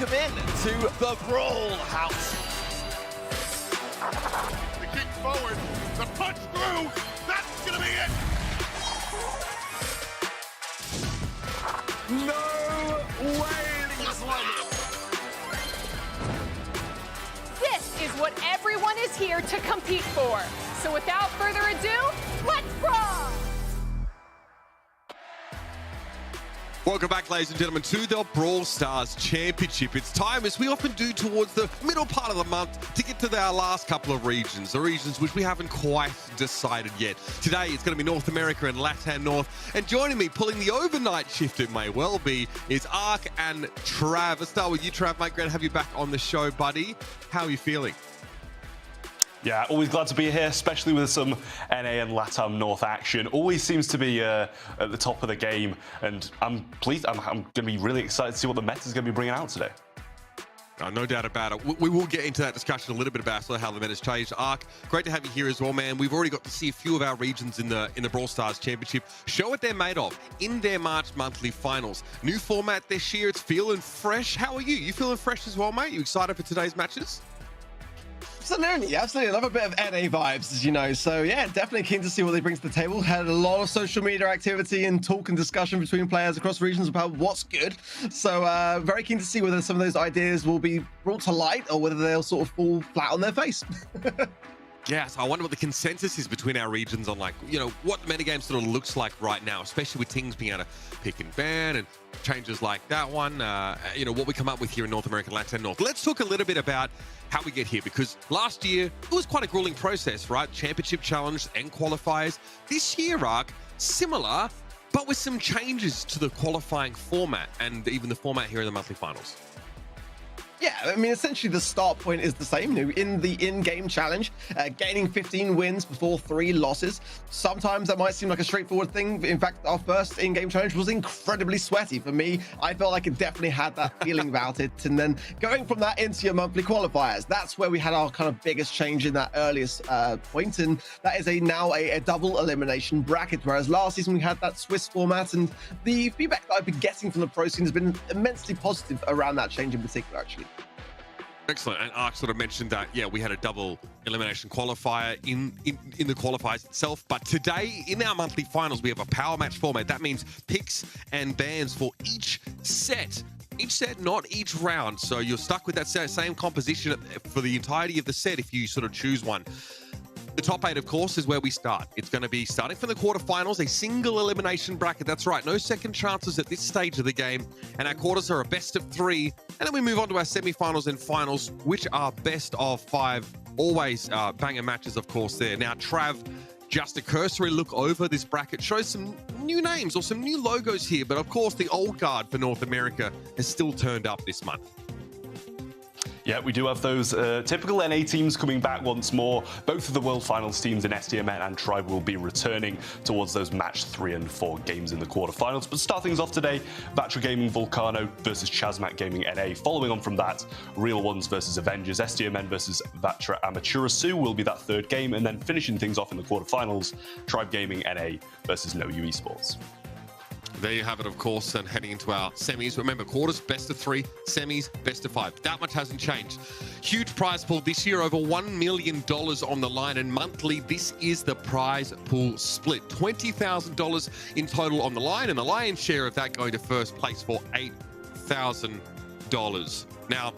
welcome in to the Brawl house. The kick forward, the punch through, that's gonna be it! No way! This is what everyone is here to compete for. So without further ado, let's brawl! Welcome back, ladies and gentlemen, to the Brawl Stars Championship. It's time, as we often do towards the middle part of the month, to get to our last couple of regions, the regions which we haven't quite decided yet. Today, it's going to be North America and Latam North. And joining me, pulling the overnight shift, it may well be, is Ark and Trav. Let's start with you, Trav, mate. Great to have you back on the show, buddy. How are you feeling? Yeah, always glad to be here, especially with some NA and Latam North action. Always seems to be at the top of the game, and I'm pleased. I'm going to be really excited to see what the meta's going to be bringing out today. No doubt about it. We will get into that discussion a little bit about how the meta's changed. Ark, great to have you here as well, man. We've already got to see a few of our regions in the Brawl Stars Championship. Show what they're made of in their March monthly finals. New format this year. It's feeling fresh. How are you? You feeling fresh as well, mate? You excited for today's matches? Absolutely. I love a bit of NA vibes, as you know. So yeah, definitely keen to see what they bring to the table. Had a lot of social media activity and talk and discussion between players across regions about what's good. So very keen to see whether some of those ideas will be brought to light or whether they'll sort of fall flat on their face. Yeah, so I wonder what the consensus is between our regions on, like, you know, what the metagame sort of looks like right now, especially with things being able to pick and ban and changes like that one. You know, what we come up with here in North America, Latam North. Let's talk a little bit about how we get here, because last year it was quite a grueling process, right? Championship challenge and qualifiers. This year, Ark, similar, but with some changes to the qualifying format and even the format here in the monthly finals. Yeah, I mean, essentially the start point is the same. In the in-game challenge, gaining 15 wins before 3 losses. Sometimes that might seem like a straightforward thing. In fact, our first in-game challenge was incredibly sweaty. For me, I felt like it definitely had that feeling about it. And then going from that into your monthly qualifiers, that's where we had our kind of biggest change in that earliest point. And that is now a double elimination bracket, whereas last season we had that Swiss format. And the feedback that I've been getting from the pro scene has been immensely positive around that change in particular, actually. Excellent. And Ark sort of mentioned that, yeah, we had a double elimination qualifier in the qualifiers itself. But today, in our monthly finals, we have a power match format. That means picks and bans for each set. Each set, not each round. So you're stuck with that same composition for the entirety of the set if you sort of choose one. The top 8, of course, is where we start. It's going to be starting from the quarterfinals, a single elimination bracket. That's right, no second chances at this stage of the game. And our quarters are a best of 3. And then we move on to our semifinals and finals, which are best of 5. Always banger matches, of course, there. Now, Trav, just a cursory look over this bracket shows some new names or some new logos here. But, of course, the old guard for North America has still turned up this month. Yeah, we do have those typical NA teams coming back once more. Both of the World Finals teams in SDMN and Tribe will be returning towards those match 3 and 4 games in the quarterfinals. But start things off today, Vatra Gaming Volcano versus Chasmac Gaming NA. Following on from that, Real Ones versus Avengers, SDMN versus Vatra Amatura Sue will be that 3rd game. And then finishing things off in the quarterfinals, Tribe Gaming NA versus No U Esports. There you have it, of course, and heading into our semis. Remember, quarters, best of 3, semis, best of 5. That much hasn't changed. Huge prize pool this year, over $1 million on the line, and monthly, this is the prize pool split. $20,000 in total on the line, and the lion's share of that going to first place for $8,000. Now,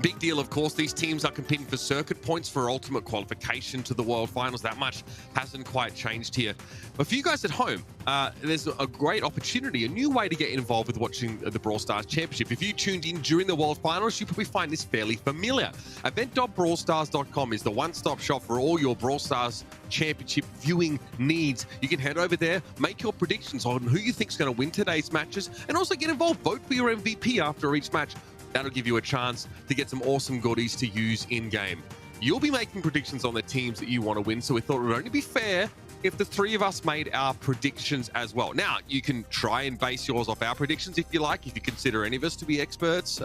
big deal, of course. These teams are competing for circuit points for ultimate qualification to the World Finals. That much hasn't quite changed here. But for you guys at home, there's a great opportunity, a new way to get involved with watching the Brawl Stars Championship. If you tuned in during the World Finals, you probably find this fairly familiar. Event.brawlstars.com is the one-stop shop for all your Brawl Stars Championship viewing needs. You can head over there, make your predictions on who you think is going to win today's matches, and also get involved. Vote for your MVP after each match. That'll give you a chance to get some awesome goodies to use in-game. You'll be making predictions on the teams that you want to win, so we thought it would only be fair if the 3 of us made our predictions as well. Now, you can try and base yours off our predictions if you like, if you consider any of us to be experts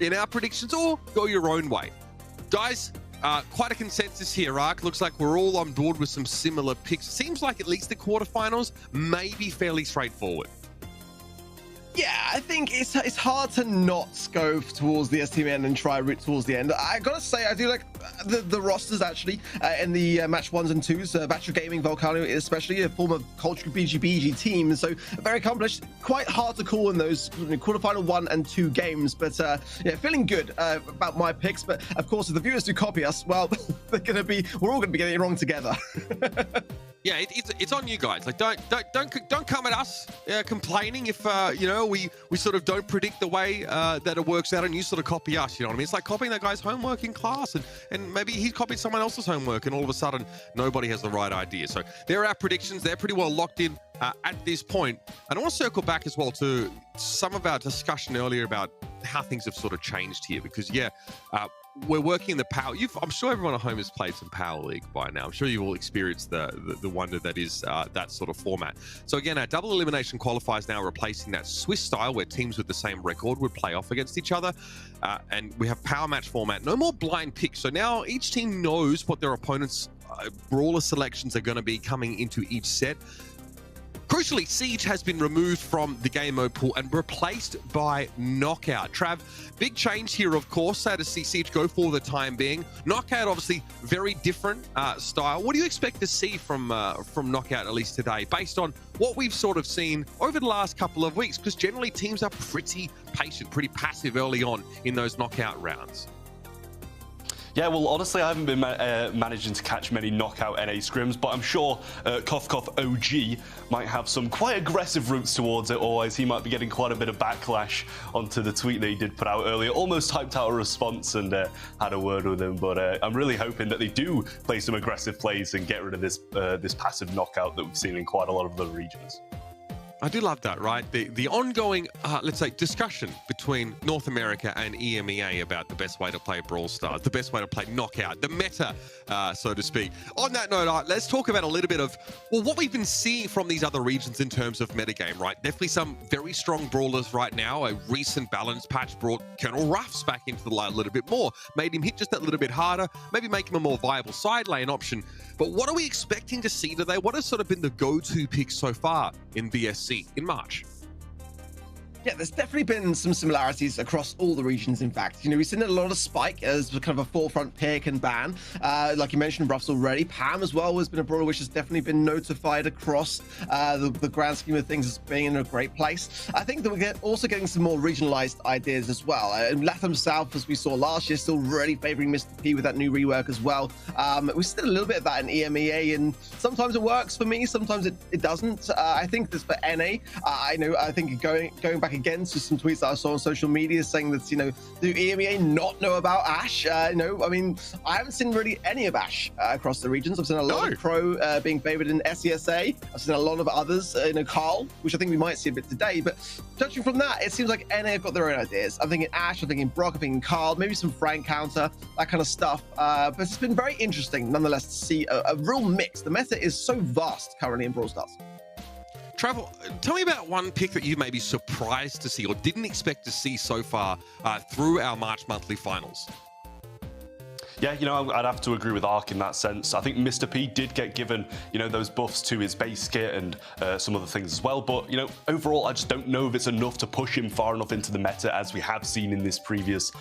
in our predictions, or go your own way. Guys, quite a consensus here, Ark. Looks like we're all on board with some similar picks. Seems like at least the quarterfinals may be fairly straightforward. Yeah, I think it's hard to not go towards the STMN and try route towards the end. I gotta say, I do like the rosters actually in the match 1s and 2s. Vatra Gaming, Volcano, especially a former cultural BGBG team, so very accomplished. Quite hard to call in those quarterfinal 1 and 2 games, but yeah, feeling good about my picks. But of course, if the viewers do copy us, well, we're all gonna be getting it wrong together. Yeah, it's on you guys. Like, don't come at us complaining if you know we sort of don't predict the way that it works out, and you sort of copy us. You know what I mean? It's like copying that guy's homework in class, and maybe he copied someone else's homework, and all of a sudden nobody has the right idea. So there are our predictions. They're pretty well locked in at this point. And I want to circle back as well to some of our discussion earlier about how things have sort of changed here, because yeah. We're working in the power. I'm sure everyone at home has played some Power League by now. I'm sure you've all experienced the wonder that is that sort of format. So again, our double elimination qualifiers now replacing that Swiss style where teams with the same record would play off against each other. And we have power match format. No more blind picks. So now each team knows what their opponent's brawler selections are going to be coming into each set. Crucially, Siege has been removed from the game mode pool and replaced by Knockout. Trav, big change here, of course. Sad to see Siege go for the time being. Knockout, obviously, very different style. What do you expect to see from Knockout, at least today, based on what we've sort of seen over the last couple of weeks? Because generally, teams are pretty patient, pretty passive early on in those Knockout rounds. Yeah, well, honestly, I haven't been managing to catch many knockout NA scrims, but I'm sure Cough Cough OG might have some quite aggressive routes towards it, or as he might be getting quite a bit of backlash onto the tweet that he did put out earlier. Almost typed out a response and had a word with him, but I'm really hoping that they do play some aggressive plays and get rid of this this passive knockout that we've seen in quite a lot of the regions. I do love that, right? The ongoing, let's say, discussion between North America and EMEA about the best way to play Brawl Stars, the best way to play Knockout, the meta, so to speak. On that note, let's talk about a little bit of, well, what we've been seeing from these other regions in terms of metagame, right? Definitely some very strong brawlers right now. A recent balance patch brought Colonel Ruffs back into the light a little bit more, made him hit just that little bit harder, maybe make him a more viable side lane option. But what are we expecting to see today? What has sort of been the go-to picks so far in BSC in March? Yeah, there's definitely been some similarities across all the regions, in fact. You know, we've seen a lot of Spike as kind of a forefront pick and ban. Like you mentioned, Ruffs already. Pam as well has been a brawler which has definitely been notified across the grand scheme of things as being in a great place. I think that we're also getting some more regionalized ideas as well. In Latam South, as we saw last year, still really favoring Mr. P with that new rework as well. We still a little bit of that in EMEA, and sometimes it works for me, sometimes it doesn't. I think this for NA, I think going back again to some tweets that I saw on social media saying that, you know, do EMEA not know about Ash? No, I mean, I haven't seen really any of Ash across the regions. I've seen a lot of Pro being favored in SESA. I've seen a lot of others, Carl, which I think we might see a bit today. But judging from that, it seems like NA have got their own ideas. I'm thinking Ash, I'm thinking Brock, I'm thinking Carl, maybe some Frank counter, that kind of stuff. But it's been very interesting, nonetheless, to see a real mix. The meta is so vast currently in Brawl Stars. Travel, tell me about one pick that you may be surprised to see or didn't expect to see so far through our March monthly finals. Yeah, you know, I'd have to agree with Ark in that sense. I think Mr. P did get given, you know, those buffs to his base kit and some other things as well. But, you know, overall, I just don't know if it's enough to push him far enough into the meta as we have seen in this previous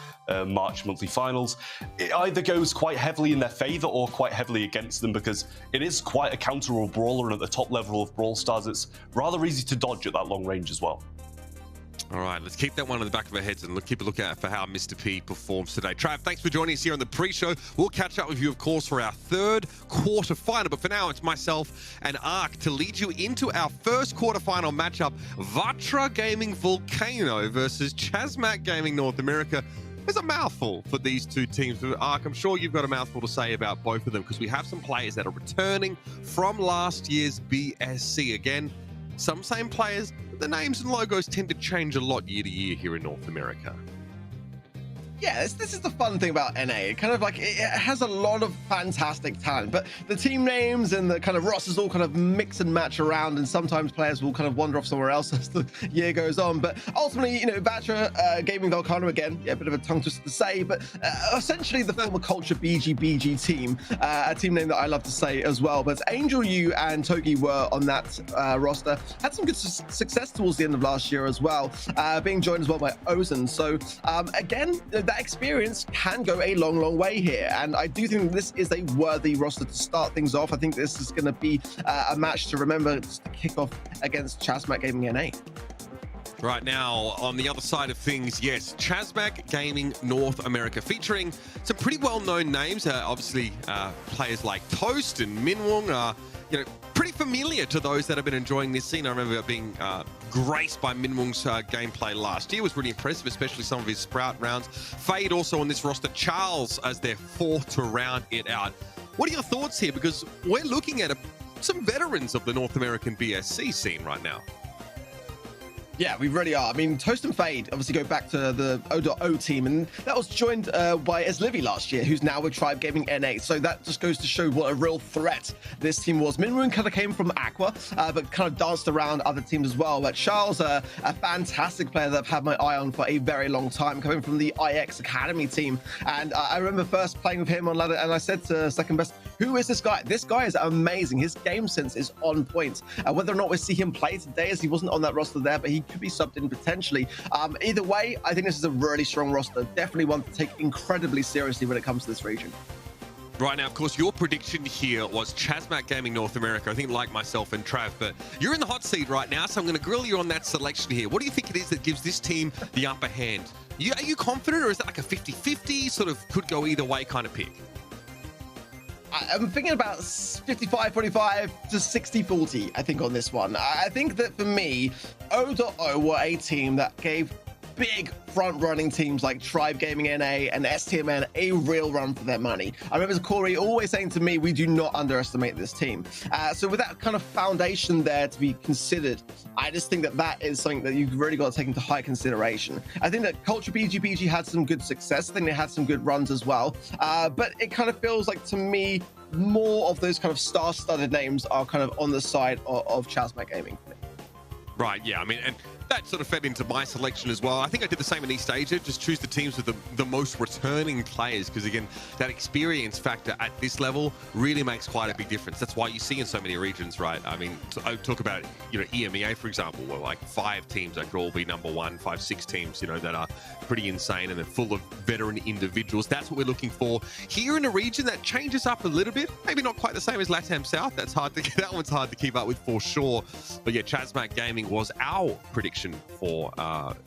March monthly finals. It either goes quite heavily in their favor or quite heavily against them, because it is quite a counterable brawler, and at the top level of Brawl Stars, it's rather easy to dodge at that long range as well. All right, let's keep that one in the back of our heads and keep a look out for how Mr. P performs today. Trav, thanks for joining us here on the pre-show. We'll catch up with you, of course, for our third quarter final. But for now, it's myself and Ark to lead you into our first quarterfinal matchup, Vatra Gaming Volcano versus Chasmac Gaming North America. There's a mouthful for these two teams. Ark, I'm sure you've got a mouthful to say about both of them, because we have some players that are returning from last year's BSC. Again, some same players, but the names and logos tend to change a lot year to year here in North America. Yeah, this is the fun thing about NA. It kind of like it has a lot of fantastic talent, but the team names and the kind of rosters all kind of mix and match around, and sometimes players will kind of wander off somewhere else as the year goes on. But ultimately, you know, Vatra, Gaming Volcano again, yeah, a bit of a tongue twister to say, but essentially the former Culture BG team, a team name that I love to say as well. But Angel, you and Togi were on that roster, had some good success towards the end of last year as well, being joined as well by Ozen. So again, that experience can go a long way here, and I do think this is a worthy roster to start things off. I think this is going to be a match to remember just to kick off against Chasmac Gaming NA. Right now, on the other side of things, yes, Chasmac Gaming North America, featuring some pretty well-known names. Obviously, players like Toast and Minwong are, you know, pretty familiar to those that have been enjoying this scene. I remember being graced by Minwong's gameplay last year. It was really impressive, especially some of his Sprout rounds. Fade also on this roster, Charles as their fourth to round it out. What are your thoughts here? Because we're looking at some veterans of the North American BSC scene right now. Yeah, we really are. I mean, Toast and Fade obviously go back to the O.O team, and that was joined by Eslivy last year, who's now with Tribe Gaming NA. So that just goes to show what a real threat this team was. Minwoo kind of came from Aqua, but kind of danced around other teams as well. But Charles, a fantastic player that I've had my eye on for a very long time, coming from the IX Academy team. And I remember first playing with him on ladder, and I said to Second Best, who is this guy? This guy is amazing. His game sense is on point. Whether or not we see him play today, as he wasn't on that roster there, but he could be subbed in potentially. Either way, I think this is a really strong roster. Definitely one to take incredibly seriously when it comes to this region. Right now, of course, your prediction here was Chasmac Gaming North America, I think like myself and Trav, but you're in the hot seat right now, so I'm going to grill you on that selection here. What do you think it is that gives this team the upper hand? Are you confident, or is that like a 50-50, sort of could go either way kind of pick? I'm thinking about 55-45 to 60-40, I think, on this one. I think that for me, O.O were a team that gave big front-running teams like Tribe Gaming NA and STMN a real run for their money. I remember Corey always saying to me, we do not underestimate this team. So with that kind of foundation there to be considered, I just think that that is something that you've really got to take into high consideration. I think that Culture BG had some good success. I think they had some good runs as well. But it kind of feels like, to me, more of those kind of star-studded names are kind of on the side of Chasmac Gaming. Right, yeah, I mean, and that sort of fed into my selection as well. I think I did the same in East Asia, just choose the teams with the most returning players, because again, that experience factor at this level really makes quite a big difference. That's why you see in so many regions, right? I mean, I talk about, you know, EMEA, for example, where like 5 teams that could all be number 1, 5, 6 teams, you know, that are pretty insane and they're full of veteran individuals. That's what we're looking for here in a region that changes up a little bit. Maybe not quite the same as Latam South. That's hard to that one's hard to keep up with for sure. But yeah, Chasmac Gaming was our prediction for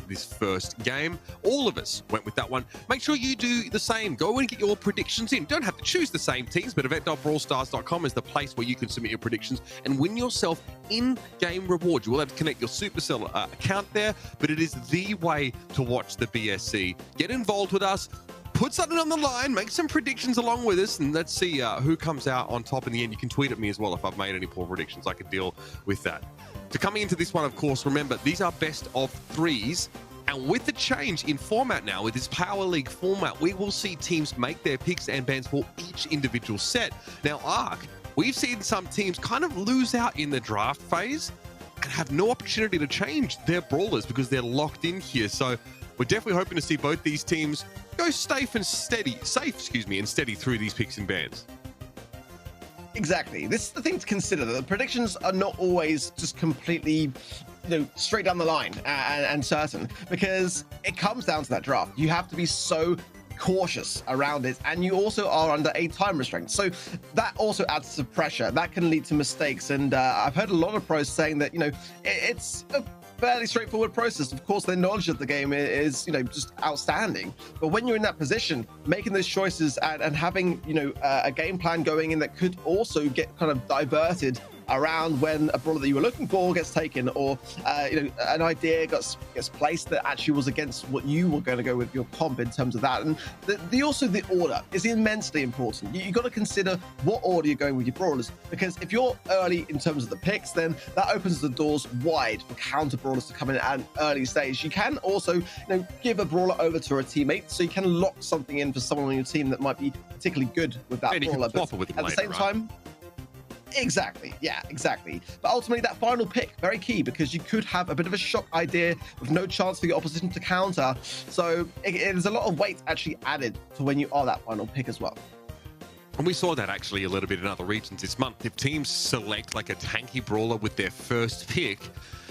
this first game. All of us went with that one. Make sure you do the same. Go and get your predictions in. Don't have to choose the same teams, but event.brawlstars.com is the place where you can submit your predictions and win yourself in-game rewards. You will have to connect your Supercell account there, but it is the way to watch the BSC. Get involved with us. Put something on the line, make some predictions along with us, and let's see who comes out on top in the end. You can tweet at me as well if I've made any poor predictions. I can deal with that. So coming into this one, of course, remember, these are best of 3s. And with the change in format now, with this Power League format, we will see teams make their picks and bans for each individual set. Now, Ark, we've seen some teams kind of lose out in the draft phase and have no opportunity to change their brawlers because they're locked in here. So we're definitely hoping to see both these teams go safe and steady through these picks and bans. Exactly. This is the thing to consider. The predictions are not always just completely, straight down the line and certain, because it comes down to that draft. You have to be so cautious around it, and you also are under a time restraint, so that also adds to pressure. That can lead to mistakes, and I've heard a lot of pros saying that it's a fairly straightforward process. Of course, their knowledge of the game is just outstanding, but when you're in that position, making those choices and having a game plan going in that could also get kind of diverted around when a brawler that you were looking for gets taken, or an idea gets placed that actually was against what you were going to go with your comp in terms of that. And also the order is immensely important. You got to consider what order you're going with your brawlers, because if you're early in terms of the picks, then that opens the doors wide for counter brawlers to come in at an early stage. You can also give a brawler over to a teammate, so you can lock something in for someone on your team that might be particularly good with that brawler. But at the same time, exactly. But ultimately, that final pick, very key, because you could have a bit of a shock idea with no chance for your opposition to counter. So there's a lot of weight actually added to when you are that final pick as well. And we saw that actually a little bit in other regions this month. If teams select like a tanky brawler with their first pick,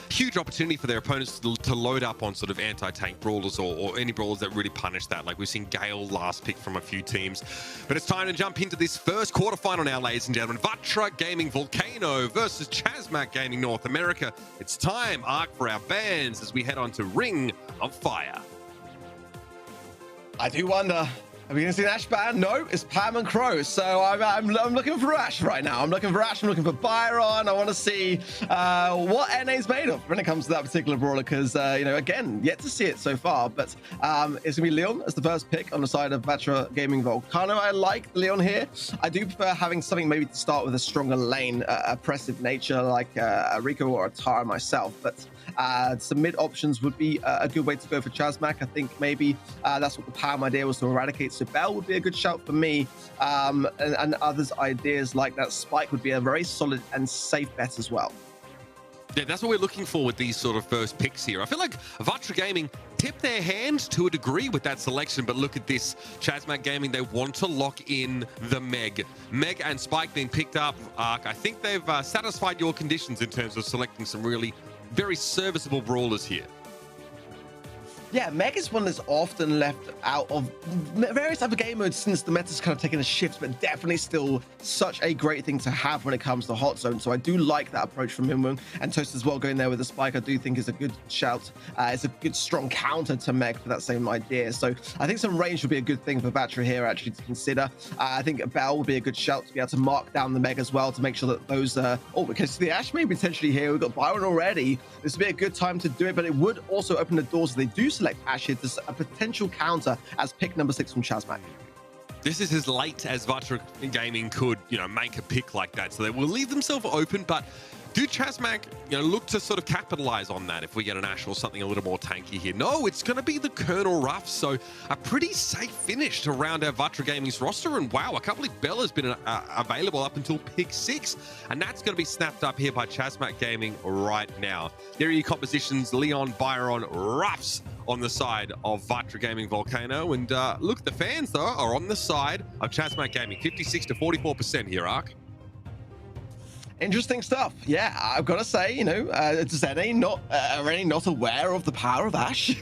huge opportunity for their opponents to load up on sort of anti-tank brawlers or any brawlers that really punish that. Like we've seen Gale last pick from a few teams. But it's time to jump into this first quarterfinal now, ladies and gentlemen. Vatra Gaming Volcano versus Chasmac Gaming North America. It's time, Arc, for our bans as we head on to Ring of Fire. I do wonder. Are we going to see an Ash ban? No, it's Pam and Crow. So I'm looking for Ash right now. I'm looking for Ash. I'm looking for Byron. I want to see what NA's made of when it comes to that particular brawler, because, again, yet to see it so far. But it's going to be Leon as the first pick on the side of Vatra Gaming Volcano. I like Leon here. I do prefer having something maybe to start with a stronger lane, oppressive nature like a Rico or a Tara myself. But some mid options would be a good way to go for Chasmac. I think maybe that's what the Pam idea was, to eradicate. So Bell would be a good shout for me, and others' ideas like that Spike would be a very solid and safe bet as well. Yeah, that's what we're looking for with these sort of first picks here. I feel like Vatra Gaming tipped their hand to a degree with that selection, but look at this. Chasmac Gaming, they want to lock in the Meg. Meg and Spike being picked up, Arc. I think they've satisfied your conditions in terms of selecting some really very serviceable brawlers here. Yeah, Meg is one that's often left out of various other game modes since the meta's kind of taken a shift, but definitely still such a great thing to have when it comes to Hot Zone. So I do like that approach from Minwoo, and Toast as well going there with the Spike. I do think is a good shout. It's a good strong counter to Meg for that same idea. So I think some range would be a good thing for Vatra here actually to consider. I think Bell would be a good shout to be able to mark down the Meg as well to make sure that those because the Ash may potentially here. We've got Byron already. This would be a good time to do it, but it would also open the doors if they do select Ash here to a potential counter as pick number 6 from Chasmac. This is as late as Vatra Gaming could, make a pick like that. So they will leave themselves open, but do Chasmac, look to sort of capitalize on that if we get an Ash or something a little more tanky here? No, it's going to be the Colonel Ruff. So a pretty safe finish to round out Vatra Gaming's roster. And wow, I can't believe Bella's been available up until pick 6. And that's going to be snapped up here by Chasmac Gaming right now. There are your compositions: Leon, Byron, Ruffs on the side of Vatra Gaming Volcano. And look, the fans, though, are on the side of Chasmac Gaming. 56 to 44% here, Arc. Interesting stuff. Yeah, I've got to say, does NA not aware of the power of Ash?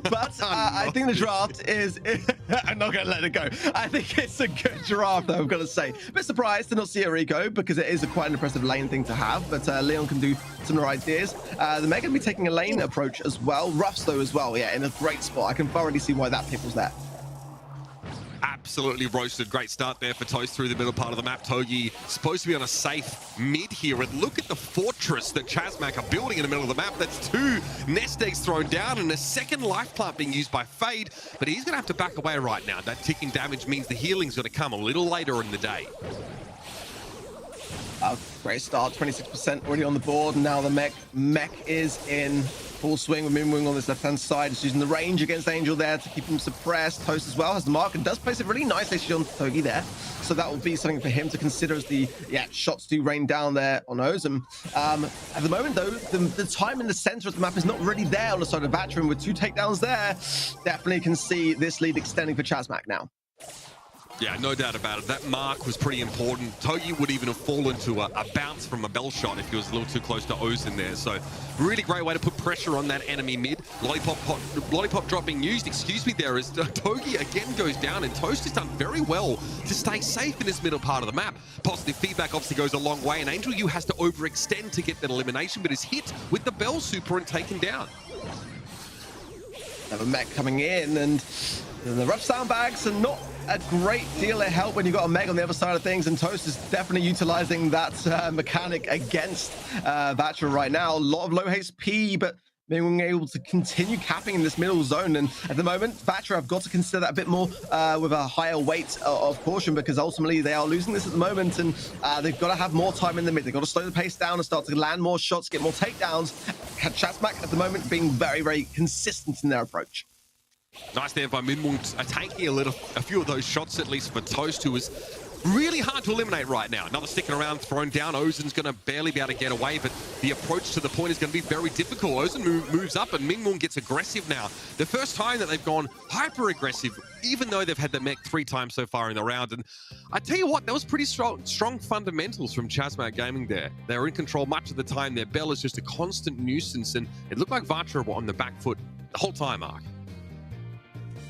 But I think the draft is... I'm not going to let it go. I think it's a good draft, though, I've got to say. A bit surprised to not see a Rico, because it is quite an impressive lane thing to have, but Leon can do similar ideas. The Meg can be taking a lane approach as well. Ruffs, though, as well. Yeah, in a great spot. I can thoroughly see why that pick was there. Absolutely roasted. Great start there for Toast through the middle part of the map. Togi supposed to be on a safe mid here. And look at the fortress that Chasmac are building in the middle of the map. That's 2 nest eggs thrown down and a second life plant being used by Fade. But he's going to have to back away right now. That ticking damage means the healing's going to come a little later in the day. Great start, 26% already on the board. And now the mech is in full swing with Minwoo on this left-hand side. Just using the range against Angel there to keep him suppressed. Toast as well has the mark and does place it really nicely on Togi there. So that will be something for him to consider as the shots do rain down there on those. And at the moment, though, the time in the center of the map is not really there on the side of Vatra, and with 2 takedowns there, definitely can see this lead extending for Chasmac now. Yeah, no doubt about it. That mark was pretty important. Togi would even have fallen to a bounce from a bell shot if he was a little too close to Ozen there. So really great way to put pressure on that enemy mid. Lollipop drop being used, excuse me, there as Togi again goes down, and Toast has done very well to stay safe in this middle part of the map. Positive feedback obviously goes a long way, and Angel U has to overextend to get that elimination, but is hit with the bell super and taken down. Have a mech coming in, and the rough soundbags are not a great deal of help when you've got a Meg on the other side of things, and Toast is definitely utilizing that mechanic against Vatra right now. A lot of low HP, but being able to continue capping in this middle zone. And at the moment, Vatra have got to consider that a bit more with a higher weight of caution, because ultimately they are losing this at the moment, and they've got to have more time in the mid. They've got to slow the pace down and start to land more shots, get more takedowns. Chasmac at the moment being very, very consistent in their approach. Nice there by Minwoo, taking a few of those shots, at least for Toast, who was really hard to eliminate right now. Another sticking around, thrown down. Ozen's going to barely be able to get away, but the approach to the point is going to be very difficult. Ozen moves up, and Minwoo gets aggressive now. The first time that they've gone hyper-aggressive, even though they've had the mech 3 times so far in the round. And I tell you what, that was pretty strong fundamentals from Chasmac Gaming there. They were in control much of the time. Their bell is just a constant nuisance, and it looked like Vatra were on the back foot the whole time, Mark.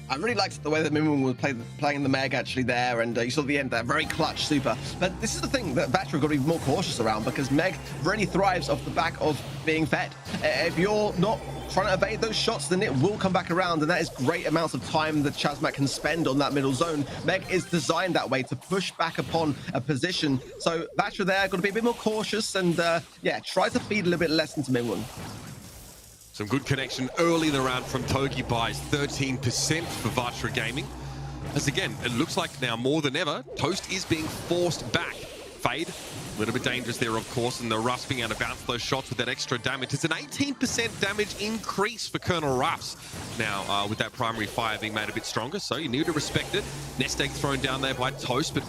I really liked the way that Minwoo was playing the Meg actually there, and you saw the end there, very clutch super. But this is the thing that Vatra have got to be more cautious around, because Meg really thrives off the back of being fed. If you're not trying to evade those shots, then it will come back around, and that is great amounts of time that Chasmac can spend on that middle zone. Meg is designed that way to push back upon a position. So Vatra there got to be a bit more cautious, and yeah, try to feed a little bit less into Minwoo. Some good connection early in the round from Togi, buys 13% for Vatra Gaming. As again, it looks like now more than ever, Toast is being forced back. Fade, a little bit dangerous there, of course, and the Ruffs being able to bounce those shots with that extra damage. It's an 18% damage increase for Colonel Ruffs. Now, with that primary fire being made a bit stronger, so you need to respect it. Nest egg thrown down there by Toast, but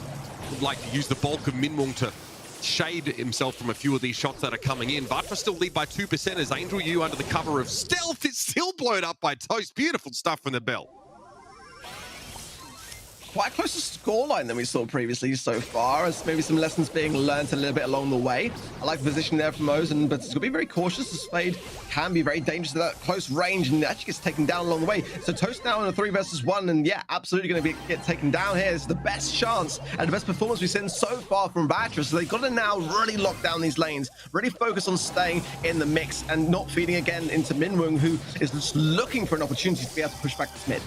would like to use the bulk of Minwoo to shade himself from a few of these shots that are coming in. Vatra still lead by 2% as Angel U, under the cover of stealth, is still blown up by Toast. Beautiful stuff from the bell. Quite close to scoreline than we saw previously so far, as maybe some lessons being learned a little bit along the way. I like the position there from Ozen, but it's going to be very cautious, as Fade can be very dangerous at that close range, and actually gets taken down along the way. So Toast now in a 3 versus 1, and yeah, absolutely going to get taken down here. It's the best chance and the best performance we've seen so far from Vatra, so they've got to now really lock down these lanes, really focus on staying in the mix and not feeding again into Minwoo, who is just looking for an opportunity to be able to push back this mid.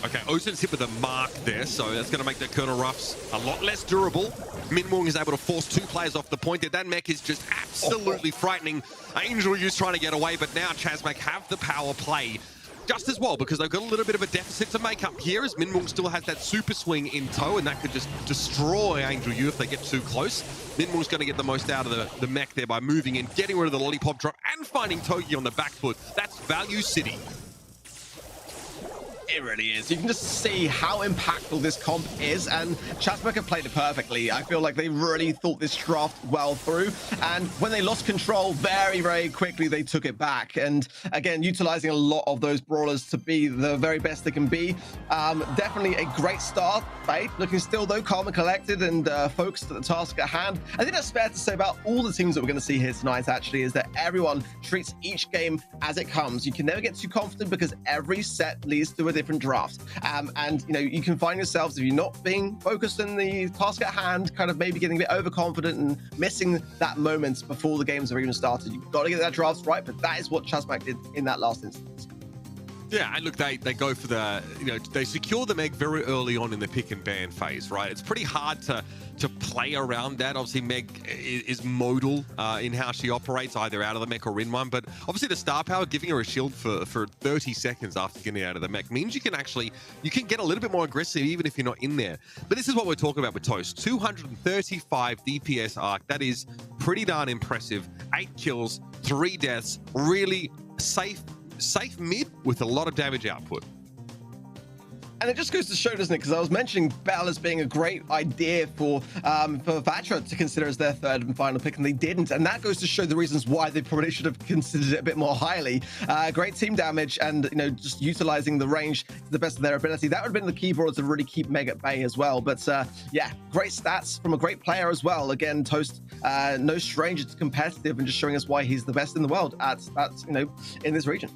Okay, Ozen's hit with a mark there, so that's going to make the Colonel Ruffs a lot less durable. Minwoo is able to force 2 players off the point there. That mech is just absolutely frightening. Angel U's trying to get away, but now Chasmac have the power play just as well, because they've got a little bit of a deficit to make up here, as Minwoo still has that super swing in tow, and that could just destroy Angel U if they get too close. Minwoo's going to get the most out of the mech there by moving in, getting rid of the lollipop drop, and finding Togi on the back foot. That's Value City. It really is. You can just see how impactful this comp is, and Chasmac have played it perfectly. I feel like they really thought this draft well through, and when they lost control very, very quickly, they took it back. And again, utilizing a lot of those brawlers to be the very best they can be. Definitely a great start. Fade looking still, though, calm and collected and focused at the task at hand. I think that's fair to say about all the teams that we're going to see here tonight, actually, is that everyone treats each game as it comes. You can never get too confident, because every set leads to a different draft, and you know, you can find yourselves, if you're not being focused in the task at hand, kind of maybe getting a bit overconfident and missing that moment before the games have even started. You've got to get that draft right, but that is what Chasmac did in that last instance. Yeah, and look, they go for the, you know, they secure the Meg very early on in the pick and ban phase, right? It's pretty hard to play around that. Obviously, Meg is modal in how she operates, either out of the mech or in one, but obviously the star power, giving her a shield for 30 seconds after getting out of the mech, means you can get a little bit more aggressive even if you're not in there. But this is what we're talking about with Toast. 235 DPS arc. That is pretty darn impressive. 8 kills, 3 deaths, really safe mid with a lot of damage output. And it just goes to show, doesn't it? Because I was mentioning Bell as being a great idea for Vatra to consider as their 3rd and final pick, and they didn't. And that goes to show the reasons why they probably should have considered it a bit more highly. Great team damage, and you know, just utilizing the range to the best of their ability. That would have been the key for us to really keep Meg at bay as well. But yeah, great stats from a great player as well. Again, Toast, no stranger to competitive, and just showing us why he's the best in the world at you know, in this region.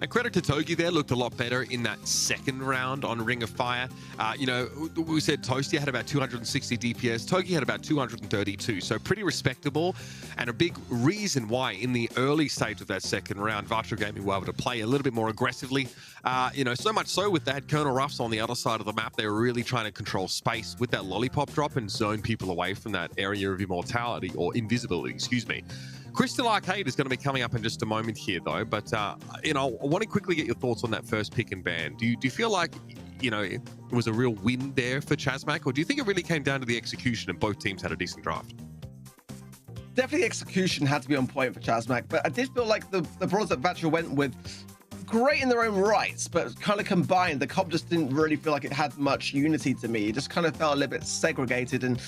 And credit to Togi there, looked a lot better in that second round on Ring of Fire. You know, we said Toasty had about 260 DPS, Togi had about 232, so pretty respectable. And a big reason why in the early stage of that second round, Vatra Gaming were able to play a little bit more aggressively. You know, so much so with they had Colonel Ruffs on the other side of the map, they were really trying to control space with that lollipop drop and zone people away from that area of immortality, or invisibility, excuse me. Crystal Arcade is going to be coming up in just a moment here, though. But, you know, I want to quickly get your thoughts on that first pick and ban. Do you feel like, you know, it was a real win there for Chasmac, or do you think it really came down to the execution and both teams had a decent draft? Definitely execution had to be on point for Chasmac, but I did feel like the brawlers that Vatra went with, great in their own rights, but kind of combined, the comp just didn't really feel like it had much unity to me. It just kind of felt a little bit segregated, and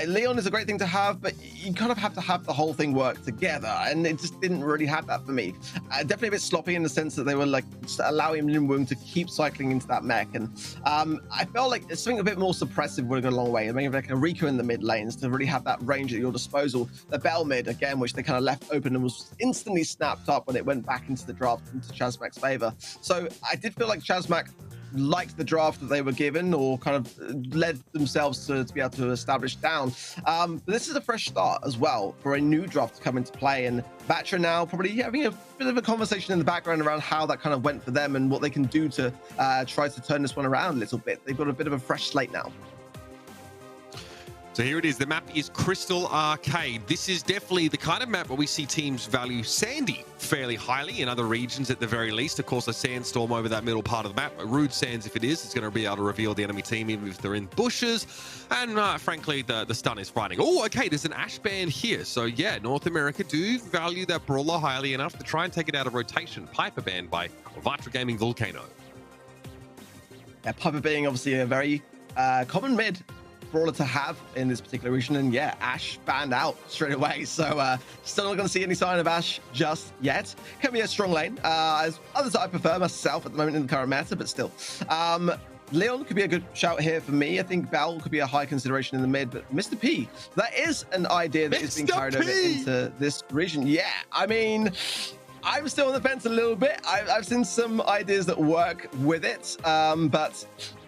Leon is a great thing to have, but you kind of have to have the whole thing work together, and it just didn't really have that for me. Definitely a bit sloppy in the sense that they were like just allowing Limwung to keep cycling into that mech, and I felt like something a bit more suppressive would have gone a long way, and maybe like a Rico in the mid lanes to really have that range at your disposal. The Bell mid, again, which they kind of left open and was instantly snapped up when it went back into the draft into Chasmac's favor. So I did feel like Chasmac liked the draft that they were given, or kind of led themselves to be able to establish down. But this is a fresh start as well for a new draft to come into play, and Vatra now probably having a bit of a conversation in the background around how that kind of went for them and what they can do to try to turn this one around a little bit. They've got a bit of a fresh slate now. So here it is. The map is Crystal Arcade. This is definitely the kind of map where we see teams value Sandy fairly highly in other regions at the very least. Of course, a sandstorm over that middle part of the map. A rude sands if it is. It's going to be able to reveal the enemy team even if they're in bushes. And frankly, the stun is frightening. Oh, okay, there's an Ash band here. So yeah, North America do value that brawler highly enough to try and take it out of rotation. Piper banned by Vatra Gaming Volcano. Yeah, Piper being obviously a very common mid brawler to have in this particular region, and yeah, Ash banned out straight away, so still not going to see any sign of Ash just yet. Can be a strong lane, as others that I prefer myself at the moment in the current meta, but still. Leon could be a good shout here for me. I think Bell could be a high consideration in the mid, but Mr. P, that is an idea that is being carried over into this region. Yeah, I mean, I'm still on the fence a little bit. I've seen some ideas that work with it, but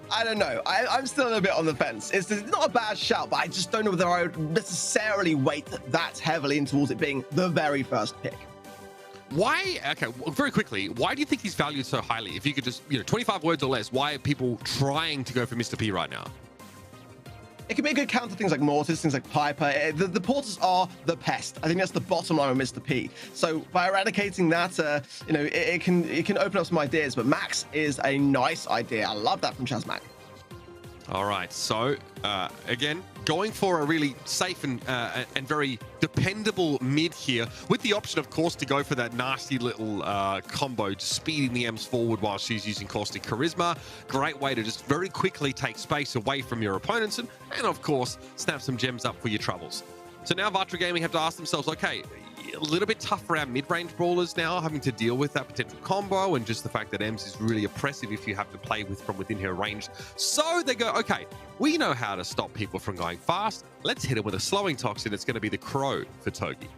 I don't know. I'm still a little bit on the fence. It's not a bad shout, but I just don't know whether I would necessarily weight that heavily in towards it being the very first pick. Why? Okay, well, very quickly, why do you think he's valued so highly? If you could just, 25 words or less, why are people trying to go for Mr. P right now? It can be a good counter to things like Mortis, things like Piper. The porters are the pest. I think that's the bottom line with Mr. P. So by eradicating that, it can open up some ideas. But Max is a nice idea. I love that from Chasmac. All right, so again, going for a really safe and very dependable mid here, with the option, of course, to go for that nasty little combo, just speeding the Ems forward while she's using Caustic Charisma. Great way to just very quickly take space away from your opponents and of course, snap some gems up for your troubles. So now Vatra Gaming have to ask themselves, okay, a little bit tough for our mid-range brawlers now, having to deal with that potential combo and just the fact that Ems is really oppressive if you have to play with from within her range. So they go, okay, we know how to stop people from going fast. Let's hit them with a slowing toxin. It's going to be the Crow for Togi.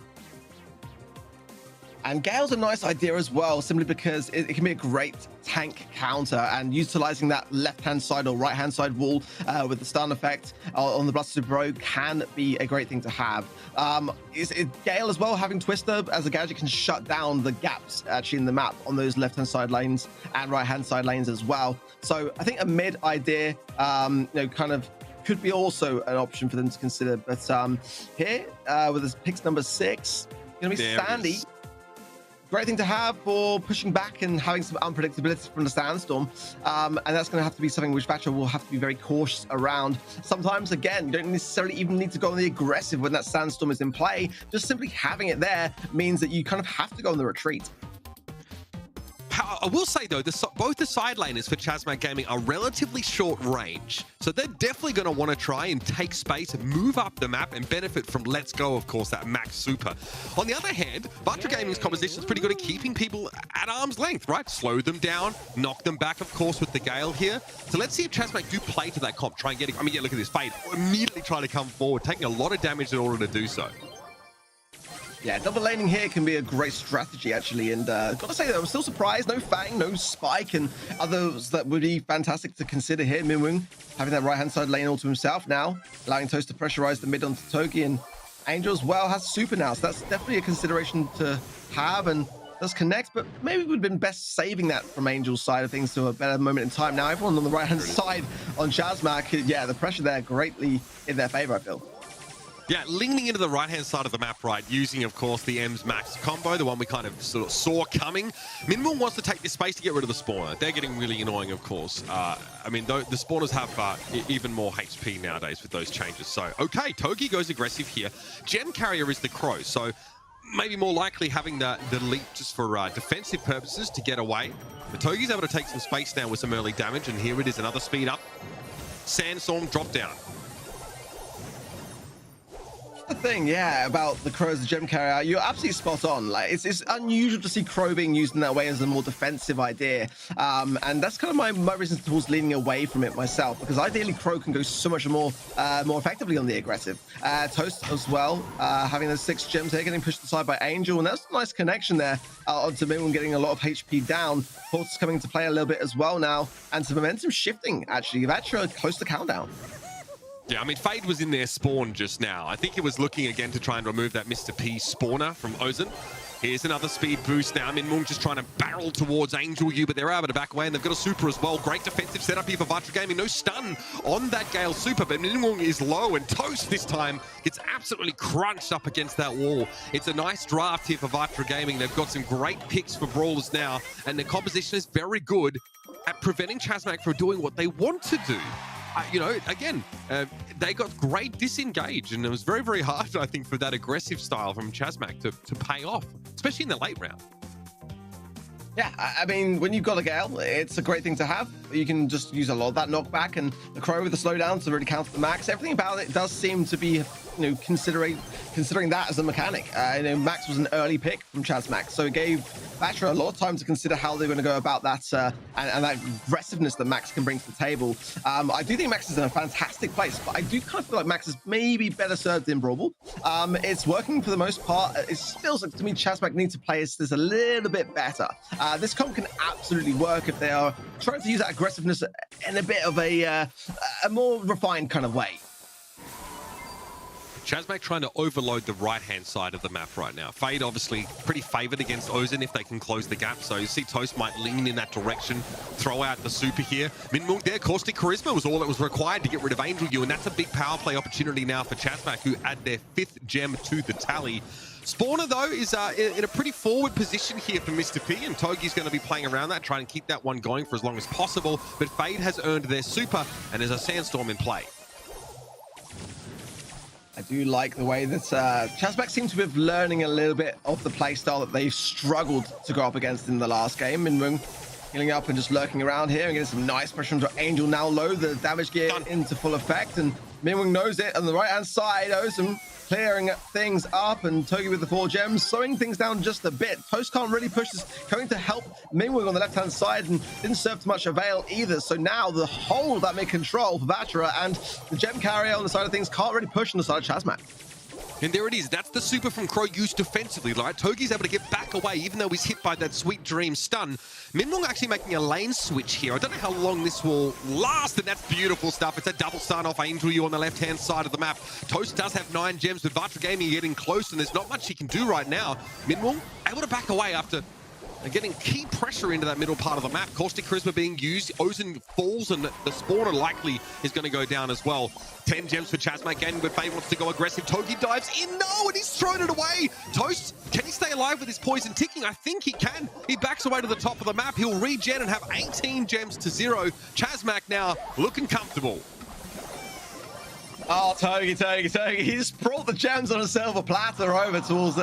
And Gale's a nice idea as well, simply because it can be a great tank counter, and utilizing that left-hand side or right-hand side wall with the stun effect on the Bluster Bro can be a great thing to have. Gale as well, having Twister as a gadget can shut down the gaps actually in the map on those left-hand side lanes and right-hand side lanes as well. So I think a mid idea, kind of could be also an option for them to consider. But here, with this picks number 6, going to be Sandy. Great thing to have for pushing back and having some unpredictability from the sandstorm. And that's going to have to be something which Vatra will have to be very cautious around. Sometimes, again, you don't necessarily even need to go on the aggressive when that sandstorm is in play. Just simply having it there means that you kind of have to go on the retreat. I will say, though, both the side laners for Chasmac Gaming are relatively short range. So they're definitely going to want to try and take space and move up the map and benefit from Let's Go, of course, that max super. On the other hand, Vatra Gaming's composition is pretty good at keeping people at arm's length, right? Slow them down, knock them back, of course, with the Gale here. So let's see if Chasmac do play to that comp, try and get it. I mean, yeah, look at this. Fade immediately trying to come forward, taking a lot of damage in order to do so. Yeah, double laning here can be a great strategy, actually. And gotta say, I'm still surprised. No Fang, no Spike, and others that would be fantastic to consider here. Minwing having that right-hand side lane all to himself now, allowing Toast to pressurize the mid onto Togi. And Angel as well has super now, so that's definitely a consideration to have. And does connect, but maybe it would have been best saving that from Angel's side of things to a better moment in time. Now, everyone on the right-hand side on Chasmac, yeah, the pressure there greatly in their favor, I feel. Yeah, leaning into the right-hand side of the map, right, using, of course, the M's Max combo, the one we kind of sort of saw coming. Minwell wants to take this space to get rid of the spawner. They're getting really annoying, of course. I mean, the spawners have even more HP nowadays with those changes. So, okay, Togi goes aggressive here. Gem Carrier is the Crow, so maybe more likely having the leap just for defensive purposes to get away. But Togi's able to take some space now with some early damage, and here it is, another speed up. Sandstorm drop down. The thing, yeah, about the Crow as a gem carrier, you're absolutely spot on. Like, it's unusual to see Crow being used in that way as a more defensive idea, and that's kind of my reason towards leaning away from it myself, because ideally Crow can go so much more effectively on the aggressive. Toast as well, having those 6 gems here, getting pushed aside by Angel, and that's a nice connection there onto Minwell, getting a lot of HP down. Port's coming into play a little bit as well now, and some momentum shifting actually. Vatra close to countdown. Yeah, I mean, Fade was in their spawn just now. I think he was looking again to try and remove that Mr. P spawner from Ozen. Here's another speed boost now. Minwell just trying to barrel towards Angel U, but they're able to back away, and they've got a super as well. Great defensive setup here for Vatra Gaming. No stun on that Gale super, but Minwell is low, and Toast this time gets absolutely crunched up against that wall. It's a nice draft here for Vatra Gaming. They've got some great picks for brawlers now, and their composition is very good at preventing Chasmac from doing what they want to do. You know, again, they got great disengage, and it was very, very hard, I think, for that aggressive style from Chasmac to pay off, especially in the late round. Yeah, I mean, when you've got a Gale, it's a great thing to have. You can just use a lot of that knockback, and the Crow with the slowdown to really counter the Max. Everything about it does seem to be, considering that as a mechanic. Max was an early pick from Chasmac, so it gave Vatra a lot of time to consider how they're going to go about that and that aggressiveness that Max can bring to the table. I do think Max is in a fantastic place, but I do kind of feel like Max is maybe better served in Brawl. It's working for the most part. It feels like to me Chasmac needs to play this a little bit better. This comp can absolutely work if they are trying to use that aggressiveness in a bit of a more refined kind of way. Chasmac trying to overload the right-hand side of the map right now. Fade obviously pretty favored against Ozen if they can close the gap. So you see Toast might lean in that direction, throw out the super here. Minwell there, Caustic Charisma was all that was required to get rid of Angel U, and that's a big power play opportunity now for Chasmac, who add their 5th gem to the tally. Spawner, though, is in a pretty forward position here for Mr. P, and Togi's going to be playing around that, trying to keep that one going for as long as possible. But Fade has earned their super, and there's a Sandstorm in play. I do like the way that Chasmac seems to be learning a little bit of the playstyle that they've struggled to go up against in the last game. Minwell healing up and just lurking around here and getting some nice pressure onto Angel, now low, the damage gear into full effect, and Minwell knows it on the right-hand side. Ozum clearing things up, and Togi with the 4 gems, slowing things down just a bit. Toast can't really push this, coming to help Minwell on the left-hand side, and didn't serve to much avail either. So now the whole of that mid-control for Vatra, and the gem carrier on the side of things can't really push on the side of Chasmac. And there it is. That's the super from Crow used defensively, right? Togi's able to get back away, even though he's hit by that Sweet Dream stun. Minwell actually making a lane switch here. I don't know how long this will last, and that's beautiful stuff. It's a double stun off Angel U on the left-hand side of the map. Toast does have 9 gems, but Vatra Gaming getting close, and there's not much he can do right now. Minwell able to back away after getting key pressure into that middle part of the map. Caustic Charisma being used. Ozen falls, and the spawner likely is going to go down as well. 10 gems for Chasmac again, but Faye wants to go aggressive. Togi dives in. No, and he's thrown it away. Toast, can he stay alive with his poison ticking? I think he can. He backs away to the top of the map. He'll regen and have 18 gems to 0. Chasmac now looking comfortable. Oh, Togi. He just brought the gems on a silver platter over towards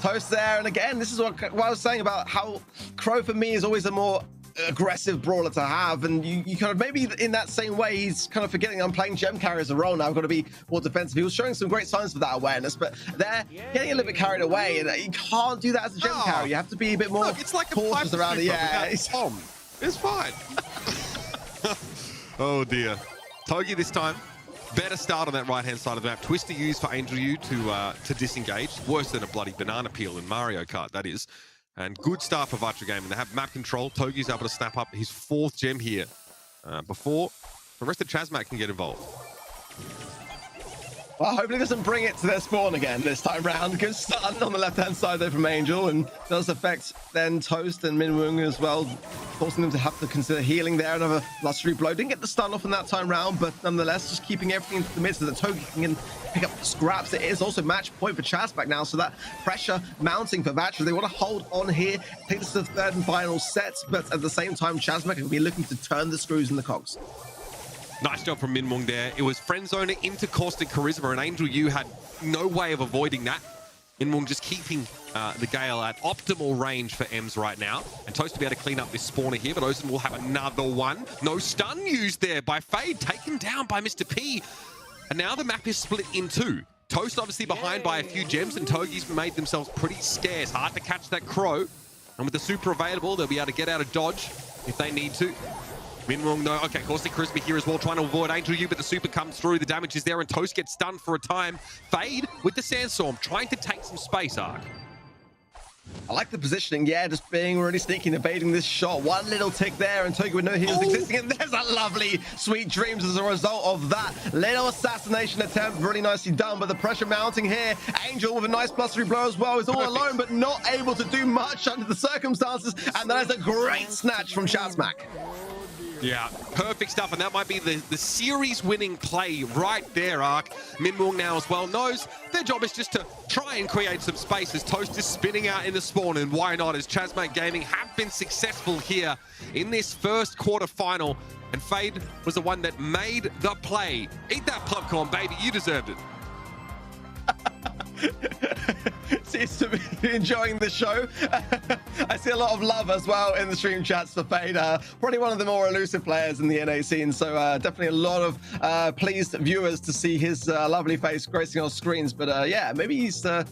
Toast there. And again, this is what I was saying about how Crow for me is always a more aggressive brawler to have. And you kind of, maybe in that same way, he's kind of forgetting I'm playing gem carrier as a role now. I've got to be more defensive. He was showing some great signs of that awareness, but they're getting a little bit carried away. And you can't do that as a gem carrier. You have to be a bit more it's like cautious around it. Yeah, it's fine. Oh, dear. Togi this time Better start on that right-hand side of the map. Twister used for Angel U to disengage. Worse than a bloody banana peel in Mario Kart, that is. And good start for Vatra Gaming. They have map control. Togi's able to snap up his 4th gem here before the rest of Chasmac can get involved. Well, hopefully it doesn't bring it to their spawn again this time round. Good stun on the left-hand side there from Angel, and does affect then Toast and Minwoo as well, forcing them to have to consider healing there. Another blustery blow. Didn't get the stun off in that time round, but nonetheless, just keeping everything to the mid so that Togi can pick up scraps. It is also match point for Chasmac now, so that pressure mounting for Vatra. They want to hold on here, take this to the 3rd and final set, but at the same time, Chasmac will be looking to turn the screws in the cogs. Nice job from Minwoo there. It was friend zone into Caustic Charisma, and Angel U had no way of avoiding that. Minwoo just keeping the Gale at optimal range for Ems right now. And Toast to be able to clean up this spawner here, but Ozen will have another one. No stun used there by Fade, taken down by Mr. P. And now the map is split in 2. Toast obviously behind by a few gems, and Togi's made themselves pretty scarce. Hard to catch that crow. And with the super available, they'll be able to get out of dodge if they need to. Minwoo, no. Okay, Caustic Charisma here as well, trying to avoid Angel U, but the super comes through. The damage is there, and Toast gets stunned for a time. Fade with the Sandstorm, trying to take some space, Ark. I like the positioning, yeah, just being really sneaky and evading this shot. One little tick there, and Togi with no heals existing, and there's a lovely Sweet Dreams as a result of that little assassination attempt. Really nicely done, but the pressure mounting here. Angel with a nice blustery blow as well is all alone, but not able to do much under the circumstances, and that is a great snatch from Chasmac. Yeah, perfect stuff, and that might be the series-winning play right there, Ark. Minwoo now as well knows their job is just to try and create some space as Toast is spinning out in the spawn, and why not, as Chasmac Gaming have been successful here in this first quarter-final, and Fade was the one that made the play. Eat that popcorn, baby, you deserved it. Seems to be enjoying the show. I see a lot of love as well in the stream chats for Fade. Probably one of the more elusive players in the NA scene, so definitely a lot of pleased viewers to see his lovely face gracing our screens. But yeah, maybe he's you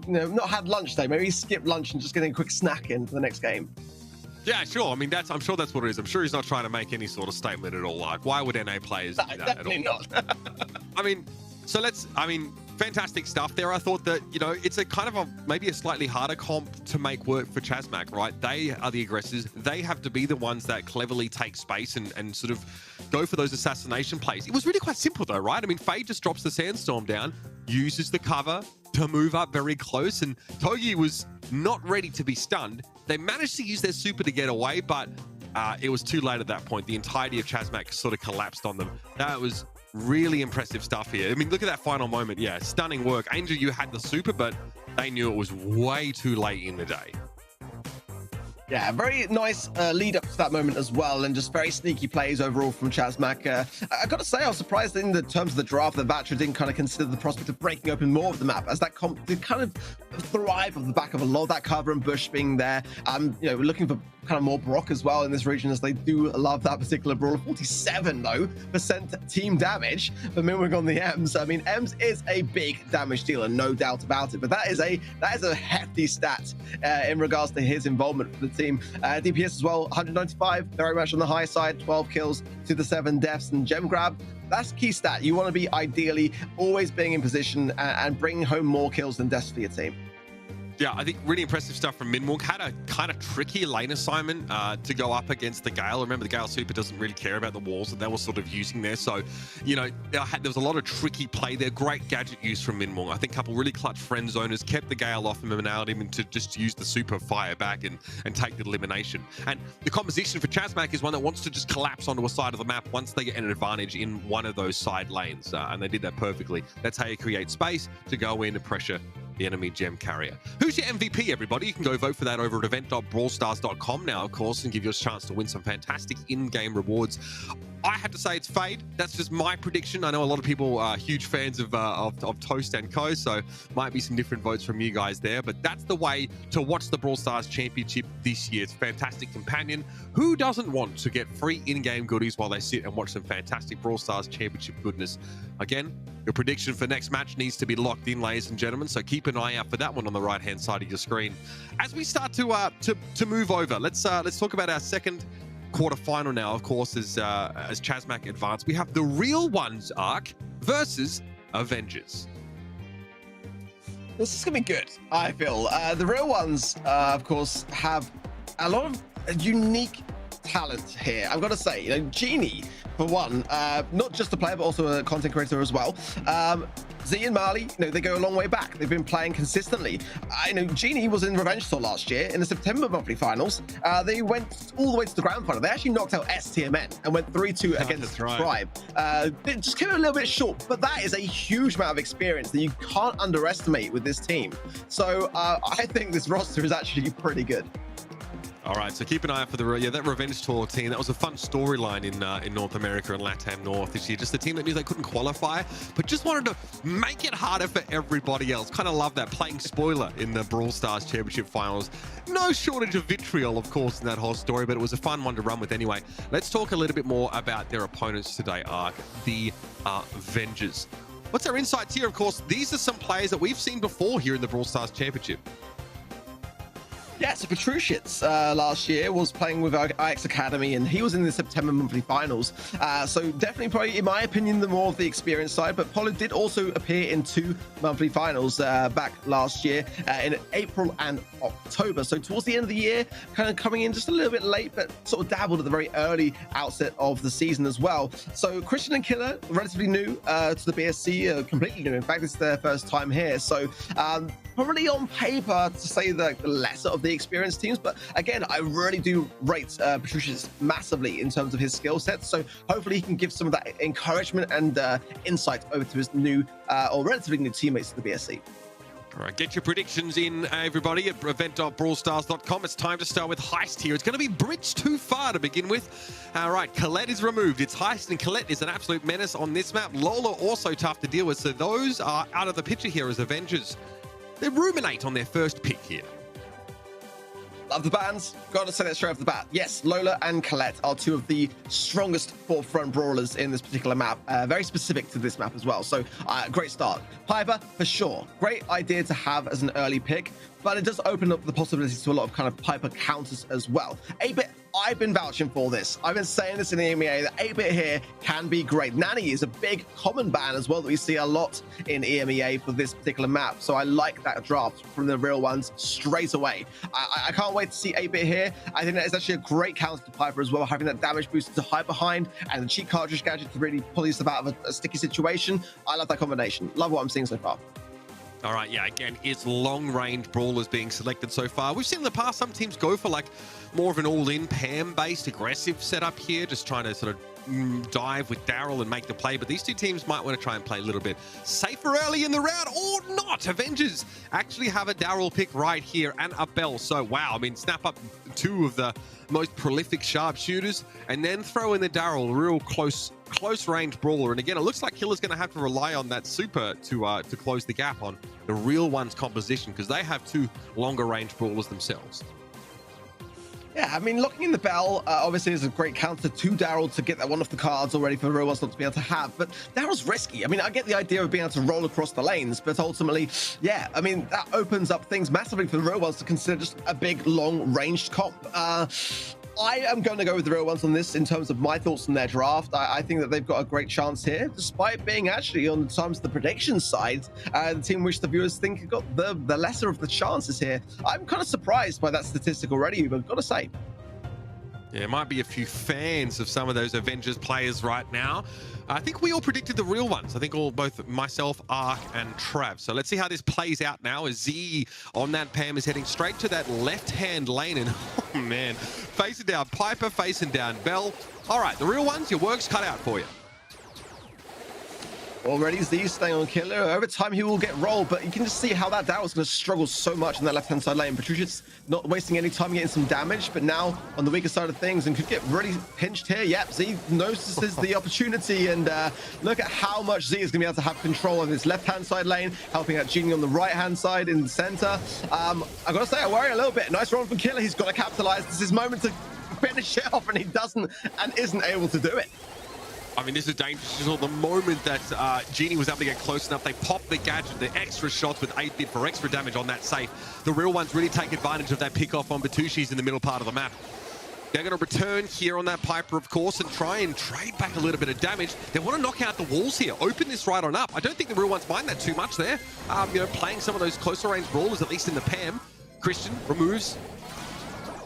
know, not had lunch day. Maybe he skipped lunch and just getting a quick snack in for the next game. Yeah, sure. I mean, I'm sure that's what it is. I'm sure he's not trying to make any sort of statement at all. Like, why would NA players do that at all? Definitely not. I mean, fantastic stuff there. I thought that, you know, it's a kind of maybe a slightly harder comp to make work for Chasmac, right? They are the aggressors. They have to be the ones that cleverly take space and sort of go for those assassination plays. It was really quite simple though, right? I mean, Fade just drops the Sandstorm down, uses the cover to move up very close, and Togi was not ready to be stunned. They managed to use their super to get away, but it was too late at that point. The entirety of Chasmac sort of collapsed on them. That was really impressive stuff here. I mean, look at that final moment. Yeah, stunning work. Angel, you had the super, but they knew it was way too late in the day. Yeah, very nice lead up to that moment as well, and just very sneaky plays overall from Chasmac. I got to say, I was surprised in the terms of the draft that Vatra didn't kind of consider the prospect of breaking open more of the map, as that comp did kind of thrive off the back of a lot of that cover and bush being there. You know, we're looking for kind of more Brock as well in this region, as they do love that particular brawler. 47 though % team damage for Minwoo on the Ems. I mean, Ems is a big damage dealer, no doubt about it, but that is a hefty stat in regards to his involvement for the team. DPS as well, 195, very much on the high side, 12 kills to the 7 deaths, and gem grab. That's key stat. You want to be ideally always being in position and bringing home more kills than deaths for your team. Yeah, I think really impressive stuff from Minwoo. Had a kind of tricky lane assignment to go up against the Gale. Remember, the Gale super doesn't really care about the walls that they were sort of using there. So, you know, there was a lot of tricky play there. Great gadget use from Minwoo. I think a couple really clutch friend zoners kept the Gale off him and allowed him to just use the super fire back and take the elimination. And the composition for Chasmac is one that wants to just collapse onto a side of the map once they get an advantage in one of those side lanes. And they did that perfectly. That's how you create space to go in and pressure the enemy gem carrier. Who's your MVP, everybody? You can go vote for that over at event.brawlstars.com now, of course, and give you a chance to win some fantastic in-game rewards. I have to say it's Fade. That's just my prediction. I know a lot of people are huge fans of Toast and Co, so might be some different votes from you guys there, but that's the way to watch the Brawl Stars Championship this year. It's a fantastic companion. Who doesn't want to get free in-game goodies while they sit and watch some fantastic Brawl Stars Championship goodness? Again, your prediction for next match needs to be locked in, ladies and gentlemen, so keep an eye out for that one on the right-hand side of your screen. As we start to move over, let's talk about our second quarterfinal now, of course, as Chasmac advanced. We have the Real Ones arc versus Avengers. This is going to be good, I feel. The Real Ones, of course, have a lot of unique talent here. I've got to say, Genie, for one, not just a player, but also a content creator as well. Z and Marley, they go a long way back. They've been playing consistently. Genie was in Revenge Tour last year in the September monthly finals. They went all the way to the grand final. They actually knocked out STMN and went 3-2 against Tribe. They just came a little bit short, but that is a huge amount of experience that you can't underestimate with this team. So I think this roster is actually pretty good. All right, so keep an eye out for that Revenge Tour team. That was a fun storyline in North America and Latam North this year. Just a team that knew they couldn't qualify, but just wanted to make it harder for everybody else. Kind of love that, playing spoiler in the Brawl Stars Championship Finals. No shortage of vitriol, of course, in that whole story, but it was a fun one to run with anyway. Let's talk a little bit more about their opponents today, Ark, the Avengers. What's our insights here? Of course, these are some players that we've seen before here in the Brawl Stars Championship. Yeah, so Petrushits last year was playing with our IX Academy, and he was in the September monthly finals. So definitely, probably, in my opinion, the more of the experienced side. But Polo did also appear in 2 monthly finals back last year in April and October. So towards the end of the year, kind of coming in just a little bit late, but sort of dabbled at the very early outset of the season as well. So Christian and Killer, relatively new to the BSC, completely new. In fact, it's their first time here. So probably on paper to say the lesser of the experienced teams, but again, I really do rate Petrushits massively in terms of his skill set. So hopefully he can give some of that encouragement and insight over to his new or relatively new teammates to the BSC. All right, get your predictions in, everybody, at event.brawlstars.com. It's time to start with Heist here. It's going to be Bridge Too Far to begin with. All right, Colette is removed. It's Heist, and Colette is an absolute menace on this map. Lola also tough to deal with, so those are out of the picture here as Avengers. They ruminate on their first pick here. Love the bans. Got to say that straight off the bat. Yes, Lola and Colette are 2 of the strongest forefront brawlers in this particular map. Very specific to this map as well. So great start. Piper, for sure. Great idea to have as an early pick, but it does open up the possibilities to a lot of kind of Piper counters as well. 8-bit, I've been vouching for this. I've been saying this in the EMEA, that 8-bit here can be great. Nanny is a big common ban as well that we see a lot in EMEA for this particular map. So I like that draft from the Real Ones straight away. I can't wait to see 8-bit here. I think that is actually a great counter to Piper as well, having that damage boost to hide behind and the cheat cartridge gadget to really pull yourself out of a sticky situation. I love that combination. Love what I'm seeing so far. All right, yeah, again, it's long-range brawlers being selected so far. We've seen in the past some teams go for like more of an all-in Pam-based aggressive setup here, just trying to sort of dive with Daryl and make the play. But these 2 teams might want to try and play a little bit safer early in the round, or not. Avengers actually have a Daryl pick right here and a Bell. So, wow, I mean, snap up 2 of the most prolific sharpshooters and then throw in the Daryl, real close range brawler. And again, it looks like Killer's going to have to rely on that super to close the gap on the Real Ones composition, because they have 2 longer range brawlers themselves. Yeah, I mean, locking in the Bell obviously is a great counter to Daryl to get that one off the cards already for the Real Ones not to be able to have. But Daryl's risky. I mean, I get the idea of being able to roll across the lanes, but ultimately, yeah, I mean, that opens up things massively for the Real Ones to consider just a big, long-ranged comp. I am going to go with the Real Ones on this in terms of my thoughts on their draft. I think that they've got a great chance here, despite being actually on terms of the prediction side, the team which the viewers think have got the lesser of the chances here. I'm kind of surprised by that statistic already, but I've got to say. Yeah, there might be a few fans of some of those Avengers players right now. I think we all predicted the Real Ones. I think both myself, Ark, and Trav. So let's see how this plays out now as Z on that Pam is heading straight to that left-hand lane. And, oh, man, facing down Piper, facing down Bell. All right, the Real Ones, your work's cut out for you. Already Z staying on Killer. Over time, he will get rolled, but you can just see how that Daryl's going to struggle so much in that left-hand side lane. Petrushits not wasting any time getting some damage, but now on the weaker side of things and could get really pinched here. Yep, Z notices the opportunity, and look at how much Z is going to be able to have control on this left-hand side lane, helping out Genie on the right-hand side in the center. I've got to say, I worry a little bit. Nice run from Killer. He's got to capitalize. This is his moment to finish it off, and he doesn't and isn't able to do it. I mean, this is dangerous. The moment that Genie was able to get close enough, they popped the gadget, the extra shots with 8-bit for extra damage on that safe. The Real Ones really take advantage of that pick-off on Batushis in the middle part of the map. They're going to return here on that Piper, of course, and try and trade back a little bit of damage. They want to knock out the walls here, open this right on up. I don't think the real ones mind that too much there. Playing some of those closer range brawlers, at least in the PAM. Christian removes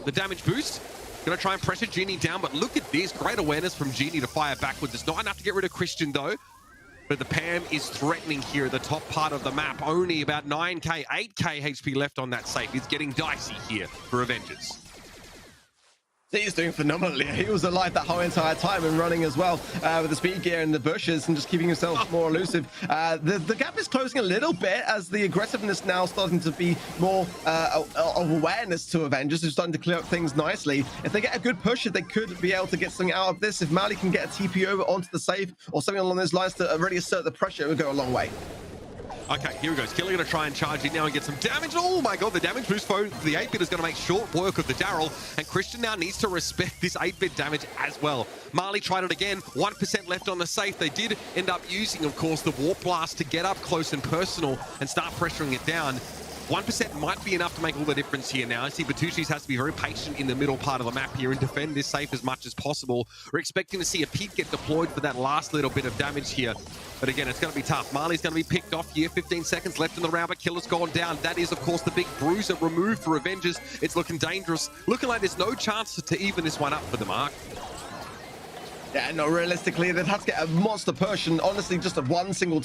the damage boost. Going to try and pressure Genie down, but look at this. Great awareness from Genie to fire backwards. It's not enough to get rid of Christian, though. But the PAM is threatening here at the top part of the map. Only about 9k, 8k HP left on that safe. It's getting dicey here for Avengers. He's doing phenomenally. He was alive that whole entire time and running as well with the speed gear in the bushes and just keeping himself more elusive. The gap is closing a little bit as the aggressiveness now starting to be more of awareness to Avengers, who's starting to clear up things nicely. If they get a good push, they could be able to get something out of this. If Mali can get a TP over onto the safe or something along those lines to really assert the pressure, it would go a long way. Okay, here he goes. Killer going to try and charge in now and get some damage. Oh my god, the damage boost for the 8-bit is going to make short work of the Daryl. And Christian now needs to respect this 8-bit damage as well. Marley tried it again. 1% left on the safe. They did end up using, of course, the Warp Blast to get up close and personal and start pressuring it down. 1% might be enough to make all the difference here now. I see Batushis has to be very patient in the middle part of the map here and defend this safe as much as possible. We're expecting to see a peak get deployed for that last little bit of damage here. But again, it's going to be tough. Marley's going to be picked off here. 15 seconds left in the round, but Killer's gone down. That is, of course, the big bruiser removed for Avengers. It's looking dangerous. Looking like there's no chance to even this one up for the mark. Yeah, no, realistically, they'd have to get a monster push, and honestly, just a one single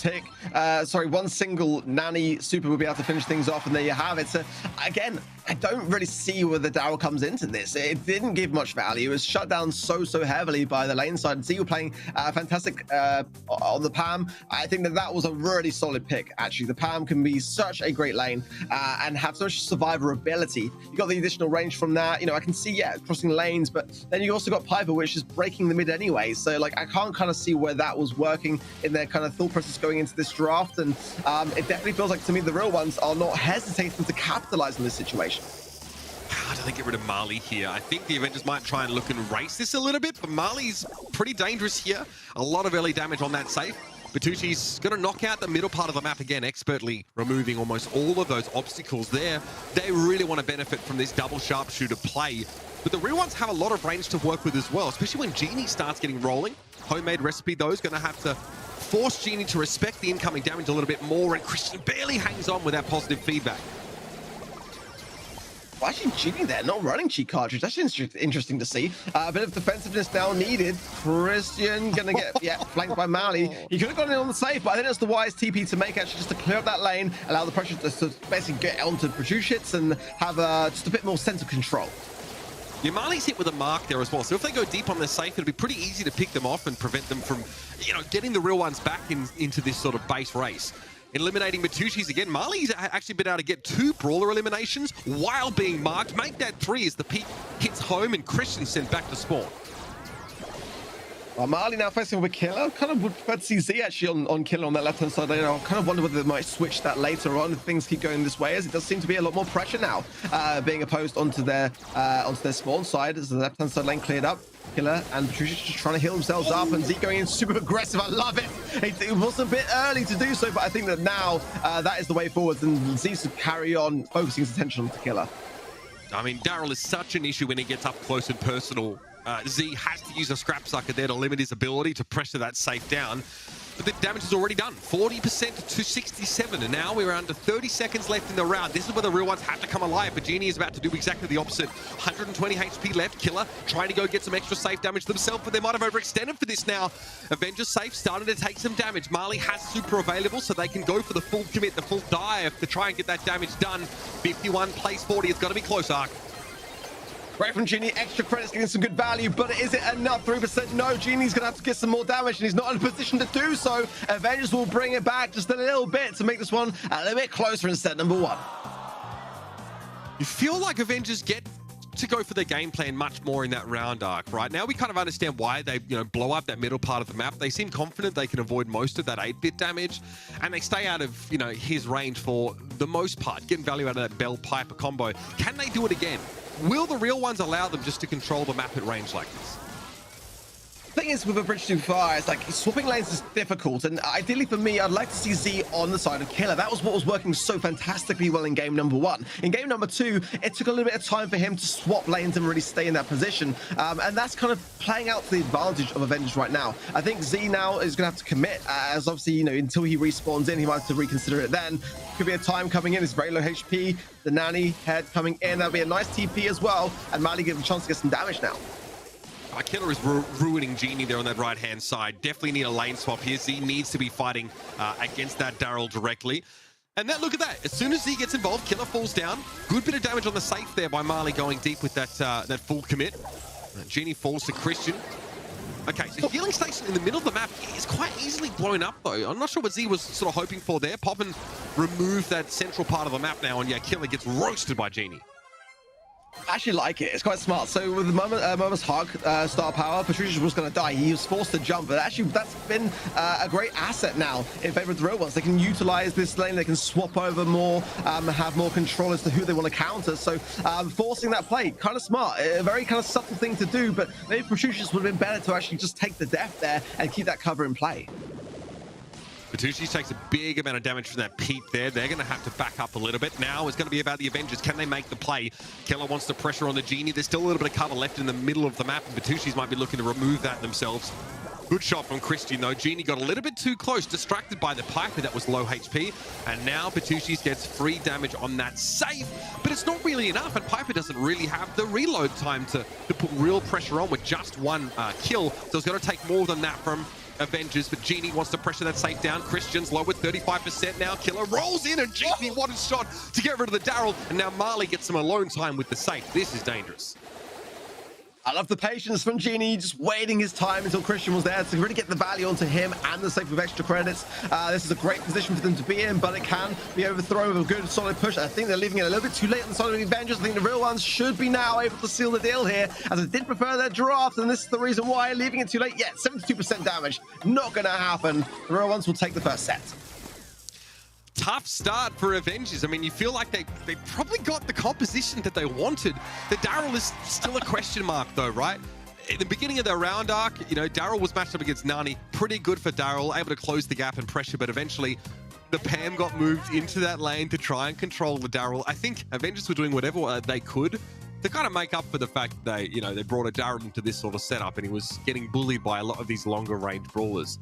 nanny super will be able to finish things off, and there you have it. So, again, I don't really see where the Daryl comes into this. It didn't give much value. It was shut down so heavily by the lane side. And Zee playing fantastic on the PAM. I think that was a really solid pick, actually. The PAM can be such a great lane and have so much survivability. You got the additional range from that. You know, I can see, yeah, crossing lanes, but then you also got Piper, which is breaking the mid anyway. So, like, I can't kind of see where that was working in their kind of thought process going into this draft. And it definitely feels like, to me, the real ones are not hesitating to capitalize on this situation. How do they get rid of Marley here? I think the Avengers might try and look and race this a little bit, but Marley's pretty dangerous here. A lot of early damage on that safe. Batushi's going to knock out the middle part of the map again, expertly removing almost all of those obstacles there. They really want to benefit from this double sharpshooter play. But the real ones have a lot of range to work with as well, especially when Genie starts getting rolling. Homemade recipe, though, is going to have to force Genie to respect the incoming damage a little bit more, and Christian barely hangs on with that positive feedback. Why is Genie there, not running cheat cartridge? That's interesting to see. A bit of defensiveness now needed. Christian gonna get flanked by Mali. He could have gone in on the safe, but I think that's the wise TP to make, actually, just to clear up that lane, allow the pressure to basically get onto produce hits and have just a bit more sense of control. Yeah, Marley's hit with a mark there as well, so if they go deep on their safe, it'll be pretty easy to pick them off and prevent them from, getting the real ones back into this sort of base race. Eliminating Batushis again. Marley's actually been able to get 2 brawler eliminations while being marked. Make that 3 as the peak hits home and Christian sent back to spawn. Well, Marley now facing with Killer. Kind of would prefer to see Zee actually on Killer on that left-hand side. I kind of wonder whether they might switch that later on if things keep going this way, as it does seem to be a lot more pressure now being opposed onto their spawn side as the left-hand side lane cleared up. Killer and Patricia just trying to heal themselves up, and Zee going in super aggressive. I love it. It was a bit early to do so, but I think that now that is the way forward, and Zee to carry on focusing his attention on the Killer. I mean, Daryl is such an issue when he gets up close and personal. Zee has to use a scrap sucker there to limit his ability to pressure that safe down. But the damage is already done. 40% to 67, and now we're under 30 seconds left in the round. This is where the real ones have to come alive, but Genie is about to do exactly the opposite. 120 HP left. Killer trying to go get some extra safe damage themselves, but they might have overextended for this now. Avengers safe starting to take some damage. Marley has super available, so they can go for the full commit, the full dive to try and get that damage done. 51 plays 40. It's got to be close, Ark. Right from Genie, extra credits getting some good value, but is it enough? 3%? No, Genie's gonna have to get some more damage, and he's not in a position to do so. Avengers will bring it back just a little bit to make this one a little bit closer in set number 1. You feel like Avengers get to go for their game plan much more in that round, Arc, right? Now we kind of understand why they, blow up that middle part of the map. They seem confident they can avoid most of that 8-bit damage, and they stay out of, his range for the most part, getting value out of that Bell Piper combo. Can they do it again? Will the real ones allow them just to control the map at range like this? Thing is with a bridge too far, it's like swapping lanes is difficult, and ideally for me, I'd like to see Z on the side of Killer. That was what was working so fantastically well in game number 1. In game number 2, it took a little bit of time for him to swap lanes and really stay in that position, and that's kind of playing out to the advantage of Avengers right now. I think Z now is going to have to commit, as obviously, you know, until he respawns in, he might have to reconsider it then. Could be a time coming in, it's very low HP, the Nanny head coming in, that'll be a nice TP as well, and Mali gives a chance to get some damage now. Killer is ruining Genie there on that right-hand side. Definitely need a lane swap here. Z needs to be fighting against that Daryl directly. And that, look at that. As soon as Z gets involved, Killer falls down. Good bit of damage on the safe there by Marley going deep with that full commit. Genie falls to Christian. Okay, so healing station in the middle of the map is quite easily blown up, though. I'm not sure what Z was sort of hoping for there. Poppin removed that central part of the map now, and yeah, Killer gets roasted by Genie. I actually like it. It's quite smart. So with the Murmur's Hug star power, Patricius was going to die. He was forced to jump, but actually that's been a great asset now in favor of the real ones. They can utilize this lane. They can swap over more, have more control as to who they want to counter. So forcing that play, kind of smart. A very kind of subtle thing to do, but maybe Patricius would have been better to actually just take the death there and keep that cover in play. Bertucci takes a big amount of damage from that peep there. They're going to have to back up a little bit. Now it's going to be about the Avengers. Can they make the play? Killer wants to pressure on the Genie. There's still a little bit of cover left in the middle of the map, and Bertucci's might be looking to remove that themselves. Good shot from Christian, though. Genie got a little bit too close, distracted by the Piper that was low HP, and now Bertucci's gets free damage on that save, but it's not really enough, and Piper doesn't really have the reload time to put real pressure on with just one kill, so it's going to take more than that from Avengers, but Genie wants to pressure that safe down. Christian's low with 35% now. Killer rolls in, and Genie, what a shot to get rid of the Daryl, and now Marley gets some alone time with the safe. This is dangerous. I love the patience from Genie, just waiting his time until Christian was there to really get the value onto him and the safe with extra credits. This is a great position for them to be in, but it can be overthrown with a good solid push. I think they're leaving it a little bit too late on the side of the Avengers. I think the real ones should be now able to seal the deal here, as I did prefer their draft, and this is the reason why. Leaving it too late, yeah, 72% damage, not gonna happen. The real ones will take the first set. Tough start for Avengers. I mean, you feel like they probably got the composition that they wanted. The Daryl is still a question mark, though, right? In the beginning of the round arc, you know, Daryl was matched up against Nani. Pretty good for Daryl, able to close the gap and pressure, but eventually the Pam got moved into that lane to try and control the Daryl. I think Avengers were doing whatever they could to kind of make up for the fact that they brought a Daryl into this sort of setup, and he was getting bullied by a lot of these longer range brawlers.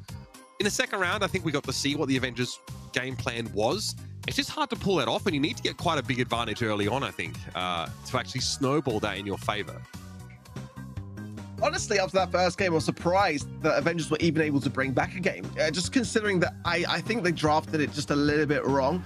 In the second round, I think we got to see what the Avengers game plan was. It's just hard to pull that off, and you need to get quite a big advantage early on, I think, to actually snowball that in your favor. Honestly, after that first game, I was surprised that Avengers were even able to bring back a game. Just considering that I think they drafted it just a little bit wrong,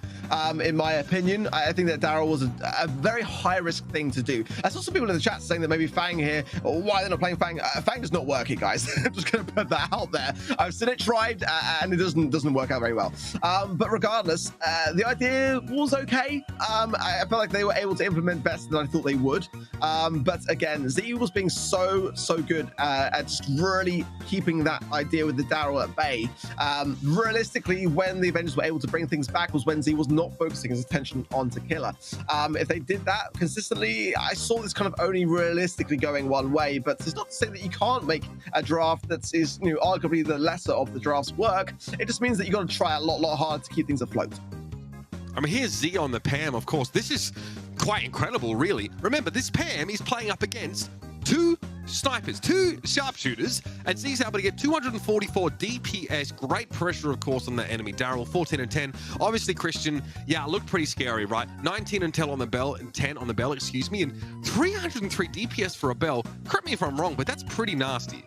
in my opinion. I think that Daryl was a very high-risk thing to do. I saw some people in the chat saying that maybe Fang here, or why they're not playing Fang. Fang does not work here, guys. I'm just going to put that out there. I've seen it tried, and it doesn't work out very well. But regardless, the idea was okay. I felt like they were able to implement better than I thought they would. But again, Z was being so good at just really keeping that idea with the Daryl at bay. Realistically, when the Avengers were able to bring things back was when Z was not focusing his attention onto Killer. If they did that consistently, I saw this kind of only realistically going one way, but it's not to say that you can't make a draft that is, arguably the lesser of the drafts work. It just means that you got to try a lot harder to keep things afloat. I mean, here's Z on the Pam, of course. This is quite incredible, really. Remember, this Pam is playing up against two snipers, two sharpshooters, and Z's able to get 244 DPS. Great pressure, of course, on the enemy. Daryl, 14 and 10. Obviously, Christian, yeah, looked pretty scary, right? 19 and 10 on the bell, and 10 on the bell, excuse me, and 303 DPS for a bell. Correct me if I'm wrong, but that's pretty nasty.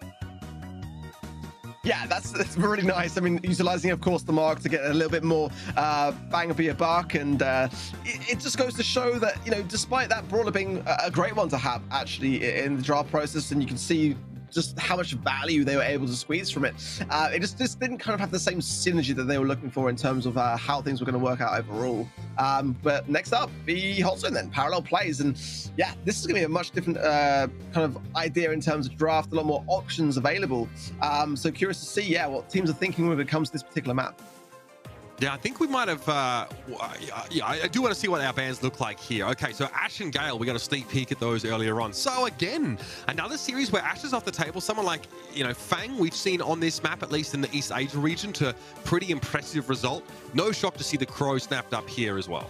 Yeah, that's really nice. I mean, utilizing, of course, the mark to get a little bit more bang for your buck, and it just goes to show that, despite that Brawler being a great one to have actually in the draft process, and you can see just how much value they were able to squeeze from it. It just didn't kind of have the same synergy that they were looking for in terms of how things were going to work out overall. But next up, the Holson then, parallel plays. And yeah, this is going to be a much different kind of idea in terms of draft, a lot more options available. So curious to see, what teams are thinking when it comes to this particular map. Yeah, I think we might have, yeah, I do want to see what our bands look like here. Okay, so Ash and Gale, we got a sneak peek at those earlier on. So again, another series where Ash is off the table. Someone like, you know, Fang, we've seen on this map, at least in the East Asia region, to pretty impressive result. No shock to see the Crow snapped up here as well.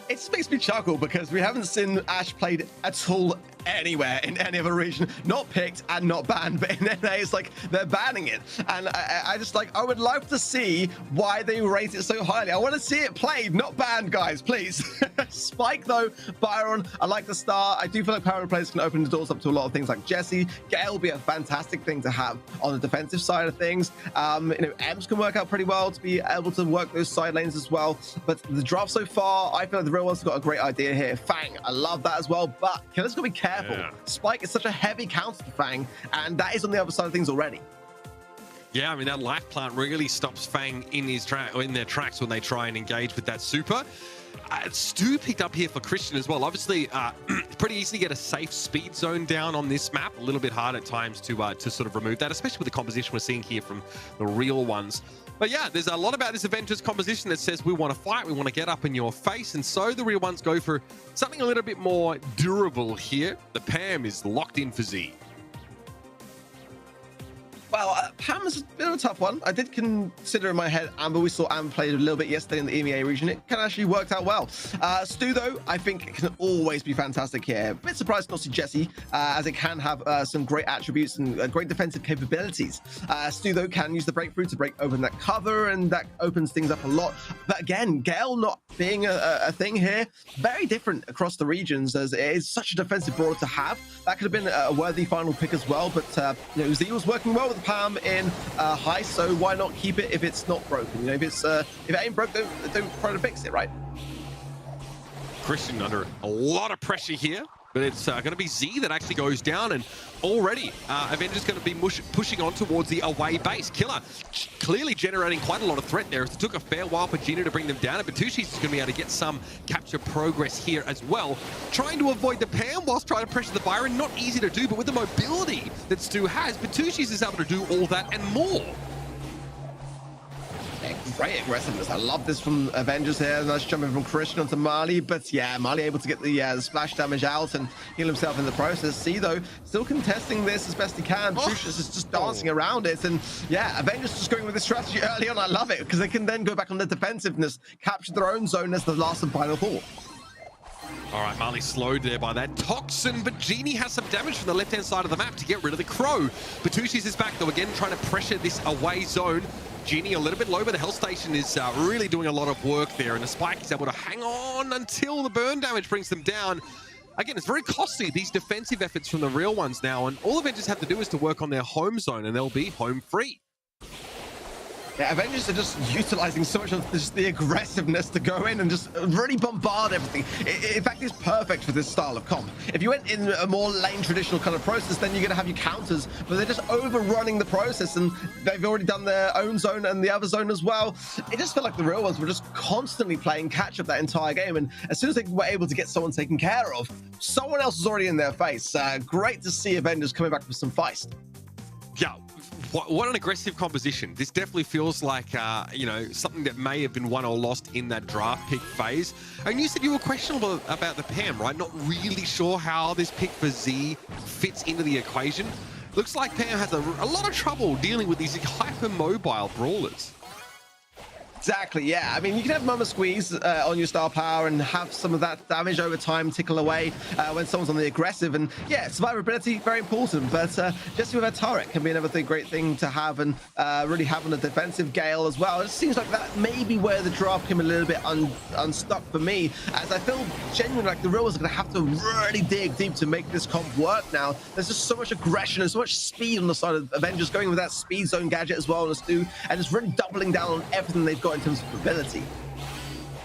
It just makes me chuckle because we haven't seen Ash played at all anywhere in any other region, not picked and not banned, but in NA it's like they're banning it. And I just like, I would love to see why they rate it so highly. I want to see it played, not banned, guys, please. Spike though, Byron, I like the start. I do feel like power players can open the doors up to a lot of things like Jesse. Gale will be a fantastic thing to have on the defensive side of things. You know, Ems can work out pretty well to be able to work those side lanes as well. But the draft so far, I feel like the real one's got a great idea here. Fang, I love that as well, but Killer's got to be careful. Yeah. Spike is such a heavy counter to Fang, and that is on the other side of things already. Yeah, I mean, that life plant really stops Fang in their tracks when they try and engage with that super. Stu picked up here for Christian as well. Obviously, it's pretty easy to get a safe speed zone down on this map. A little bit hard at times to sort of remove that, especially with the composition we're seeing here from the real ones. But yeah, there's a lot about this Avengers composition that says we want to fight, we want to get up in your face, and so the real ones go for something a little bit more durable here. The Pam is locked in for Z. Well, Pam is a bit of a tough one. I did consider in my head Amber. We saw Amber play a little bit yesterday in the EMEA region. It kind of actually worked out well. Stu, though, I think it can always be fantastic here. A bit surprised not to see Jesse, as it can have some great attributes and great defensive capabilities. Stu, though, can use the breakthrough to break open that cover, and that opens things up a lot. But again, Gale not being a thing here, very different across the regions, as it is such a defensive brawler to have. That could have been a worthy final pick as well, but you know, Z was working well with Pam in high, so why not keep it if it's not broken? You know, if it ain't broke, don't try to fix it, right? Christian under a lot of pressure here, but it's going to be Z that actually goes down, and already Avengers going to be pushing on towards the away base. Killer clearly generating quite a lot of threat there. It took a fair while for Gina to bring them down, and Batucci's is going to be able to get some capture progress here as well. Trying to avoid the Pam whilst trying to pressure the Byron. Not easy to do, but with the mobility that Stu has, Batucci's is able to do all that and more. Great aggressiveness. I love this from Avengers here. Nice jumping from Christian onto Marley, but yeah, Marley able to get the splash damage out and heal himself in the process. C, though, still contesting this as best he can. Lucius is just dancing around it, and yeah, Avengers just going with this strategy early on. I love it, because they can then go back on the defensiveness, capture their own zone as the last and final thought. All right, Marley slowed there by that toxin, but Genie has some damage from the left-hand side of the map to get rid of the Crow. Batucci's is back, though, again, trying to pressure this away zone. Genie a little bit low, but the Hell Station is really doing a lot of work there, and the Spike is able to hang on until the burn damage brings them down. Again, it's very costly, these defensive efforts from the real ones now, and all Avengers have to do is to work on their home zone, and they'll be home free. Yeah, Avengers are just utilizing so much of just the aggressiveness to go in and just really bombard everything. In fact, it's perfect for this style of comp. If you went in a more lane traditional kind of process, then you're going to have your counters, but they're just overrunning the process, and they've already done their own zone and the other zone as well. It just felt like the real ones were just constantly playing catch up that entire game, and as soon as they were able to get someone taken care of, someone else was already in their face. Great to see Avengers coming back with some feist. Yeah. What an aggressive composition. This definitely feels like, you know, something that may have been won or lost in that draft pick phase. And you said you were questionable about the Pam, right? Not really sure how this pick for Z fits into the equation. Looks like Pam has a lot of trouble dealing with these hyper-mobile brawlers. Exactly, yeah. I mean, you can have Mama Squeeze on your star power and have some of that damage over time tickle away when someone's on the aggressive. And yeah, survivability, very important. But just with a turret can be another great thing to have, and really having a defensive Gale as well. It seems like that may be where the draft came a little bit unstuck for me, as I feel genuinely like the real ones are going to have to really dig deep to make this comp work now. There's just so much aggression and so much speed on the side of Avengers, going with that speed zone gadget as well as Stu, and just really doubling down on everything they've got in terms of ability.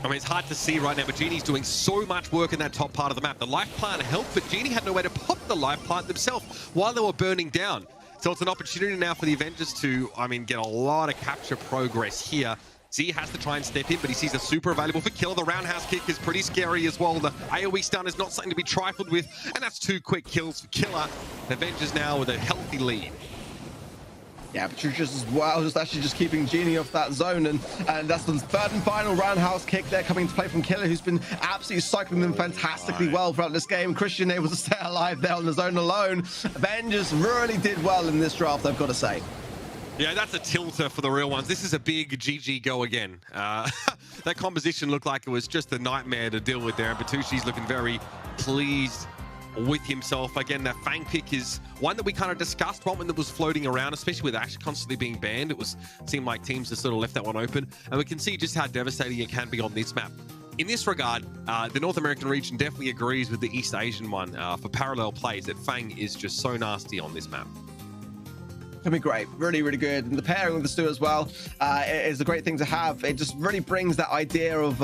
I mean, it's hard to see right now, but Genie's doing so much work in that top part of the map. The life plant helped, but Genie had no way to pop the life plant themselves while they were burning down. So it's an opportunity now for the Avengers to, I mean, get a lot of capture progress here. Z has to try and step in, but he sees a super available for Killer. The roundhouse kick is pretty scary as well. The AoE stun is not something to be trifled with, and that's 2 quick kills for Killer. Avengers now with a healthy lead. Yeah, Patricia's as well, just keeping Genie off that zone, and that's the third and final roundhouse kick there coming to play from Killer, who's been absolutely cycling them fantastically well throughout this game. Christian able to stay alive there on the zone alone. Avengers really did well in this draft, I've got to say. Yeah, that's a tilter for the real ones. This is a big GG go again. That composition looked like it was just a nightmare to deal with there, and Bertucci's looking very pleased with himself. Again, that Fang pick is one that we kind of discussed, one that was floating around, especially with Ash constantly being banned. It seemed like teams just sort of left that one open, and we can see just how devastating it can be on this map. In this regard, the North American region definitely agrees with the East Asian one for parallel plays, that Fang is just so nasty on this map. Can be great, really, really good. And the pairing with the Stu as well is a great thing to have. It just really brings that idea of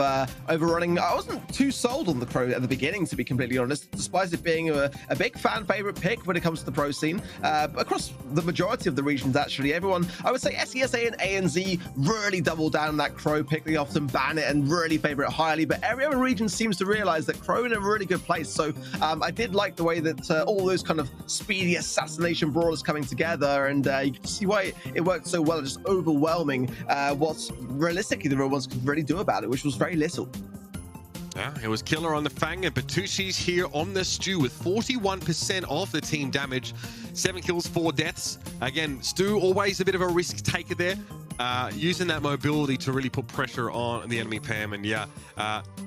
overrunning. I wasn't too sold on the Crow at the beginning, to be completely honest, despite it being a big fan favorite pick when it comes to the pro scene. Across the majority of the regions, actually, everyone, I would say SESA and ANZ really double down on that Crow pick. They often ban it and really favor it highly, but every other region seems to realize that Crow in a really good place. So I did like the way that all those kind of speedy assassination brawlers coming together, and you can see why it worked so well, just overwhelming what realistically the real ones could really do about it, which was very little. Yeah, it was Killer on the Fang, and Bertucci's here on the Stu with 41% of the team damage, 7 kills, 4 deaths. Again, Stu always a bit of a risk taker there, using that mobility to really put pressure on the enemy Pam. And yeah,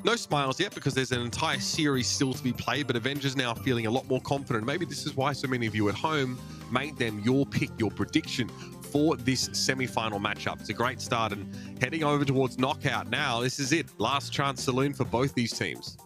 no smiles yet because there's an entire series still to be played, but Avengers now feeling a lot more confident. Maybe this is why so many of you at home made them your pick, your prediction for this semi-final matchup. It's a great start, and heading over towards knockout now. This is it, last chance saloon for both these teams.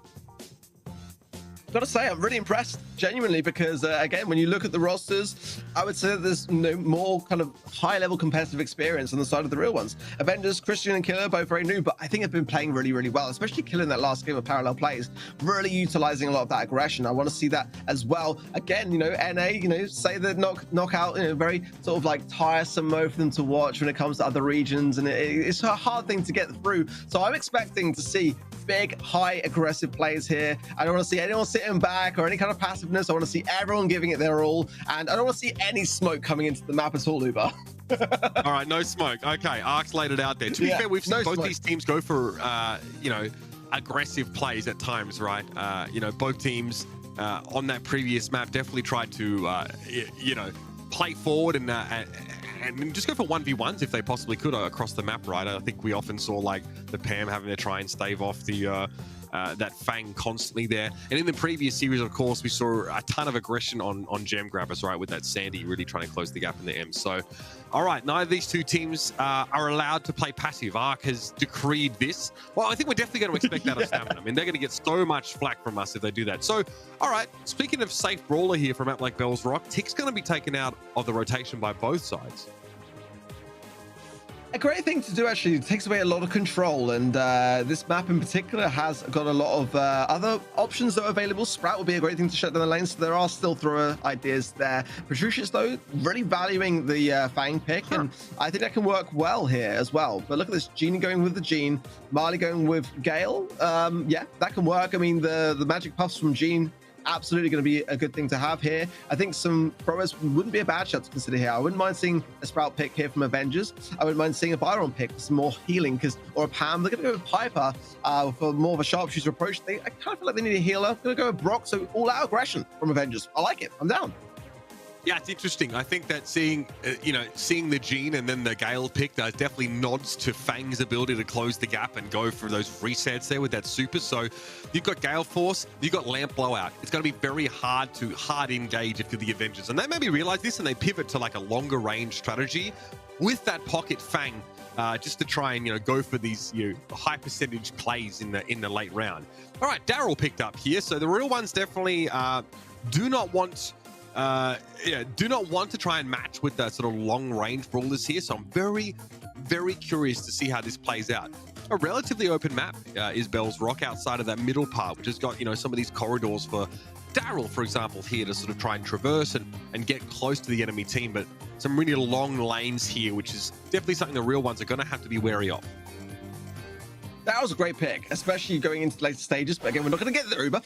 Gotta say, I'm really impressed, genuinely, because again, when you look at the rosters, I would say that there's more kind of high-level competitive experience on the side of the real ones. Avengers, Christian and Killer, both very new, but I think have been playing really, really well, especially Killer in that last game of parallel plays, really utilizing a lot of that aggression. I want to see that as well. Again, NA, say the knockout, very sort of like tiresome mode for them to watch when it comes to other regions, and it's a hard thing to get through. So I'm expecting to see big, high, aggressive plays here. I don't want to see anyone sitting back or any kind of passiveness. I want to see everyone giving it their all, and I don't want to see any smoke coming into the map at all, Uber. All right, no smoke. Okay, Ark's laid it out there. To be fair, we've seen both these teams go for, aggressive plays at times, right? Both teams on that previous map definitely tried to, play forward and just go for 1v1s if they possibly could across the map, right? I think we often saw like the Pam having to try and stave off the that Fang constantly there. And in the previous series, of course, we saw a ton of aggression on gem grabbers, right? With that Sandy really trying to close the gap in the M. So, all right, neither of these two teams are allowed to play passive. Ark has decreed this. Well, I think we're definitely going to expect that of Stamina. I mean, they're going to get so much flack from us if they do that. So, all right, speaking of safe brawler here from a map like Bell's Rock, Tick's going to be taken out of the rotation by both sides. A great thing to do, actually. It takes away a lot of control, and this map in particular has got a lot of other options that are available. Sprout would be a great thing to shut down the lanes, so there are still thrower ideas there. Patricia's, though, really valuing the Fang pick, and I think that can work well here as well. But look at this, Genie going with the Gene, Marley going with Gale. Yeah, that can work. I mean, the magic puffs from Gene, absolutely going to be a good thing to have here. I think some throwers wouldn't be a bad shot to consider here. I wouldn't mind seeing a Sprout pick here from Avengers. I wouldn't mind seeing a Byron pick for some more healing, or a Pam. They're going to go with Piper for more of a sharpshooter approach. I kind of feel like they need a healer. I'm going to go with Brock, so all-out aggression from Avengers. I like it. I'm down. Yeah, it's interesting. I think that seeing the Gene and then the Gale pick definitely nods to Fang's ability to close the gap and go for those resets there with that super. So you've got Gale Force, you've got Lamp Blowout. It's going to be very hard to engage if you're the Avengers. And they maybe realize this and they pivot to like a longer range strategy with that pocket Fang, just to try and go for these high percentage plays in the late round. All right, Daryl picked up here. So the real ones definitely do not want to try and match with that sort of long-range brawlers here. So I'm very, very curious to see how this plays out. A relatively open map is Bell's Rock outside of that middle part, which has got, some of these corridors for Daryl, for example, here to sort of try and traverse and get close to the enemy team. But some really long lanes here, which is definitely something the real ones are going to have to be wary of. That was a great pick, especially going into later stages. But again, we're not going to get there, Uber.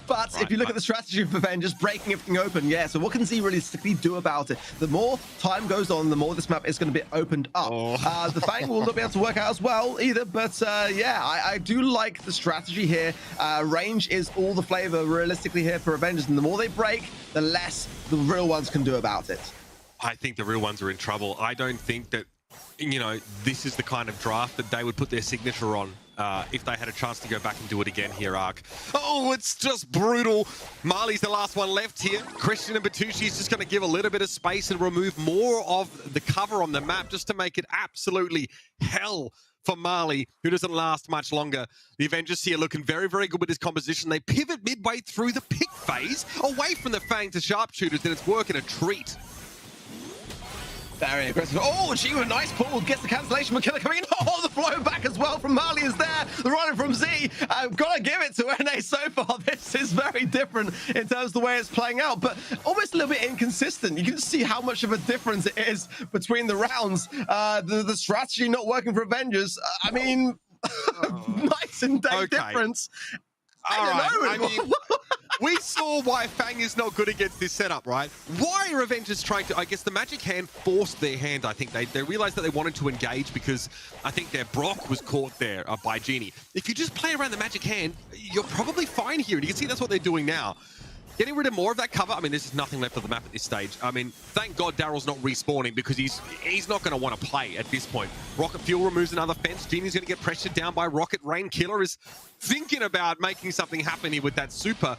But if you look at the strategy of Avengers, breaking everything open, yeah. So what can Z realistically do about it? The more time goes on, the more this map is going to be opened up. The Fang will not be able to work out as well either. But yeah, I do like the strategy here. Range is all the flavor realistically here for Avengers. And the more they break, the less the real ones can do about it. I think the real ones are in trouble. I don't think that, you know, this is the kind of draft that they would put their signature on if they had a chance to go back and do it again here, Ark. Oh, it's just brutal. Marley's the last one left here. Christian and Batucci's just going to give a little bit of space and remove more of the cover on the map just to make it absolutely hell for Marley, who doesn't last much longer. The Avengers here looking very, very good with this composition. They pivot midway through the pick phase, away from the Fang to sharpshooters, and it's working a treat. Very aggressive. Oh, Chiwa, nice pull. Gets the cancellation for Killer coming in. Oh, the flow back as well from Marley is there. The running from Z. I've got to give it to NA so far. This is very different in terms of the way it's playing out, but almost a little bit inconsistent. You can see how much of a difference it is between the rounds. The strategy not working for Avengers. I mean, night and day difference. I don't know. We saw why Fang is not good against this setup, right? Why are Avengers trying to... I guess the Magic Hand forced their hand, I think. They realized that they wanted to engage because I think their Brock was caught there by Genie. If you just play around the Magic Hand, you're probably fine here. And you can see that's what they're doing now. Getting rid of more of that cover. I mean, there's nothing left of the map at this stage. I mean, thank God Daryl's not respawning because he's not going to want to play at this point. Rocket Fuel removes another fence. Genie's going to get pressured down by Rocket. Rain Killer is thinking about making something happen here with that super.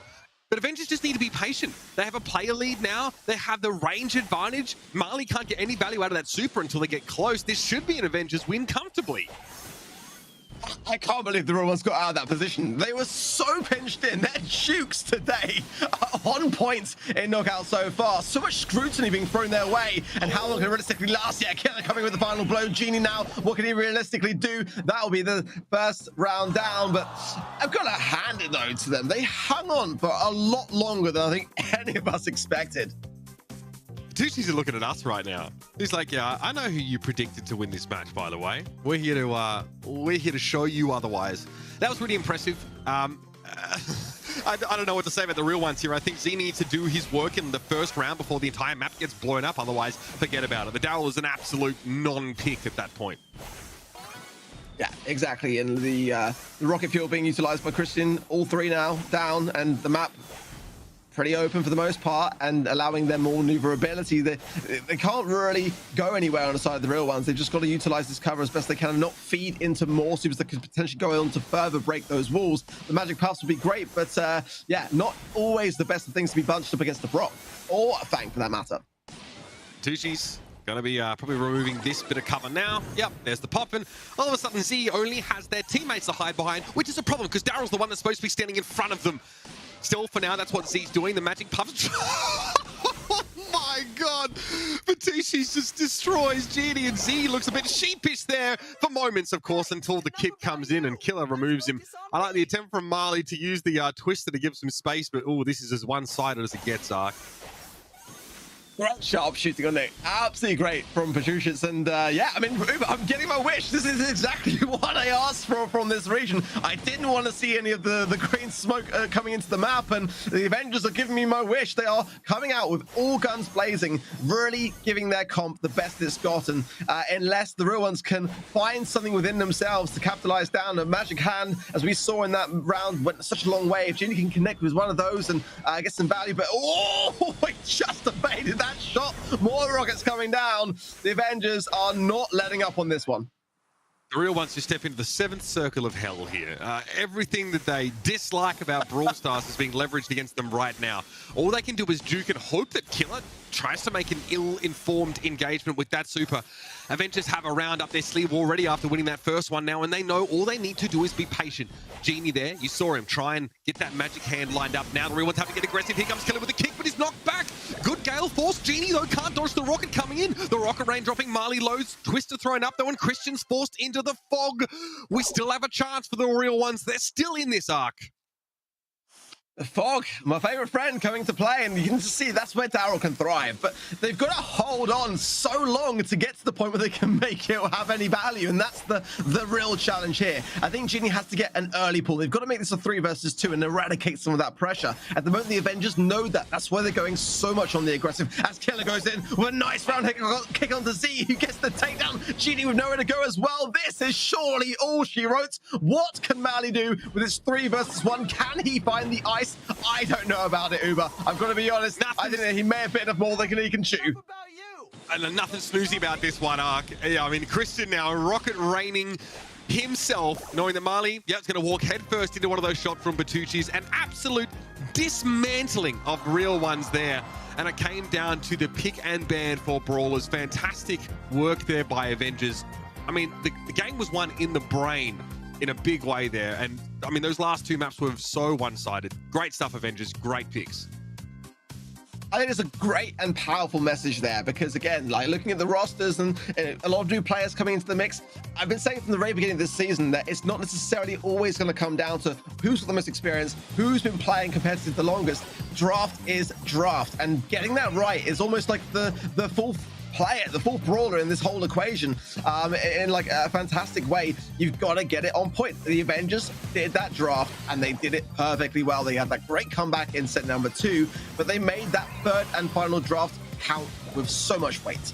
But Avengers just need to be patient. They have a player lead now. They have the range advantage. Marley can't get any value out of that super until they get close. This should be an Avengers win comfortably. I can't believe the real ones got out of that position. They were so pinched in. They're jukes today. On point in knockout so far. So much scrutiny being thrown their way. And how long can it realistically last? Yeah, Killer coming with the final blow. Genie now, what can he realistically do? That'll be the first round down. But I've got to hand it, though, to them. They hung on for a lot longer than I think any of us expected. Tucci's looking at us right now. He's like, yeah, I know who you predicted to win this match, by the way. We're here to show you otherwise. That was really impressive. I don't know what to say about the real ones here. I think Z needs to do his work in the first round before the entire map gets blown up. Otherwise, forget about it. The Daryl is an absolute non-pick at that point. Yeah, exactly. And the rocket fuel being utilized by Christian, all three now down, and the map pretty open for the most part, and allowing them more maneuverability. They can't really go anywhere on the side of the real ones. They've just got to utilize this cover as best they can and not feed into more supers that could potentially go on to further break those walls. The magic puffs would be great, but yeah, not always the best of things to be bunched up against the Brock or a Fang for that matter. Tucci's gonna be probably removing this bit of cover now. Yep, there's the pop, and all of a sudden Z only has their teammates to hide behind, which is a problem because Daryl's the one that's supposed to be standing in front of them. Still, for now, that's what Z's doing. The magic puffs. Oh my God! Batucci's just destroys Genie, and Z looks a bit sheepish there for moments, of course, until the kit comes in and Killer removes him. I like the attempt from Marley to use the twister to give some space, but oh, this is as one-sided as it gets, Ark. Great sharpshooting on it. Absolutely great from Patricius. And yeah, I mean, Uber, I'm getting my wish. This is exactly what I asked for from this region. I didn't want to see any of the green smoke coming into the map, and the Avengers are giving me my wish. They are coming out with all guns blazing, really giving their comp the best it's gotten, unless the real ones can find something within themselves to capitalize down. A magic hand, as we saw in that round, went such a long way. If Genie can connect with one of those and get some value, but oh, he just evaded that shot. More rockets coming down. The Avengers are not letting up on this one. The real ones just step into the seventh circle of hell here. Everything that they dislike about Brawl Stars is being leveraged against them right now. All they can do is juke and hope that Killer tries to make an ill-informed engagement with that super. Avengers have a round up their sleeve already after winning that first one now, and they know all they need to do is be patient. Genie there, you saw him try and get that magic hand lined up. Now the real ones have to get aggressive. Here comes Killer with a kick, but he's knocked back. Good Gale Force. Genie, though, can't dodge the rocket coming in. The rocket rain dropping. Marley loads. Twister thrown up, though, and Christian's forced into the fog. We still have a chance for the real ones. They're still in this arc. Fog, my favorite friend, coming to play, and you can just see that's where Daryl can thrive. But they've got to hold on so long to get to the point where they can make it or have any value, and that's the real challenge here. I think Genie has to get an early pull. They've got to make this a 3 versus 2 and eradicate some of that pressure. At the moment, the Avengers know that. That's why they're going so much on the aggressive. As Killer goes in with a nice round kick onto Z, who gets the takedown. Genie with nowhere to go as well. This is surely all she wrote. What can Mally do with this 3 versus 1? Can he find the ice? I don't know about it, Uber. I've got to be honest. I think he may have bitten off more than he can chew. And nothing snoozy about this one, Ark. Yeah, I mean, Christian now rocket raining himself, knowing that Mali, yeah, it's going to walk headfirst into one of those shots from Bertucci's. An absolute dismantling of real ones there. And it came down to the pick and ban for Brawlers. Fantastic work there by Avengers. I mean, the game was won in the brain in a big way there. And I mean, those last 2 maps were so one-sided. Great stuff, Avengers. Great picks. I think it's a great and powerful message there because, again, like looking at the rosters and a lot of new players coming into the mix, I've been saying from the very beginning of this season that it's not necessarily always going to come down to who's got the most experience, who's been playing competitive the longest. Draft is draft, and getting that right is almost like the full player, the full brawler in this whole equation, in like a fantastic way. You've got to get it on point. The Avengers did that draft and they did it perfectly well. They had that great comeback in set number 2, but they made that 3rd and final draft count with so much weight.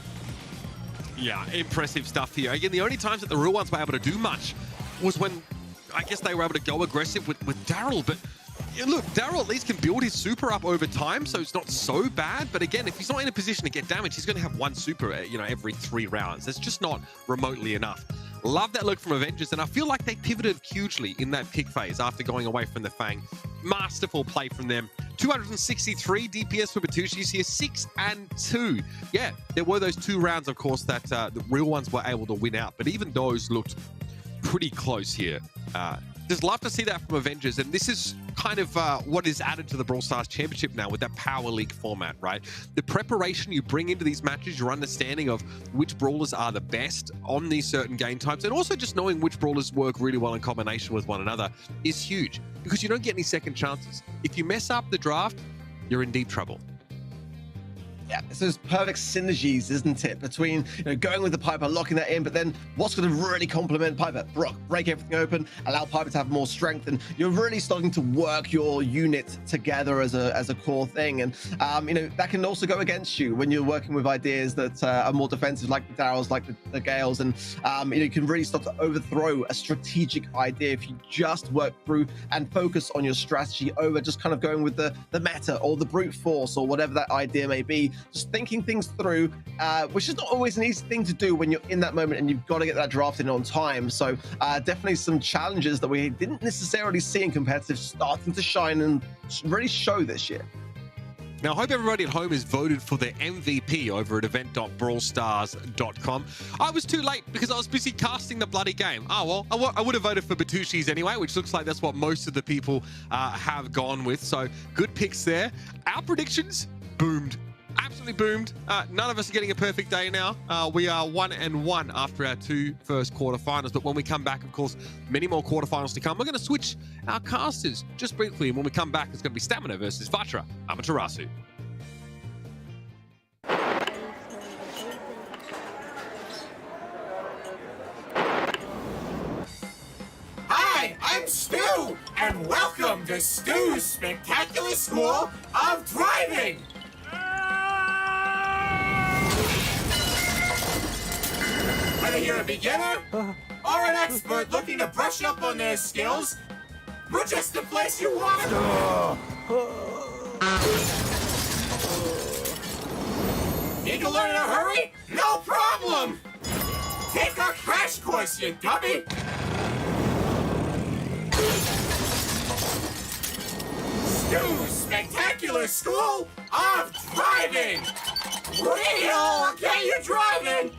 Yeah, impressive stuff here. Again, the only times that the real ones were able to do much was when I guess they were able to go aggressive with Daryl, but yeah, look, Daryl at least can build his super up over time, so it's not so bad. But again, if he's not in a position to get damage, he's going to have 1 super, you know, every 3 rounds. That's just not remotely enough. Love that look from Avengers, and I feel like they pivoted hugely in that pick phase after going away from the Fang. Masterful play from them. 263 DPS for Bertucci's here, 6 and 2. Yeah, there were those 2 rounds, of course, that the real ones were able to win out, but even those looked pretty close here. Just love to see that from Avengers, and this is kind of what is added to the Brawl Stars Championship now with that Power League format, right? The preparation you bring into these matches, your understanding of which brawlers are the best on these certain game types, and also just knowing which brawlers work really well in combination with one another is huge, because you don't get any second chances. If you mess up the draft, you're in deep trouble. Yeah, it's those perfect synergies, isn't it? Between, you know, going with the Piper, locking that in, but then what's going to really complement Piper? Brock, break everything open, allow Piper to have more strength, and you're really starting to work your unit together as a core thing. And you know, that can also go against you when you're working with ideas that are more defensive, like the Daryls, like the Gales, and you know, you can really start to overthrow a strategic idea if you just work through and focus on your strategy over just kind of going with the meta or the brute force or whatever that idea may be. Just thinking things through, which is not always an easy thing to do when you're in that moment and you've got to get that draft in on time. So definitely some challenges that we didn't necessarily see in competitive starting to shine and really show this year. Now, I hope everybody at home has voted for their MVP over at event.brawlstars.com. I was too late because I was busy casting the bloody game. Oh, well, I would have voted for Bertucci's anyway, which looks like that's what most of the people have gone with. So good picks there. Our predictions boomed. Absolutely boomed. None of us are getting a perfect day now. We are 1-1 after our 2 first quarterfinals. But when we come back, of course, many more quarterfinals to come. We're going to switch our casters just briefly. And when we come back, it's going to be Stamina versus Vatra, Amaterasu. Hi, I'm Stu, and welcome to Stu's Spectacular School of Driving. Whether you're a beginner or an expert looking to brush up on their skills, we're just the place you want to go. Need to learn in a hurry? No problem! Take our crash course, you dummy! Stu's Spectacular School of Driving! We'll get you driving!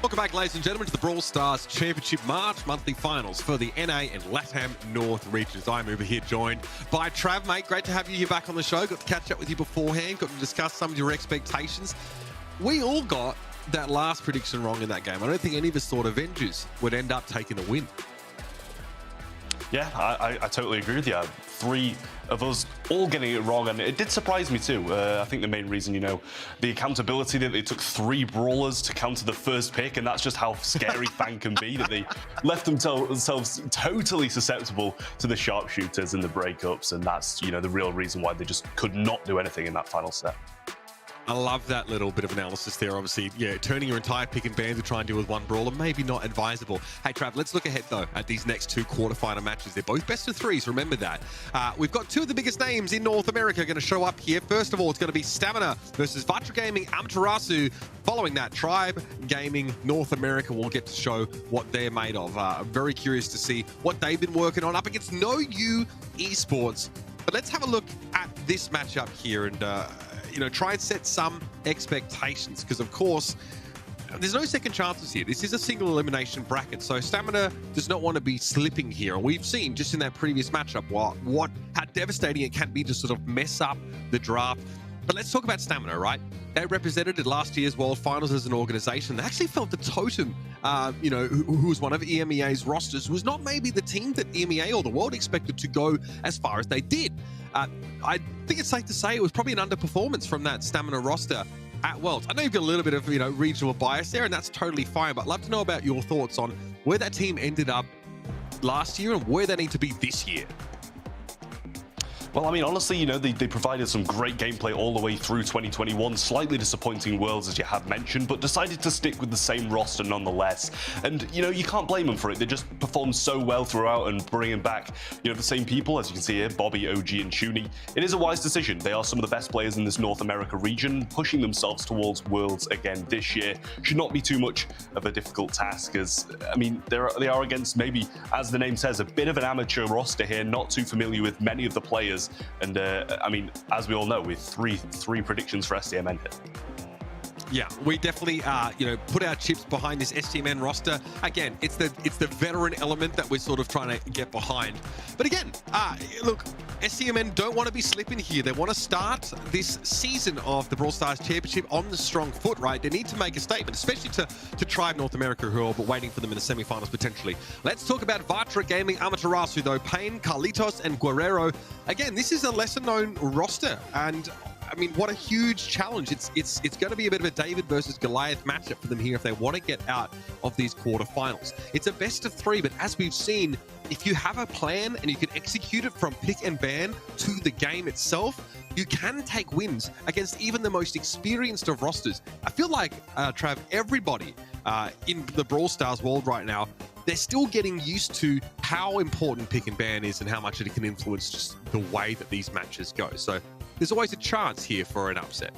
Welcome back, ladies and gentlemen, to the Brawl Stars Championship March monthly finals for the NA and Latam North regions. I'm over here joined by Trav, mate. Great to have you here back on the show. Got to catch up with you beforehand. Got to discuss some of your expectations. We all got that last prediction wrong in that game. I don't think any of us thought Avengers would end up taking the win. Yeah, I totally agree with you. Three of us all getting it wrong, and it did surprise me too. I think the main reason, the accountability that they took 3 brawlers to counter the first pick, and that's just how scary Fang can be, that they left themselves totally susceptible to the sharpshooters and the breakups, and that's, the real reason why they just could not do anything in that final set. I love that little bit of analysis there. Obviously, yeah, turning your entire pick and ban to try and deal with one brawler, maybe not advisable. Hey, Trav, let's look ahead, though, at these next 2 quarterfinal matches. They're both best of 3s, remember that. We've got 2 of the biggest names in North America going to show up here. First of all, it's going to be Stamina versus Vatra Gaming Amaterasu. Following that, Tribe Gaming North America will get to show what they're made of. I'm very curious to see what they've been working on up against No You Esports. But let's have a look at this matchup here and try and set some expectations, because of course there's no second chances here. This is a single elimination bracket, so Stamina does not want to be slipping here. And we've seen just in that previous matchup how devastating it can be to sort of mess up the draft. But let's talk about Stamina, right? They represented at last year's World Finals as an organization. They actually felt the totem, who was one of EMEA's rosters, was not maybe the team that EMEA or the world expected to go as far as they did. I think it's safe to say it was probably an underperformance from that Stamina roster at Worlds. I know you've got a little bit of regional bias there, and that's totally fine, but I'd love to know about your thoughts on where that team ended up last year and where they need to be this year. Well, I mean, honestly, they provided some great gameplay all the way through 2021. Slightly disappointing Worlds, as you have mentioned, but decided to stick with the same roster nonetheless. And, you can't blame them for it. They just performed so well throughout, and bringing back, the same people, as you can see here, Bobby, OG, and Shuni. It is a wise decision. They are some of the best players in this North America region. Pushing themselves towards Worlds again this year should not be too much of a difficult task, as, I mean, they are against maybe, as the name says, a bit of an amateur roster here, not too familiar with many of the players. And I mean, as we all know, with three predictions for STMN here. Yeah, we definitely, put our chips behind this STMN roster. Again, it's the veteran element that we're sort of trying to get behind. But again, look, STMN don't want to be slipping here. They want to start this season of the Brawl Stars Championship on the strong foot, right? They need to make a statement, especially to Tribe North America, who are waiting for them in the semifinals potentially. Let's talk about Vatra Gaming Amaterasu, though. Payne, Carlitos, and Guerrero. Again, this is a lesser-known roster, and I mean, what a huge challenge. It's going to be a bit of a David versus Goliath matchup for them here if they want to get out of these quarterfinals. It's a best of 3, but as we've seen, if you have a plan and you can execute it from pick and ban to the game itself, you can take wins against even the most experienced of rosters. I feel like, Trav, everybody in the Brawl Stars world right now, they're still getting used to how important pick and ban is and how much it can influence just the way that these matches go. So there's always a chance here for an upset.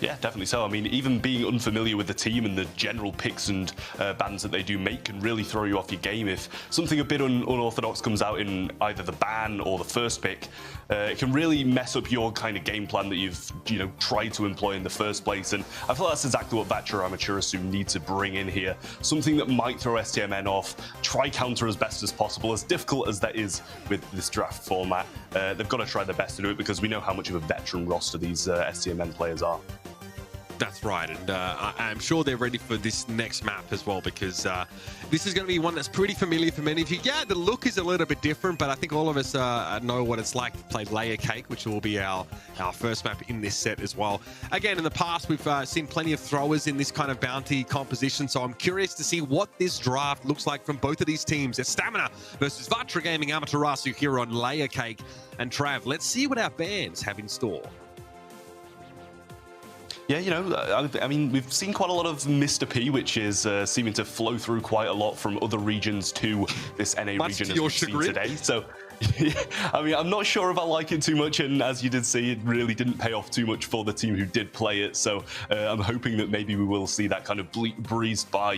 Yeah, definitely so. I mean, even being unfamiliar with the team and the general picks and bans that they do make can really throw you off your game. If something a bit unorthodox comes out in either the ban or the first pick, it can really mess up your kind of game plan that you've tried to employ in the first place. And I feel that's exactly what Vatra Amaterasu need to bring in here. Something that might throw STMN off, try counter as best as possible. As difficult as that is with this draft format, they've got to try their best to do it, because we know how much of a veteran roster these STMN players are. That's right, and I'm sure they're ready for this next map as well, because this is going to be one that's pretty familiar for many of you. Yeah, the look is a little bit different, but I think all of us know what it's like to play Layer Cake, which will be our first map in this set as well. Again, in the past, we've seen plenty of throwers in this kind of bounty composition, so I'm curious to see what this draft looks like from both of these teams. It's Stamina versus Vatra Gaming Amaterasu here on Layer Cake. And Trav, let's see what our bands have in store. Yeah, I mean, we've seen quite a lot of Mr. P, which is seeming to flow through quite a lot from other regions to this NA region as we've seen today. So, I mean, I'm not sure if I like it too much, and as you did see, it really didn't pay off too much for the team who did play it. So I'm hoping that maybe we will see that kind of breezed by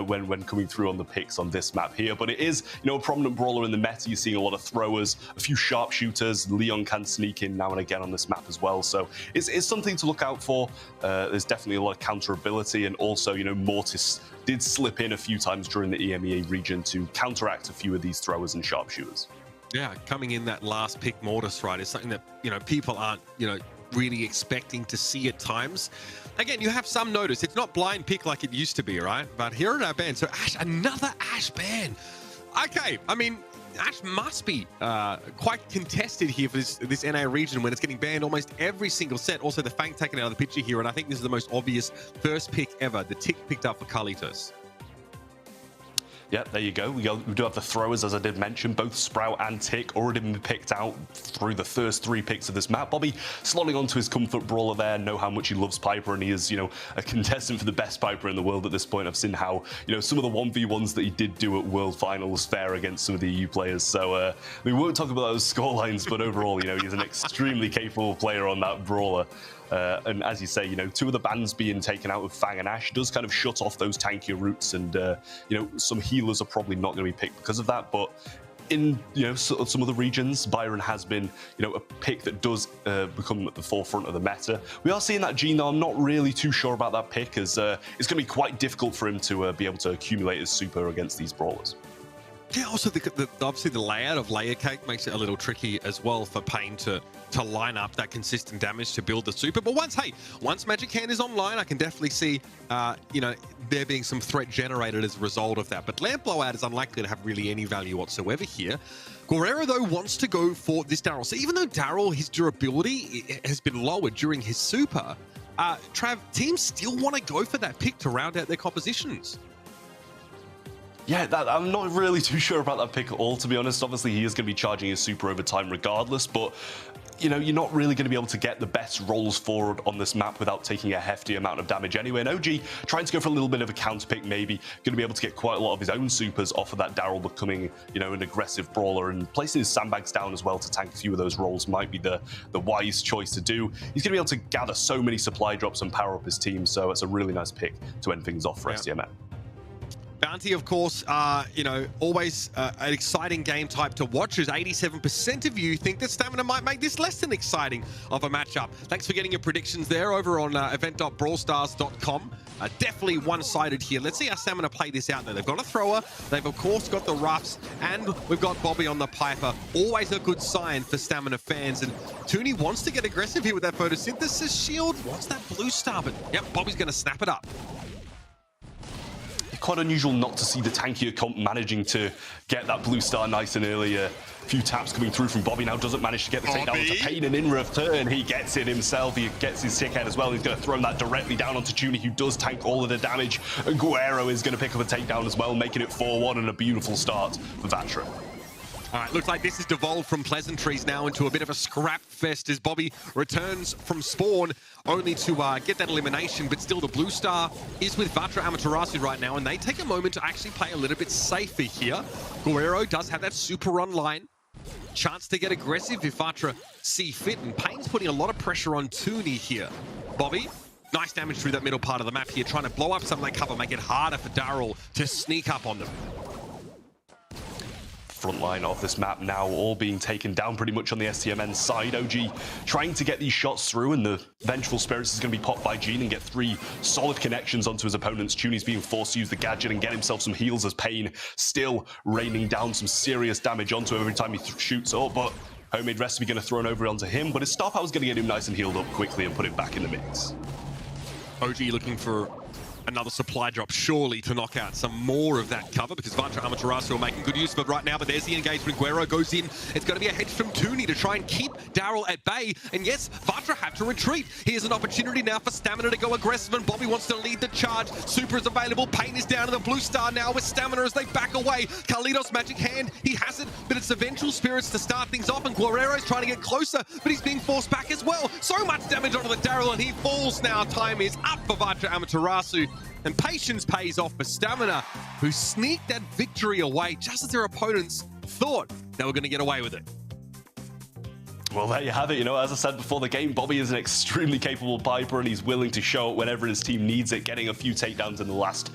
when coming through on the picks on this map here. But it is, a prominent brawler in the meta. You're seeing a lot of throwers, a few sharpshooters. Leon can sneak in now and again on this map as well. So it's something to look out for. There's definitely a lot of counterability, and also, Mortis did slip in a few times during the EMEA region to counteract a few of these throwers and sharpshooters. Yeah, coming in that last pick Mortis, right, is something that, people aren't, really expecting to see at times. Again, you have some notice. It's not blind pick like it used to be, right? But here at our band, so Ash, another Ash ban. Okay, I mean, Ash must be quite contested here for this NA region when it's getting banned almost every single set. Also, the Fang taken out of the picture here, and I think this is the most obvious first pick ever. The tick picked up for Carlitos. Yeah, there you go. We do have the throwers, as I did mention. Both Sprout and Tick already been picked out through the first 3 picks of this map. Bobby slotting onto his comfort brawler there. Know how much he loves Piper, and he is, a contestant for the best Piper in the world at this point. I've seen how, some of the 1v1s that he did do at World Finals fare against some of the EU players. So we won't talk about those scorelines, but overall, he's an extremely capable player on that brawler. And as you say, 2 of the bans being taken out with Fang and Ash does kind of shut off those tankier routes, and some healers are probably not going to be picked because of that. But in some of the regions, Byron has been a pick that does become at the forefront of the meta. We are seeing that Gene, though I'm not really too sure about that pick, as it's going to be quite difficult for him to be able to accumulate his super against these brawlers. Yeah, also obviously the layout of Layer Cake makes it a little tricky as well for Pain to line up that consistent damage to build the super. But once Magic Hand is online, I can definitely see there being some threat generated as a result of that. But Lamp Blowout is unlikely to have really any value whatsoever here. Guerrero, though, wants to go for this Daryl. So even though Daryl, his durability has been lowered during his super, Trav, teams still want to go for that pick to round out their compositions. Yeah, I'm not really too sure about that pick at all, to be honest. Obviously, he is going to be charging his super over time regardless, but you're not really going to be able to get the best rolls forward on this map without taking a hefty amount of damage anyway. And OG trying to go for a little bit of a counter pick, maybe going to be able to get quite a lot of his own supers off of that Daryl becoming, an aggressive brawler, and placing his sandbags down as well to tank a few of those rolls might be the wise choice to do. He's going to be able to gather so many supply drops and power up his team, so it's a really nice pick to end things off for STMN. Bounty, of course, always an exciting game type to watch, as 87% of you think that Stamina might make this less than exciting of a matchup. Thanks for getting your predictions there over on event.brawlstars.com. Definitely one-sided here. Let's see how Stamina play this out, though. They've got a thrower, they've, of course, got the roughs, and we've got Bobby on the Piper. Always a good sign for Stamina fans, and Tooney wants to get aggressive here with that photosynthesis shield. Wants that blue star, but, yep, Bobby's going to snap it up. Quite unusual not to see the tankier comp managing to get that blue star nice and early. A few taps coming through from Bobby. Now doesn't manage to get the takedown to Pain, and in return he gets it himself. He gets his sick head as well. He's going to throw that directly down onto Tooney, who does tank all of the damage. And Guerrero is going to pick up a takedown as well, making it 4-1, and a beautiful start for Vatra. All right, looks like this has devolved from pleasantries now into a bit of a scrap fest as Bobby returns from spawn, only to get that elimination, but still the blue star is with Vatra Amaterasu right now, and they take a moment to actually play a little bit safer here. Guerrero does have that super online. Chance to get aggressive if Vatra see fit, and Pain's putting a lot of pressure on Tooney here. Bobby, nice damage through that middle part of the map here, trying to blow up some of that cover, make it harder for Daryl to sneak up on them. Front line of this map now all being taken down pretty much on the STMN side. OG trying to get these shots through, and the Vengeful Spirits is going to be popped by Gene and get 3 solid connections onto his opponents. Tooney's being forced to use the gadget and get himself some heals, as Pain still raining down some serious damage onto him every time he shoots up, but Homemade Recipe going to throw it over onto him, but his star power is going to get him nice and healed up quickly and put him back in the mix. OG looking for another supply drop, surely, to knock out some more of that cover, because Vatra Amaterasu are making good use of it right now, but there's the engagement. Guerrero goes in. It's going to be a hedge from Tooney to try and keep Daryl at bay, and yes, Vatra have to retreat. Here's an opportunity now for Stamina to go aggressive, and Bobby wants to lead the charge. Super is available. Pain is down in the blue star now with Stamina as they back away. Carlitos Magic Hand, he has it, but it's Vengeful Spirits to start things off, and Guerrero's trying to get closer, but he's being forced back as well. So much damage onto the Daryl, and he falls now. Time is up for Vatra Amaterasu. And patience pays off for Stamina, who sneaked that victory away just as their opponents thought they were going to get away with it. Well, there you have it. As I said before the game, Bobby is an extremely capable Piper, and he's willing to show it whenever his team needs it, getting a few takedowns in the last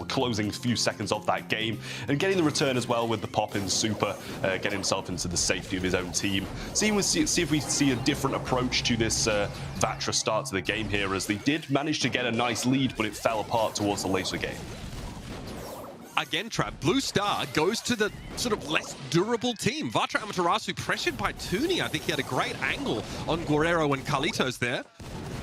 closing few seconds of that game, and getting the return as well with the pop-in super, get himself into the safety of his own team. See if we see a different approach to this Vatra start to the game here, as they did manage to get a nice lead, but it fell apart towards the later game. Again, Trav, blue star goes to the sort of less durable team. Vatra Amaterasu pressured by Tooney. I think he had a great angle on Guerrero and Carlitos there.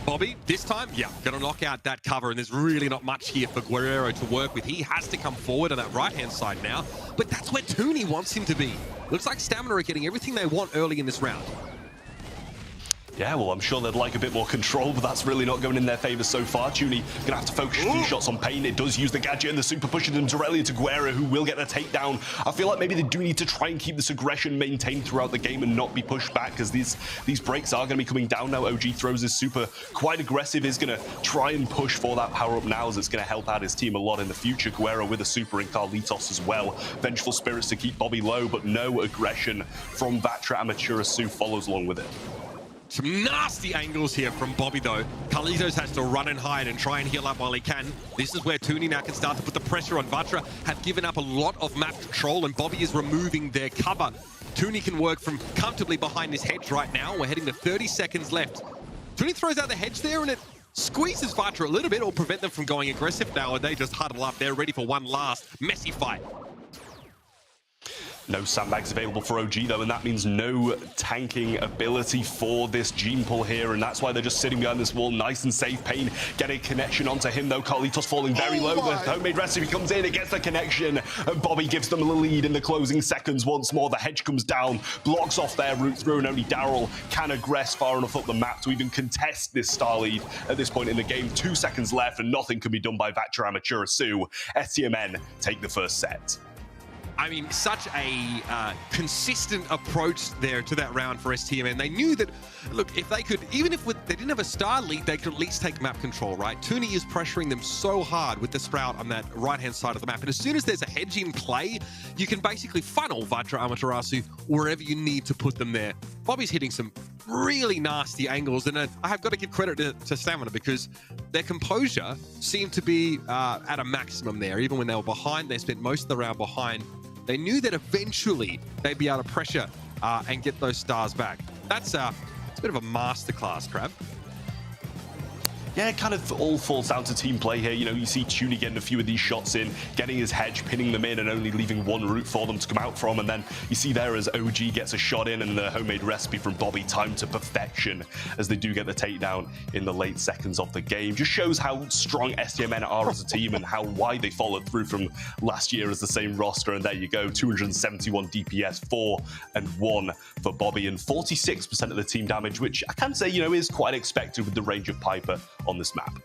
Bobby, this time, yeah, gonna knock out that cover, and there's really not much here for Guerrero to work with. He has to come forward on that right-hand side now, but that's where Tooney wants him to be. Looks like Stamina are getting everything they want early in this round. Yeah, well, I'm sure they'd like a bit more control, but that's really not going in their favor so far. Tooney gonna have to focus a few shots on Pain. It does use the gadget and the super pushing them directly to Guerrero, who will get the takedown. I feel like maybe they do need to try and keep this aggression maintained throughout the game and not be pushed back, because these breaks are going to be coming down now. OG throws his super quite aggressive, is going to try and push for that power-up now, as it's going to help out his team a lot in the future. Guerrero with a super in Carlitos as well. Vengeful Spirits to keep Bobby low, but no aggression from Vatra. Amatura Su follows along with it. Some nasty angles here from Bobby, though. Carlitos has to run and hide and try and heal up while he can. This is where Tooney now can start to put the pressure on. Vatra have given up a lot of map control, and Bobby is removing their cover. Tooney can work from comfortably behind this hedge right now. We're heading to 30 seconds left. Tooney throws out the hedge there, and it squeezes Vatra a little bit, or prevent them from going aggressive now, and they just huddle up. They're ready for one last messy fight. No sandbags available for OG, though, and that means no tanking ability for this gene pull here, and that's why they're just sitting behind this wall, nice and safe. Pain getting a connection onto him, though. Carlitos falling very low. The homemade recipe comes in, it gets the connection, and Bobby gives them the lead in the closing seconds once more. The hedge comes down, blocks off their route through, and only Daryl can aggress far enough up the map to even contest this star lead at this point in the game. 2 seconds left, and nothing can be done by Vatra Amatura Su. STMN take the first set. I mean, such a consistent approach there to that round for STMN. They knew that, look, if they could, even if they didn't have a star lead, they could at least take map control, right? Tooney is pressuring them so hard with the Sprout on that right-hand side of the map. And as soon as there's a hedge in play, you can basically funnel Vatra Amatura Su wherever you need to put them there. Bobby's hitting some really nasty angles, and I have got to give credit to Stamina, because their composure seemed to be at a maximum there. Even when they were behind, they spent most of the round behind. They knew that eventually they'd be able to pressure and get those stars back. It's a bit of a masterclass, Crab. Yeah, it kind of all falls down to team play here. You know, you see Tooney getting a few of these shots in, getting his hedge, pinning them in, and only leaving one route for them to come out from. And then you see there as OG gets a shot in, and the homemade recipe from Bobby timed to perfection as they do get the takedown in the late seconds of the game. Just shows how strong STMN are as a team and how wide they followed through from last year as the same roster. And there you go, 271 DPS, 4 and 1 for Bobby, and 46% of the team damage, which I can say, you know, is quite expected with the range of Piper on this map.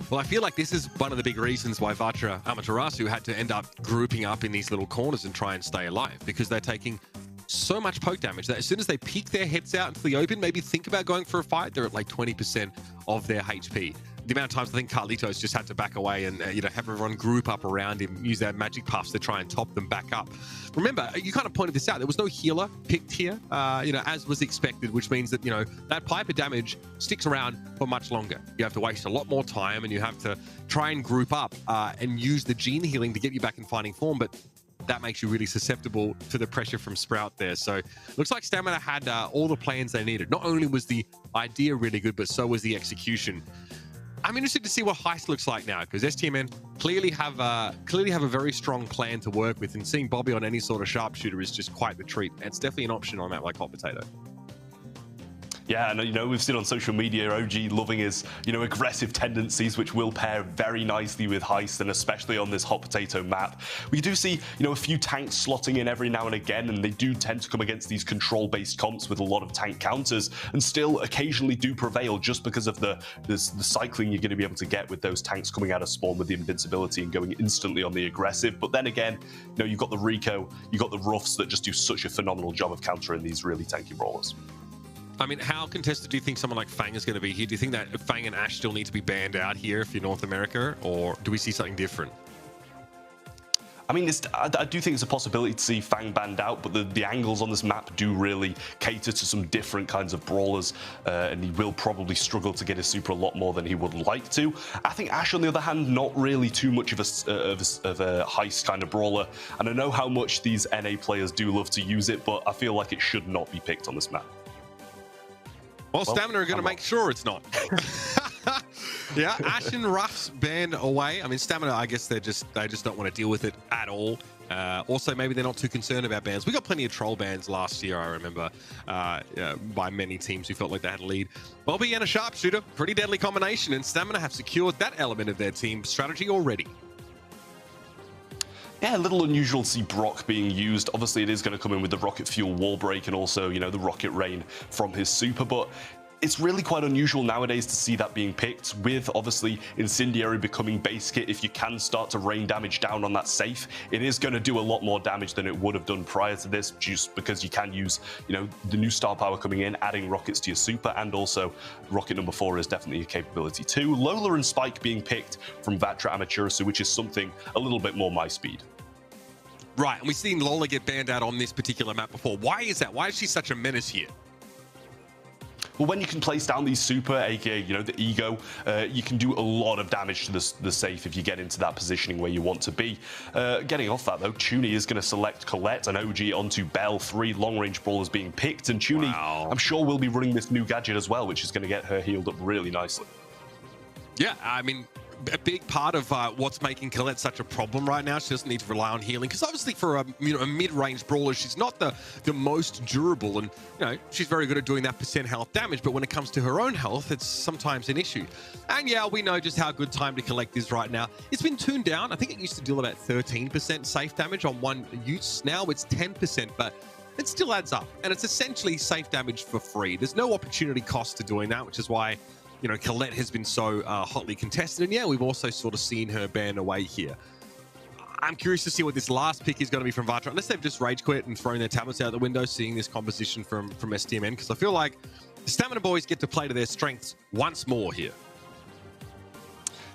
Well, I feel like this is one of the big reasons why Vatra Amatura Su had to end up grouping up in these little corners and try and stay alive, because they're taking so much poke damage that as soon as they peek their heads out into the open, maybe think about going for a fight, they're at like 20% of their HP. The amount of times I think Carlitos just had to back away and have everyone group up around him, use their magic puffs to try and top them back up. Remember, you kind of pointed this out, there was no healer picked here, as was expected, which means that, that Piper damage sticks around for much longer. You have to waste a lot more time, and you have to try and group up and use the gene healing to get you back in fighting form, but that makes you really susceptible to the pressure from Sprout there. So looks like Stamina had all the plans they needed. Not only was the idea really good, but so was the execution. I'm interested to see what Heist looks like now, because STMN clearly have a very strong plan to work with, and seeing Bobby on any sort of sharpshooter is just quite the treat. And it's definitely an option on a map like Hot Potato. Yeah, and we've seen on social media OG loving his, aggressive tendencies, which will pair very nicely with Heist, and especially on this Hot Potato map. We do see, a few tanks slotting in every now and again, and they do tend to come against these control-based comps with a lot of tank counters, and still occasionally do prevail just because of the cycling you're going to be able to get with those tanks coming out of spawn with the invincibility and going instantly on the aggressive. But then again, you've got the Rico, you've got the Ruffs that just do such a phenomenal job of countering these really tanky brawlers. I mean, how contested do you think someone like Fang is going to be here? Do you think that Fang and Ash still need to be banned out here if you're North America, or do we see something different? I mean, I do think it's a possibility to see Fang banned out, but the angles on this map do really cater to some different kinds of brawlers, and he will probably struggle to get his super a lot more than he would like to. I think Ash, on the other hand, not really too much of a heist kind of brawler, and I know how much these NA players do love to use it, but I feel like it should not be picked on this map. Well, Stamina are going to make sure it's not. Yeah, Ash and Ruffs banned away. I mean, Stamina, I guess they just don't want to deal with it at all. Also, maybe they're not too concerned about bans. We got plenty of troll bans last year, I remember, by many teams who felt like they had a lead. Bobby and a sharpshooter, pretty deadly combination, and Stamina have secured that element of their team strategy already. Yeah, a little unusual to see Brock being used. Obviously, it is going to come in with the rocket fuel wall break and also, you know, the rocket rain from his super, but it's really quite unusual nowadays to see that being picked, with obviously Incendiary becoming base kit. If you can start to rain damage down on that safe, it is going to do a lot more damage than it would have done prior to this, just because you can use, you know, the new star power coming in, adding rockets to your super, and also rocket number 4 is definitely a capability too. Lola and Spike being picked from Vatra Amaterasu, which is something a little bit more my speed. Right, and we've seen Lola get banned out on this particular map before. Why is that? Why is she such a menace here? Well, when you can place down these super, aka, you know, the ego, you can do a lot of damage to the safe if you get into that positioning where you want to be. Getting off that though, Tuni is going to select Colette and OG onto Bell. 3 long-range brawlers being picked, and Tuni, wow, I'm sure, will be running this new gadget as well, which is going to get her healed up really nicely. Yeah, I mean, a big part of what's making Colette such a problem right now, she doesn't need to rely on healing, because obviously for a mid-range brawler, she's not the most durable, and you know, she's very good at doing that % health damage, but when it comes to her own health, it's sometimes an issue. And yeah, we know just how good Time to Collect is right now. It's been tuned down. I think it used to deal about 13% safe damage on one use. Now it's 10%, but it still adds up, and it's essentially safe damage for free. There's no opportunity cost to doing that, which is why, you know, Colette has been so hotly contested. And yeah, we've also sort of seen her banned away here. I'm curious to see what this last pick is going to be from Vatra, unless they've just rage quit and thrown their tablets out the window, seeing this composition from STMN, because I feel like the Stamina boys get to play to their strengths once more here.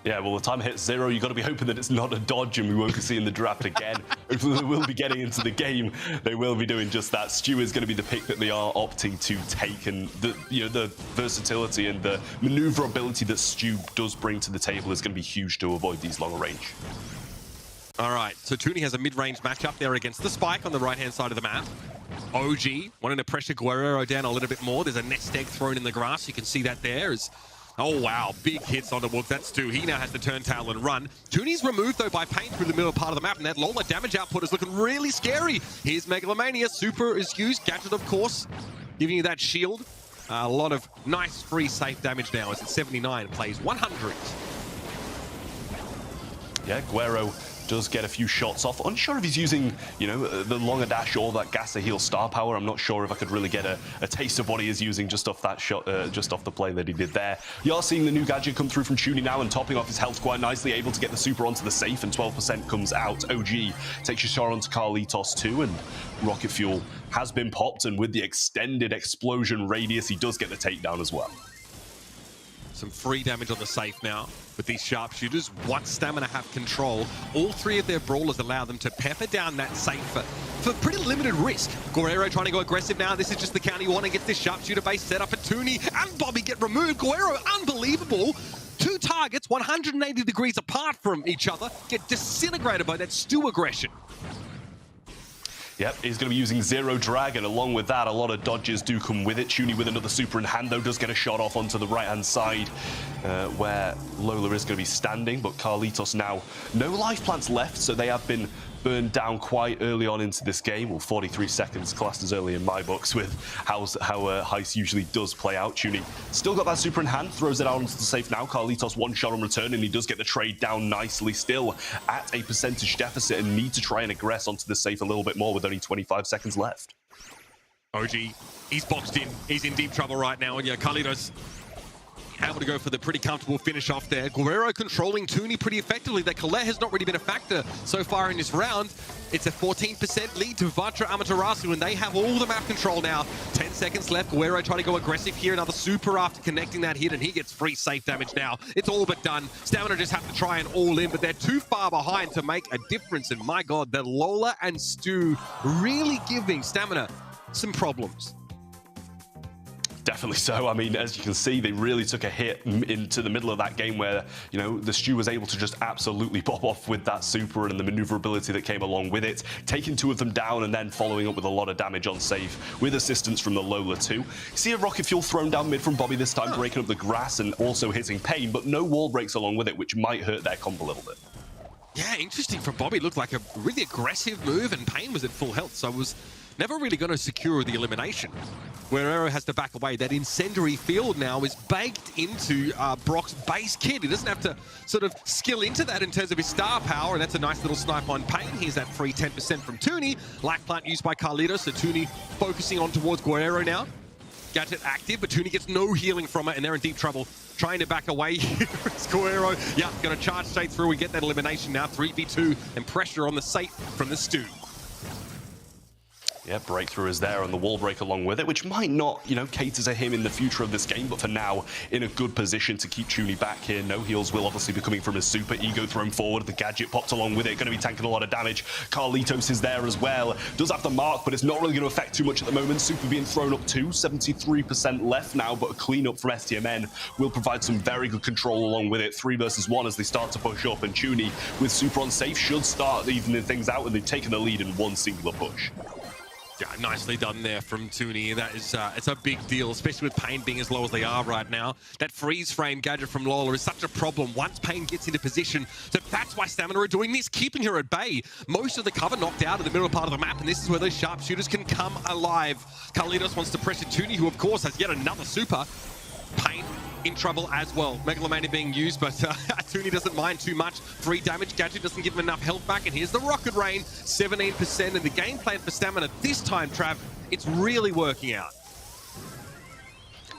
Yeah, well, the time hits 0. You've got to be hoping that it's not a dodge and we won't be seeing the draft again. Hopefully they will be getting into the game. They will be doing just that. Stu is going to be the pick that they are opting to take, and the versatility and the maneuverability that Stu does bring to the table is going to be huge to avoid these long range. All right, so Tuni has a mid-range matchup there against the Spike on the right-hand side of the map. OG wanting to pressure Guerrero down a little bit more. There's a nest egg thrown in the grass. You can see that there is... Oh, wow. Big hits on the wolf. That's Stu. He now has to turn tail and run. Tuni's removed, though, by paint through the middle part of the map, and that Lola damage output is looking really scary. Here's Megalomania. Super is used. Gadget, of course, giving you that shield. A lot of nice free safe damage now as it's 79, plays 100. Yeah, Guerrero does get a few shots off. Unsure if he's using, you know, the longer dash or that gas to heal star power. I'm not sure if I could really get a taste of what he is using just off that shot, just off the play that he did there. You are seeing the new gadget come through from Tuni now and topping off his health quite nicely, able to get the super onto the safe, and 12% comes out. OG takes your shot onto Carlitos too, and rocket fuel has been popped, and with the extended explosion radius, he does get the takedown as well. Some free damage on the safe now with these sharpshooters. Once Stamina have control, all 3 of their brawlers allow them to pepper down that safe for pretty limited risk. Guerrero trying to go aggressive now. This is just the count he wants, and gets this sharpshooter base set up for Tuni, and Bobby get removed. Guerrero, unbelievable. 2 targets, 180 degrees apart from each other, get disintegrated by that Stu aggression. Yep, he's going to be using zero drag, and along with that, a lot of dodges do come with it. Tuni with another super in hand, though, does get a shot off onto the right-hand side, where Lola is going to be standing, but Carlitos now, no life plants left, so they have been burned down quite early on into this game. Well, 43 seconds classed as early in my books with how Heist usually does play out. Tuni still got that super in hand, throws it out onto the safe now. Carlitos 1 shot on return, and he does get the trade down nicely, still at a percentage deficit, and need to try and aggress onto the safe a little bit more with only 25 seconds left. OG, he's boxed in. He's in deep trouble right now, and yeah, Carlitos able to go for the pretty comfortable finish off there. Guerrero controlling Tuni pretty effectively. That Colette has not really been a factor so far in this round. It's a 14% lead to Vatra Amaterasu, and they have all the map control now. 10 seconds left. Guerrero trying to go aggressive here. Another super after connecting that hit, and he gets free safe damage now. It's all but done. Stamina just have to try and all in, but they're too far behind to make a difference. And my God, the Lola and Stu really giving Stamina some problems. Definitely so. I mean, as you can see, they really took a hit into the middle of that game where, you know, the Stu was able to just absolutely pop off with that super and the maneuverability that came along with it, taking 2 of them down and then following up with a lot of damage on safe with assistance from the Lola too. See a rocket fuel thrown down mid from Bobby this time, breaking up the grass and also hitting Pain, but no wall breaks along with it, which might hurt their comp a little bit. Yeah, interesting from Bobby. Looked like a really aggressive move, and Pain was at full health, so was never really going to secure the elimination. Guerrero has to back away. That incendiary field now is baked into Brock's base kit. He doesn't have to sort of skill into that in terms of his star power, and that's a nice little snipe on Pain. Here's that free 10% from Tooney. Life Plant used by Carlitos, so Tooney focusing on towards Guerrero now. Gadget active, but Tooney gets no healing from it, and they're in deep trouble. Trying to back away here is Guerrero. Yeah, going to charge straight through. We get that elimination now. 3v2 and pressure on the safe from the Stu. Yeah, breakthrough is there, and the wall break along with it, which might not, you know, cater to him in the future of this game, but for now, in a good position to keep Tooney back here. No heals will obviously be coming from his super. Ego thrown forward, the gadget popped along with it, going to be tanking a lot of damage. Carlitos is there as well. Does have the mark, but it's not really going to affect too much at the moment. Super being thrown up too, 73% left now, but a cleanup from STMN will provide some very good control along with it. 3 versus 1 as they start to push up, and Tooney with super on safe should start evening things out, and they've taken the lead in one singular push. Yeah, nicely done there from Tooney. That is, it's a big deal, especially with Pain being as low as they are right now. That freeze frame gadget from Lola is such a problem once Pain gets into position. So that's why Stamina are doing this, keeping her at bay. Most of the cover knocked out in the middle part of the map, and this is where those sharpshooters can come alive. Carlitos wants to pressure Tooney, who of course has yet another super. Pain in trouble as well. Megalomania being used, but Tooney doesn't mind too much. 3 damage, gadget doesn't give him enough health back, and here's the Rocket Rain, 17%, and the game plan for Stamina this time, Trav, it's really working out.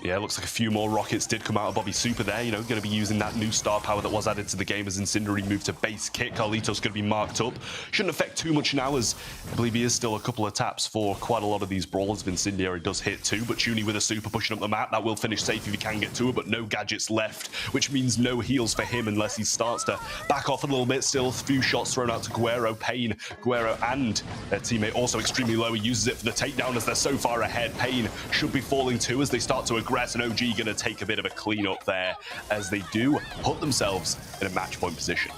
Yeah, looks like a few more rockets did come out of Bobby's super there. You know, going to be using that new star power that was added to the game as Incendiary moved to base kit. Carlitos going to be marked up. Shouldn't affect too much now, as I believe he is still a couple of taps for quite a lot of these brawlers. If Incendiary does hit too, but Tooney with a super pushing up the map. That will finish safe if he can get to it, but no gadgets left, which means no heals for him unless he starts to back off a little bit. Still, a few shots thrown out to Guerrero. Pain, Guerrero and their teammate also extremely low. He uses it for the takedown as they're so far ahead. Pain should be falling too as they start to aggress, and OG going to take a bit of a cleanup there as they do put themselves in a match point position.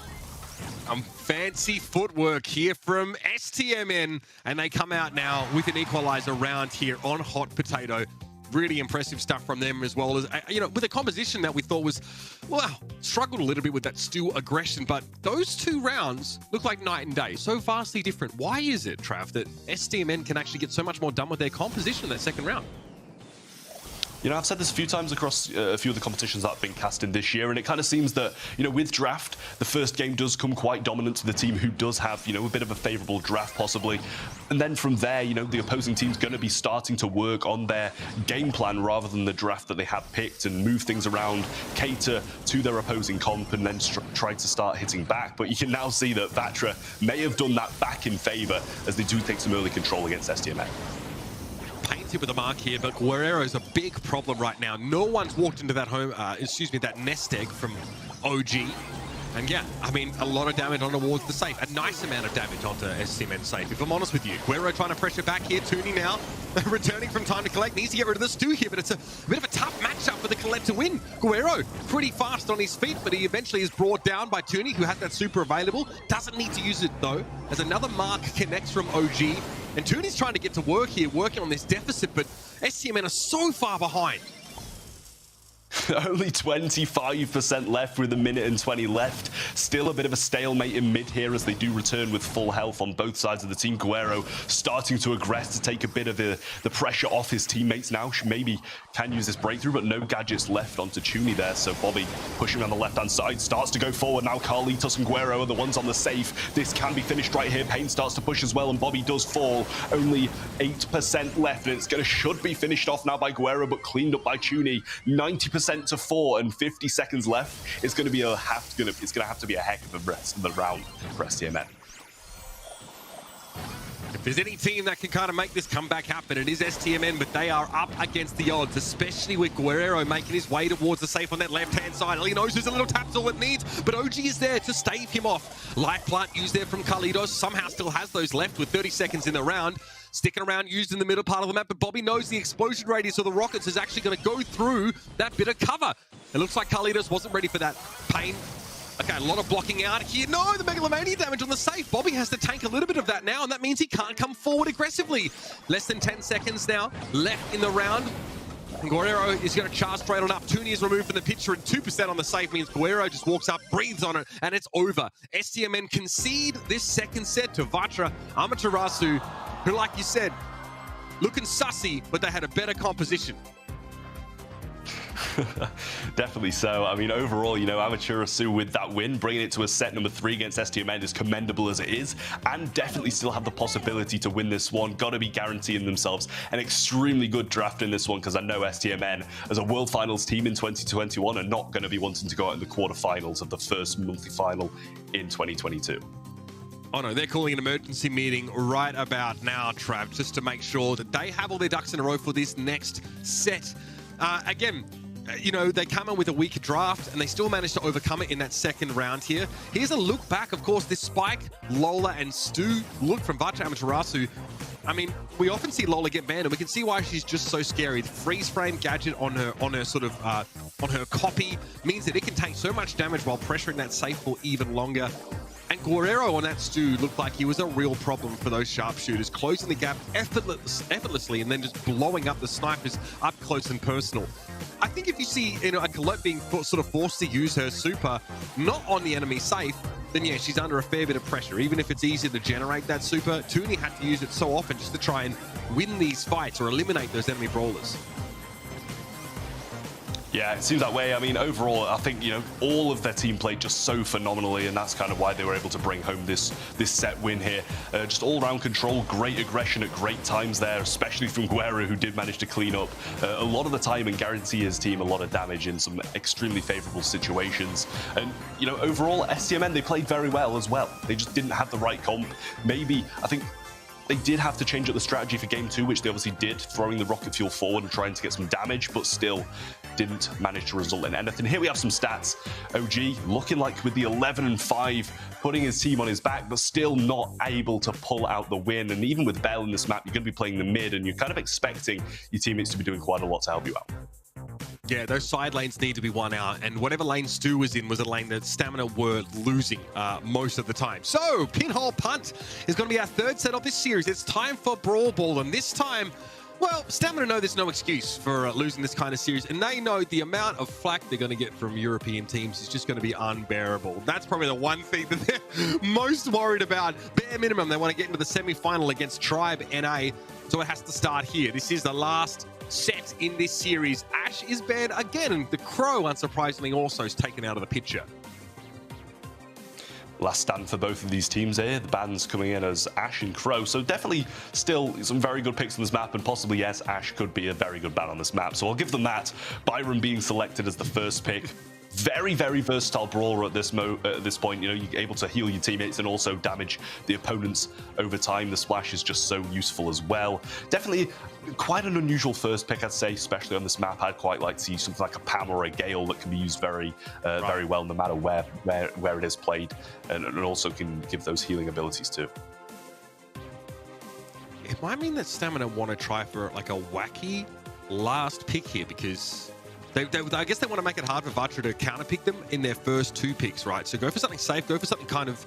Fancy footwork here from STMN, and they come out now with an equalizer round here on Hot Potato. Really impressive stuff from them, as well as, you know, with a composition that we thought was, well, struggled a little bit with that Stu aggression, but those 2 rounds look like night and day, so vastly different. Why is it, Trav, that STMN can actually get so much more done with their composition in that second round? You know, I've said this a few times across a few of the competitions that have been cast in this year, and it kind of seems that, you know, with draft, the first game does come quite dominant to the team who does have, you know, a bit of a favorable draft possibly. And then from there, you know, the opposing team's going to be starting to work on their game plan rather than the draft that they have picked, and move things around, cater to their opposing comp, and then try to start hitting back. But you can now see that Vatra may have done that back in favor as they do take some early control against STMN. Pain's hit with a mark here, but Guerrero's a big problem right now. No one's walked into that that nest egg from OG. And yeah, I mean, a lot of damage on towards the safe. A nice amount of damage onto STMN safe, if I'm honest with you. Guerrero trying to pressure back here. Tooney now returning from time to collect. Needs to get rid of the Stu here, but it's a bit of a tough matchup for the Colette to win. Guerrero pretty fast on his feet, but he eventually is brought down by Tooney, who has that super available. Doesn't need to use it though, as another mark connects from OG. And Tooney's trying to get to work here, working on this deficit, but STMN are so far behind. Only 25% left with 1:20 left. Still a bit of a stalemate in mid here as they do return with full health on both sides of the team. Guerrero starting to aggress to take a bit of the pressure off his teammates now. Maybe can use this breakthrough, but no gadgets left onto Tooney there. So Bobby pushing around the left-hand side, starts to go forward. Now Carlitos and Guerrero are the ones on the safe. This can be finished right here. Pain starts to push as well, and Bobby does fall. Only 8% left, and it should be finished off now by Guerrero, but cleaned up by Tooney. 90% to 4 and 50 seconds left. It's going to have to be a heck of a rest of the round for STMN. If there's any team that can kind of make this comeback happen, it is STMN, but they are up against the odds, especially with Guerrero making his way towards the safe on that left-hand side. He knows there's a little tap's all it needs, but OG is there to stave him off. Life Plant used there from Carlitos, somehow still has those left with 30 seconds in the round. Sticking around, used in the middle part of the map, but Bobby knows the explosion radius of the rockets is actually going to go through that bit of cover. It looks like Carlitos wasn't ready for that. Pain. Okay, a lot of blocking out here. No, the Megalomania damage on the safe. Bobby has to tank a little bit of that now, and that means he can't come forward aggressively. Less than 10 seconds now left in the round. Guerrero is going to charge straight on up. Toonie is removed from the picture, and 2% on the save means Guerrero just walks up, breathes on it, and it's over. STMN concede this second set to Vatra. Amaterasu, who, like you said, looking sussy, but they had a better composition. Definitely so. I mean, overall, you know, Amaterasu with that win, bringing it to a set number 3 against STMN, as commendable as it is, and definitely still have the possibility to win this one. Got to be guaranteeing themselves an extremely good draft in this one, because I know STMN, as a World Finals team in 2021, are not going to be wanting to go out in the quarterfinals of the first monthly final in 2022. Oh no, they're calling an emergency meeting right about now, Trav, just to make sure that they have all their ducks in a row for this next set. Again, you know, they come in with a weaker draft and they still managed to overcome it in that second round here. Here's a look back, of course, this Spike, Lola, and Stu look from Vatra Amaterasu. I mean, we often see Lola get banned, and we can see why she's just so scary. The freeze frame gadget on her sort of on her copy means that it can take so much damage while pressuring that safe for even longer. And Guerrero on that Stu looked like he was a real problem for those sharpshooters, closing the gap effortlessly and then just blowing up the snipers up close and personal. I think if you see, you know, a Colette being sort of forced to use her super not on the enemy safe, then yeah, she's under a fair bit of pressure. Even if it's easier to generate that super, Toonie had to use it so often just to try and win these fights or eliminate those enemy brawlers. Yeah, it seems that way. I mean, overall, I think, you know, all of their team played just so phenomenally, and that's kind of why they were able to bring home this set win here. Just all-round control, great aggression at great times there, especially from Guerrero, who did manage to clean up a lot of the time and guarantee his team a lot of damage in some extremely favorable situations. And, you know, overall, STMN, they played very well as well. They just didn't have the right comp. Maybe, I think, they did have to change up the strategy for game 2, which they obviously did, throwing the rocket fuel forward and trying to get some damage, but still didn't manage to result in anything. Here we have some stats. OG looking like with the 11-5, putting his team on his back, but still not able to pull out the win. And even with Bell in this map, you're going to be playing the mid, and you're kind of expecting your teammates to be doing quite a lot to help you out. Yeah, those side lanes need to be won out, and whatever lane Stu was in was a lane that Stamina were losing most of the time. So, Pinhole Punt is going to be our third set of this series. It's time for Brawl Ball, and this time, well, Stamina know there's no excuse for losing this kind of series, and they know the amount of flack they're going to get from European teams is just going to be unbearable. That's probably the one thing that they're most worried about. Bare minimum, they want to get into the semi-final against Tribe NA, so it has to start here. This is the last set in this series. Ash is banned again, and the Crow, unsurprisingly, also is taken out of the picture. Last stand for both of these teams here. The bans coming in as Ash and Crow. So definitely still some very good picks on this map, and possibly, yes, Ash could be a very good ban on this map. So I'll give them that. Byron being selected as the first pick. Very, very versatile brawler at this point. You know, you're able to heal your teammates and also damage the opponents over time. The splash is just so useful as well. Definitely quite an unusual first pick, I'd say, especially on this map. I'd quite like to see something like a Pam or a Gale that can be used very well, no matter where it is played, and also can give those healing abilities too. It might mean that Stamina want to try for like a wacky last pick here, because I guess they want to make it hard for Vatra to counterpick them in their first 2 picks, right? So go for something safe, go for something kind of,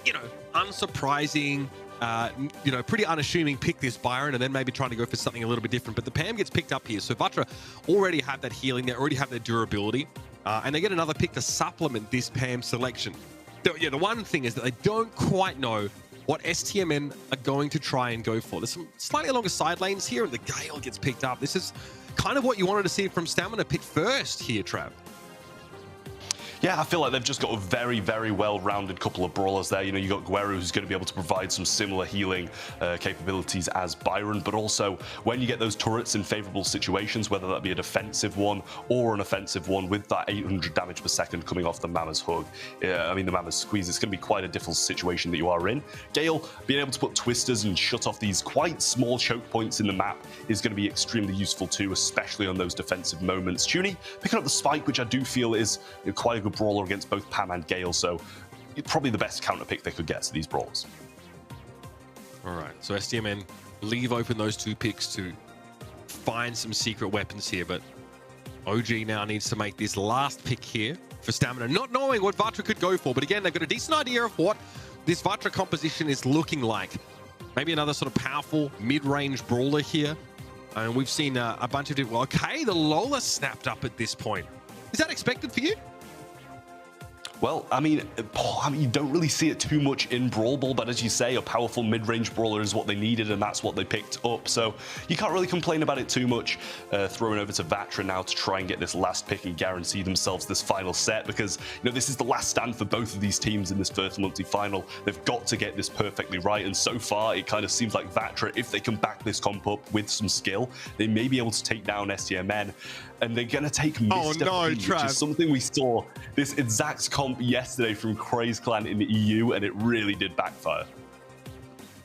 you know, unsurprising, you know, pretty unassuming pick this Byron, and then maybe trying to go for something a little bit different. But the Pam gets picked up here. So Vatra already have that healing, they already have their durability, and they get another pick to supplement this Pam selection. The one thing is that they don't quite know what STMN are going to try and go for. There's some slightly longer side lanes here, and the Gale gets picked up. This is kind of what you wanted to see from Stamina pick first here, Trav. Yeah, I feel like they've just got a very, very well-rounded couple of brawlers there. You know, you got Guerrero, who's going to be able to provide some similar healing capabilities as Byron, but also when you get those turrets in favorable situations, whether that be a defensive one or an offensive one, with that 800 damage per second coming off the Mama's Hug, I mean the Mama's Squeeze, it's going to be quite a difficult situation that you are in. Gale being able to put twisters and shut off these quite small choke points in the map is going to be extremely useful too, especially on those defensive moments. Toonie picking up the Spike, which I do feel is quite a good brawler against both Pam and Gale, so probably the best counter pick they could get to these brawlers. All right, so STMN leave open those 2 picks to find some secret weapons here, but OG now needs to make this last pick here for Stamina, not knowing what Vatra could go for. But again, they've got a decent idea of what this Vatra composition is looking like. Maybe another sort of powerful mid-range brawler here. And we've seen a bunch of different... Okay, the Lola snapped up at this point. Is that expected for you? Well, I mean, you don't really see it too much in Brawl Ball, but as you say, a powerful mid-range brawler is what they needed, and that's what they picked up. So you can't really complain about it too much. Throwing over to Vatra now to try and get this last pick and guarantee themselves this final set, because this is the last stand for both of these teams in this first multi-final. They've got to get this perfectly right, and so far it kind of seems like Vatra, if they can back this comp up with some skill, they may be able to take down STMN. And they're going to take Mr. P, which is something we saw this exact comp yesterday from Craze Clan in the EU, and it really did backfire.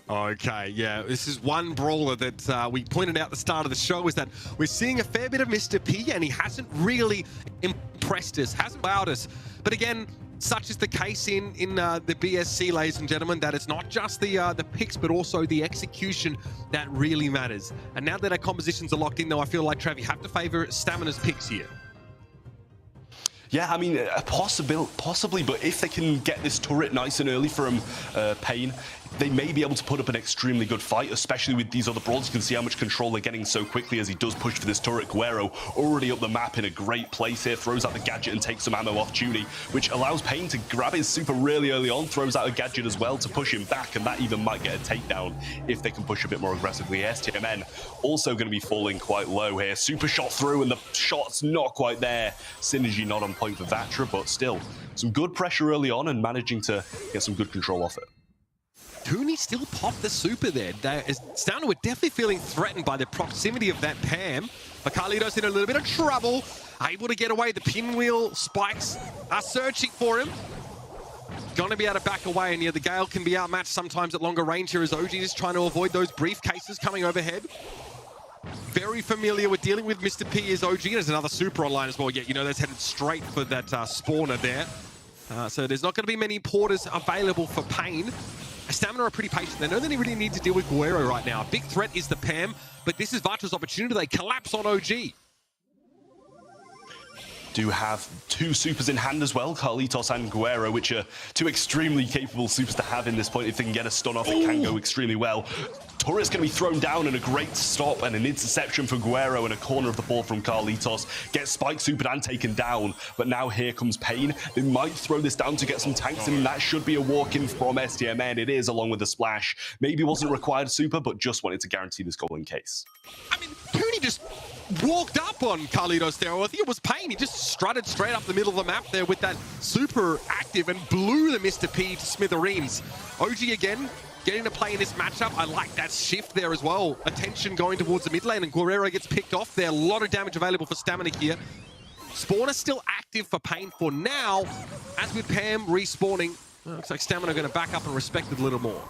Okay, yeah, this is one brawler that we pointed out at the start of the show, is that we're seeing a fair bit of Mr. P, and he hasn't really impressed us, hasn't wowed us. But again, such is the case in the BSC, ladies and gentlemen, that it's not just the picks, but also the execution that really matters. And now that our compositions are locked in, though, I feel like, Trav, you have to favor Stamina's picks here. Yeah, I mean, possibly, but if they can get this turret nice and early from Pain, they may be able to put up an extremely good fight, especially with these other brawlers. You can see how much control they're getting so quickly as he does push for this turret. Guerrero already up the map in a great place here, throws out the gadget and takes some ammo off Judy, which allows Pain to grab his super really early on, throws out a gadget as well to push him back, and that even might get a takedown if they can push a bit more aggressively. STMN also going to be falling quite low here. Super shot through, and the shot's not quite there. Synergy not on point for Vatra, but still some good pressure early on and managing to get some good control off it. Tooney still popped the super there. Stamina were definitely feeling threatened by the proximity of that Pam. But Carlitos in a little bit of trouble. Able to get away. The pinwheel spikes are searching for him. Gonna be able to back away, and yeah, the Gale can be outmatched sometimes at longer range here as OG is trying to avoid those briefcases coming overhead. Very familiar with dealing with Mr. P is OG. There's another super online as well. Yeah, that's headed straight for that spawner there. So there's not going to be many porters available for Pain. Stamina are pretty patient. They know they really need to deal with Guerrero right now. A big threat is the Pam, but this is Vatra's opportunity. They collapse on OG. Do have two supers in hand as well, Carlitos and Guerrero, which are two extremely capable supers to have in this point. If they can get a stun off, it can go extremely well. Turret's going to be thrown down, and a great stop and an interception for Guerrero in a corner of the ball from Carlitos. Gets spike supered and taken down, but now here comes Pain. They might throw this down to get some tanks, and that should be a walk-in from STMN. It is, along with the splash. Maybe wasn't required super, but just wanted to guarantee this goal in case. I mean, Tooney just walked up on Carlitos there. I think it was Pain. He just strutted straight up the middle of the map there with that super active and blew the Mr. P to smithereens. OG again getting to play in this matchup. I like that shift there as well. Attention going towards the mid lane, and Guerrero gets picked off there. A lot of damage available for Stamina here. Spawner still active for Pain for now. As with Pam respawning, looks like Stamina going to back up and respect it a little more.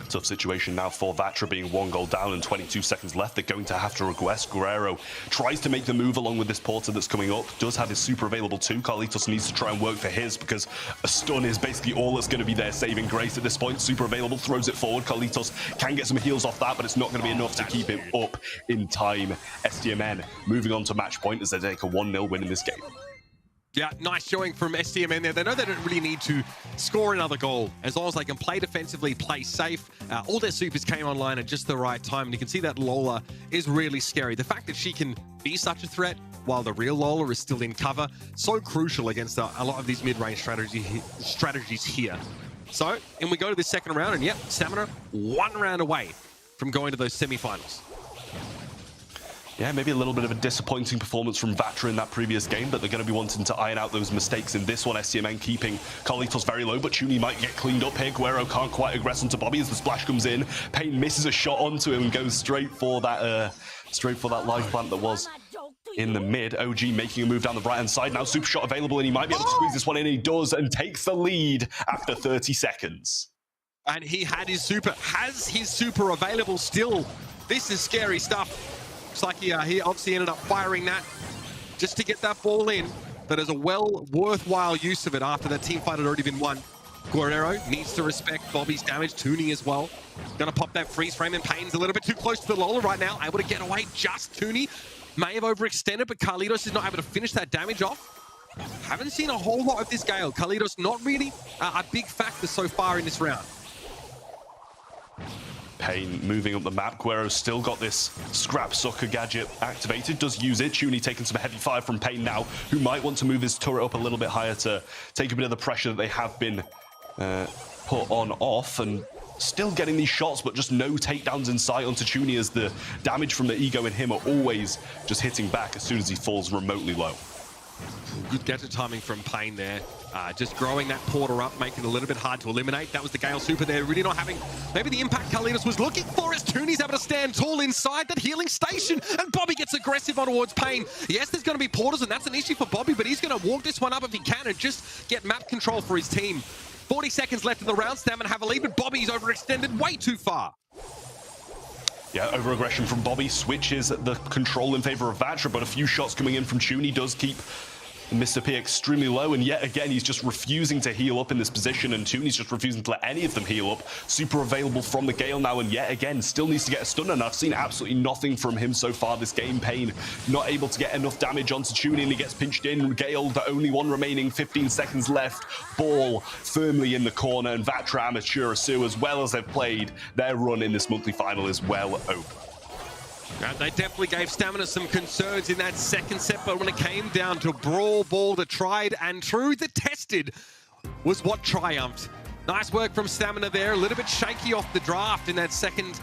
Tough situation now for Vatra, being 1 goal down and 22 seconds left. They're going to have to request. Guerrero tries to make the move along with this porter that's coming up. Does have his super available too. Carlitos needs to try and work for his, because a stun is basically all that's going to be their saving grace at this point. Super available, throws it forward. Carlitos can get some heals off that, but it's not going to be enough to keep it up in time. STMN moving on to match point as they take a 1-0 win in this game. Yeah, nice showing from STMN there. They know they don't really need to score another goal. As long as they can play defensively, play safe. All their supers came online at just the right time. And you can see that Lola is really scary. The fact that she can be such a threat while the real Lola is still in cover, so crucial against a lot of these mid-range strategies here. So, and we go to the second round, and yep, Stamina 1 round away from going to those semifinals. Yeah, maybe a little bit of a disappointing performance from Vatra in that previous game, but they're going to be wanting to iron out those mistakes in this one. STMN keeping Carlitos very low, but Tooney might get cleaned up here. Guerrero can't quite aggress onto Bobby as the splash comes in. Pain misses a shot onto him and goes straight for that live plant that was in the mid. OG making a move down the right-hand side. Now super shot available, and he might be able to squeeze this one in. He does, and takes the lead after 30 seconds. And he had his super, has his super available still. This is scary stuff. Looks like he obviously ended up firing that just to get that ball in, but as a worthwhile use of it after that team fight had already been won. Guerrero needs to respect Bobby's damage. Tooney as well. Gonna pop that freeze frame, and Pain's a little bit too close to the Lola right now. Able to get away just Tooney. May have overextended, but Carlitos is not able to finish that damage off. Haven't seen a whole lot of this Gale. Carlitos not really a big factor so far in this round. Pain moving up the map. Guerrero's still got this Scrap Sucker gadget activated, does use it. Chuni taking some heavy fire from Pain now, who might want to move his turret up a little bit higher to take a bit of the pressure that they have been put on off, and still getting these shots, but just no takedowns in sight onto Chuni, as the damage from the ego in him are always just hitting back as soon as he falls remotely low. Good gadget timing from Pain there. Just growing that Porter up, making it a little bit hard to eliminate. That was the Gale Super there, really not having maybe the impact Kalinas was looking for, as Tooney's able to stand tall inside that healing station, and Bobby gets aggressive on towards Pain. Yes, there's going to be Porters, and that's an issue for Bobby, but he's going to walk this one up if he can and just get map control for his team. 40 seconds left in the round. Stamina have a lead, but Bobby's overextended way too far. Yeah, over-aggression from Bobby switches the control in favor of Vatra, but a few shots coming in from Chuni does keep Mr. P extremely low, and yet again he's just refusing to heal up in this position, and Tooney's just refusing to let any of them heal up. Super available from the Gale now, and yet again still needs to get a stun, and I've seen absolutely nothing from him so far this game. Pain not able to get enough damage onto Tooney, and he gets pinched in. Gale, the only one remaining, 15 seconds left. Ball firmly in the corner, and Vatra Amateur Asu, as well as they've played, their run in this monthly final is well over. And they definitely gave Stamina some concerns in that second set, but when it came down to Brawl Ball, the tried and true, the tested was what triumphed. Nice work from Stamina there, a little bit shaky off the draft in that second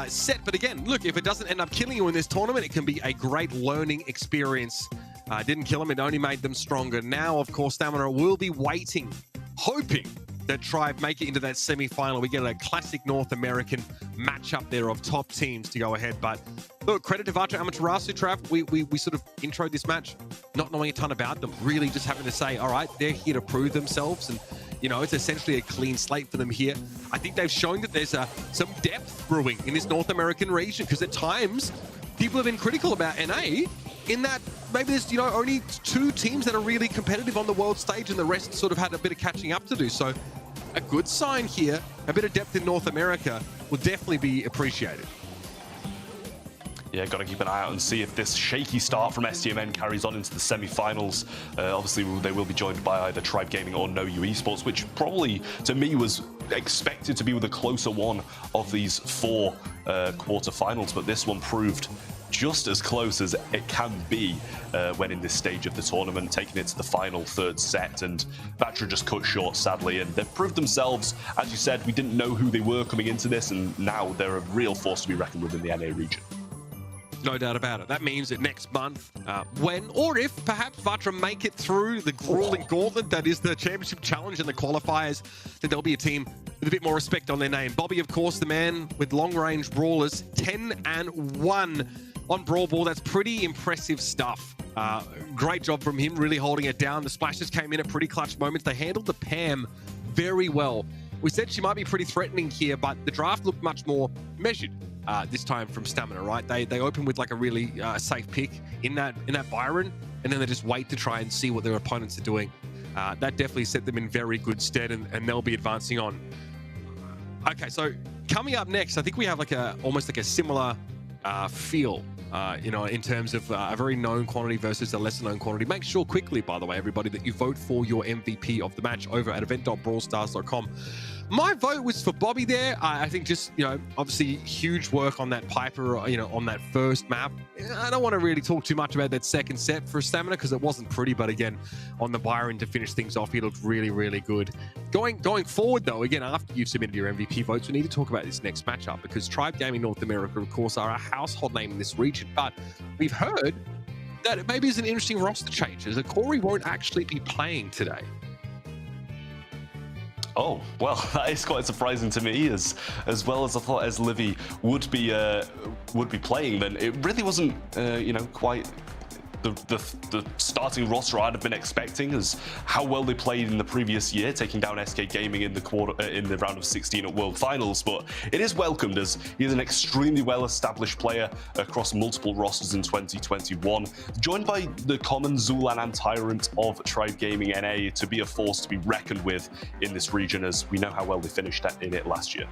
set, but again, look, if it doesn't end up killing you in this tournament, it can be a great learning experience. Didn't kill them, it only made them stronger. Now, of course, Stamina will be waiting, hoping that Tribe make it into that semi-final. We get a classic North American matchup there of top teams to go ahead. But look, credit to Vatra Amaterasu, Trav. We sort of introed this match not knowing a ton about them, really just having to say, all right, they're here to prove themselves, and you know, it's essentially a clean slate for them here. I think they've shown that there's some depth brewing in this North American region, because at times people have been critical about NA in that maybe there's, you know, only 2 teams that are really competitive on the world stage, and the rest sort of had a bit of catching up to do. So a good sign here, a bit of depth in North America will definitely be appreciated. Yeah, got to keep an eye out and see if this shaky start from STMN carries on into the semi-finals. Obviously, they will be joined by either Tribe Gaming or No Esports, which probably, to me, was expected to be the closer one of these 4 quarterfinals, but this one proved just as close as it can be when in this stage of the tournament, taking it to the final 3rd set, and Vatra just cut short, sadly, and they've proved themselves. As you said, we didn't know who they were coming into this, and now they're a real force to be reckoned with in the NA region. No doubt about it. That means that next month, when or if perhaps Vatra make it through the grueling gauntlet that is the Championship Challenge and the qualifiers, then there'll be a team with a bit more respect on their name. Bobby, of course, the man with long-range brawlers, 10-1 on Brawl Ball. That's pretty impressive stuff. Great job from him, really holding it down. The splashes came in at pretty clutch moments. They handled the Pam very well. We said she might be pretty threatening here, but the draft looked much more measured this time from Stamina, right? They open with like a really safe pick in that Byron, and then they just wait to try and see what their opponents are doing. That definitely set them in very good stead, and they'll be advancing on. Okay, so coming up next, I think we have like almost like a similar feel, you know, in terms of a very known quantity versus a lesser known quantity. Make sure quickly, by the way, everybody, that you vote for your MVP of the match over at event.brawlstars.com. My vote was for Bobby there. I think just, you know, obviously huge work on that Piper, you know, on that first map. I don't want to really talk too much about that second set for Stamina because it wasn't pretty, but again, on the Byron to finish things off, he looked really, really good. Going forward though, again, after you've submitted your MVP votes, we need to talk about this next matchup, because Tribe Gaming North America, of course, are a household name in this region, but we've heard that it maybe is an interesting roster change, as Corey won't actually be playing today. Oh, well, that is quite surprising to me, as well as I thought as Livy would be playing. Then it really wasn't, you know, quite the starting roster I'd have been expecting, as how well they played in the previous year, taking down SK Gaming in the round of 16 at World Finals. But it is welcomed, as he is an extremely well-established player across multiple rosters in 2021, joined by the common Zulan and Tyrant of Tribe Gaming NA to be a force to be reckoned with in this region, as we know how well they finished in it last year.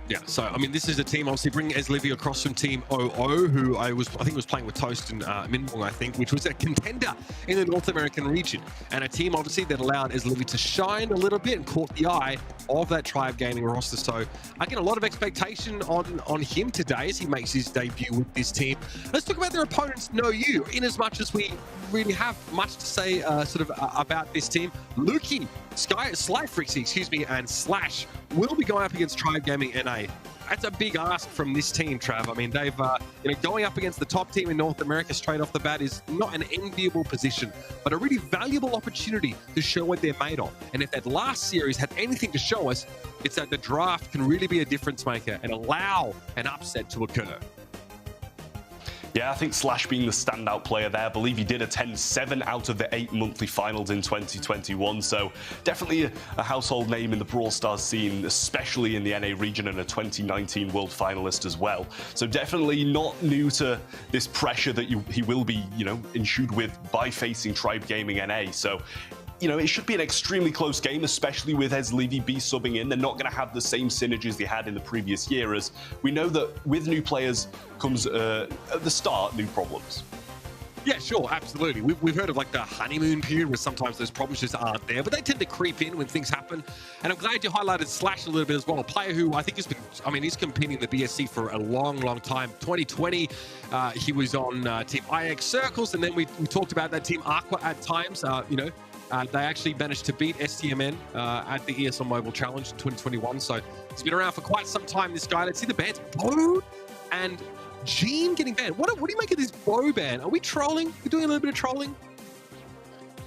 Yeah, so I mean, this is a team obviously bringing Eslivy across from Team OO, who I think was playing with Toast and Minbong, I think, which was a contender in the North American region, and a team obviously that allowed Eslivy to shine a little bit and caught the eye of that Tribe Gaming roster. So again, a lot of expectation on him today as he makes his debut with this team. Let's talk about their opponents, Know You, in as much as we really have much to say about this team. Luki, Slyfrixie, excuse me, and Slash will be going up against Tribe Gaming NA. That's a big ask from this team, Trav. I mean, they've going up against the top team in North America straight off the bat is not an enviable position, but a really valuable opportunity to show what they're made of. And if that last series had anything to show us, it's that the draft can really be a difference maker and allow an upset to occur. Yeah, I think Slash being the standout player there. I believe he did attend 7 out of the 8 monthly finals in 2021. So definitely a household name in the Brawl Stars scene, especially in the NA region, and a 2019 world finalist as well. So definitely not new to this pressure that he will be, ensued with by facing Tribe Gaming NA. So it should be an extremely close game, especially with Ezlevy B subbing in. They're not going to have the same synergies they had in the previous year, as we know that with new players comes, at the start, new problems. Yeah, sure, absolutely. We've heard of like the honeymoon period where sometimes those problems just aren't there, but they tend to creep in when things happen. And I'm glad you highlighted Slash a little bit as well. A player who I think he's competing in the BSC for a long, long time. 2020, he was on Team IX Circles, and then we talked about that Team Aqua at times, they actually managed to beat STMN at the ESL Mobile Challenge in 2021. So he's been around for quite some time, this guy. Let's see the bans. Bo and Gene getting banned. What do you make of this Bo ban? Are we trolling? We're doing a little bit of trolling?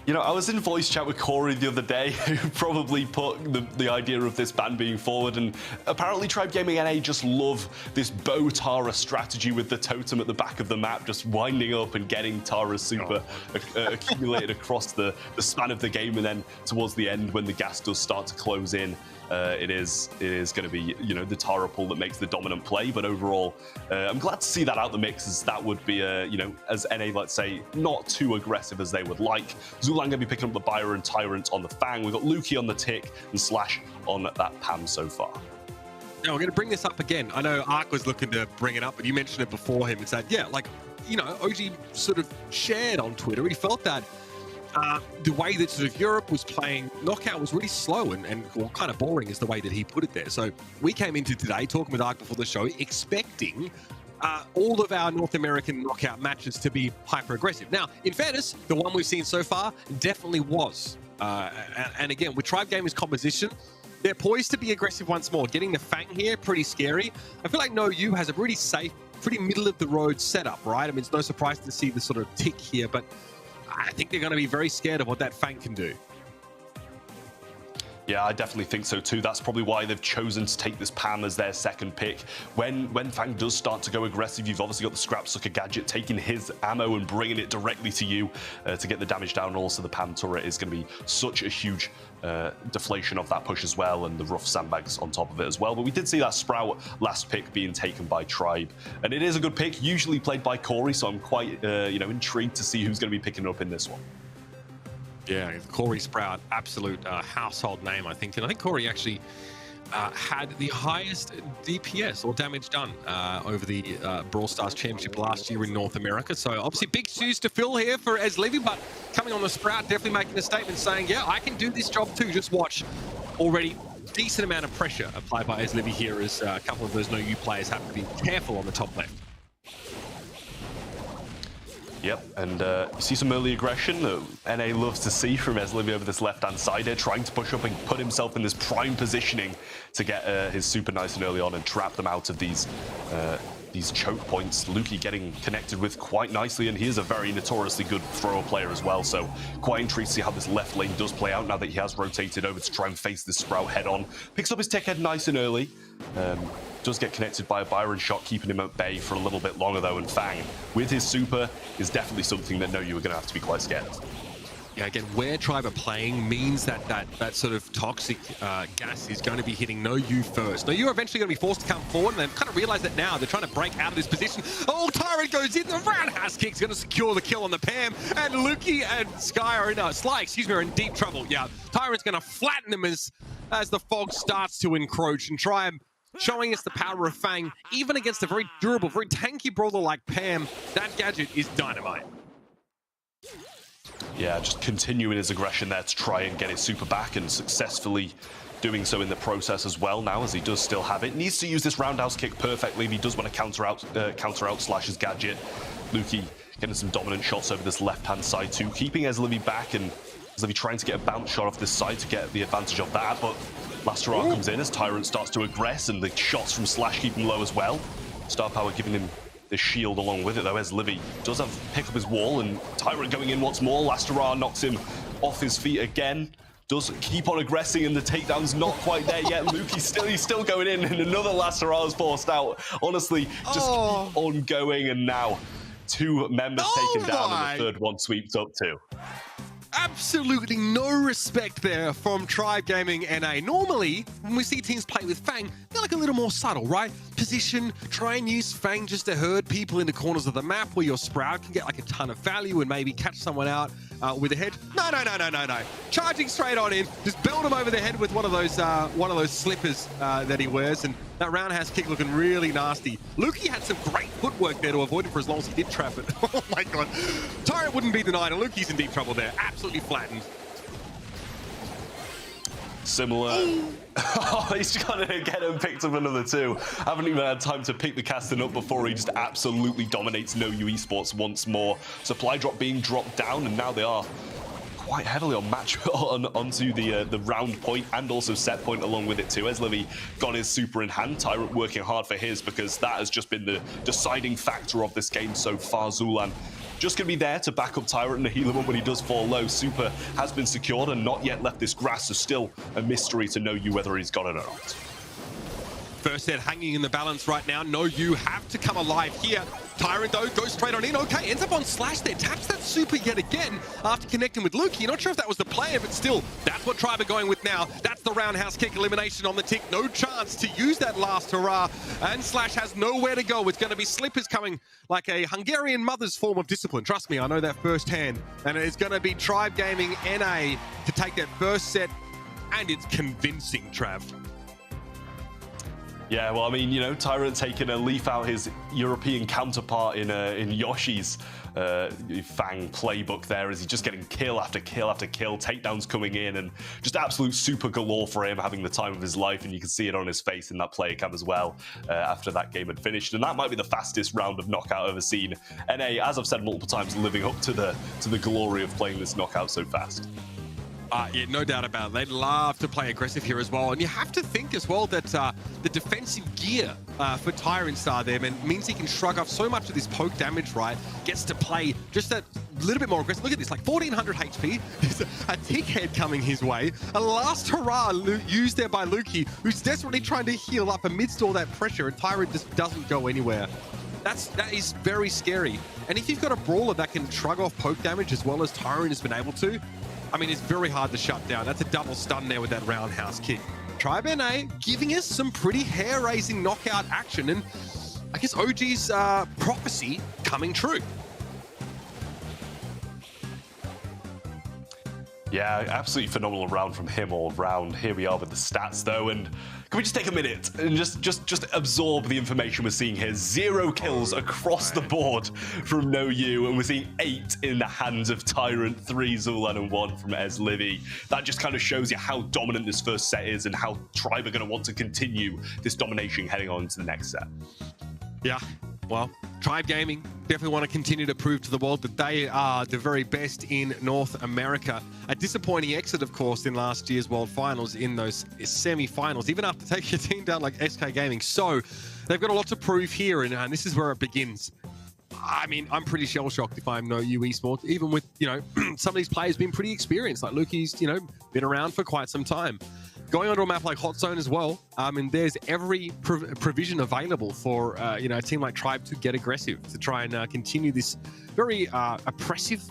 I was in voice chat with Corey the other day, who probably put the idea of this ban being forward, and apparently Tribe Gaming NA just love this Bo Tara strategy with the totem at the back of the map, just winding up and getting Tara's super accumulated across the span of the game, and then towards the end, when the gas does start to close in, it is going to be the Tara pull that makes the dominant play. But overall, I'm glad to see that out the mix, as that would be as NA, let's say, not too aggressive as they would like. Zulang going to be picking up the Byron and Tyrant on the Fang. We've got Luki on the Tick and Slash on that Pam so far. Now, we're going to bring this up again. I know Ark was looking to bring it up, but you mentioned it before him. It's that, OG sort of shared on Twitter. He felt that the way that sort of Europe was playing Knockout was really slow and kind of boring, is the way that he put it there. So we came into today talking with Ark before the show, expecting all of our North American Knockout matches to be hyper aggressive. Now, in fairness, the one we've seen so far definitely was. And again, with Tribe Gaming's composition, they're poised to be aggressive once more. Getting the Fang here, pretty scary. I feel like Know You has a really safe, pretty middle of the road setup, right? I mean, it's no surprise to see the sort of tick here, but I think they're going to be very scared of what that Fang can do. Yeah, I definitely think so too. That's probably why they've chosen to take this Pam as their second pick. When Fang does start to go aggressive, you've obviously got the Scrap Sucker gadget taking his ammo and bringing it directly to you to get the damage down. Also, the Pam turret is going to be such a huge deflation of that push as well, and the rough sandbags on top of it as well. But we did see that Sprout last pick being taken by Tribe, and it is a good pick, usually played by Corey, so I'm quite intrigued to see who's going to be picking it up in this one. Yeah, Corey Sprout, absolute household name, I think. And I think Corey actually had the highest DPS or damage done over the Brawl Stars Championship last year in North America. So obviously big shoes to fill here for Ezlevy, but coming on the Sprout, definitely making a statement saying, yeah, I can do this job too. Just watch. Already decent amount of pressure applied by Ezlevy here, as a couple of those Know You players have to be careful on the top left. Yep, and you see some early aggression that NA loves to see from Ezlevy over this left-hand side here, trying to push up and put himself in this prime positioning to get his super nice and early on and trap them out of these choke points. Luki getting connected with quite nicely, and he is a very notoriously good thrower player as well, so quite intrigued to see how this left lane does play out now that he has rotated over to try and face this Sprout head-on. Picks up his tech head nice and early. Does get connected by a Byron shot, keeping him at bay for a little bit longer though, and Fang, with his super, is definitely something that Know You are going to have to be quite scared of. Yeah, again, where Tribe are playing means that sort of toxic gas is going to be hitting Know You first. Know You are eventually going to be forced to come forward, and they've kind of realized that now. They're trying to break out of this position. Oh, Tyrant goes in, the roundhouse kick's going to secure the kill on the Pam, and Luki and Sky are in, Sly, are in deep trouble. Yeah, Tyrant's going to flatten them as the fog starts to encroach, and Tribe showing us the power of Fang, even against a very durable, very tanky brawler like Pam. That gadget is dynamite. Yeah, just continuing his aggression there to try and get his super back and successfully doing so in the process as well now, as he does still have it. Needs to use this roundhouse kick perfectly if he does want to counter out Slash's gadget. Luki getting some dominant shots over this left-hand side too, keeping Ezlivy back, and Ezlivy trying to get a bounce shot off this side to get the advantage of that, but Last Hurrah comes in as Tyrant starts to aggress, and the shots from Slash keep him low as well. Star Power giving him the shield along with it, though, as Livy does have pick up his wall, and Tyrant going in once more. Last Hurrah knocks him off his feet again. Does keep on aggressing, and the takedown's not quite there yet. Luke, he's still going in, and another Last Hurrah is forced out. Honestly, just keep on going, and now 2 members taken down, and the third one sweeps up too. Absolutely no respect there from Tribe Gaming NA. Normally, when we see teams play with Fang, they're like a little more subtle, right? Position, try and use Fang just to herd people in the corners of the map where your Sprout can get like a ton of value and maybe catch someone out with a head. No. Charging straight on in, just belt him over the head with one of those slippers that he wears, and that roundhouse kick looking really nasty. Lukey had some great footwork there to avoid it for as long as he did trap it. Oh my god. Tyrant wouldn't be denied, and Lukey's in deep trouble there. Absolutely flattened. Similar. Oh, he's gonna get him, picked up another 2. Haven't even had time to pick the casting up before he just absolutely dominates No U Esports once more. Supply drop being dropped down, and now they are quite heavily on match onto the round point and also set point along with it too. As Livy got his super in hand, Tyrant working hard for his, because that has just been the deciding factor of this game so far. Zulan just going to be there to back up Tyrant and heal him up when he does fall low. Super has been secured and not yet left this grass, so still a mystery to No U whether he's got it or not. First set hanging in the balance right now. No U have to come alive here. Tyrant, though, goes straight on in. Okay, ends up on Slash there. Taps that super yet again after connecting with Lukey. Not sure if that was the player, but still, that's what Tribe are going with now. That's the roundhouse kick elimination on the tick. No chance to use that Last Hurrah. And Slash has nowhere to go. It's going to be slippers coming like a Hungarian mother's form of discipline. Trust me, I know that firsthand. And it's going to be Tribe Gaming NA to take that first set. And it's convincing, Trav. Yeah, well, I mean, you know, Tyrant taking a leaf out his European counterpart in Yoshi's Fang playbook there, as he's just getting kill after kill after kill, takedowns coming in, and just absolute super galore for him, having the time of his life, and you can see it on his face in that player cam as well after that game had finished. And that might be the fastest round of knockout I've ever seen. NA, as I've said multiple times, living up to the glory of playing this knockout so fast. Yeah, no doubt about it. They love to play aggressive here as well. And you have to think as well that the defensive gear for Tyrant Star there means he can shrug off so much of this poke damage, right? Gets to play just that little bit more aggressive. Look at this, like 1400 HP. There's a tick head coming his way. A Last Hurrah used there by Lukey, who's desperately trying to heal up amidst all that pressure, and Tyrant just doesn't go anywhere. That is very scary. And if you've got a brawler that can shrug off poke damage as well as Tyrant has been able to, I mean, it's very hard to shut down. That's a double stun there with that roundhouse kick. Tribe NA giving us some pretty hair-raising knockout action, and I guess OG's prophecy coming true. Yeah, absolutely phenomenal round from him all round. Here we are with the stats though, and can we just take a minute and just absorb the information we're seeing here? 0 kills across the board from No U, and we're seeing 8 in the hands of Tyrant, 3 Zulan and 1 from Ezlivy. That just kind of shows you how dominant this first set is and how Tribe are going to want to continue this domination heading on to the next set. Yeah, well, Tribe Gaming definitely want to continue to prove to the world that they are the very best in North America. A disappointing exit, of course, in last year's World Finals in those semi-finals, even after taking a team down like SK Gaming. So they've got a lot to prove here, and this is where it begins. I mean, I'm pretty shell-shocked if I'm No U Esports, even with, you know, some of these players being pretty experienced. Like Lukey's, you know, been around for quite some time. Going onto a map like Hot Zone as well, and there's every provision available for you know, a team like Tribe to get aggressive, to try and continue this very oppressive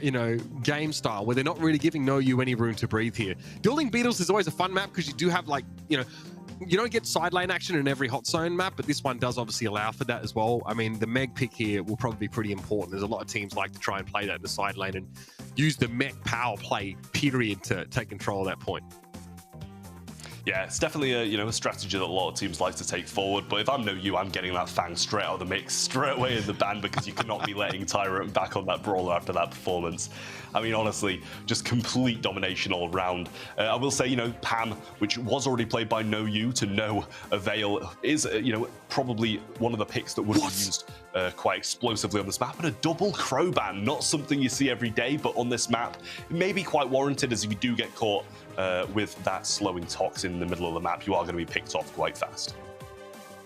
you know, game style where they're not really giving No U any room to breathe here. Building Beetles is always a fun map because you do have, like, you know, you don't get side lane action in every Hot Zone map, but this one does obviously allow for that as well. I mean, the Meg pick here will probably be pretty important. There's a lot of teams like to try and play that in the side lane and use the mech power play period to take control of that point. Yeah, it's definitely a strategy that a lot of teams like to take forward. But if I'm No You, I'm getting that Fang straight out of the mix, straight away in the ban, because you cannot be letting Tyrant back on that brawler after that performance. I mean, honestly, just complete domination all around. I will say, Pam, which was already played by No You to no avail, is probably one of the picks that would be used quite explosively on this map. And a double crow ban, not something you see every day, but on this map, it may be quite warranted, as if you do get caught with that slowing tox in the middle of the map, you are going to be picked off quite fast.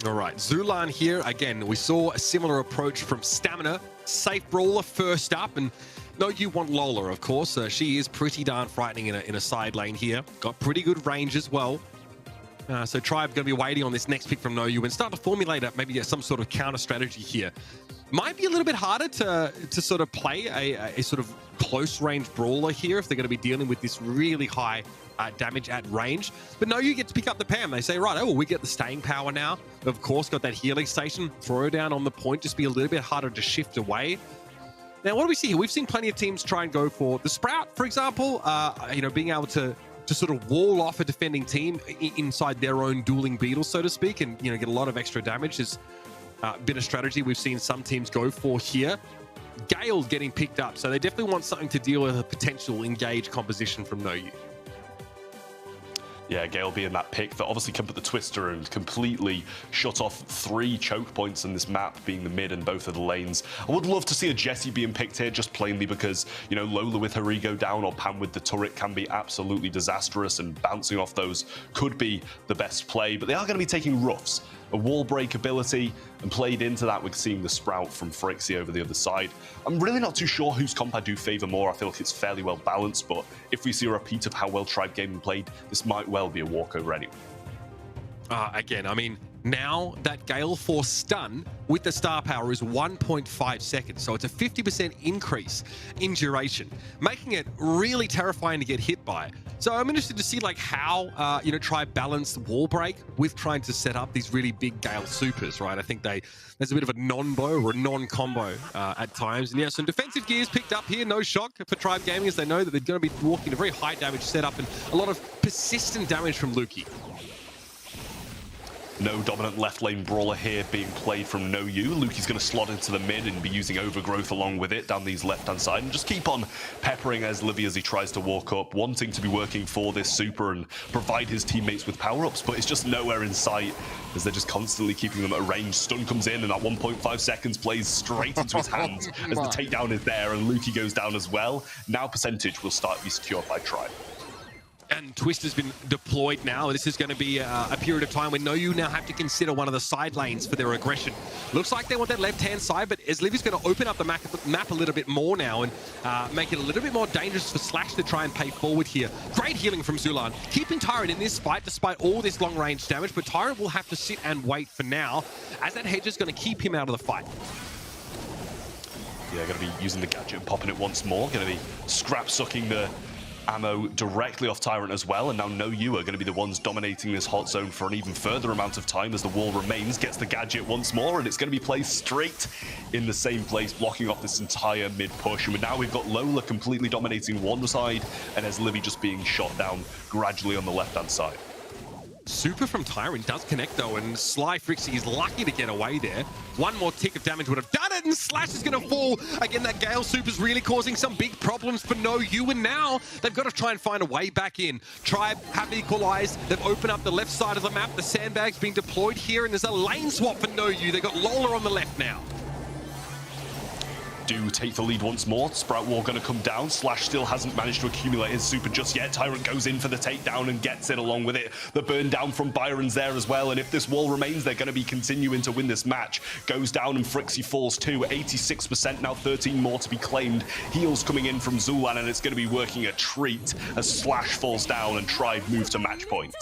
All right, Zulan here. Again, we saw a similar approach from Stamina. Safe brawler first up, and No You want Lola, of course. She is pretty darn frightening in a side lane here. Got pretty good range as well. So Tribe going to be waiting on this next pick from No You and start to formulate maybe some sort of counter strategy here. Might be a little bit harder to sort of play a sort of close range brawler here if they're going to be dealing with this really high damage at range. But No You get to pick up the Pam. They say, right, we get the staying power now. Of course, got that healing station. Throw down on the point, just be a little bit harder to shift away. Now, what do we see here? We've seen plenty of teams try and go for the Sprout, for example, being able to sort of wall off a defending team inside their own dueling beetle, so to speak, and get a lot of extra damage has been a strategy we've seen some teams go for here. Gale getting picked up, so they definitely want something to deal with a potential engage composition from No You. Yeah, Gale being that pick that obviously can put the Twister and completely shut off 3 choke points in this map, being the mid and both of the lanes. I would love to see a Jessie being picked here, just plainly because, Lola with her ego down or Pam with the turret can be absolutely disastrous, and bouncing off those could be the best play. But they are going to be taking Ruffs, a wall break ability, and played into that with seeing the Sprout from Frixie over the other side. I'm really not too sure whose comp I do favour more. I feel like it's fairly well balanced, but if we see a repeat of how well Tribe Gaming played, this might well be a walkover anyway. Again, I mean, now that Gale Force stun with the star power is 1.5 seconds, so it's a 50% increase in duration, making it really terrifying to get hit by. So I'm interested to see how Tribe balance wall break with trying to set up these really big Gale supers, right? I think there's a bit of a non-bow or a non-combo at times. And yeah, some defensive gears picked up here, no shock for Tribe Gaming, as they know that they're going to be walking a very high damage setup and a lot of persistent damage from Lukey. No dominant left lane brawler here being played from No You. Lukey's going to slot into the mid and be using Overgrowth along with it down these left-hand side, and just keep on peppering as Livy as he tries to walk up, wanting to be working for this super and provide his teammates with power-ups, but it's just nowhere in sight as they're just constantly keeping them at a range. Stun comes in and that 1.5 seconds plays straight into his hands as the takedown is there, and Lukey goes down as well. Now percentage will start to be secured by Tribe. And Twist has been deployed now. This is going to be a period of time when No You now have to consider one of the side lanes for their aggression. Looks like they want that left-hand side, but as Livy's going to open up the map a little bit more now and make it a little bit more dangerous for Slash to try and pay forward here. Great healing from Zulan, keeping Tyrant in this fight despite all this long-range damage, but Tyrant will have to sit and wait for now, as that hedge is going to keep him out of the fight. Yeah, going to be using the gadget and popping it once more. Going to be scrap-sucking the ammo directly off Tyrant as well, and now No You are going to be the ones dominating this hot zone for an even further amount of time as the wall remains. Gets the gadget once more, and it's going to be placed straight in the same place, blocking off this entire mid push. And now we've got Lola completely dominating one side, and as Livy just being shot down gradually on the left-hand side. Super from Tyrant does connect though, and Sly Frixie is lucky to get away there. One more tick of damage would have done it, and Slash is going to fall. Again, that Gale Super's really causing some big problems for No You, and now they've got to try and find a way back in. Tribe have equalized. They've opened up the left side of the map. The sandbag's being deployed here, and there's a lane swap for No You. They've got Lola on the left now. Do take the lead once more. Sprout Wall going to come down. Slash still hasn't managed to accumulate his super just yet. Tyrant goes in for the takedown and gets it along with it. The burn down from Byron's there as well, and if this wall remains, they're going to be continuing to win this match. Goes down and Frixie falls too. 86% now, 13 more to be claimed. Heals coming in from Zulan, and it's going to be working a treat as Slash falls down and Tribe move to match point.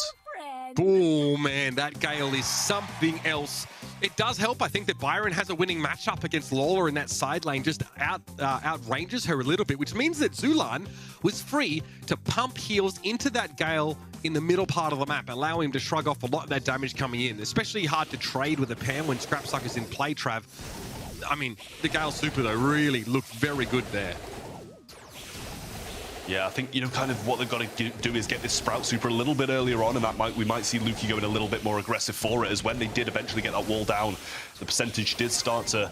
Oh man, that Gale is something else. It does help, I think, that Byron has a winning matchup against Lola in that side lane, just outranges her a little bit, which means that Zulan was free to pump heals into that Gale in the middle part of the map, allowing him to shrug off a lot of that damage coming in. Especially hard to trade with a Pam when Scrapsucker's in play, Trav. I mean, the Gale Super, though, really looked very good there. Yeah, I think, you know, kind of what they've got to do is get this Sprout Super a little bit earlier on, and we might see Luki going a little bit more aggressive for it, as when they did eventually get that wall down, the percentage did start to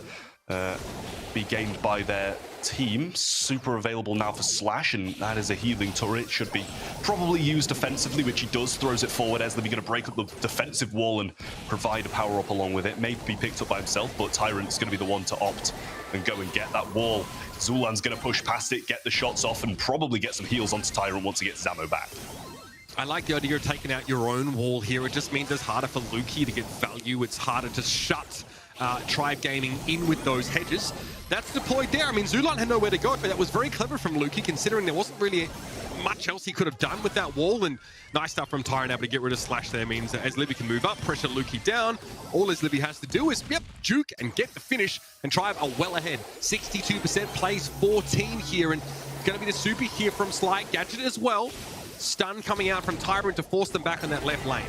be gained by their team. Super available now for Slash, and that is a healing turret. Should be probably used offensively, which he does. Throws it forward. Eslivy going to break up the defensive wall and provide a power-up along with it. May be picked up by himself, but Tyrant's going to be the one to opt and go and get that wall. Zulan's going to push past it, get the shots off, and probably get some heals onto Tyrant once he gets his ammo back. I like the idea of taking out your own wall here. It just means it's harder for Luki to get value. It's harder to shut Tribe Gaming in with those hedges. That's deployed there. I mean, Zulan had nowhere to go, but that was very clever from Luki, considering there wasn't really much else he could have done with that wall. And nice stuff from Tyrant, able to get rid of Slash there means that Eslivy can move up, pressure Luki down. All Eslivy has to do is, juke and get the finish, and Tribe are well ahead. 62% plays 14 here, and going to be the super here from Sly Gadget as well. Stun coming out from Tyrant to force them back on that left lane.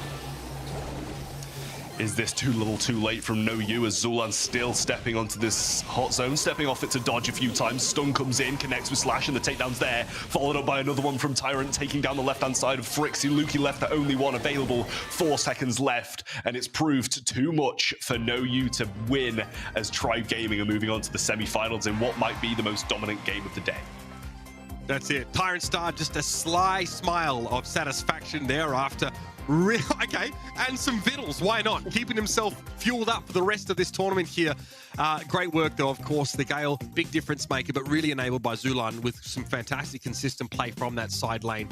Is this too little too late from No You, as Zulan's still stepping onto this hot zone, stepping off it to dodge a few times. Stun comes in, connects with Slash, and the takedown's there. Followed up by another one from Tyrant, taking down the left-hand side of Frixie. Luki left the only one available. 4 seconds left, and it's proved too much for No You to win, as Tribe Gaming are moving on to the semi-finals in what might be the most dominant game of the day. That's it. Tyrant Star, just a sly smile of satisfaction thereafter. Okay, and some vittles, why not? Keeping himself fueled up for the rest of this tournament here. Great work, though, of course. The Gale, big difference maker, but really enabled by Zulan with some fantastic, consistent play from that side lane.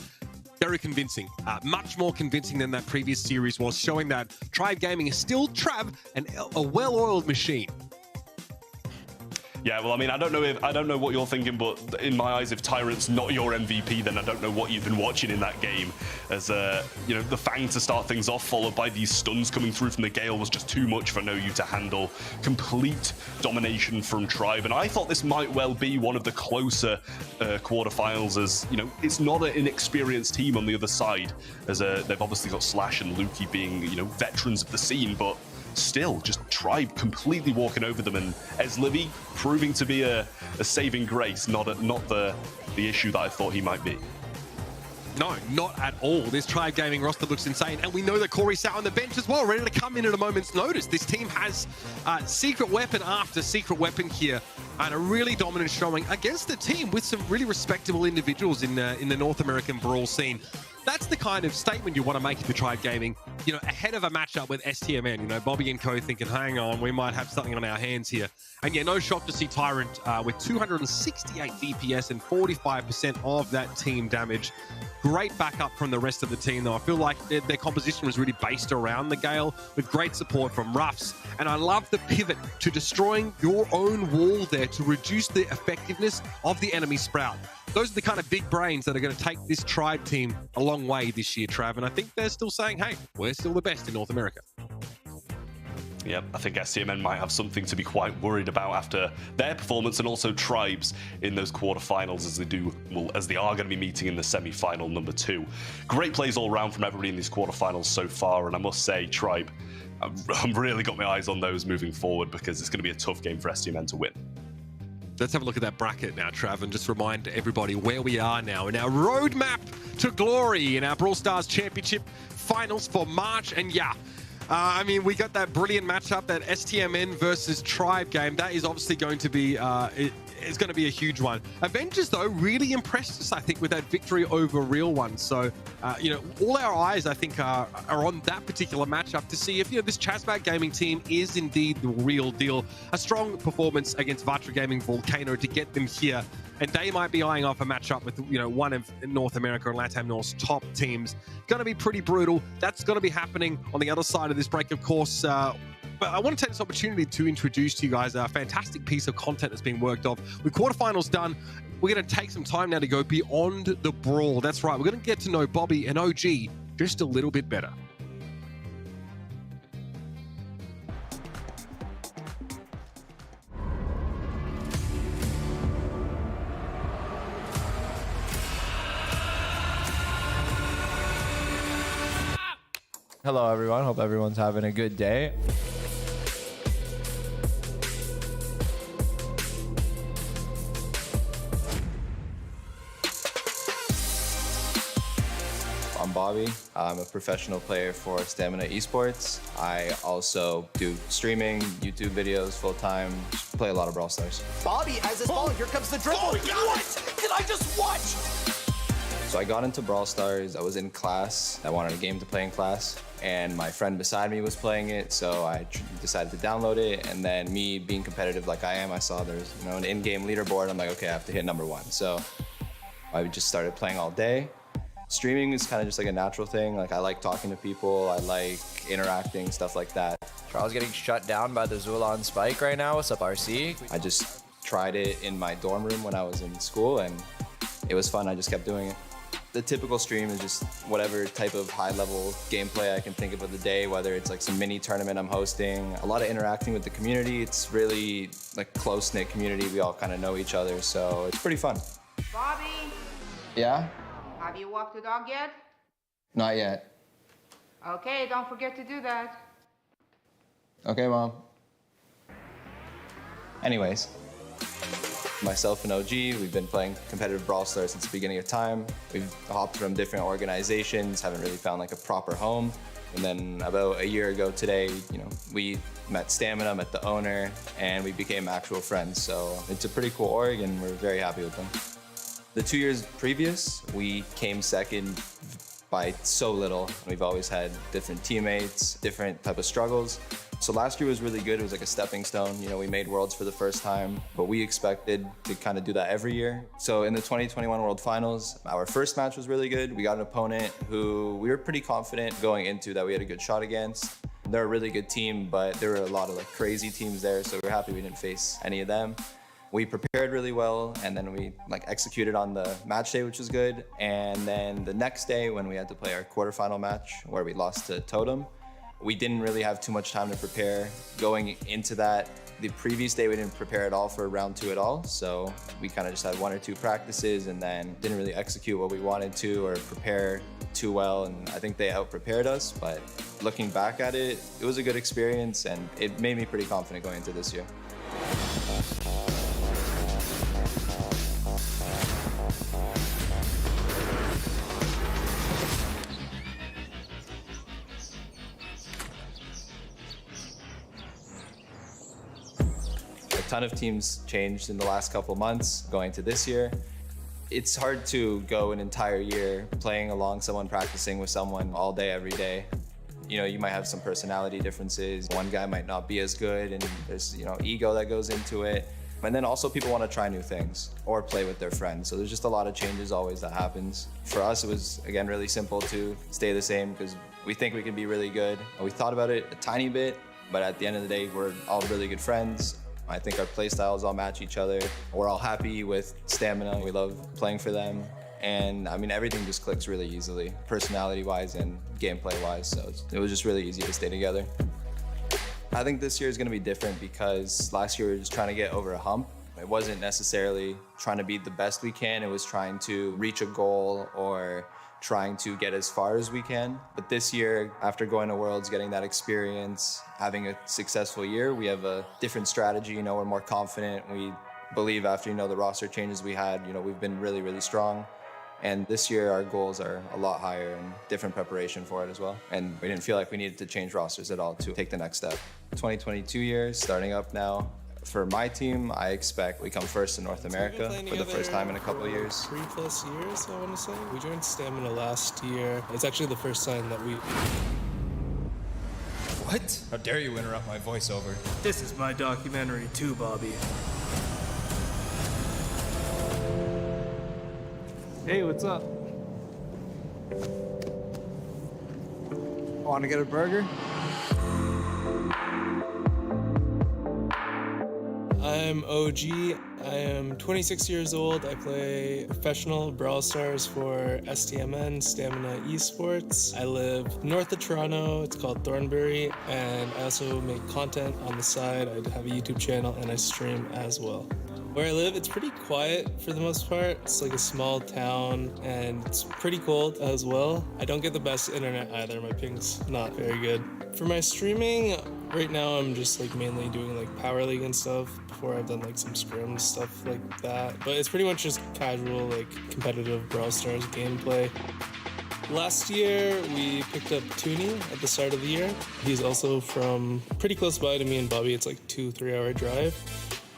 Very convincing, much more convincing than that previous series was, showing that Tribe Gaming is still Trav and a well-oiled machine. Yeah, well, I mean, I don't know what you're thinking, but in my eyes, if Tyrant's not your MVP, then I don't know what you've been watching in that game. As you know, the Fang to start things off, followed by these stuns coming through from the Gale, was just too much for No You to handle. Complete domination from Tribe, and I thought this might well be one of the closer quarterfinals. As you know, it's not an inexperienced team on the other side, as they've obviously got Slash and Luki being, you know, veterans of the scene, but still, just Tribe completely walking over them, and Eslivy proving to be a saving grace, not the issue that I thought he might be. No, not at all. This Tribe Gaming roster looks insane, and we know that Corey sat on the bench as well, ready to come in at a moment's notice. This team has secret weapon after secret weapon here, and a really dominant showing against the team with some really respectable individuals in the North American Brawl scene. That's the kind of statement you want to make if you're Tribe Gaming, you know, ahead of a matchup with STMN. You know, Bobby and co thinking, hang on, we might have something on our hands here. And yeah, no shock to see Tyrant with 268 DPS and 45% of that team damage. Great backup from the rest of the team, though. I feel like their composition was really based around the Gale, with great support from Ruffs. And I love the pivot to destroying your own wall there to reduce the effectiveness of the enemy Sprout. Those are the kind of big brains that are going to take this Tribe team a long way this year, Trav. And I think they're still saying, hey, we're still the best in North America. Yep, I think STMN might have something to be quite worried about after their performance, and also Tribes in those quarterfinals, as they are going to be meeting in the semi-final number 2. Great plays all around from everybody in these quarterfinals so far, and I must say, Tribe, I've really got my eyes on those moving forward, because it's going to be a tough game for STMN to win. Let's have a look at that bracket now, Trav, and just remind everybody where we are now in our roadmap to glory in our Brawl Stars Championship Finals for March. And yeah, I mean, we got that brilliant matchup, that STMN versus Tribe game. That is obviously going to be it's going to be a huge one. Avengers, though, really impressed us, I think, with that victory over Real One. So, you know, all our eyes, I think, are on that particular matchup to see if, you know, this Chasmac gaming team is indeed the real deal. A strong performance against Vatra Gaming Volcano to get them here. And they might be eyeing off a matchup with, you know, one of North America and Latam North's top teams. Going to be pretty brutal. That's going to be happening on the other side of this break, of course. But I want to take this opportunity to introduce to you guys a fantastic piece of content that's being worked off. With quarterfinals done, we're going to take some time now to go beyond the brawl. That's right. We're going to get to know Bobby and OG just a little bit better. Hello, everyone. Hope everyone's having a good day. Bobby. I'm a professional player for Stamina Esports. I also do streaming, YouTube videos full-time, play a lot of Brawl Stars. Bobby has his ball. Here comes the dribble. What did I just watch? So I got into Brawl Stars. I was in class. I wanted a game to play in class, and my friend beside me was playing it, so I decided to download it. And then me being competitive like I am, I saw there's an in-game leaderboard. I'm like, okay, I have to hit #1. So I just started playing all day. Streaming is kind of just like a natural thing. Like I like talking to people. I like interacting, stuff like that. Charles getting shut down by the Zulon Spike right now. What's up, RC? I just tried it in my dorm room when I was in school, and it was fun. I just kept doing it. The typical stream is just whatever type of high-level gameplay I can think of the day, whether it's like some mini tournament I'm hosting, a lot of interacting with the community. It's really like close-knit community. We all kind of know each other, so it's pretty fun. Bobby, Yeah? have you walked the dog yet? Not yet. Okay, don't forget to do that. Okay, Mom. Anyways, myself and OG, we've been playing competitive Brawl Stars since the beginning of time. We've hopped from different organizations, haven't really found like a proper home. And then about a year ago today, we met Stamina, met the owner, and we became actual friends. So it's a pretty cool org, and we're very happy with them. The 2 years previous, we came second by so little. We've always had different teammates, different type of struggles. So last year was really good. It was like a stepping stone. We made Worlds for the first time, but we expected to kind of do that every year. So in the 2021 World Finals, our first match was really good. We got an opponent who we were pretty confident going into that we had a good shot against. They're a really good team, but there were a lot of like crazy teams there, so we're happy we didn't face any of them. We prepared really well, and then we executed on the match day, which was good. And then the next day when we had to play our quarterfinal match where we lost to Totem, we didn't really have too much time to prepare. Going into that, the previous day we didn't prepare at all for round 2 at all. So we kind of just had 1 or 2 practices and then didn't really execute what we wanted to or prepare too well. And I think they out-prepared us, but looking back at it, it was a good experience and it made me pretty confident going into this year. A ton of teams changed in the last couple months going to this year. It's hard to go an entire year playing along someone, practicing with someone all day, every day. You might have some personality differences. One guy might not be as good, and there's, ego that goes into it. And then also people want to try new things or play with their friends. So there's just a lot of changes always that happens. For us, it was, again, really simple to stay the same because we think we can be really good. We thought about it a tiny bit, but at the end of the day, we're all really good friends. I think our play styles all match each other. We're all happy with Stamina. We love playing for them. And I mean, everything just clicks really easily, personality-wise and gameplay-wise. So it was just really easy to stay together. I think this year is gonna be different because last year we were just trying to get over a hump. It wasn't necessarily trying to be the best we can. It was trying to reach a goal or trying to get as far as we can. But this year, after going to Worlds, getting that experience, having a successful year, we have a different strategy. We're more confident. We believe after, the roster changes we had, we've been really, really strong. And this year, our goals are a lot higher and different preparation for it as well. And we didn't feel like we needed to change rosters at all to take the next step. 2022 year, starting up now. For my team, I expect we come first in North America for the first time in a couple of years. 3+ years, I want to say. We joined Stamina last year. It's actually the first time that we... What? How dare you interrupt my voiceover? This is my documentary too, Bobby. Hey, what's up? Want to get a burger? I'm OG. I am 26 years old. I play professional Brawl Stars for STMN, Stamina Esports. I live north of Toronto. It's called Thornbury. And I also make content on the side. I have a YouTube channel and I stream as well. Where I live, it's pretty quiet for the most part. It's like a small town and it's pretty cold as well. I don't get the best internet either. My ping's not very good. For my streaming, right now I'm just mainly doing Power League and stuff. Before I've done some scrims, stuff like that. But it's pretty much just casual, competitive Brawl Stars gameplay. Last year, we picked up Tooney at the start of the year. He's also from pretty close by to me and Bobby. It's like 2-3 hour drive.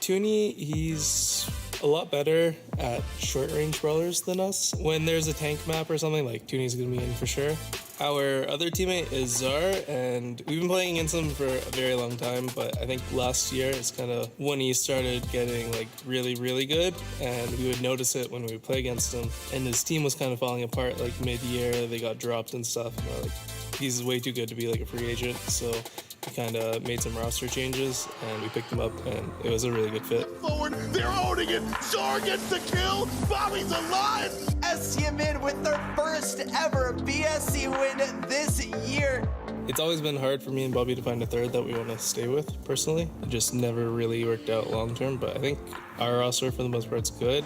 Tooney, he's a lot better at short-range brawlers than us. When there's a tank map or something, like Tooney's gonna be in for sure. Our other teammate is Czar, and we've been playing against him for a very long time, but I think last year is kind of when he started getting like really, really good, and we would notice it when we would play against him. And his team was kind of falling apart like mid-year. They got dropped and stuff. And we're like, he's way too good to be like a free agent, so we kind of made some roster changes, and we picked him up, and it was a really good fit. Forward, they're owning it. Czar gets the kill. Bobby's alive. STMN with their first ever BSC win this year. It's always been hard for me and Bobby to find a third that we want to stay with, personally. It just never really worked out long term, but I think our roster, for the most part, is good.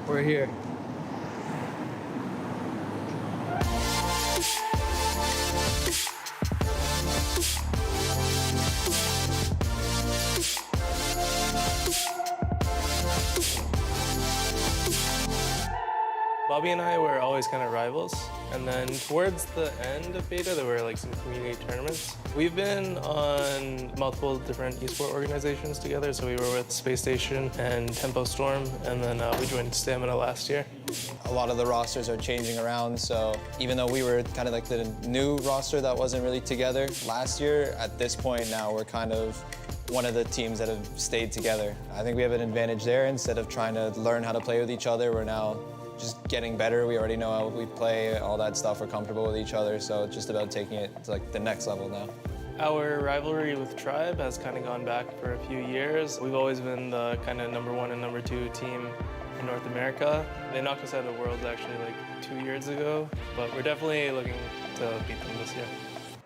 We're here. Bobby and I were always kind of rivals, and then towards the end of beta, there were like some community tournaments. We've been on multiple different esport organizations together, so we were with Space Station and Tempo Storm, and then we joined Stamina last year. A lot of the rosters are changing around, so even though we were kind of like the new roster that wasn't really together last year, at this point now we're kind of one of the teams that have stayed together. I think we have an advantage there. Instead of trying to learn how to play with each other, we're now just getting better. We already know how we play, all that stuff. We're comfortable with each other, so it's just about taking it to like the next level now. Our rivalry with Tribe has kind of gone back for a few years. We've always been the kind of #1 and #2 team in North America. They knocked us out of Worlds actually like 2 years ago, but we're definitely looking to beat them this year.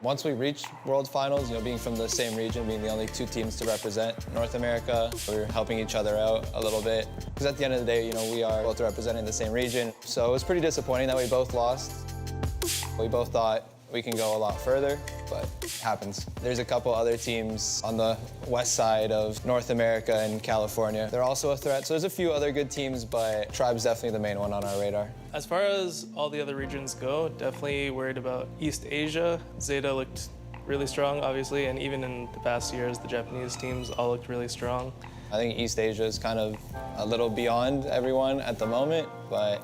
Once we reach World Finals, being from the same region, being the only 2 teams to represent North America, we're helping each other out a little bit. Because at the end of the day, we are both representing the same region. So it was pretty disappointing that we both lost. We both thought we can go a lot further, but it happens. There's a couple other teams on the west side of North America and California. They're also a threat, so there's a few other good teams, but Tribe's definitely the main one on our radar. As far as all the other regions go, definitely worried about East Asia. Zeta looked really strong, obviously, and even in the past years, the Japanese teams all looked really strong. I think East Asia is kind of a little beyond everyone at the moment, but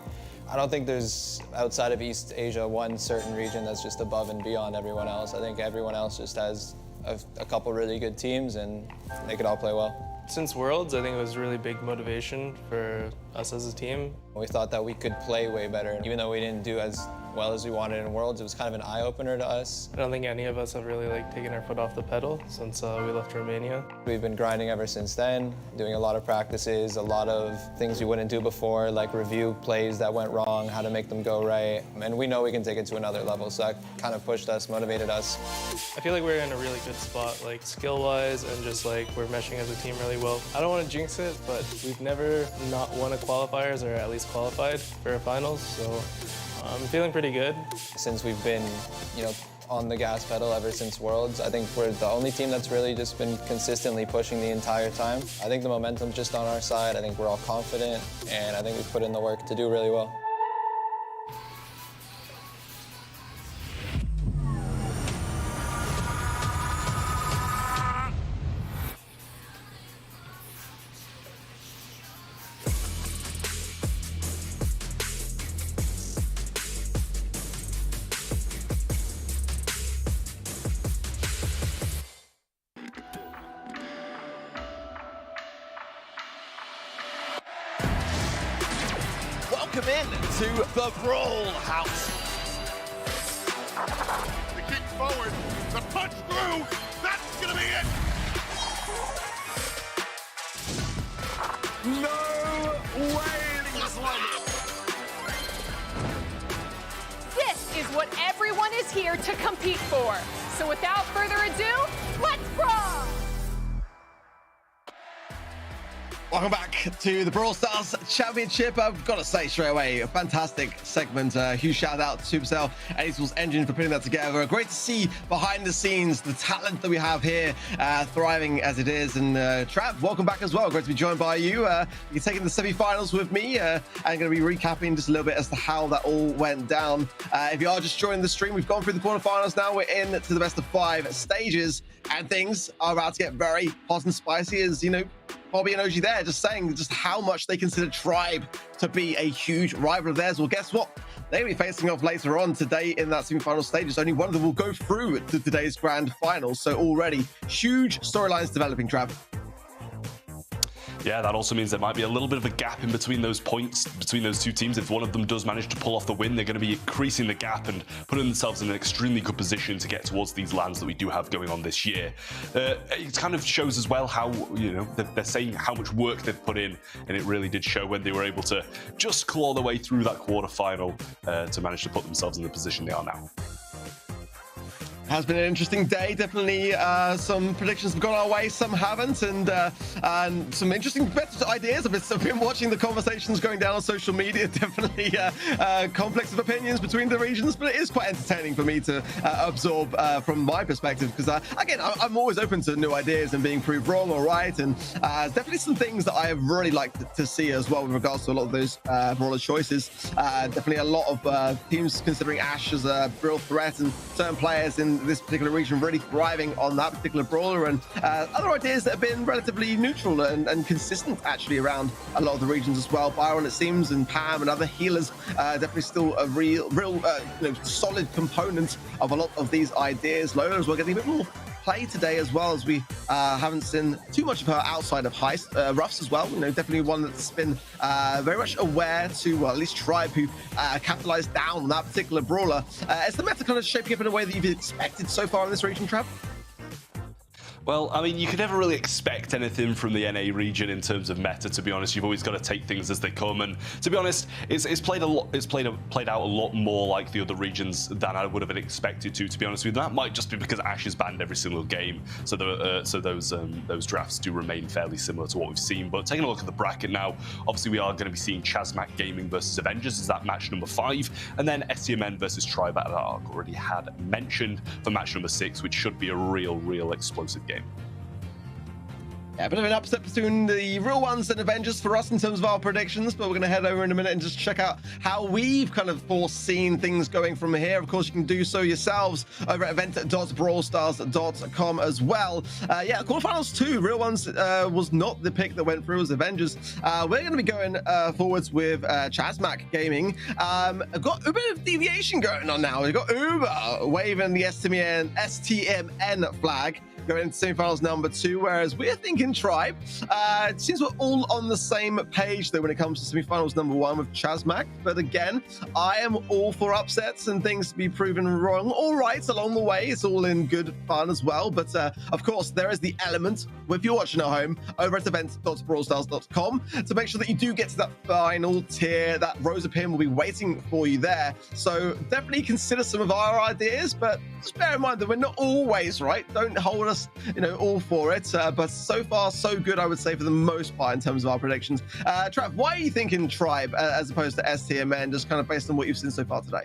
I don't think there's, outside of East Asia, one certain region that's just above and beyond everyone else. I think everyone else just has a couple really good teams, and they could all play well. Since Worlds, I think it was really big motivation for us as a team. We thought that we could play way better. Even though we didn't do as well as we wanted in Worlds, it was kind of an eye-opener to us. I don't think any of us have really taken our foot off the pedal since we left Romania. We've been grinding ever since then, doing a lot of practices, a lot of things we wouldn't do before, like review plays that went wrong, how to make them go right. And we know we can take it to another level, so that kind of pushed us, motivated us. I feel like we're in a really good spot, skill-wise, and just we're meshing as a team really well. I don't want to jinx it, but we've never not won a qualifiers, or at least qualified for a finals, so I'm feeling pretty good. Since we've been, on the gas pedal ever since Worlds, I think we're the only team that's really just been consistently pushing the entire time. I think the momentum's just on our side. I think we're all confident, and I think we've put in the work to do really well. Welcome in to the Brawl house. The kick forward, the punch through. That's gonna be it. No way! This is what everyone is here to compete for. So without further ado, let's brawl! Welcome back to the Brawl Stars Championship. I've got to say straight away, a fantastic segment. Huge shout out to Supercell and Esports Engine for putting that together. Great to see behind the scenes the talent that we have here, thriving as it is. And Trav, welcome back as well. Great to be joined by you. You're taking the semi-finals with me, and going to be recapping just a little bit as to how that all went down. If you are just joining the stream, we've gone through the quarterfinals. Now we're in to the best of 5 stages, and things are about to get very hot and spicy, as you know. Bobby and OG there just saying just how much they consider Tribe to be a huge rival of theirs. Well, guess what? They'll be facing off later on today in that semi-final stages. Only one of them will go through to today's grand finals. So already huge storylines developing, Trav. Yeah, that also means there might be a little bit of a gap in between those points, between those two teams. If one of them does manage to pull off the win, they're going to be increasing the gap and putting themselves in an extremely good position to get towards these lands that we do have going on this year. It kind of shows as well how, you know, they're saying how much work they've put in, and it really did show when they were able to just claw their way through that quarterfinal to manage to put themselves in the position they are now. Has been an interesting day. Definitely some predictions have gone our way, some haven't, and some interesting ideas. I've been watching the conversations going down on social media. Definitely complex of opinions between the regions, but it is quite entertaining for me to absorb from my perspective, because again, I'm always open to new ideas and being proved wrong or right, and definitely some things that I have really liked to see as well with regards to a lot of those brawler choices. Definitely a lot of teams considering Ashe as a real threat, and certain players in this particular region really thriving on that particular brawler, and other ideas that have been relatively neutral and consistent actually around a lot of the regions as well. Byron, it seems, and Pam and other healers definitely still a real solid component of a lot of these ideas. Lola as well getting a bit more play today, as well as we haven't seen too much of her outside of Heist. Ruffs as well, you know, definitely one that's been very much aware to, well, at least Tribe, who capitalized down on that particular brawler. Is the meta kind of shaping up in a way that you've expected so far in this region, Trav? Well, I mean, you can never really expect anything from the NA region in terms of meta, to be honest. You've always got to take things as they come, and to be honest, it's played out a lot more like the other regions than I would have expected to be honest with you. That might just be because Ashe is banned every single game, so those drafts do remain fairly similar to what we've seen. But taking a look at the bracket now, obviously we are going to be seeing Chasmac Gaming versus Avengers as that match number 5, and then STMN versus Tribe, that I already had mentioned, for match number 6, which should be a real explosive game. Yeah, a bit of an upset between the real ones and Avengers for us in terms of our predictions, but we're going to head over in a minute and just check out how we've kind of foreseen things going from here. Of course, you can do so yourselves over at event.brawlstars.com as well. Yeah, quarterfinals 2, real ones was not the pick that went through, as Avengers. We're going to be going forwards with Chasmac Gaming. I've got a bit of deviation going on now. We've got Uber waving the STMN flag going into semifinals number 2, whereas we're thinking Tribe. It seems we're all on the same page though when it comes to semifinals number 1 with Chasmac, but again, I am all for upsets and things to be proven wrong, all right, along the way. It's all in good fun as well, but of course there is the element, if you're watching at home, over at event.brawlstars.com, to make sure that you do get to that final tier. That Rosa pin will be waiting for you there, so definitely consider some of our ideas, but just bear in mind that we're not always right. Don't hold us, all for it, but so far so good, I would say, for the most part in terms of our predictions. Trav, why are you thinking Tribe as opposed to STMN, just kind of based on what you've seen so far today?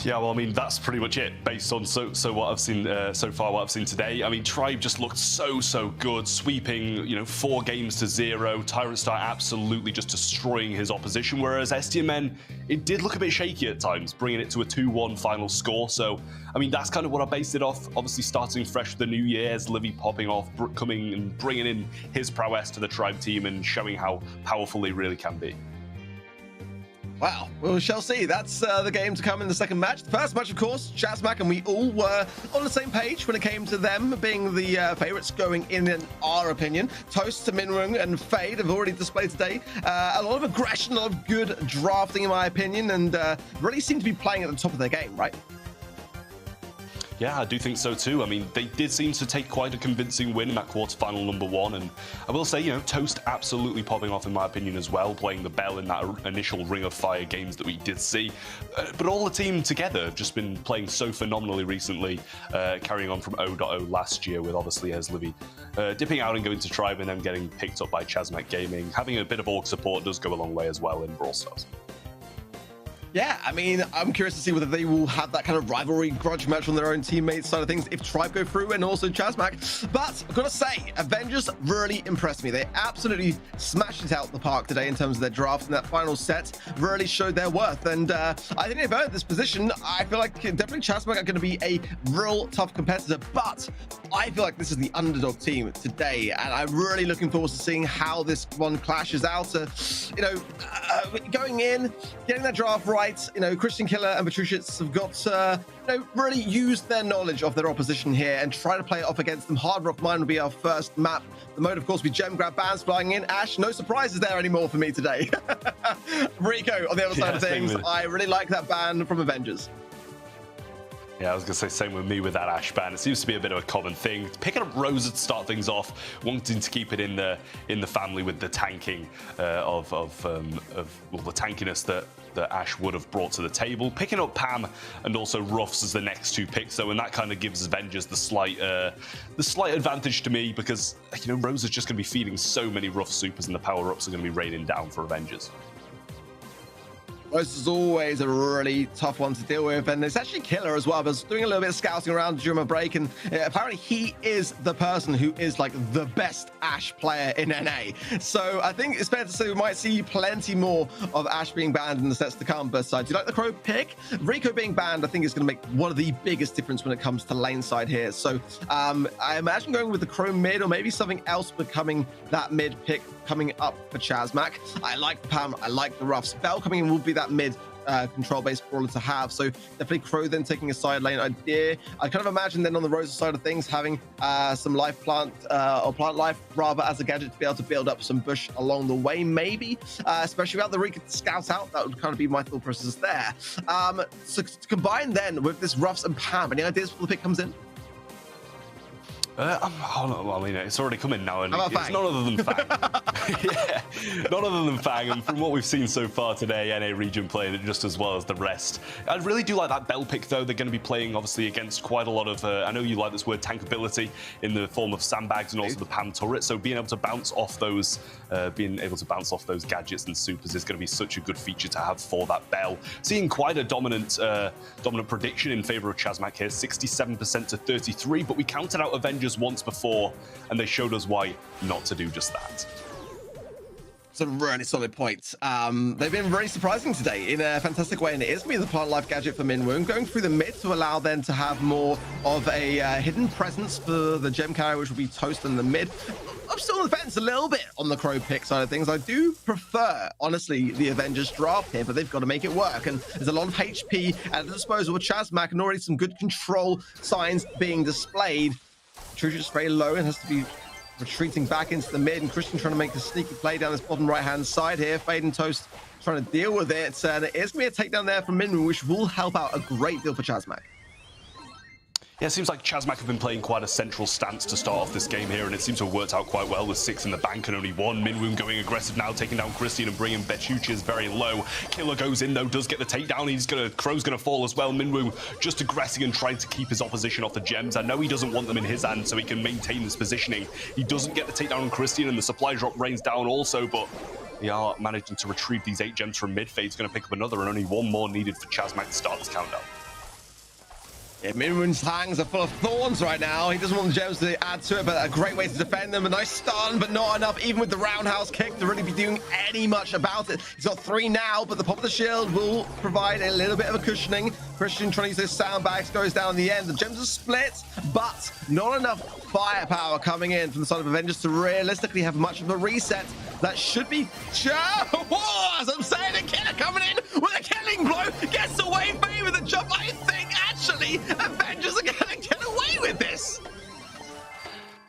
Yeah, well, I mean, that's pretty much it based on what I've seen so far, what I've seen today. I mean, Tribe just looked so good, sweeping, 4 games to 0. Tyrant Star absolutely just destroying his opposition, whereas STMN, it did look a bit shaky at times, bringing it to a 2-1 final score. So, I mean, that's kind of what I based it off. Obviously, starting fresh with the new year, as Livy popping off, coming and bringing in his prowess to the Tribe team and showing how powerful they really can be. Wow, we shall see. That's the game to come in the second match. The first match, of course, Chasmac, and we all were on the same page when it came to them being the favorites going in our opinion. Toast to Minrung and Fade have already displayed today a lot of aggression, a lot of good drafting, in my opinion, and really seem to be playing at the top of their game, right? Yeah, I do think so too. I mean, they did seem to take quite a convincing win in that quarterfinal #1, and I will say, you know, Toast absolutely popping off in my opinion as well, playing the bell in that initial Ring of Fire games that we did see. But all the team together have just been playing so phenomenally recently, carrying on from 0.0 last year with obviously Eslivy dipping out and going to Tribe and then getting picked up by Chasmac Gaming. Having a bit of org support does go a long way as well in Brawl Stars. Yeah, I mean, I'm curious to see whether they will have that kind of rivalry grudge match on their own teammates side of things if Tribe go through and also Chasmac. But I've got to say, Avengers really impressed me. They absolutely smashed it out the park today in terms of their draft, and that final set really showed their worth. And I think they've earned this position. I feel like definitely Chasmac are going to be a real tough competitor, but I feel like this is the underdog team today, and I'm really looking forward to seeing how this one clashes out. Going in, getting that draft right. You know, Christian Killer and Petrushits have got really used their knowledge of their opposition here and try to play it off against them. Hard Rock Mine will be our first map. The mode, of course, will be gem grab bans flying in. Ash, no surprises there anymore for me today. Rico on the other side of things. I really like that ban from Avengers. Yeah, I was going to say same with me with that Ash ban. It seems to be a bit of a common thing. Picking up Rosa to start things off, wanting to keep it in the family with the tanking of the tankiness that Ash would have brought to the table. Picking up Pam and also Ruffs as the next two picks, though, and that kind of gives Avengers the slight advantage to me because, you know, Rosa's just going to be feeding so many Ruff supers and the power-ups are going to be raining down for Avengers. This is always a really tough one to deal with, and it's actually Killer as well. I was doing a little bit of scouting around during my break, and apparently he is the person who is like the best Ash player in NA. So I think it's fair to say we might see plenty more of Ash being banned in the sets to come. But do you like the Crow pick? Rico being banned, I think, is going to make one of the biggest difference when it comes to lane side here. So I imagine going with the Crow mid, or maybe something else becoming that mid pick coming up for Chasmac. I like Pam, I like the Ruffs. Bell coming in will be that mid control-based brawler to have, so definitely Crow then taking a side lane idea. I kind of imagine then on the Rosa side of things having some life plant or plant life rather as a gadget to be able to build up some bush along the way, maybe, especially without the Rika scout out. That would kind of be my thought process there. So to combine then with this Ruffs and Pam, any ideas before the pick comes in? I mean, it's already coming now, and it's Fang? none other than Fang. Yeah, none other than Fang, and from what we've seen so far today, NA region playing it just as well as the rest. I really do like that Bell pick, though. They're going to be playing, obviously, against quite a lot of, I know you like this word, tankability, in the form of sandbags and also the Pam turret, so being able to bounce off those gadgets and supers is going to be such a good feature to have for that Bell. Seeing quite a dominant prediction in favor of Chasmac here, 67% to 33, but we counted out Avengers once before, and they showed us why not to do just that. It's a really solid point. They've been very surprising today in a fantastic way, and it is going to be the plant life gadget for Minwoo, going through the mid to allow them to have more of a hidden presence for the gem carrier, which will be Toast in the mid. I'm still on the fence a little bit on the Crow pick side of things. I do prefer, honestly, the Avengers draft here, but they've got to make it work. And there's a lot of HP at the disposal with Chasmac and already some good control signs being displayed. Trucius very low and has to be retreating back into the mid, and Christian trying to make the sneaky play down this bottom right-hand side here. Fade and Toast trying to deal with it, and it is going to be a takedown there from Minwoo, which will help out a great deal for Chasmac. Yeah, it seems like Chasmac have been playing quite a central stance to start off this game here, and it seems to have worked out quite well with 6 in the bank and only 1. Minwoo going aggressive now, taking down Christian and bringing Bechuches very low. Killer goes in though, does get the takedown. Crow's gonna fall as well. Minwoo just aggressing and trying to keep his opposition off the gems. I know he doesn't want them in his hand so he can maintain this positioning. He doesn't get the takedown on Christian, and the supply drop rains down also, but they are managing to retrieve these 8 gems from mid. Fade's gonna pick up another, and only 1 more needed for Chasmac to start this countdown. Yeah, Minwoo's hands are full of thorns right now. He doesn't want the gems to add to it, but a great way to defend them. A nice stun, but not enough, even with the roundhouse kick, to really be doing any much about it. He's got 3 now, but the pop of the shield will provide a little bit of a cushioning. Christian trying to use those sandbags, goes down in the end. The gems are split, but not enough firepower coming in from the side of Avengers to realistically have much of a reset. That should be... As I'm saying, the Killer coming in with a killing blow, gets away from me with a jump. I think, actually, Avengers are going to get away with this.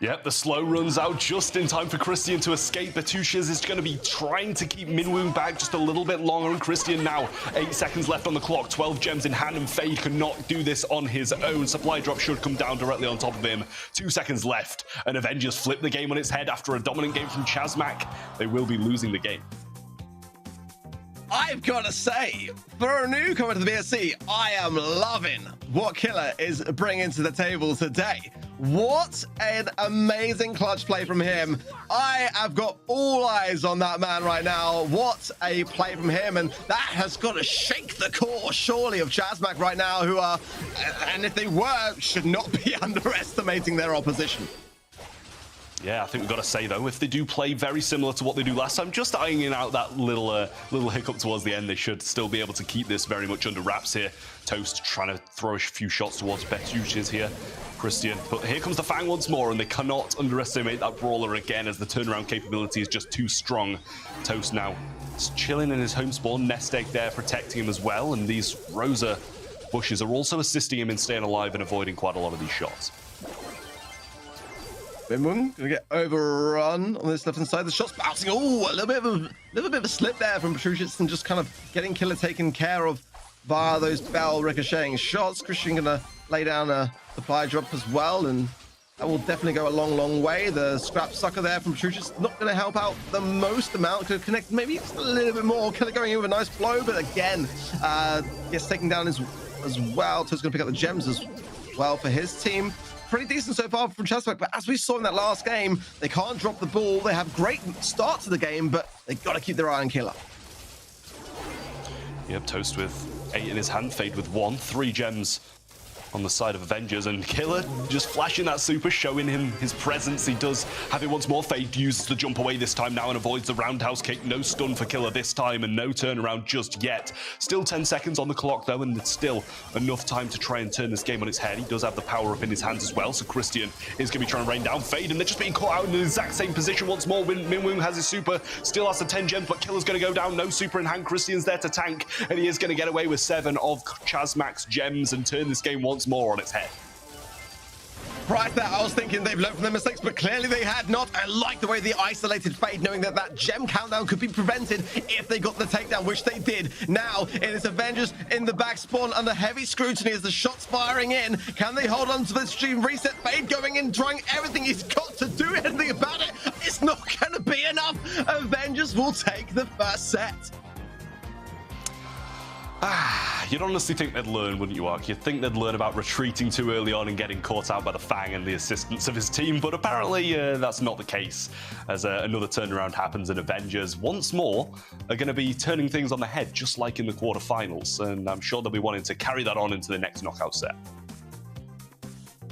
Yep, the slow runs out just in time for Christian to escape. Batushas is going to be trying to keep Minwoo back just a little bit longer, and Christian now 8 seconds left on the clock, 12 gems in hand, and Fade cannot do this on his own. Supply drop should come down directly on top of him. 2 seconds left, and Avengers flip the game on its head after a dominant game from Chasmac. They will be losing the game. I've got to say, for a newcomer to the BSC, I am loving what Killer is bringing to the table today. What an amazing clutch play from him. I have got all eyes on that man right now. What a play from him, and that has got to shake the core, surely, of Chasmac right now, who are, and if they were, should not be underestimating their opposition. Yeah, I think we've got to say, though, if they do play very similar to what they do last time, just ironing out that little hiccup towards the end, they should still be able to keep this very much under wraps here. Toast trying to throw a few shots towards Betushas here. Christian, but here comes the Fang once more, and they cannot underestimate that Brawler again, as the turnaround capability is just too strong. Toast now chilling in his home spawn, nest egg there protecting him as well, and these Rosa bushes are also assisting him in staying alive and avoiding quite a lot of these shots. Minwoo gonna get overrun on this left-hand side. The shot's bouncing. Oh, a little bit of a slip there from Batushas, and just kind of getting Killer taken care of via those bell ricocheting shots. Christian gonna lay down a supply drop as well, and that will definitely go a long way. The scrap sucker there from Batushas not gonna help out the most amount. Could connect maybe just a little bit more. Killer going in with a nice blow, but again, gets taken down as well. Toad's gonna pick up the gems as well for his team. Pretty decent so far from Chasmac, but as we saw in that last game, they can't drop the ball. They have great start to the game, but they got to keep their eye on Killer. Yep, Toast with 8 in his hand, Fade with 1, 3 gems on the side of Avengers, and Killer just flashing that super, showing him his presence. He does have it once more. Fade uses the jump away this time now and avoids the roundhouse kick. No stun for Killer this time, and no turnaround just yet. Still 10 seconds on the clock though, and it's still enough time to try and turn this game on its head. He does have the power up in his hands as well, so Christian is going to be trying to rain down Fade, and they're just being caught out in the exact same position once more. Minwoo has his super, still has the 10 gems, but Killer's going to go down. No super in hand. Christian's there to tank, and he is going to get away with 7 of Chasmac's gems and turn this game once more on its head. Right there, I was thinking they've learned from their mistakes, but clearly they had not. I like the way they isolated Fade, knowing that that gem countdown could be prevented if they got the takedown, which they did. Now, it is Avengers in the back spawn under heavy scrutiny as the shots firing in. Can they hold on to the stream reset? Fade going in, trying everything he's got to do anything about it. It's not going to be enough. Avengers will take the first set. You'd honestly think they'd learn, wouldn't you, Ark? You'd think they'd learn about retreating too early on and getting caught out by the Fang and the assistance of his team, but apparently that's not the case, as another turnaround happens, and Avengers once more are going to be turning things on the head, just like in the quarterfinals, and I'm sure they'll be wanting to carry that on into the next knockout set.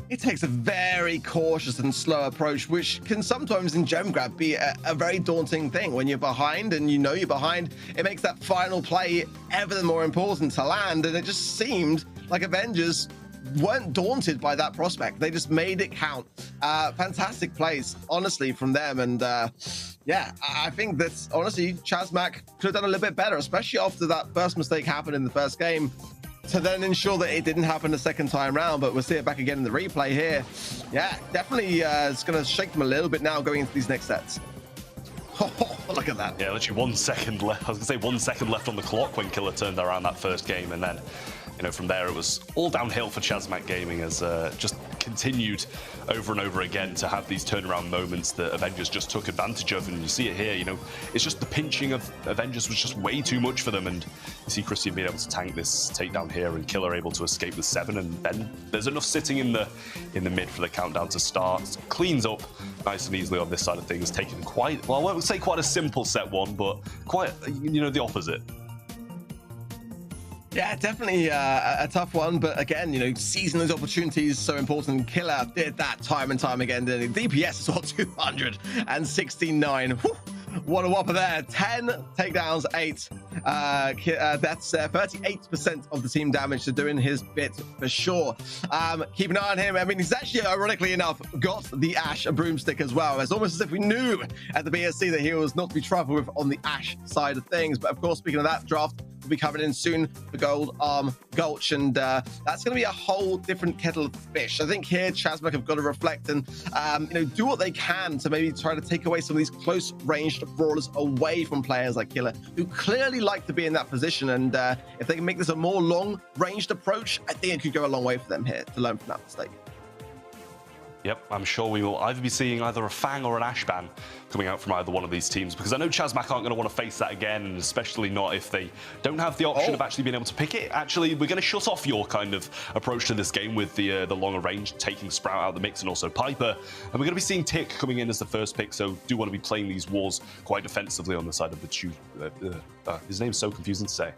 It takes a very cautious and slow approach, which can sometimes in gem grab be a very daunting thing. When you're behind and you know you're behind, it makes that final play ever more important to land, and it just seemed like Avengers weren't daunted by that prospect. They just made it count. Fantastic plays, honestly, from them, and yeah, I think that honestly Chasmac could have done a little bit better, especially after that first mistake happened in the first game, to then ensure that it didn't happen the second time round. But we'll see it back again in the replay here. Yeah, definitely it's going to shake them a little bit now going into these next sets. Oh, look at that. Yeah, literally 1 second left. I was going to say 1 second left on the clock when Killer turned around that first game, and then, you know, from there it was all downhill for Chasmac Gaming, as just continued over and over again to have these turnaround moments that Avengers just took advantage of. And you see it here, you know, it's just the pinching of Avengers was just way too much for them, and you see Christian being able to tank this takedown here, and Killer able to escape with 7, and then there's enough sitting in the mid for the countdown to start. Cleans up nice and easily on this side of things, taking quite, well, I won't say quite a simple set one, but quite, you know, the opposite. Yeah, definitely a tough one, but again, you know, seizing those opportunities is so important. Killer did that time and time again. The DPS is all 269. Whew. What a whopper there. 10 takedowns, 8. That's 38% of the team damage, so doing his bit for sure. Keep an eye on him. I mean, he's actually, ironically enough, got the Ash broomstick as well. It's almost as if we knew at the BSC that he was not to be trifled with on the Ash side of things. But of course, speaking of that draft, will be coming in soon for Gold Arm Gulch, and that's going to be a whole different kettle of fish. I think here Chasmac have got to reflect and do what they can to maybe try to take away some of these close ranged brawlers away from players like Killer, who clearly like to be in that position. And if they can make this a more long ranged approach, I think it could go a long way for them here to learn from that mistake. Yep, I'm sure we will either be seeing either a Fang or an Ash ban coming out from either one of these teams, because I know Chasmac aren't going to want to face that again, and especially not if they don't have the option of actually being able to pick it. Actually, we're going to shut off your kind of approach to this game with the longer range, taking Sprout out of the mix and also Piper. And we're going to be seeing Tick coming in as the first pick, so do want to be playing these wars quite defensively on the side of the his name's so confusing to say.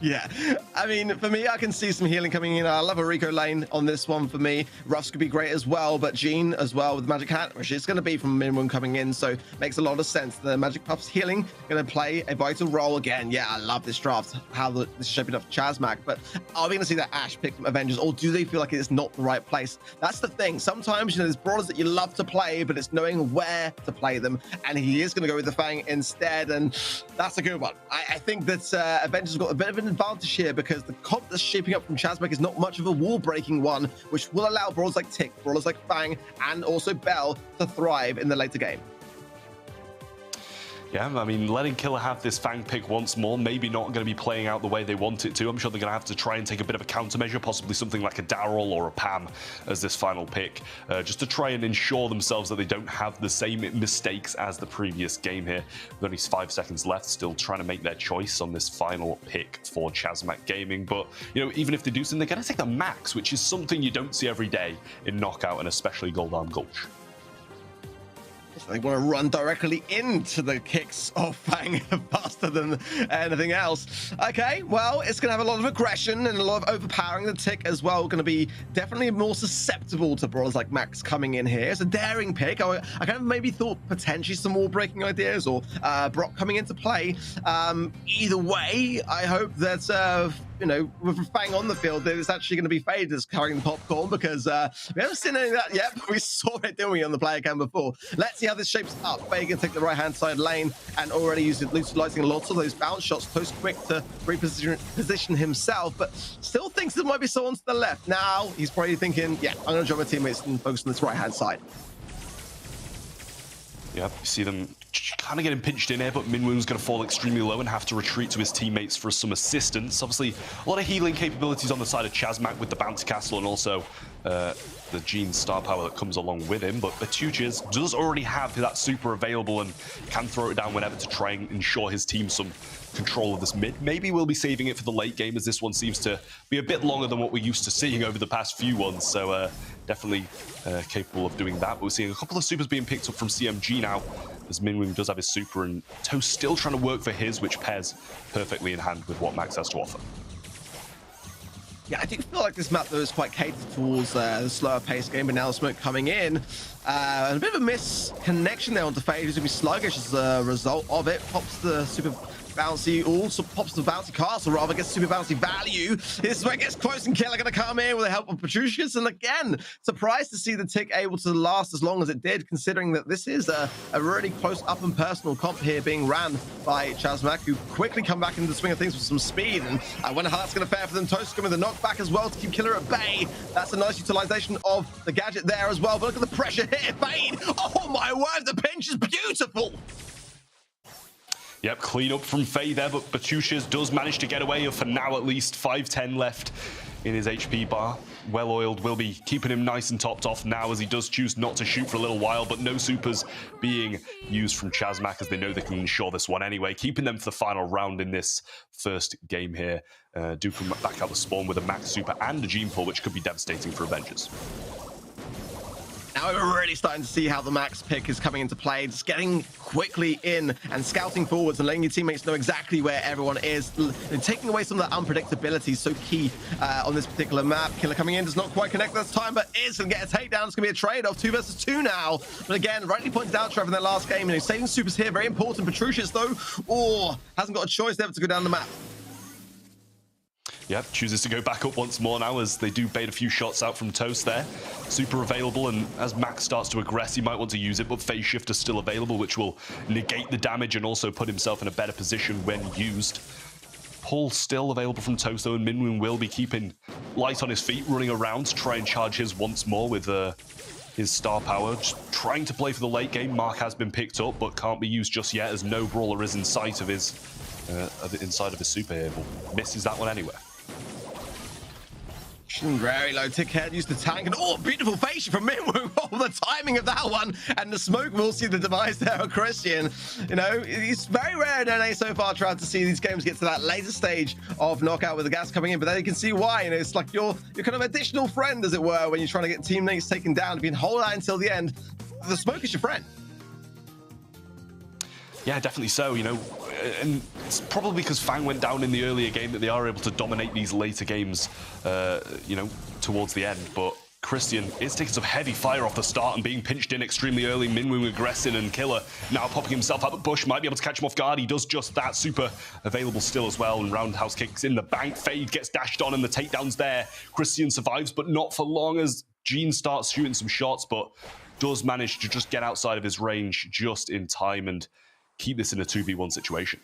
Yeah, I mean, for me, I can see some healing coming in. I love a Rico lane on this one for me. Ruffs could be great as well, but Jean as well with the Magic Hat, which is going to be from Minwoo coming in, so makes a lot of sense. The Magic Puff's healing going to play a vital role again. Yeah, I love this draft, how this is shaping up for Chasmac, but are we going to see that Ash pick from Avengers, or do they feel like it's not the right place? That's the thing. Sometimes, there's brawlers that you love to play, but it's knowing where to play them, and he is going to go with the Fang instead, and that's a good one. I think that Avengers have got a bit of an advantage here, because the comp that's shaping up from Chasmac is not much of a wall-breaking one, which will allow brawlers like Tick, brawlers like Fang, and also Bell to thrive in the later game. Yeah, I mean, letting Killer have this Fang pick once more, maybe not going to be playing out the way they want it to. I'm sure they're going to have to try and take a bit of a countermeasure, possibly something like a Daryl or a Pam as this final pick, just to try and ensure themselves that they don't have the same mistakes as the previous game here. With only 5 seconds left, still trying to make their choice on this final pick for Chasmac Gaming. But, even if they do something, they're going to take the Max, which is something you don't see every day in Knockout, and especially Gold Arm Gulch. They want to run directly into the kicks of Fang faster than anything else. Okay, well, it's going to have a lot of aggression and a lot of overpowering. The Tick as well going to be definitely more susceptible to brawlers like Max coming in here. It's a daring pick. I kind of maybe thought potentially some more breaking ideas, or Brock coming into play. Either way, I hope that with Fang on the field, that it's actually going to be faded as carrying the popcorn, because we haven't seen any of that yet, but we saw it, didn't we, on the player cam before. Let's see how this shapes up. Faye can take the right-hand side lane and already utilizing lots of those bounce shots, close quick to reposition himself, but still thinks there might be someone to the left. Now he's probably thinking, yeah, I'm going to join my teammates and focus on this right-hand side. Yep, you see them kind of getting pinched in here, but Minwoo's going to fall extremely low and have to retreat to his teammates for some assistance. Obviously, a lot of healing capabilities on the side of Chasmac with the Bounty Castle and also the Jean star power that comes along with him. But Batuches does already have that super available and can throw it down whenever to try and ensure his team some control of this mid. Maybe we'll be saving it for the late game, as this one seems to be a bit longer than what we're used to seeing over the past few ones. So definitely capable of doing that. But we're seeing a couple of supers being picked up from CMG now, as Minwoo does have his super, and Toast still trying to work for his, which pairs perfectly in hand with what Max has to offer. Yeah, I do feel like this map, though, is quite catered towards the slower pace game, but now the smoke coming in. A bit of a misconnection there onto Fade, who's going to be sluggish as a result of it. Pops the super bouncy, also pops the bouncy castle, rather, gets super bouncy value. This is where it gets close, and Killer going to come in with the help of Petrucius. And again, surprised to see the Tick able to last as long as it did, considering that this is a really close up and personal comp here being ran by Chasmac, who quickly come back into the swing of things with some speed. And I wonder how that's going to fare for them. Toast coming with the knockback as well to keep Killer at bay. That's a nice utilization of the gadget there as well. But look at the pressure here. Fade. Oh my word, the pinch is beautiful. Yep, clean up from Faye there, but Batuches does manage to get away, for now at least. 510 left in his HP bar. Well-oiled will be keeping him nice and topped off now, as he does choose not to shoot for a little while, but no supers being used from Chasmac, as they know they can ensure this one anyway, keeping them for the final round in this first game here. Do come back out the spawn with a Max super and a Gene pull, which could be devastating for Avengers. Now we're really starting to see how the Max pick is coming into play, just getting quickly in and scouting forwards and letting your teammates know exactly where everyone is, and taking away some of that unpredictability so key on this particular map. Killer coming in, does not quite connect this time, but is going to get a takedown. It's going to be a trade-off, 2 versus 2 now. But again, rightly pointed out, Trevor, in their last game, saving supers here, very important. Petrucius, though, hasn't got a choice there to go down the map. Yep, chooses to go back up once more now as they do bait a few shots out from Toast there. Super available, and as Max starts to aggress, he might want to use it, but Phase Shift is still available, which will negate the damage and also put himself in a better position when used. Pull still available from Toast, though, and Minwoo will be keeping light on his feet, running around to try and charge his once more with his star power. Just trying to play for the late game. Mark has been picked up, but can't be used just yet as no brawler is in sight of his inside of his super here. But misses that one anyway. Very low tick head, used the tank, and oh, beautiful face from Minwoo. Oh, the timing of that one, and the smoke will see the demise there of Christian. You know, it's very rare in NA so far trying to see these games get to that later stage of knockout with the gas coming in, but then you can see why. You know, it's like your kind of additional friend, as it were, when you're trying to get teammates taken down. If you can hold out until the end, the smoke is your friend. Yeah, definitely so, you know, and it's probably because Fang went down in the earlier game that they are able to dominate these later games, you know, towards the end. But Christian is taking some heavy fire off the start and being pinched in extremely early. Minwoo aggressing, and Killer now popping himself out the bush, might be able to catch him off guard. He does just that. Super available still as well, and roundhouse kicks in the bank. Fade gets dashed on, and the takedown's there. Christian survives, but not for long as Gene starts shooting some shots, but does manage to just get outside of his range just in time and keep this in a 2v1 situation.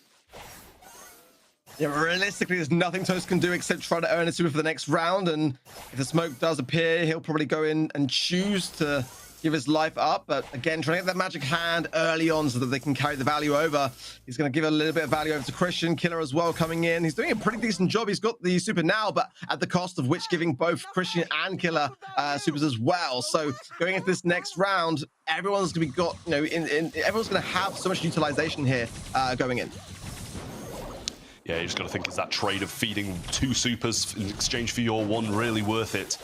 Yeah, realistically, there's nothing Toast can do except try to earn a super for the next round, and if the smoke does appear, he'll probably go in and choose to give his life up. But again, trying to get that magic hand early on so that they can carry the value over. He's going to give a little bit of value over to Christian. Killer as well coming in. He's doing a pretty decent job. He's got the super now, but at the cost of which giving both Christian and Killer supers as well. So going into this next round, everyone's going to be got, you know, everyone's going to have so much utilization here going in. Yeah, you just got to think, is that trade of feeding 2 supers in exchange for your 1 really worth it?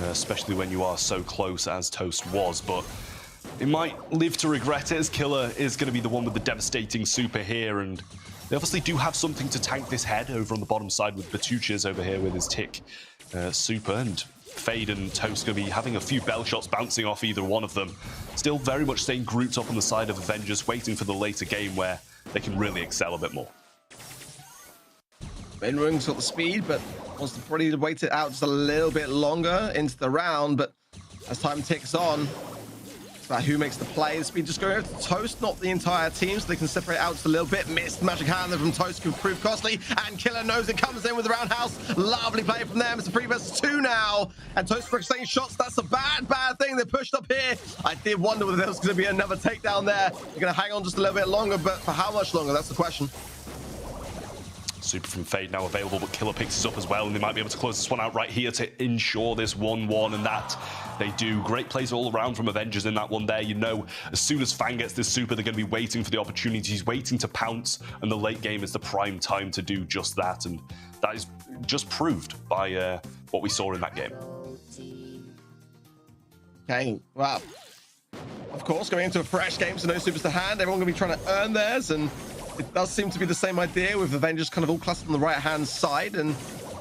Especially when you are so close as Toast was, but it might live to regret it as Killer is going to be the one with the devastating super here, and they obviously do have something to tank this head over on the bottom side with Batuches over here with his tick super, and Fade and Toast going to be having a few bell shots bouncing off either one of them. Still very much staying grouped up on the side of Avengers, waiting for the later game where they can really excel a bit more. Minwoo's got the speed, but wants to probably wait it out just a little bit longer into the round. But as time ticks on, it's about who makes the play. The speed just going over to Toast, not the entire team, so they can separate out just a little bit. Missed magic hand there from Toast could prove costly, and Killer knows it, comes in with the roundhouse. Lovely play from them. It's a 3 versus 2 now, and Toast for extending shots. That's a bad thing. They pushed up here. I did wonder whether there was going to be another takedown there. They're going to hang on just a little bit longer, but for how much longer? That's the question. Super from Fade now available, but Killer picks us up as well, and they might be able to close this one out right here to ensure this 1-1, and that they do. Great plays all around from Avengers in that one there. You know, as soon as Fang gets this super, they're going to be waiting for the opportunities, waiting to pounce, and the late game is the prime time to do just that, and that is just proved by what we saw in that game. Okay, wow. Of course, going into a fresh game, so no supers to hand. Everyone going to be trying to earn theirs, and it does seem to be the same idea with Avengers kind of all clustered on the right-hand side, and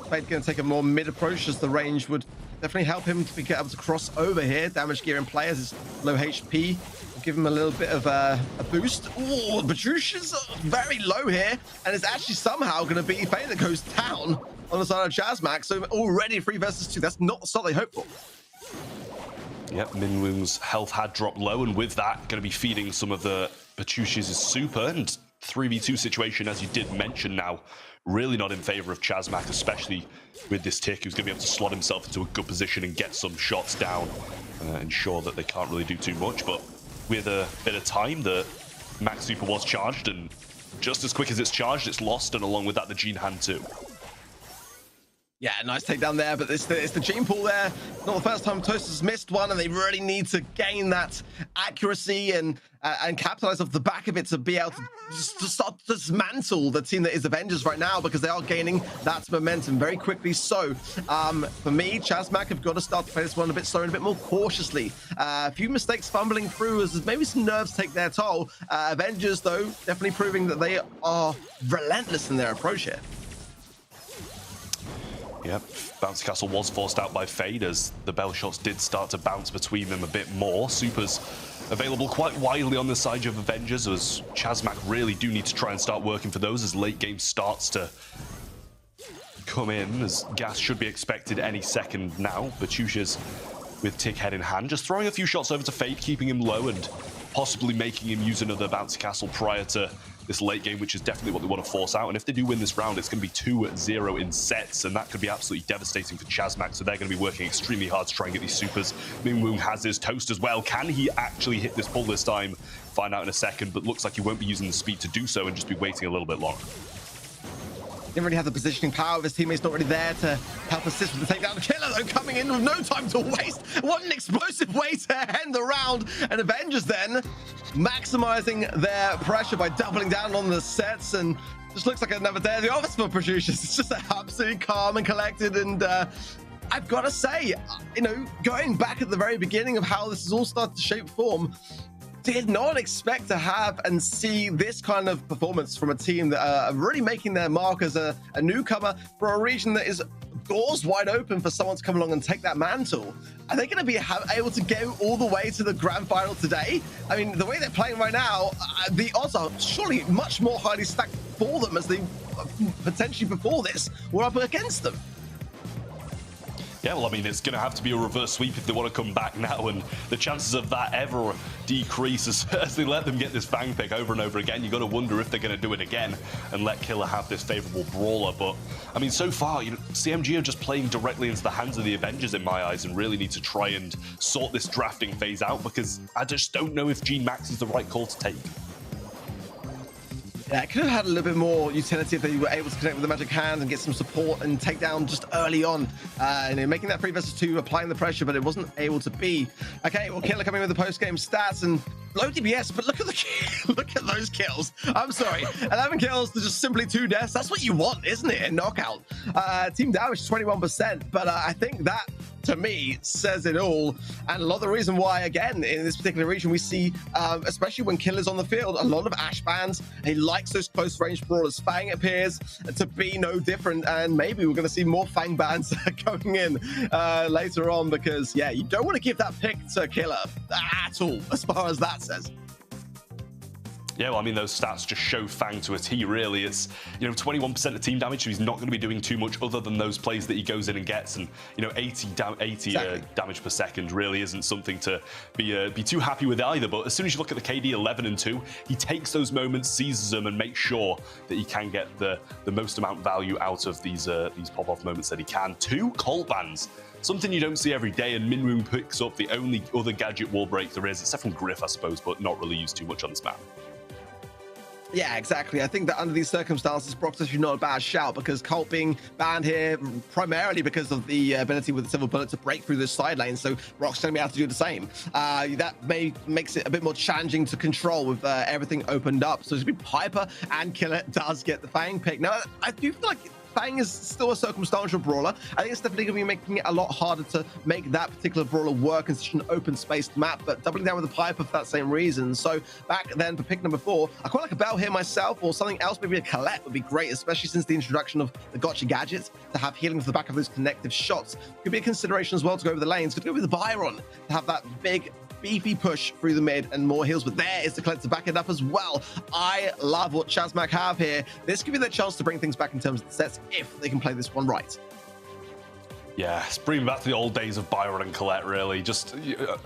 Fade going to take a more mid approach as the range would definitely help him to be able to cross over here. Damage gear in play as his low HP will give him a little bit of a boost. Oh, Batuche's very low here, and it's actually somehow going to be Fade that goes down on the side of Chasmac. So already 3 versus 2. That's not the start they hope for. Yep, Minwoo's health had dropped low, and with that, going to be feeding some of the Batuches' super, and 3v2 situation, as you did mention now, really not in favor of Chasmac, especially with this tick, who's going to be able to slot himself into a good position and get some shots down, ensure that they can't really do too much. But with a bit of time, the Max super was charged, and just as quick as it's charged, it's lost, and along with that, the Gene hand too. Yeah, nice takedown there, but it's the gene pool there. Not the first time Toast has missed one, and they really need to gain that accuracy and capitalize off the back of it to be able to start to dismantle the team that is Avengers right now, because they are gaining that momentum very quickly. So for me, Chasmac have got to start to play this one a bit slower and a bit more cautiously. A few mistakes fumbling through as maybe some nerves take their toll. Avengers, though, definitely proving that they are relentless in their approach here. Yep, Bouncy Castle was forced out by Fade as the bell shots did start to bounce between them a bit more. Supers available quite widely on the side of Avengers, as Chasmac really do need to try and start working for those as late game starts to come in, as gas should be expected any second now. Batusha's with Tick head in hand, just throwing a few shots over to Fade, keeping him low and possibly making him use another bouncy castle prior to this late game, which is definitely what they want to force out. And if they do win this round, it's going to be 2-0 in sets, and that could be absolutely devastating for Chasmac. So they're going to be working extremely hard to try and get these supers. Minwoo has his toast as well. Can he actually hit this pull this time? Find out in a second, but looks like he won't be using the speed to do so and just be waiting a little bit longer. Didn't really have the positioning power of his teammates, not really there to help assist with the takedown. Killer, though, coming in with no time to waste. What an explosive way to end the round. And Avengers then maximizing their pressure by doubling down on the sets, and just looks like another day of the office for producers. It's just absolutely calm and collected. And I've got to say, you know, going back at the very beginning of how this has all started to shape form, did not expect to have and see this kind of performance from a team that are really making their mark as a newcomer for a region that is doors wide open for someone to come along and take that mantle. Are they going to be able to go all the way to the grand final today? I mean, the way they're playing right now, the odds are surely much more highly stacked for them, as they potentially before this were up against them. Yeah, well, I mean, it's going to have to be a reverse sweep if they want to come back now, and the chances of that ever decrease as they let them get this Fang pick over and over again. You got to wonder if they're going to do it again and let Killer have this favorable brawler. But I mean, so far, you know, CMG are just playing directly into the hands of the Avengers in my eyes, and really need to try and sort this drafting phase out, because I just don't know if Gene Max is the right call to take. Yeah, it could have had a little bit more utility if they were able to connect with the magic hand and get some support and take down just early on. You know, making that 3 versus 2, applying the pressure, but it wasn't able to be. Okay, well, Killer coming with the post-game stats and low DPS, but look at the look at those kills. I'm sorry, 11 kills to just simply 2 deaths. That's what you want, isn't it? A knockout. Team damage 21%, but I think that, to me, says it all. And a lot of the reason why, again, in this particular region, we see, especially when Killer's on the field, a lot of Ash bans. He likes those close range brawlers. Fang appears to be no different, and maybe we're going to see more Fang bans going in later on, because, yeah, you don't want to give that pick to Killer at all, as far as that says. Yeah, well, I mean, those stats just show Fang to a T, really. It's, you know, 21% of team damage, so he's not going to be doing too much other than those plays that he goes in and gets. And, you know, 80 damage per second really isn't something to be too happy with either. But as soon as you look at the KD 11 and 2, he takes those moments, seizes them, and makes sure that he can get the most amount of value out of these pop-off moments that he can. 2 cult bans. Something you don't see every day, and Minwoo picks up the only other gadget wall break there is, except from Griff, I suppose, but not really used too much on this map. Yeah, exactly. I think that under these circumstances, Brock's actually not a bad shout, because Colt being banned here primarily because of the ability with the Silver Bullet to break through the side lane, so Brock's going to be able to do the same. That makes it a bit more challenging to control with everything opened up. So it's going to be Piper, and Killer does get the Fang pick. Now, I do feel like Fang is still a circumstantial brawler. I think it's definitely going to be making it a lot harder to make that particular brawler work in such an open-spaced map, but doubling down with the Piper for that same reason. So back then for pick number 4, I quite like a Bell here myself, or something else. Maybe a Colette would be great, especially since the introduction of the gotcha gadgets, to have healing for the back of those connective shots. Could be a consideration as well to go over the lanes. Could go with the Byron to have that big beefy push through the mid and more heals, but there is the Colette to back it up as well. I love what Chasmac have here. This could be their chance to bring things back in terms of the sets if they can play this one right. Yeah, it's bringing back to the old days of Byron and Colette, really. Just,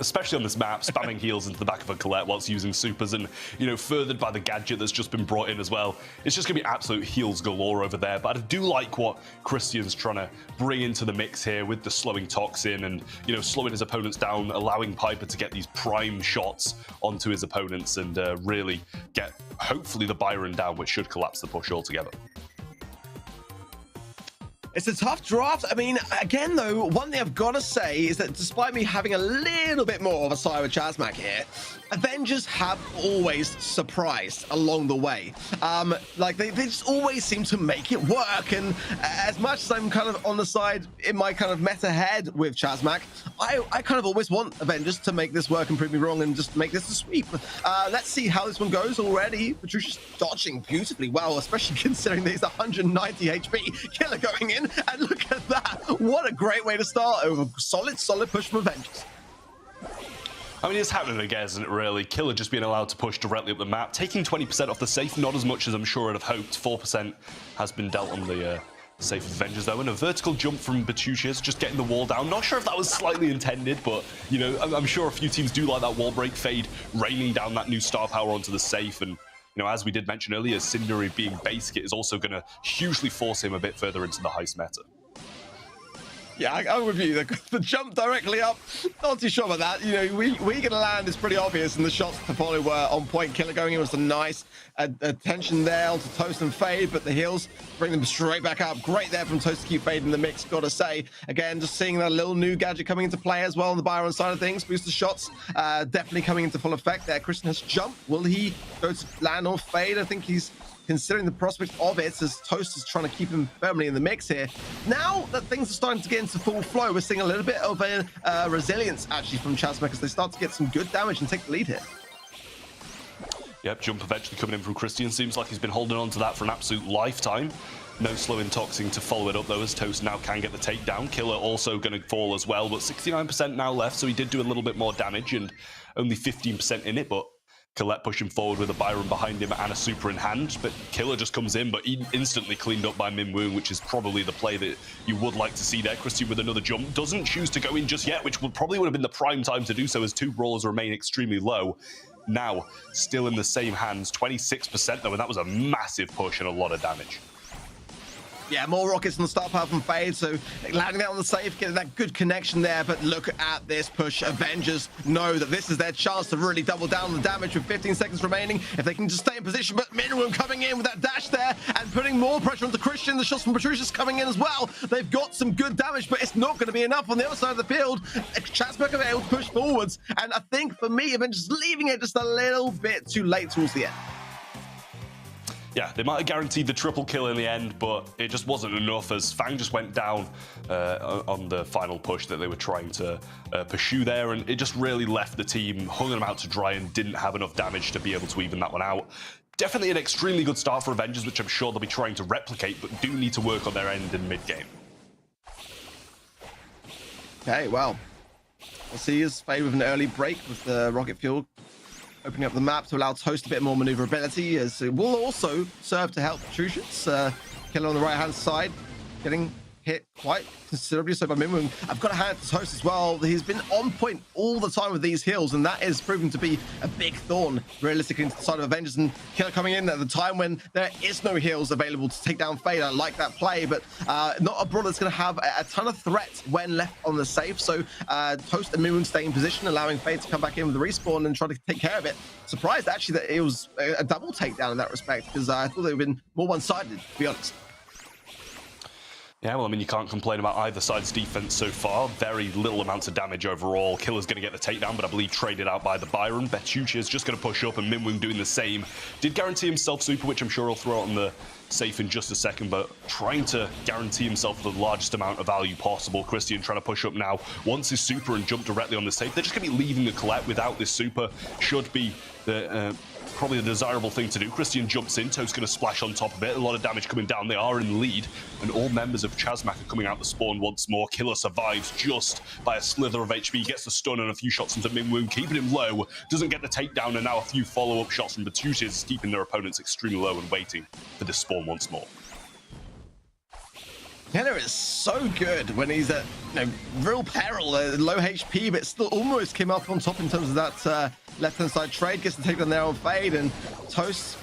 especially on this map, spamming heals into the back of a Colette whilst using supers, and, you know, furthered by the gadget that's just been brought in as well. It's just going to be absolute heals galore over there. But I do like what Christian's trying to bring into the mix here with the slowing Toxin and, you know, slowing his opponents down, allowing Piper to get these prime shots onto his opponents and really get, hopefully, the Byron down, which should collapse the push altogether. It's a tough draft. I mean, again, though, one thing I've got to say is that despite me having a little bit more of a side with Chasmac here, Avengers have always surprised along the way. Like, they just always seem to make it work. And as much as I'm kind of on the side in my kind of meta head with Chasmac, I kind of always want Avengers to make this work and prove me wrong and just make this a sweep. Let's see how this one goes already. Patricia's dodging beautifully well, especially considering that he's 190 HP. Killer going in, and look at that. What a great way to start over. Solid push from Avengers. I mean, it's happening again, isn't it, really? Killer just being allowed to push directly up the map, taking 20% off the safe, not as much as I'm sure I'd have hoped. 4% has been dealt on the Safe Avengers though, and a vertical jump from Batucius, just getting the wall down. Not sure if that was slightly intended, but you know, I'm sure a few teams do like that wall break fade, raining down that new star power onto the safe. And you know, as we did mention earlier, Cinderi being base kit is also going to hugely force him a bit further into the heist meta. Yeah, I'm with you. The jump directly up, not too sure about that. You know, we going to land is pretty obvious, and the shots to follow were on point. Killer going in was a nice attention there onto Toast and Fade, but the heals bring them straight back up. Great there from Toast to keep Fade in the mix, gotta say. Again, just seeing that little new gadget coming into play as well on the Byron side of things. Booster shots definitely coming into full effect there. Christian has jumped. Will he go to land or Fade? I think he's considering the prospect of it, as Toast is trying to keep him firmly in the mix here. Now that things are starting to get into full flow, we're seeing a little bit of a resilience actually from Chasmac as they start to get some good damage and take the lead here. Yep, jump eventually coming in from Christian. Seems like he's been holding on to that for an absolute lifetime. No slow intoxing to follow it up though, as Toast now can get the takedown. Killer also going to fall as well, but 69% now left, so he did do a little bit more damage and only 15% in it, but Colette pushing forward with a Byron behind him and a super in hand, but Killer just comes in, but instantly cleaned up by Minwoo, which is probably the play that you would like to see there. Christian with another jump, doesn't choose to go in just yet, which probably would have been the prime time to do so, as two brawlers remain extremely low. Now, still in the same hands, 26% though, and that was a massive push and a lot of damage. Yeah, more rockets on the star power from Fade, so landing that on the safe, getting that good connection there. But look at this push. Avengers know that this is their chance to really double down on the damage with 15 seconds remaining. If they can just stay in position, but Minwoo coming in with that dash there and putting more pressure onto Christian. The shots from Patricia's coming in as well. They've got some good damage, but it's not going to be enough on the other side of the field. Chasmac are able to push forwards, and I think for me, Avengers leaving it just a little bit too late towards the end. Yeah, they might have guaranteed the triple kill in the end, but it just wasn't enough, as Fang just went down on the final push that they were trying to pursue there, and it just really left the team, hung them out to dry and didn't have enough damage to be able to even that one out. Definitely an extremely good start for Avengers, which I'm sure they'll be trying to replicate, but do need to work on their end in mid-game. Okay, well, we'll see his Fade with an early break with the rocket fuel, opening up the map to allow Toast a bit more maneuverability, as it will also serve to help Patricius. Killer on the right-hand side, getting hit quite considerably so by Minwoo. I've got to hand it to Toast as well. He's been on point all the time with these heals, and that is proven to be a big thorn, realistically, into the side of Avengers. And Killer coming in at the time when there is no heals available to take down Fade. I like that play, but not a brawler that's going to have a ton of threat when left on the safe. So Toast and Minwoo stay in position, allowing Fade to come back in with the respawn and try to take care of it. Surprised, actually, that it was a double takedown in that respect, because I thought they would have been more one-sided, to be honest. Yeah, well, I mean, you can't complain about either side's defense so far. Very little amounts of damage overall. Killer's going to get the takedown, but I believe traded out by the Byron. Betucci is just going to push up, and Minwoo doing the same. Did guarantee himself super, which I'm sure he'll throw out on the safe in just a second, but trying to guarantee himself the largest amount of value possible. Christian trying to push up now. Wants his super and jump directly on the safe. They're just going to be leaving the Colette without this super. Should be the probably the desirable thing to do. Christian jumps in, Toast going to splash on top of it. A lot of damage coming down. They are in the lead, and all members of Chasmac are coming out the spawn once more. Killer survives just by a slither of HP, gets the stun and a few shots into Minwoo, keeping him low. Doesn't get the takedown, and now a few follow-up shots from Batucius, keeping their opponents extremely low and waiting for this spawn once more. Killer is so good when he's at real peril, low HP, but still almost came up on top in terms of that left-hand side trade. Gets the takedown there on Fade, and Toast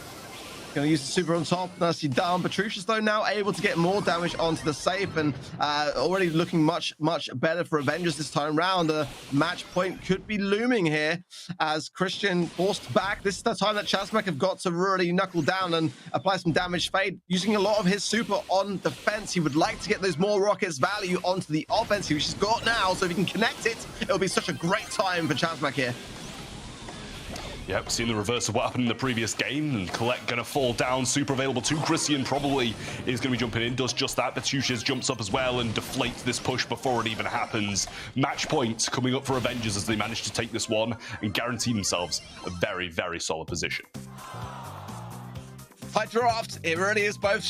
going to use the super on top. Nicely down. Patricius, though, now able to get more damage onto the safe, and already looking much better for Avengers this time round. A match point could be looming here as Christian forced back. This is the time that Chasmac have got to really knuckle down and apply some damage. Fade using a lot of his super on defense. He would like to get those more rockets value onto the offense, which he's got now, so if he can connect it, it'll be such a great time for Chasmac here. Yep, seen the reverse of what happened in the previous game, and Colette going to fall down. Super available to Christian, probably is going to be jumping in, does just that. Betucius jumps up as well and deflates this push before it even happens. Match point coming up for Avengers as they manage to take this one and guarantee themselves a very, very solid position. Tight draft. It really is both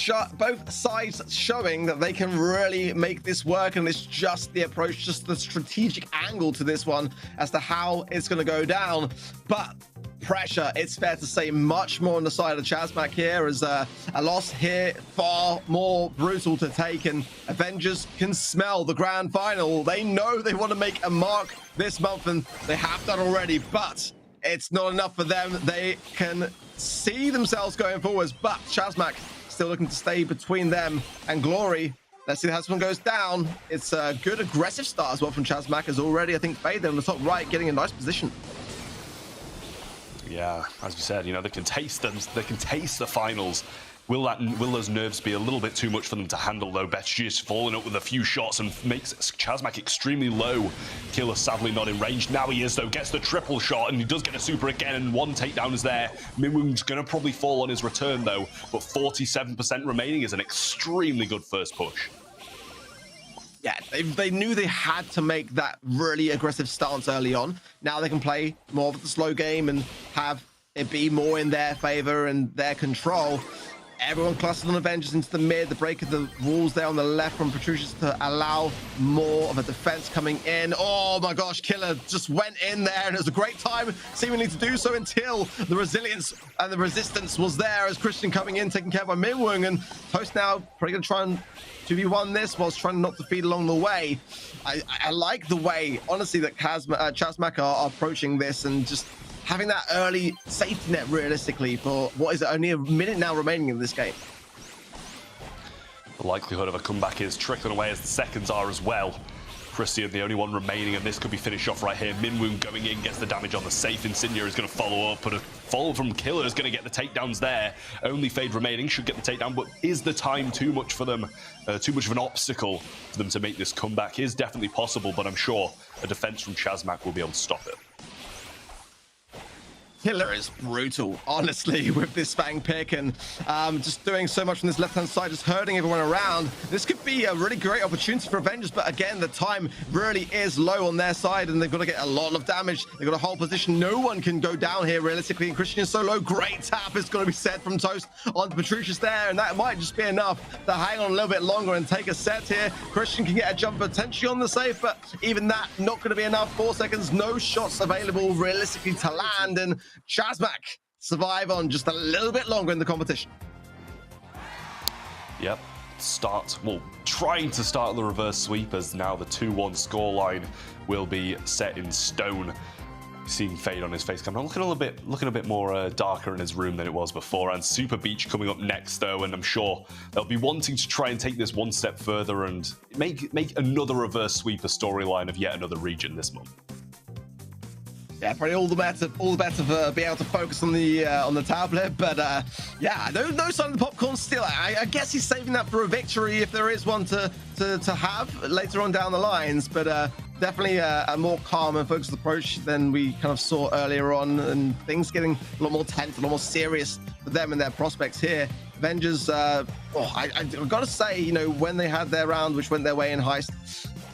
sides showing that they can really make this work, and it's just the approach, just the strategic angle to this one as to how it's going to go down. But pressure, it's fair to say, much more on the side of Chasmac here, as a loss here far more brutal to take, and Avengers can smell the grand final. They know they want to make a mark this month, and they have done already, but it's not enough for them. They can see themselves going forwards, but Chasmac still looking to stay between them and Glory. Let's see how this one goes down. It's a good aggressive start as well from Chasmac, as already, I think, Fade on the top right, getting a nice position. Yeah, as you said, you know, they can taste them. They can taste the finals. Will those nerves be a little bit too much for them to handle, though? Betg is falling up with a few shots and makes Chasmac extremely low. Killer sadly not in range. Now he is, though. Gets the triple shot, and he does get a super again, and one takedown is there. Minwoo's going to probably fall on his return, though, but 47% remaining is an extremely good first push. Yeah, they knew they had to make that really aggressive stance early on. Now they can play more of the slow game and have it be more in their favor and their control. Everyone clustered on Avengers into the mid. The break of the walls there on the left from Petruccius to allow more of a defense coming in. Oh my gosh, Killer just went in there, and it was a great time seemingly to do so until the resilience and the resistance was there, as Christian coming in, taken care of by Minwoong, and Toast now probably going to try and 2v1 this whilst trying not to feed along the way. I like the way, honestly, that Chasmac are approaching this, and just having that early safety net realistically for what is it, only a minute now remaining in this game. The likelihood of a comeback is trickling away, as the seconds are as well. Christian, the only one remaining, and this could be finished off right here. Minwoong going in, gets the damage on the safe. Insignia is going to follow up, but a follow from Killer is going to get the takedowns there. Only Fade remaining, should get the takedown, but is the time too much for them? Too much of an obstacle for them to make this comeback? Is definitely possible, but I'm sure a defense from Chasmac will be able to stop it. Killer is brutal, honestly, with this Fang pick, and just doing so much from this left-hand side, just hurting everyone around. This could be a really great opportunity for Avengers, but again, the time really is low on their side, and they've got to get a lot of damage. They've got a whole position. No one can go down here, realistically, and Christian is so low. Great tap is going to be set from Toast onto Petruccius there, and that might just be enough to hang on a little bit longer and take a set here. Christian can get a jump potentially on the safe, but even that, not going to be enough. 4 seconds, no shots available realistically to land, and Chasmac survive on just a little bit longer in the competition. Yep, trying to start the reverse sweep, as now the 2-1 scoreline will be set in stone. Seeing Fade on his face camera, looking a bit more darker in his room than it was before. And Super Beach coming up next, though, and I'm sure they'll be wanting to try and take this one step further and make another reverse sweeper storyline of yet another region this month. Yeah, probably all the better for being able to focus on the tablet. But yeah, no sign of the popcorn still. I guess he's saving that for a victory if there is one to have later on down the lines. But definitely a more calm and focused approach than we kind of saw earlier on, and things getting a lot more tense, a lot more serious for them and their prospects here. Avengers, I've got to say, you know, when they had their round, which went their way in Heist,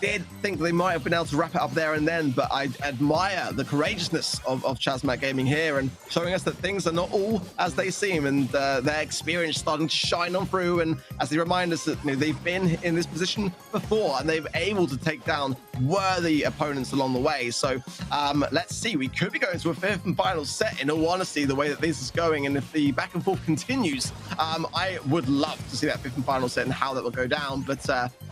did think they might have been able to wrap it up there and then, but I admire the courageousness of Chasmac Gaming here, and showing us that things are not all as they seem, and their experience starting to shine on through, and as they remind us that, you know, they've been in this position before and they've able to take down worthy opponents along the way. So let's see, we could be going to a 5th and final set, in all honesty, the way that this is going, and if the back and forth continues, I would love to see that 5th and final set and how that will go down. But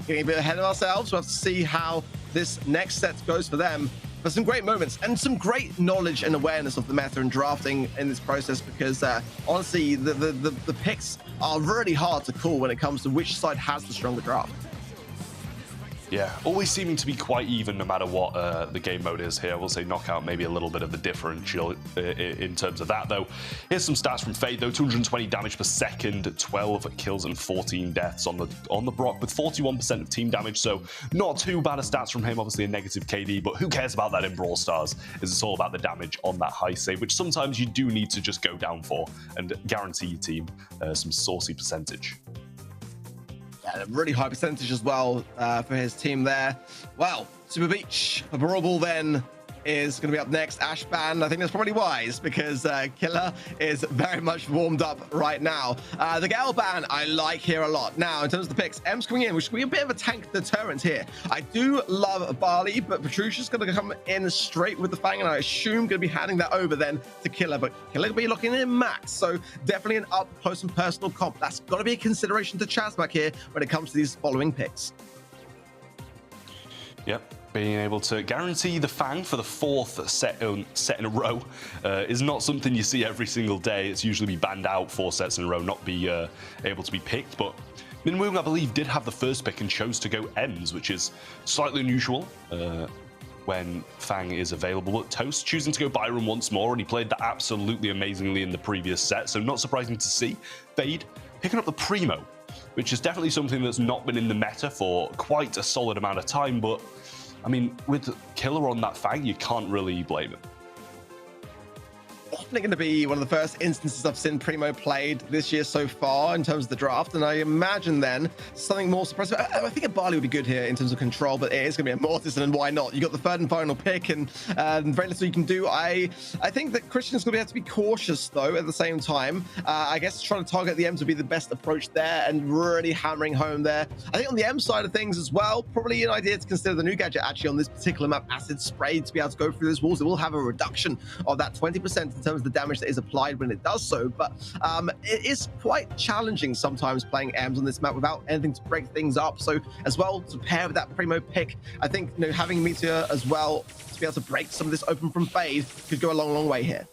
getting a bit ahead of ourselves, we'll have to see how this next set goes for them. But some great moments and some great knowledge and awareness of the meta and drafting in this process, because honestly, the picks are really hard to call when it comes to which side has the stronger draft. Yeah, always seeming to be quite even no matter what the game mode is here. I will say Knockout maybe a little bit of the differential in terms of that, though. Here's some stats from Fade, though. 220 damage per second, 12 kills and 14 deaths on the Brock, with 41% of team damage, so not too bad a stats from him. Obviously a negative KD, but who cares about that in Brawl Stars? It's all about the damage on that high save, which sometimes you do need to just go down for and guarantee your team some saucy percentage. Yeah, a really high percentage as well for his team there. Well, Super Beach for Brawl then is going to be up next. Ash ban, I think that's probably wise because Killer is very much warmed up right now. The Gale ban I like here a lot. Now, in terms of the picks, M's coming in, which could be a bit of a tank deterrent here. I do love Barley, but Petruccia's going to come in straight with the Fang, and I assume going to be handing that over then to Killer, but Killer will be looking in Max, so definitely an up close and personal comp. That's got to be a consideration to Chasmac here when it comes to these following picks. Yep. Being able to guarantee the Fang for the 4th set in a row is not something you see every single day. It's usually be banned out 4 sets in a row, not be able to be picked. But Minwoo, I believe, did have the first pick and chose to go M's, which is slightly unusual when Fang is available. But Toast choosing to go Byron once more, and he played that absolutely amazingly in the previous set, so not surprising to see. Fade picking up the Primo, which is definitely something that's not been in the meta for quite a solid amount of time, but I mean, with Killer on that Fang, you can't really blame him. Definitely going to be one of the first instances I've seen Primo played this year so far in terms of the draft, and I imagine then something more surprising. I think a Barley would be good here in terms of control, but it is going to be a Mortis, and why not? You got the 3rd and final pick, and very little you can do. I think that Christian's going to have to be cautious though at the same time. I guess trying to target the M's would be the best approach there, and really hammering home there. I think on the M side of things as well, probably an idea to consider the new gadget actually on this particular map, Acid Spray, to be able to go through those walls. It will have a reduction of that 20% in terms of the damage that is applied when it does so, but it is quite challenging sometimes playing M's on this map without anything to break things up. So as well, to pair with that Primo pick, I think having Meteor as well to be able to break some of this open from Fade could go a long way here.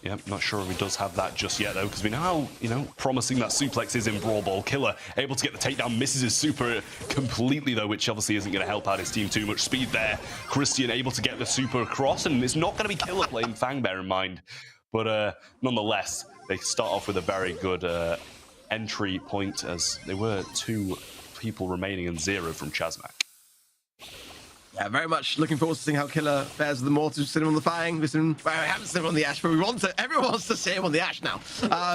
Yep, not sure if he does have that just yet, though, because we know how, promising that suplex is in Brawl Ball. Killer able to get the takedown, misses his super completely, though, which obviously isn't going to help out his team too much. Speed there. Christian able to get the super across, and it's not going to be Killer playing Fang, bear in mind. But nonetheless, they start off with a very good entry point, as there were 2 people remaining and 0 from Chasmac. Yeah, very much looking forward to seeing how Killer fares with the Mortis. Sitting on the Fang, we haven't seen him on the Ash, but everyone wants to see him on the Ash now.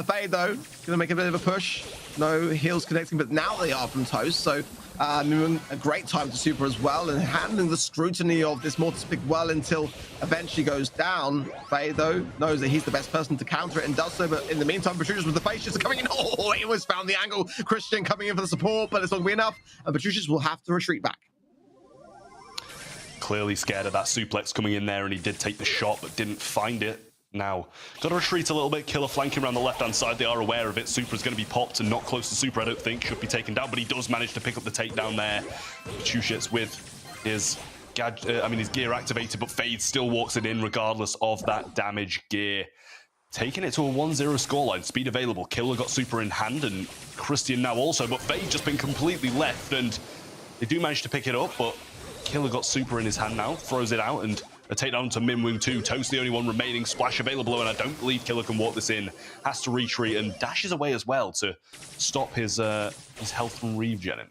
Fade though, gonna make a bit of a push. No heals connecting, but now they are from Toast, so a great time to super as well, and handling the scrutiny of this Mortis pick well until eventually goes down. Fade though knows that he's the best person to counter it and does so, but in the meantime, Petruccia's with the face just coming in. Oh, he almost found the angle. Christian coming in for the support, but it's not gonna be enough, and Petruccia's will have to retreat back. Clearly scared of that suplex coming in there, and he did take the shot but didn't find it. Now got to retreat a little bit. Killer flanking around the left-hand side. They are aware of it. Super is going to be popped and not close to Super, I don't think. Should be taken down, but he does manage to pick up the takedown there. Petruccia's with his gear activated, but Fade still walks it in regardless of that damage gear. Taking it to a 1-0 scoreline. Speed available. Killer got Super in hand, and Christian now also, but Fade just been completely left, and they do manage to pick it up, but Killer got Super in his hand now, throws it out, and a takedown to Minwoo 2. Toast the only one remaining. Splash available, and I don't believe Killer can walk this in. Has to retreat and dashes away as well to stop his health from regening.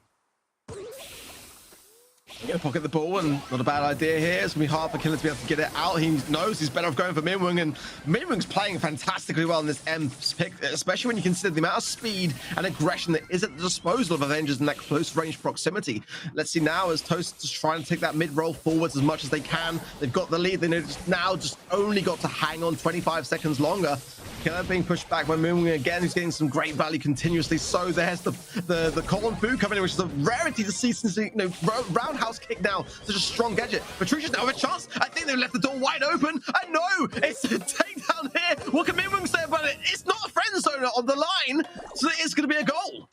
Gonna pocket the ball, and not a bad idea here. It's gonna be hard for Killer to be able to get it out. He knows he's better off going for Minwoo, and Minwoo's playing fantastically well in this M pick, especially when you consider the amount of speed and aggression that is at the disposal of Avengers in that close range proximity. Let's see now as Toast is trying to take that mid roll forwards as much as they can. They've got the lead. They now just only got to hang on 25 seconds longer. Killer being pushed back by Minwoo again. He's getting some great value continuously. So there's the Colin Fu coming in, which is a rarity to see since roundhouse kick now. Such a strong gadget. Petruccia's now have a chance. I think they've left the door wide open. I know it's a takedown here. What can Minwoo say about it? It's not a friend zone on the line, so it's going to be a goal.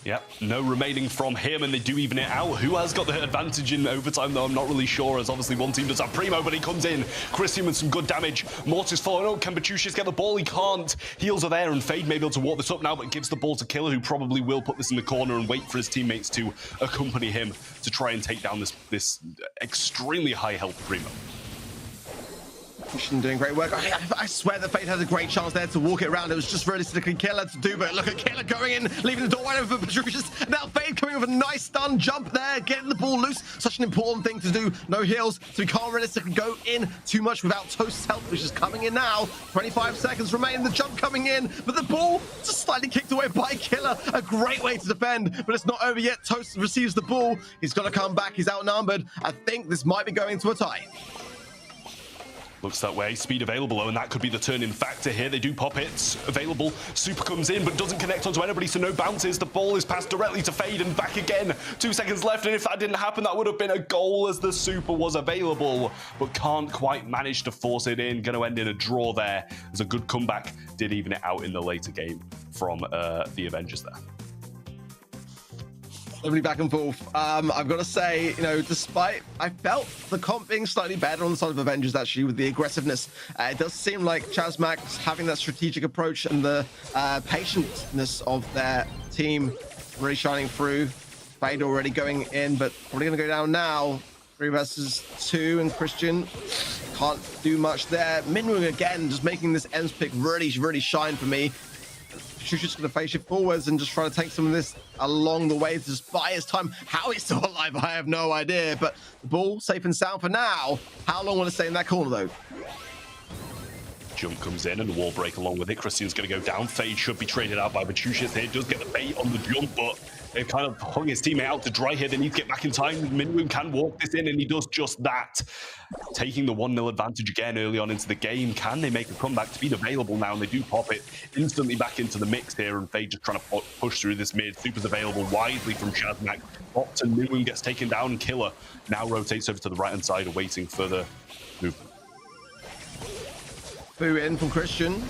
Yep, no remaining from him, and they do even it out. Who has got the advantage in overtime, though? I'm not really sure, as obviously one team does have Primo, but he comes in. Christian with some good damage. Mortis following. Oh, can Petruccia's get the ball? He can't. Heals are there, and Fade may be able to walk this up now, but gives the ball to Killer, who probably will put this in the corner and wait for his teammates to accompany him to try and take down this extremely high health Primo. Christian doing great work. I swear that Fade had a great chance there to walk it around. It was just realistically Killer to do, but look at Killer going in, leaving the door wide open for Patricius. Now Fade coming with a nice stun jump there, getting the ball loose. Such an important thing to do. No heals, so we can't realistically go in too much without Toast's help, which is coming in now. 25 seconds remain, the jump coming in, but the ball just slightly kicked away by Killer. A great way to defend, but it's not over yet. Toast receives the ball. He's got to come back. He's outnumbered. I think this might be going to a tie. Looks that way. Speed available, and that could be the turning factor here. They do pop hits available. Super comes in, but doesn't connect onto anybody, so no bounces. The ball is passed directly to Fade and back again. 2 seconds left, and if that didn't happen, that would have been a goal as the super was available, but can't quite manage to force it in. Going to end in a draw there. There's a good comeback. Did even it out in the later game from the Avengers there. Really back and forth. I've got to say, you know, despite I felt the comp being slightly better on the side of Avengers actually with the aggressiveness, it does seem like Chasmac having that strategic approach and the patientness of their team really shining through. Fade already going in, but probably going to go down now. 3 versus 2, and Christian can't do much there. Minwoo again, just making this Ems pick really, really shine for me. She's just going to face shift forwards and just try to take some of this along the way to just buy his time. How he's still alive, I have no idea. But the ball safe and sound for now. How long will it stay in that corner, though? Jump comes in and the wall break along with it. Christian's going to go down. Fade should be traded out by Patricius here. Does get the bait on the jump, but they've kind of hung his teammate out to dry here. They need to get back in time. Minwoo can walk this in, and he does just that. Taking the 1-0 advantage again early on into the game. Can they make a comeback? Speed available now, and they do pop it instantly back into the mix here, and Fade just trying to push through this mid. Super's available wisely from Chasmac. Popped, and Minwoo gets taken down, and Killer now rotates over to the right-hand side, awaiting further movement. Boo in from Christian.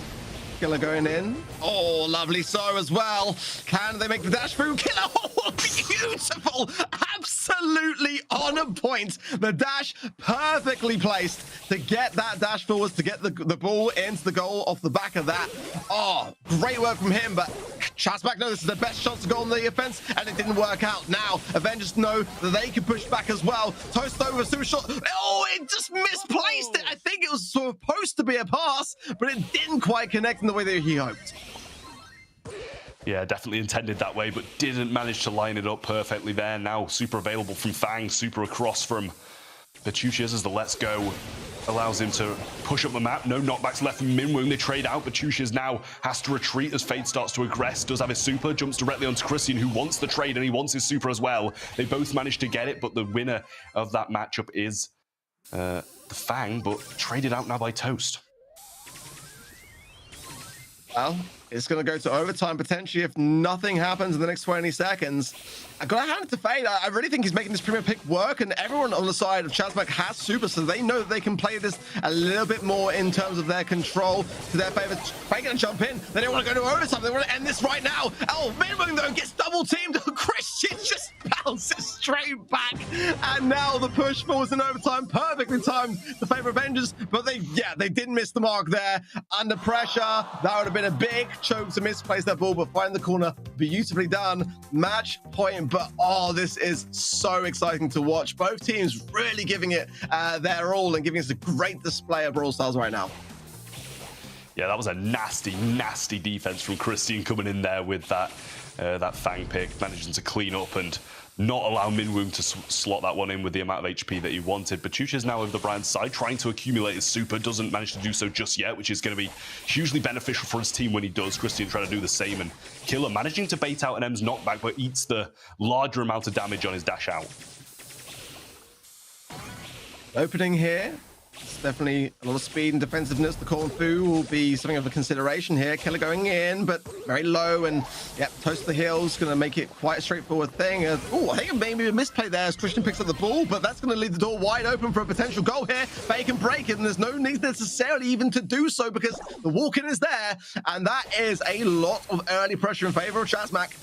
Killer going in. Oh, lovely so as well. Can they make the dash through? Killer, oh, beautiful. Absolutely on point. The dash perfectly placed to get that dash forwards, to get the ball into the goal off the back of that. Oh, great work from him, but Chasmac knows this is the best chance to go on the offense, and it didn't work out. Now, Avengers know that they can push back as well. Toast over, super shot. Oh, it just misplaced it. I think it was supposed to be a pass, but it didn't quite connect in the way that he hoped. Yeah, definitely intended that way, but didn't manage to line it up perfectly there. Now super available from Fang, super across from Patricius as the let's go allows him to push up the map. No knockbacks left from Minwoo. They trade out. Patricius now has to retreat as Fade starts to aggress. Does have his super, jumps directly onto Christian, who wants the trade, and he wants his super as well. They both managed to get it, but the winner of that matchup is the Fang, but traded out now by Toast. Well, it's going to go to overtime potentially if nothing happens in the next 20 seconds. I've got to hand it to Fade. I really think he's making this premier pick work, and everyone on the side of Chasmac has super, so they know that they can play this a little bit more in terms of their control to their favor. Fade going to jump in. They don't want to go to overtime. They want to end this right now. Oh, Minwoo, though, gets double teamed. Christian just bounces straight back. And now the push forwards in overtime. Perfectly timed to favor Avengers, but they did miss the mark there. Under pressure, that would have been a big choke to misplace that ball, but find the corner. Beautifully done. Match point. But oh, this is so exciting to watch. Both teams really giving it their all and giving us a great display of Brawl Stars right now. Yeah, that was a nasty, nasty defense from Christian coming in there with that Fang pick, managing to clean up and not allow Minwoo to slot that one in with the amount of HP that he wanted. Patricius now over the Brian's side, trying to accumulate his super, doesn't manage to do so just yet, which is going to be hugely beneficial for his team when he does. Christian trying to do the same, and Killer managing to bait out an M's knockback, but eats the larger amount of damage on his dash out. Opening here. It's definitely a lot of speed and defensiveness. The Corn Fu will be something of a consideration here. Killer going in, but very low, and yep, Toast the Hills going to make it quite a straightforward thing. Oh, I think it may be a misplay there as Christian picks up the ball, but that's going to leave the door wide open for a potential goal here. Fade can break it, and there's no need necessarily even to do so because the walk-in is there, and that is a lot of early pressure in favor of Chasmac.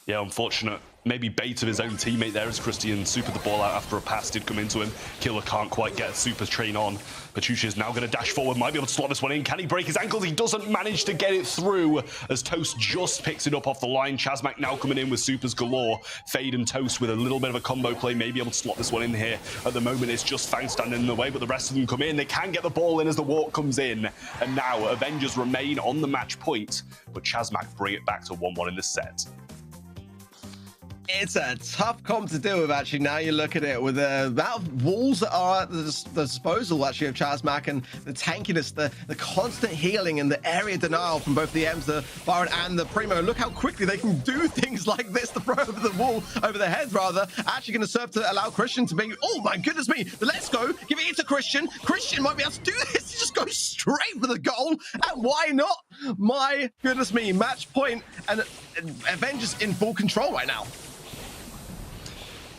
Yeah, unfortunate. Maybe bait of his own teammate there as Christian supered the ball out after a pass did come into him. Killer can't quite get a super train on. Petrucci is now going to dash forward, might be able to slot this one in. Can he break his ankles? He doesn't manage to get it through as Toast just picks it up off the line. Chasmac now coming in with supers galore. Fade and Toast with a little bit of a combo play, maybe able to slot this one in here. At the moment, it's just Fang standing in the way, but the rest of them come in. They can get the ball in as the walk comes in. And now Avengers remain on the match point, but Chasmac bring it back to 1-1 in this set. It's a tough comp to deal with, actually. Now you look at it with the amount of walls that are at the disposal, actually, of Chasmac, and the tankiness, the constant healing and the area denial from both the Ems, the Byron, and the Primo. Look how quickly they can do things like this to throw over the wall, over their heads, rather. Actually going to serve to allow Christian to be, oh my goodness me, let's go. Give it to Christian. Christian might be able to do this. He just goes straight for the goal. And why not? My goodness me, match point, and Avengers in full control right now.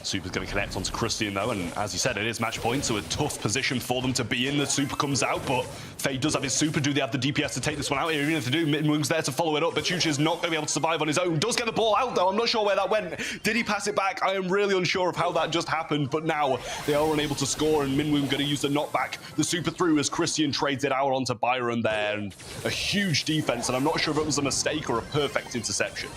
Super's going to connect onto Christian, though, and as you said, it is match point, so a tough position for them to be in. The super comes out, but Fade does have his super. Do they have the DPS to take this one out here? Even if they do, Minwing's there to follow it up, but Chuchi is not going to be able to survive on his own. Does get the ball out, though. I'm not sure where that went. Did he pass it back? I am really unsure of how that just happened, but now they are unable to score, and Minwing going to use the knockback, the super through as Christian trades it out onto Byron there, and a huge defense, and I'm not sure if it was a mistake or a perfect interception.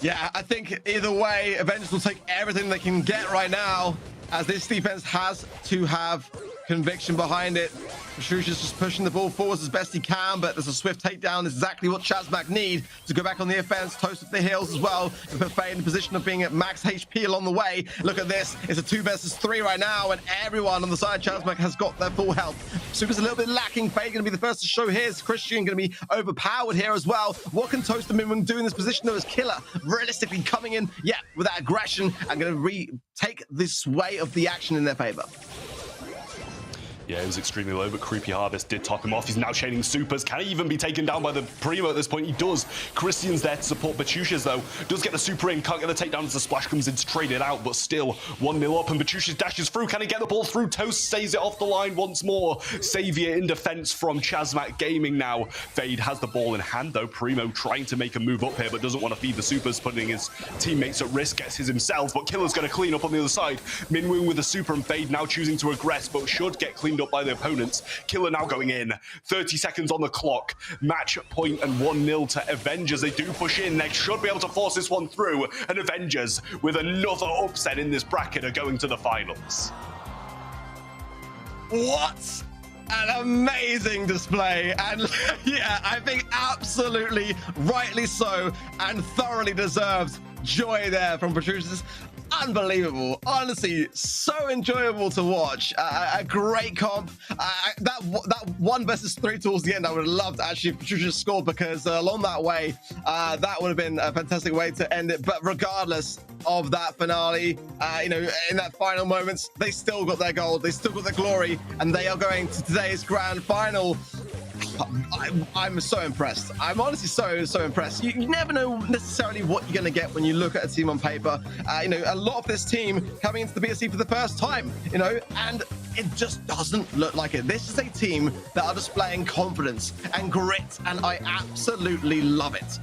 Yeah, I think either way, Avengers will take everything they can get right now, as this defense has to have conviction behind it. Petrucci's just pushing the ball forwards as best he can, but there's a swift takedown. That's exactly what Chasmac need to go back on the offense. Toast with the heals as well, and put Fade in the position of being at max HP along the way. Look at this. It's a 2 versus 3 right now, and everyone on the side of Chasmac has got their full health. Super's a little bit lacking. Fade going to be the first to show his. Christian going to be overpowered here as well. What can Toast and Minwing do in this position, though, as Killer realistically coming in, yeah, with that aggression, and going to retake this sway of the action in their favor. Yeah, it was extremely low, but Creepy Harvest did top him off. He's now chaining supers. Can he even be taken down by the Primo at this point? He does. Christian's there to support Petrucci's, though. Does get the super in. Can't get the takedown as the splash comes in to trade it out, but still 1-0 up, and Petrucci's dashes through. Can he get the ball through? Toast saves it off the line once more. Savior in defense from Chasmac Gaming now. Fade has the ball in hand, though. Primo trying to make a move up here, but doesn't want to feed the supers, putting his teammates at risk. Gets his himself, but Killer's going to clean up on the other side. Minwoo with the super, and Fade now choosing to aggress, but should get cleaned up by the opponents. Killer now going in. 30 seconds on the clock. Match point and 1-0 to Avengers. They do push in. They should be able to force this one through. And Avengers, with another upset in this bracket, are going to the finals. What an amazing display, and yeah, I think absolutely rightly so, and thoroughly deserved joy there from Petrucci's. Unbelievable, honestly, so enjoyable to watch. A great comp. That 1 versus 3 towards the end, I would have loved actually if Petrucci scored, because along that way, that would have been a fantastic way to end it. But regardless of that finale, you know, in that final moments, they still got their gold, they still got their glory, and they are going to today's grand final. I'm so impressed. I'm honestly so impressed. You never know necessarily what you're going to get when you look at a team on paper. You know, a lot of this team coming into the BSC for the first time, you know, and it just doesn't look like it. This is a team that are displaying confidence and grit, and I absolutely love it.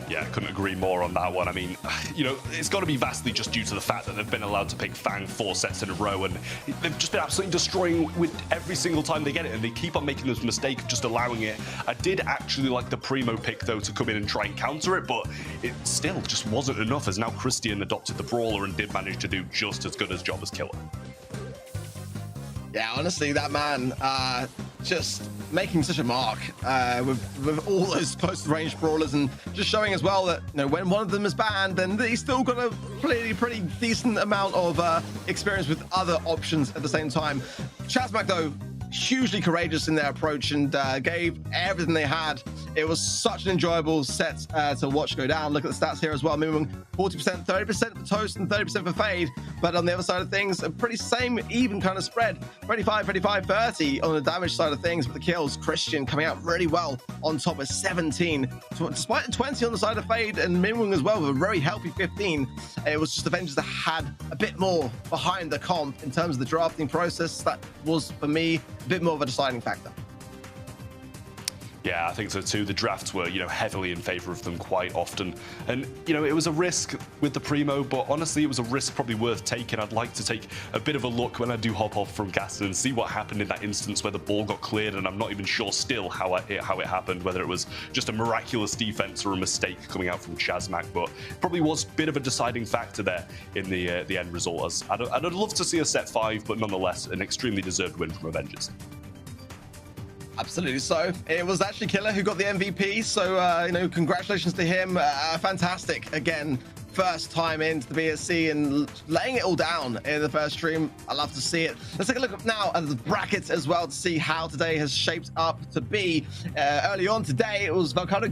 Yeah, I couldn't agree more on that one. I mean, you know, it's got to be vastly just due to the fact that they've been allowed to pick Fang 4 sets in a row, and they've just been absolutely destroying with every single time they get it, and they keep on making this mistake of just allowing it. I did actually like the Primo pick, though, to come in and try and counter it, but it still just wasn't enough, as now Christian adopted the Brawler and did manage to do just as good a job as Killer. Yeah, honestly, that man just making such a mark with all those close-range brawlers, and just showing as well that, you know, when one of them is banned, then he's still got a pretty decent amount of experience with other options at the same time. Chasmac, though, hugely courageous in their approach, and gave everything they had. It was such an enjoyable set to watch go down. Look at the stats here as well. Minimum 40%, 30% for Toast, and 30% for Fade. But on the other side of things, a pretty same even kind of spread. 25, 30 on the damage side of things, but the kills, Christian coming out really well on top with 17. Despite the 20 on the side of Fade and Minwing as well with a very healthy 15. It was just Avengers that had a bit more behind the comp in terms of the drafting process. That was, for me, a bit more of a deciding factor. Yeah, I think so too. The drafts were, heavily in favor of them quite often. And, it was a risk with the Primo, but honestly, it was a risk probably worth taking. I'd like to take a bit of a look when I do hop off from Gaston and see what happened in that instance where the ball got cleared, and I'm not even sure still how it happened, whether it was just a miraculous defense or a mistake coming out from Chasmac, but it probably was a bit of a deciding factor there in the end result. As I'd love to see a set 5, but nonetheless, an extremely deserved win from Avengers. Absolutely. So it was actually Killer who got the MVP. So, congratulations to him. Fantastic. Again, first time into the BSC and laying it all down in the first stream. I love to see it. Let's take a look now at the brackets as well to see how today has shaped up to be. Early on today, it was Vatra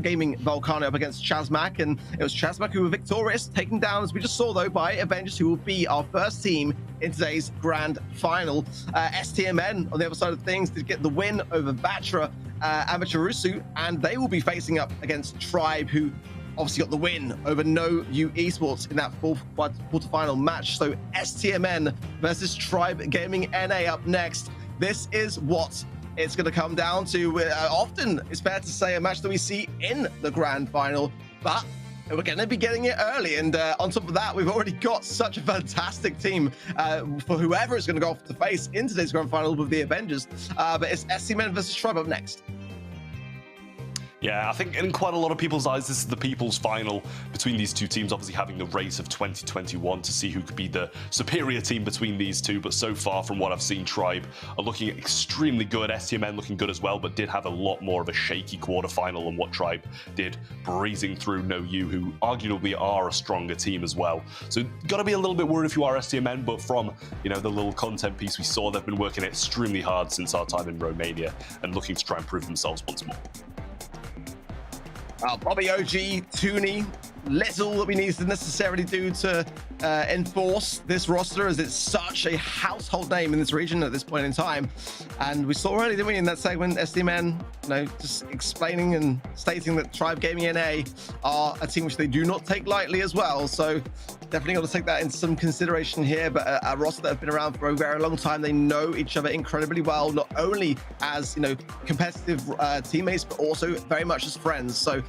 Gaming Volcano up against Chasmac, and it was Chasmac who were victorious, taken down, as we just saw though, by Avengers, who will be our first team in today's grand final. STMN on the other side of things did get the win over Vatra, Amateurusu, and they will be facing up against Tribe, who obviously got the win over NA Esports in that fourth quarterfinal match. So STMN versus Tribe Gaming NA up next. This is what it's going to come down to. Often, it's fair to say, a match that we see in the grand final, but we're going to be getting it early. And on top of that, we've already got such a fantastic team for whoever is going to go off to face in today's grand final with the Avengers. But it's STMN versus Tribe up next. Yeah, I think in quite a lot of people's eyes, this is the people's final between these two teams, obviously having the race of 2021 to see who could be the superior team between these two. But so far, from what I've seen, Tribe are looking extremely good. STMN looking good as well, but did have a lot more of a shaky quarterfinal than what Tribe did, breezing through NA, who arguably are a stronger team as well. So got to be a little bit worried if you are STMN, but from, the little content piece we saw, they've been working extremely hard since our time in Romania and looking to try and prove themselves once more. Bobby, OG, Tooney, little that we need to necessarily do to enforce this roster, as it's such a household name in this region at this point in time. And we saw earlier, didn't we, in that segment, STMN, just explaining and stating that Tribe Gaming NA are a team which they do not take lightly as well. So definitely got to take that into some consideration here. But a roster that have been around for a very long time, they know each other incredibly well, not only as competitive teammates, but also very much as friends. So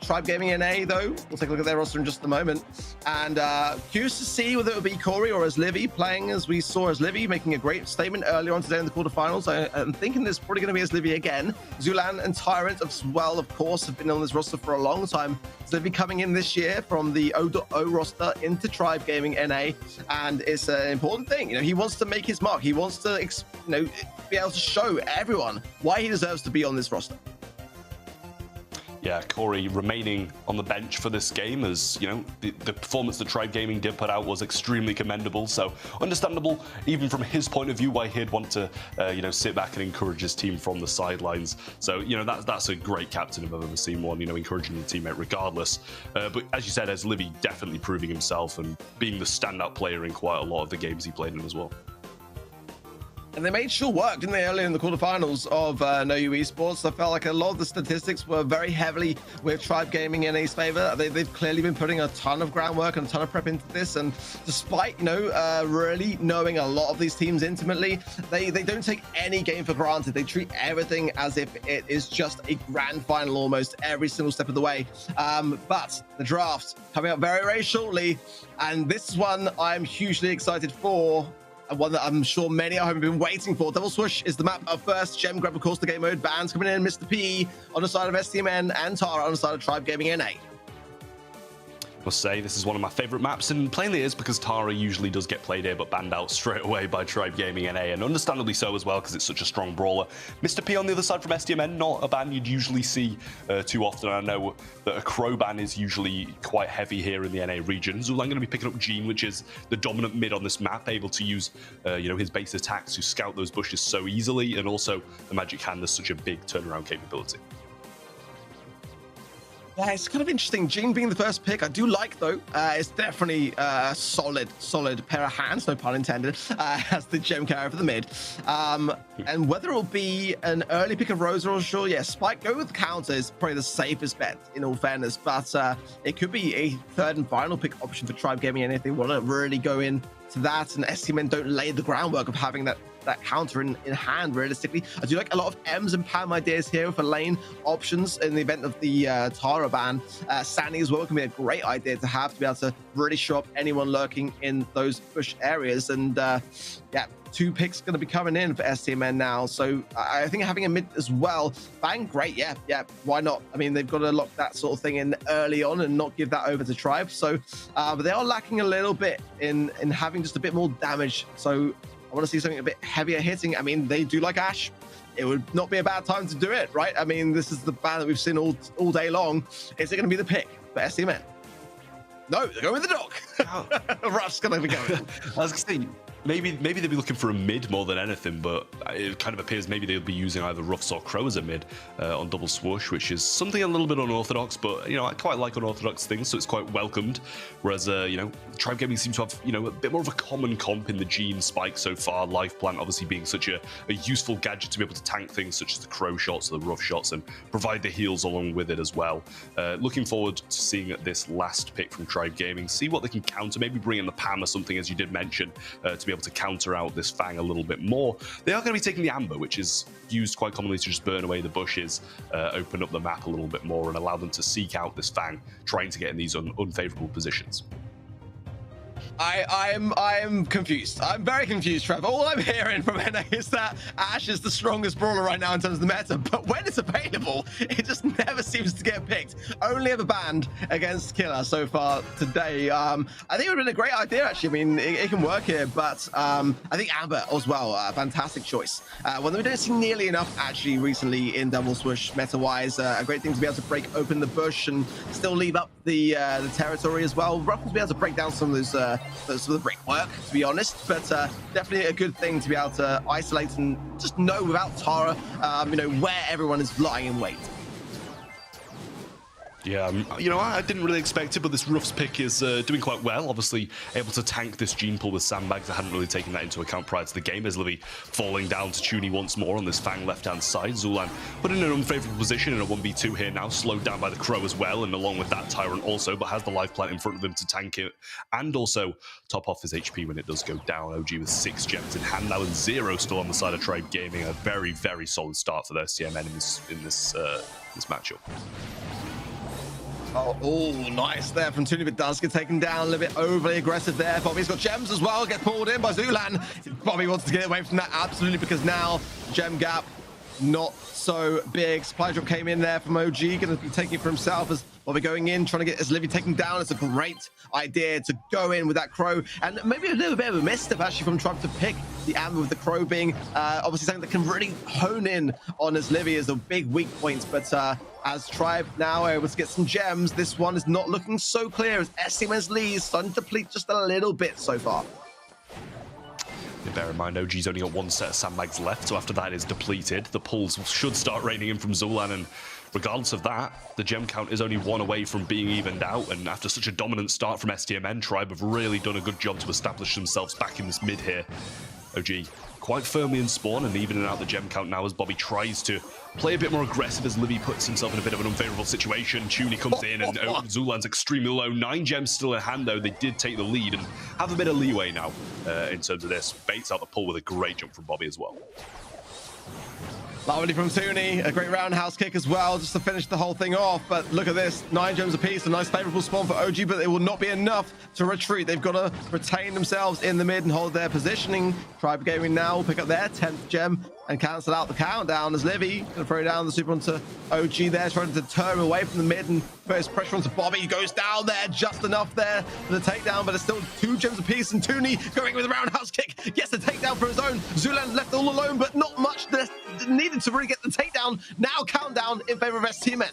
Tribe Gaming NA, though, we'll take a look at their roster in just a moment. And curious to see whether it will be Corey or as Livy playing, as we saw as Livy making a great statement earlier on today in the quarterfinals. I'm thinking there's probably going to be as Livy again. Zulan and Tyrant as well, of course, have been on this roster for a long time. Livy coming in this year from the O.O roster into Tribe Gaming NA, and it's an important thing. He wants to make his mark. He wants to, be able to show everyone why he deserves to be on this roster. Yeah, Corey remaining on the bench for this game, as the performance that Tribe Gaming did put out was extremely commendable. So understandable, even from his point of view, why he'd want to, sit back and encourage his team from the sidelines. So that's a great captain if I've ever seen one. Encouraging your teammate regardless. But as you said, as Livy definitely proving himself and being the standout player in quite a lot of the games he played in as well. And they made sure work, didn't they, earlier in the quarterfinals of NA Esports? I felt like a lot of the statistics were very heavily with Tribe Gaming in NA's favor. They've clearly been putting a ton of groundwork and a ton of prep into this. And despite, really knowing a lot of these teams intimately, they don't take any game for granted. They treat everything as if it is just a grand final almost every single step of the way. But the draft coming up very, very shortly. And this is one I'm hugely excited for. One that I'm sure many have been waiting for. Double Swoosh is the map of first gem grab, of course, the game mode bands coming in. Mr. P on the side of STMN and Tara on the side of Tribe Gaming NA. Must say, this is one of my favorite maps, and plainly is because Tara usually does get played here but banned out straight away by Tribe Gaming NA, and understandably so as well because it's such a strong brawler. Mr. P on the other side from STMN, not a ban you'd usually see too often. I know that a Crow ban is usually quite heavy here in the NA region. Zulan going to be picking up Gene, which is the dominant mid on this map, able to use his base attacks to scout those bushes so easily, and also the Magic Hand has such a big turnaround capability. Yeah, it's kind of interesting. Gene being the first pick, I do like, though. It's definitely a solid pair of hands, no pun intended, as the gem carrier for the mid. And whether it'll be an early pick of Rosa or sure, yeah, Spike, go with the counter is probably the safest bet, in all fairness. But it could be a third and final pick option for Tribe Gaming, and if they want to really go in to that, and STMN don't lay the groundwork of having that that counter in hand, realistically. I do like a lot of M's and Pam ideas here for lane options in the event of the Tara ban. Sandy as well can be a great idea to have to be able to really show up anyone lurking in those bush areas. And yeah, 2 picks going to be coming in for STMN now. So I think having a mid as well, Bang, great. Yeah, why not? I mean, they've got to lock that sort of thing in early on and not give that over to Tribe. So, but they are lacking a little bit in having just a bit more damage. So I want to see something a bit heavier hitting. I mean, they do like Ashe. It would not be a bad time to do it, right? I mean, this is the ban that we've seen all day long. Is it going to be the pick for STMN? No, they're going with the dog. Ruff's going to be going. I was going to say, maybe they'd be looking for a mid more than anything, but it kind of appears maybe they'll be using either Ruffs or Crow as a mid on double swoosh, which is something a little bit unorthodox, but you know, I quite like unorthodox things, so it's quite welcomed. Whereas you know, Tribe Gaming seems to have, you know, a bit more of a common comp in the Gene Spike so far. Life Plant obviously being such a useful gadget to be able to tank things such as the Crow shots, the Ruff shots, and provide the heals along with it as well. Looking forward to seeing this last pick from Tribe Gaming, see what they can counter, maybe bring in the Pam or something, as you did mention, to be able to counter out this Fang a little bit more. They are going to be taking the Amber, which is used quite commonly to just burn away the bushes, open up the map a little bit more, and allow them to seek out this Fang, trying to get in these unfavorable positions. I'm confused. I'm very confused, Trevor. All I'm hearing from NA is that Ashe is the strongest brawler right now in terms of the meta, but when it's available, it just never seems to get picked. Only ever banned against Killer so far today. I think it would have been a great idea, actually. I mean, it can work here, but I think Amber as well, a fantastic choice. One that we don't see nearly enough, actually, recently in double swoosh meta-wise. A great thing to be able to break open the bush and still leave up the territory as well. Ruff will be able to break down some of those some of the brickwork, to be honest, but definitely a good thing to be able to isolate and just know without Tara, you know, where everyone is lying in wait. Yeah, you know, I didn't really expect it, but this Ruffs pick is doing quite well. Obviously, able to tank this gene pool with sandbags. I hadn't really taken that into account prior to the game. As Livy falling down to Tuni once more on this Fang left-hand side. Zulan put in an unfavorable position in a 1v2 here now, slowed down by the Crow as well, and along with that, Tyrant also, but has the life plant in front of him to tank it, and also top off his HP when it does go down. OG with 6 gems in hand now, and 0 still on the side of Tribe Gaming. A very, very solid start for their CMN in this matchup. Oh, nice there from Tuni, but does get taken down a little bit overly aggressive there. Bobby's got gems as well, get pulled in by Zulan. Bobby wants to get away from that, absolutely, because now gem gap not so big. Supply drop came in there from OG, going to be taking it for himself as Bobby going in, trying to get his Livy taken down. It's a great idea to go in with that Crow, and maybe a little bit of a misstep actually from Tribe to pick the Amber, with the Crow being obviously something that can really hone in on his Livy as a big weak point. But as Tribe now able to get some gems, this one is not looking so clear as STMN's lead is starting to deplete just a little bit so far. Bear in mind, OG's only got 1 set of sandbags left, so after that is depleted. The pulls should start raining in from Zulan, and regardless of that, the gem count is only 1 away from being evened out, and after such a dominant start from STMN, Tribe have really done a good job to establish themselves back in this mid here. OG quite firmly in spawn and evening out the gem count now as Bobby tries to play a bit more aggressive as Livy puts himself in a bit of an unfavorable situation. Tuni comes in and Zulan's extremely low. 9 gems still in hand though. They did take the lead and have a bit of leeway now in terms of this. Baits out the pull with a great jump from Bobby as well. Lovely from Tuni, a great roundhouse kick as well, just to finish the whole thing off. But look at this, 9 gems apiece, a nice favorable spawn for OG, but it will not be enough to retreat. They've got to retain themselves in the mid and hold their positioning. Tribe Gaming now will pick up their 10th gem and cancel out the countdown as Livy gonna throw down the super onto OG there, trying to deter him away from the mid and put his pressure onto Bobby. He goes down there, just enough there for the takedown, but it's still 2 gems apiece, and Tuni going with a roundhouse kick, gets the takedown for his own. Zulan left all alone, but not much needed to really get the takedown. Now countdown in favor of STMN.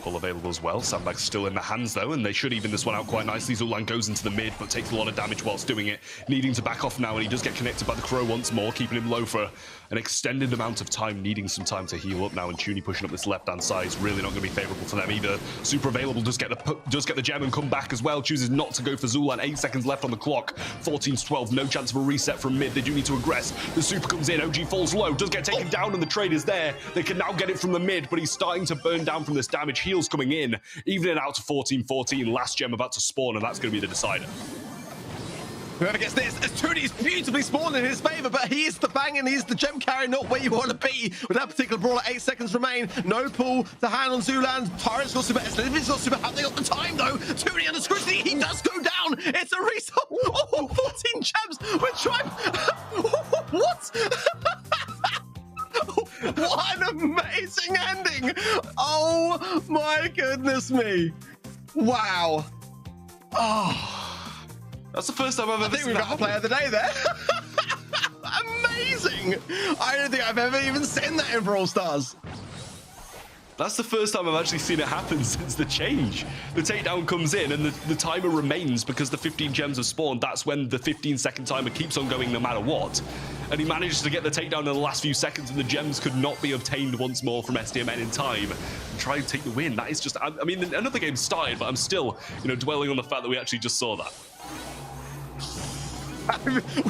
Pull available as well. Sandbag's still in the hands though, and they should even this one out quite nicely. Zulan goes into the mid, but takes a lot of damage whilst doing it, needing to back off now, and he does get connected by the Crow once more, keeping him low for an extended amount of time, needing some time to heal up now, and Tuni pushing up this left-hand side is really not going to be favourable for them either. Super available, does get the gem and come back as well, chooses not to go for Zulan. 8 seconds left on the clock, 14-12, no chance of a reset from mid. They do need to aggress. The super comes in, OG falls low, does get taken down, and the trade is there. They can now get it from the mid, but he's starting to burn down from this damage. Heals coming in, even it out to 14-14. Last gem about to spawn, and that's going to be the decider. Whoever gets this, as Toonie's beautifully spawned in his favor, but he is the bang and he's the gem carry, not where you want to be. With that particular brawler, 8 seconds remain. No pull to hand on Zulan. Tyrant's got super, Slivy's got super. Have they got the time though? Toonie under scrutiny, he does go down. It's a result. Oh, 14 gems with Tribe. What? What an amazing ending. Oh my goodness me. Wow. Oh, that's the first time I've ever seen we've got a player of the day there. Amazing. I don't think I've ever even seen that in Brawl Stars. That's the first time I've actually seen it happen since the change. The takedown comes in and the timer remains because the 15 gems have spawned. That's when the 15-second timer keeps on going no matter what. And he manages to get the takedown in the last few seconds and the gems could not be obtained once more from SDMN in time and try and take the win. That is just, I mean, another game started, but I'm still, dwelling on the fact that we actually just saw that.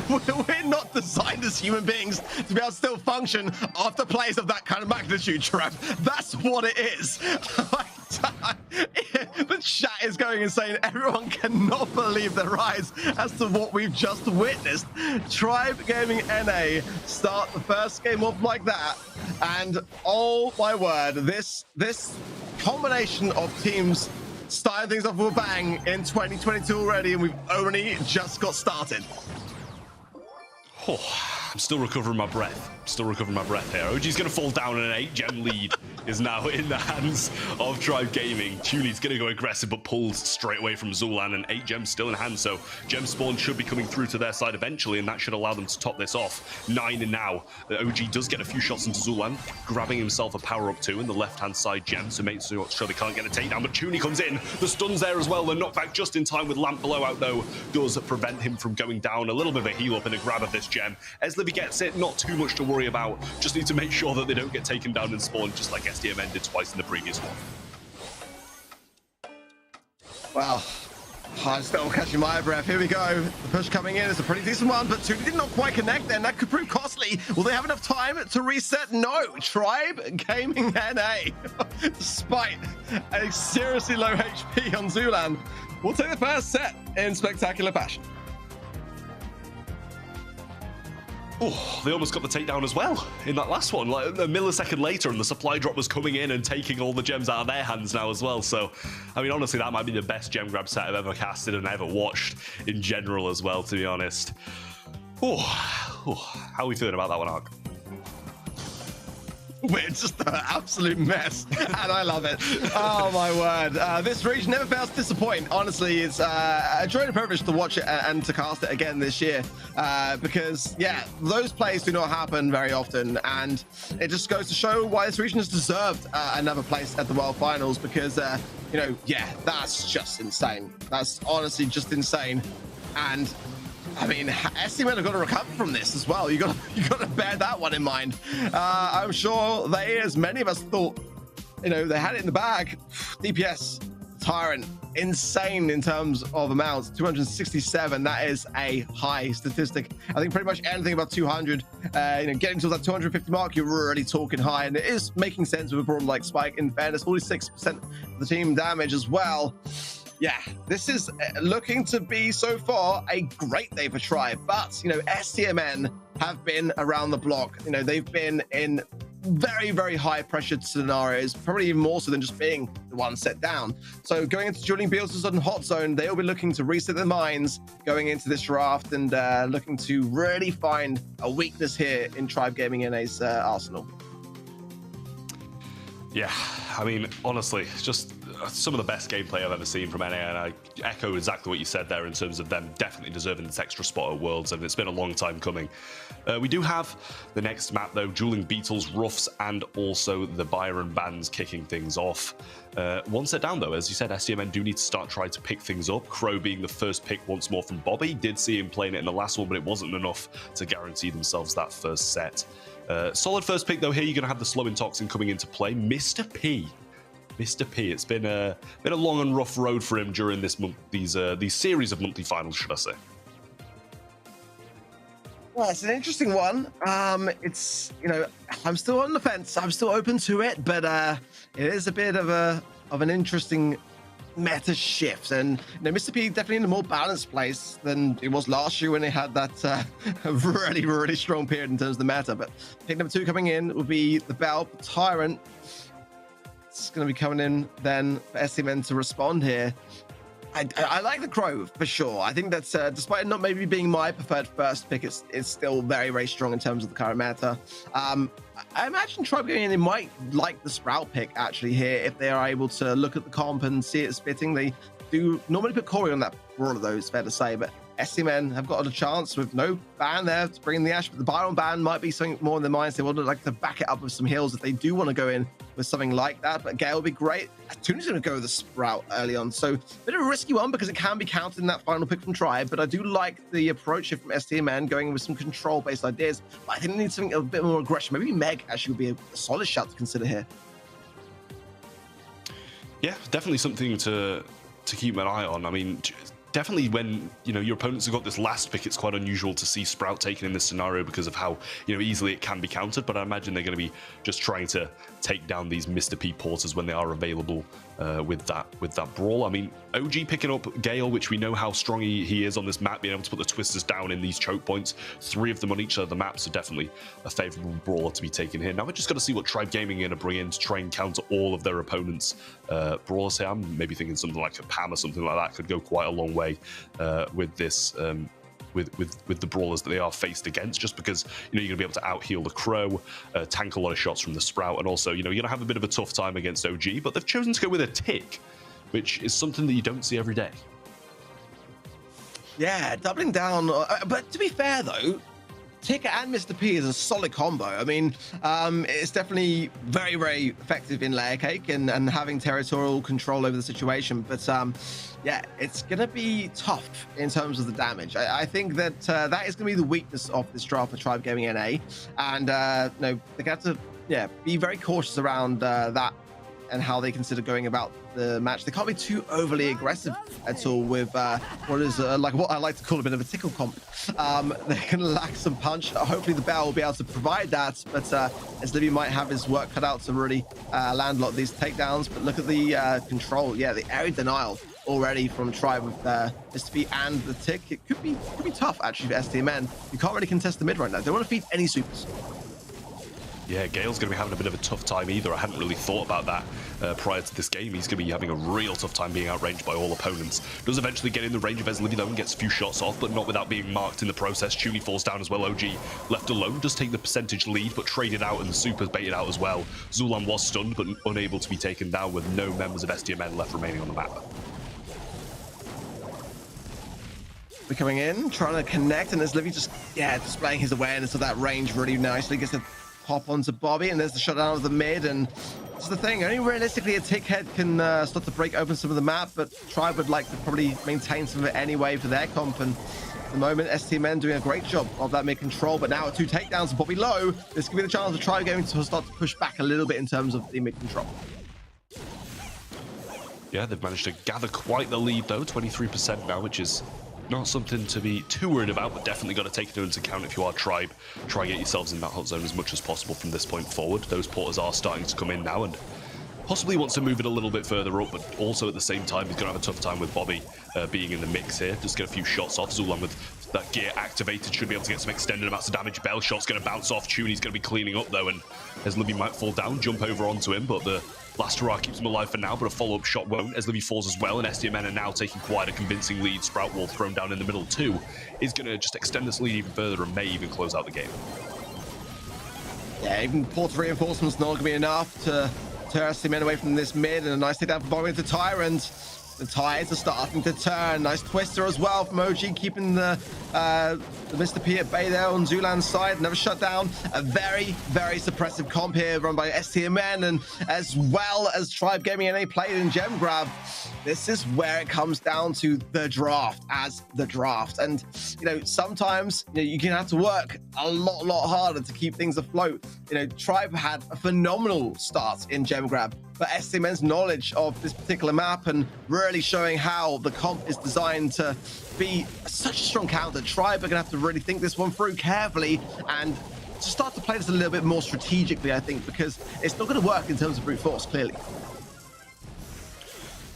We're not designed as human beings to be able to still function after plays of that kind of magnitude, Trev. That's what it is. The chat is going insane. Everyone cannot believe their eyes as to what we've just witnessed. Tribe Gaming NA start the first game off like that, and oh my word, this combination of teams starting things off with a bang in 2022 already, and we've only just got started. Oh, I'm still recovering my breath. Here. OG's going to fall down, and an 8-gem lead is now in the hands of Tribe Gaming. Tunie's going to go aggressive, but pulls straight away from Zulan, and 8 gems still in hand, so gem spawn should be coming through to their side eventually, and that should allow them to top this off. 9 and now. The OG does get a few shots into Zulan, grabbing himself a power-up 2 in the left-hand side gem to make sure they can't get a takedown, but Tunie comes in. The stun's there as well. The knockback just in time with Lamp blowout, though, does prevent him from going down. A little bit of a heal-up and a grab of this gem. Eslivy gets it, not too much to worry about. Just need to make sure that they don't get taken down and spawn, just like SDMN did twice in the previous one. Well, I'm still catching my breath. Here we go. The push coming in is a pretty decent one, but Toonie did not quite connect then. That could prove costly. Will they have enough time to reset? No. Tribe Gaming NA, despite a seriously low HP on Zulan, will take the first set in spectacular fashion. Oh, they almost got the takedown as well in that last one. Like a millisecond later, and the supply drop was coming in and taking all the gems out of their hands now as well. So, I mean, honestly, that might be the best gem grab set I've ever casted and ever watched in general as well, to be honest. Oh, how are we feeling about that one, Ark? We're just an absolute mess, and I love it. Oh my word. This region never fails to disappoint. Honestly, it's a joy and a privilege to watch it and to cast it again this year, because yeah, those plays do not happen very often, and it just goes to show why this region has deserved another place at the World Finals, because yeah, that's just insane. That's honestly just insane. And I mean, SDMN have got to recover from this as well. You got to bear that one in mind. I'm sure they, as many of us thought, they had it in the bag. DPS, Tyrant, insane in terms of amounts. 267. That is a high statistic. I think pretty much anything above 200, getting to that 250 mark, you're already talking high, and it is making sense with a problem like Spike. In fairness, 46% of the team damage as well. Yeah, this is looking to be, so far, a great day for Tribe. But, SDMN have been around the block. They've been in very, very high-pressured scenarios, probably even more so than just being the one set down. So going into dueling builds on Hot Zone, they'll be looking to reset their minds going into this draft and looking to really find a weakness here in Tribe Gaming NA's arsenal. Yeah, I mean, honestly, just some of the best gameplay I've ever seen from NA, and I echo exactly what you said there in terms of them definitely deserving this extra spot at Worlds, and it's been a long time coming. We do have the next map, though, Dueling Beetles, Ruffs, and also the Byron Bands kicking things off. One set down, though, as you said, SDMN do need to start trying to pick things up. Crow being the first pick once more from Bobby. Did see him playing it in the last one, but it wasn't enough to guarantee themselves that first set. Solid first pick, though. Here you're going to have the Slowing Toxin coming into play. Mr. P. It's been a long and rough road for him during this month, these series of monthly finals, should I say? Well, it's an interesting one. It's I'm still on the fence. I'm still open to it, but it is a bit of an interesting meta shifts, and Mr. P definitely in a more balanced place than it was last year when they had that really strong period in terms of the meta. But pick number 2 coming in will be the Bell Tyrant. It's going to be coming in then for STMN to respond here. I like the Crow for sure. I think that's despite not maybe being my preferred first pick, it's still very strong in terms of the current meta. I imagine Tribe going in, they might like the Sprout pick actually here if they are able to look at the comp and see it spitting. They do normally put Corey on that Brawler though, it's fair to say, but STMN have got a chance with no ban there to bring in the Ash, but the Byron ban might be something more in their minds. They would like to back it up with some heals if they do want to go in with something like that, but Gale would be great. Tooney's going to go with the Sprout early on, so a bit of a risky one because it can be counted in that final pick from Tribe, but I do like the approach here from STMN going with some control-based ideas, but I think they need something a bit more aggression. Maybe Meg actually would be a solid shout to consider here. Yeah, definitely something to keep an eye on. I mean, definitely when your opponents have got this last pick, it's quite unusual to see Sprout taken in this scenario because of how easily it can be countered. But I imagine they're going to be just trying to take down these Mr. P porters when they are available with that Brawl. I mean, OG picking up Gale, which we know how strong he is on this map, being able to put the twisters down in these choke points, 3 of them on each side of the map, so definitely a favorable brawler to be taken here. Now we're just got to see what Tribe Gaming are going to bring in to try and counter all of their opponents' brawlers here. I'm maybe thinking something like a Pam or something like that could go quite a long way with this with the brawlers that they are faced against, just because you're going to be able to out heal the Crow, tank a lot of shots from the Sprout, and also you're going to have a bit of a tough time against OG. But they've chosen to go with a Tick, which is something that you don't see every day. Yeah, doubling down. But to be fair though, Tick and Mr. P is a solid combo. I mean, it's definitely very effective in layer cake and having territorial control over the situation. But yeah, it's going to be tough in terms of the damage. I think that that is going to be the weakness of this draft for Tribe Gaming NA. And they have to be very cautious around that and how they consider going about the match. They can't be too overly aggressive at all with what is like what I like to call a bit of a tickle comp. They can lack some punch. Hopefully the Bell will be able to provide that, but as Livy might have his work cut out to really land a lot of these takedowns. But look at the control. Yeah, the area denial already from Tribe with Mr. P and the Tick. It could be tough actually for STMN. You can't really contest the mid right now. They want to feed any supers. Yeah, Gale's going to be having a bit of a tough time either. I hadn't really thought about that prior to this game. He's going to be having a real tough time being outranged by all opponents. Does eventually get in the range of Livy though and gets a few shots off, but not without being marked in the process. Chuni falls down as well. OG left alone, does take the percentage lead, but traded out and the Super's baited out as well. Zulan was stunned, but unable to be taken down with no members of STMN left remaining on the map. We're coming in, trying to connect, and as Livy just, displaying his awareness of that range really nicely, gets to hop onto Bobby, and there's the shutdown of the mid, and it's the thing, only realistically a Tick head can start to break open some of the map, but Tribe would like to probably maintain some of it anyway for their comp, and at the moment STMN doing a great job of that mid control, but now with 2 takedowns and Bobby low, this could be the chance of Tribe going to start to push back a little bit in terms of the mid control. Yeah, they've managed to gather quite the lead though, 23% now, which is not something to be too worried about, but definitely got to take it into account if you are Tribe. Try and get yourselves in that hot zone as much as possible from this point forward. Those porters are starting to come in now and possibly wants to move it a little bit further up, but also at the same time he's going to have a tough time with Bobby being in the mix here. Just get a few shots off. Zulan with that gear activated should be able to get some extended amounts of damage. Bell shot's going to bounce off. Chuni's going to be cleaning up though, and as Livy might fall down, jump over onto him, but the last hurrah keeps him alive for now, but a follow-up shot won't, as Livy falls as well, and STMN are now taking quite a convincing lead. Sprout Wall thrown down in the middle too is going to just extend this lead even further and may even close out the game. Yeah, even Porter reinforcements not going to be enough to tear STMN away from this mid, and a nice takedown from Bobby into Tyrant. The tides are starting to turn. Nice twister as well from OG, keeping the Mr. P at bay there on Zulan's side. Never shut down. A very suppressive comp here run by STMN, and as well as Tribe Gaming NA played in Gem Grab. This is where it comes down to the draft as the draft. And, sometimes you can have to work a lot harder to keep things afloat. Tribe had a phenomenal start in Gem Grab, but STMN's knowledge of this particular map and really showing how the comp is designed to be such a strong counter. Tribe are going to have to really think this one through carefully and to start to play this a little bit more strategically, I think, because it's not going to work in terms of brute force, clearly.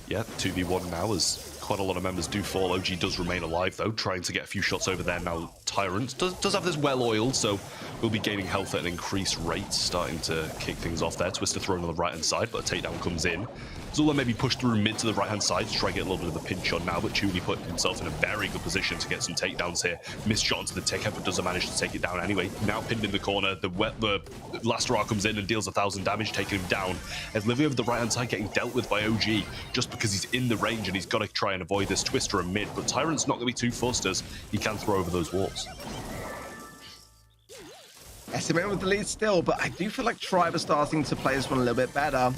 Yeah, 2v1 now as quite a lot of members do fall. OG does remain alive though, trying to get a few shots over there now. Tyrant does have this well oiled, so will be gaining health at an increased rate, starting to kick things off there. Twister thrown on the right hand side, but a takedown comes in. Zula maybe pushed through mid to the right hand side to try and get a little bit of a pinch on now, but Chuni put himself in a very good position to get some takedowns here. Missed shot onto the ticker, but doesn't manage to take it down anyway. Now pinned in the corner, the last hurrah comes in and deals 1,000 damage, taking him down. As Livy over the right hand side getting dealt with by OG, just because he's in the range and he's got to try and avoid this Twister and mid, but Tyrant's not going to be too fussed as he can throw over those walls. SMN with the lead still, but I do feel like Tribe are starting to play this one a little bit better.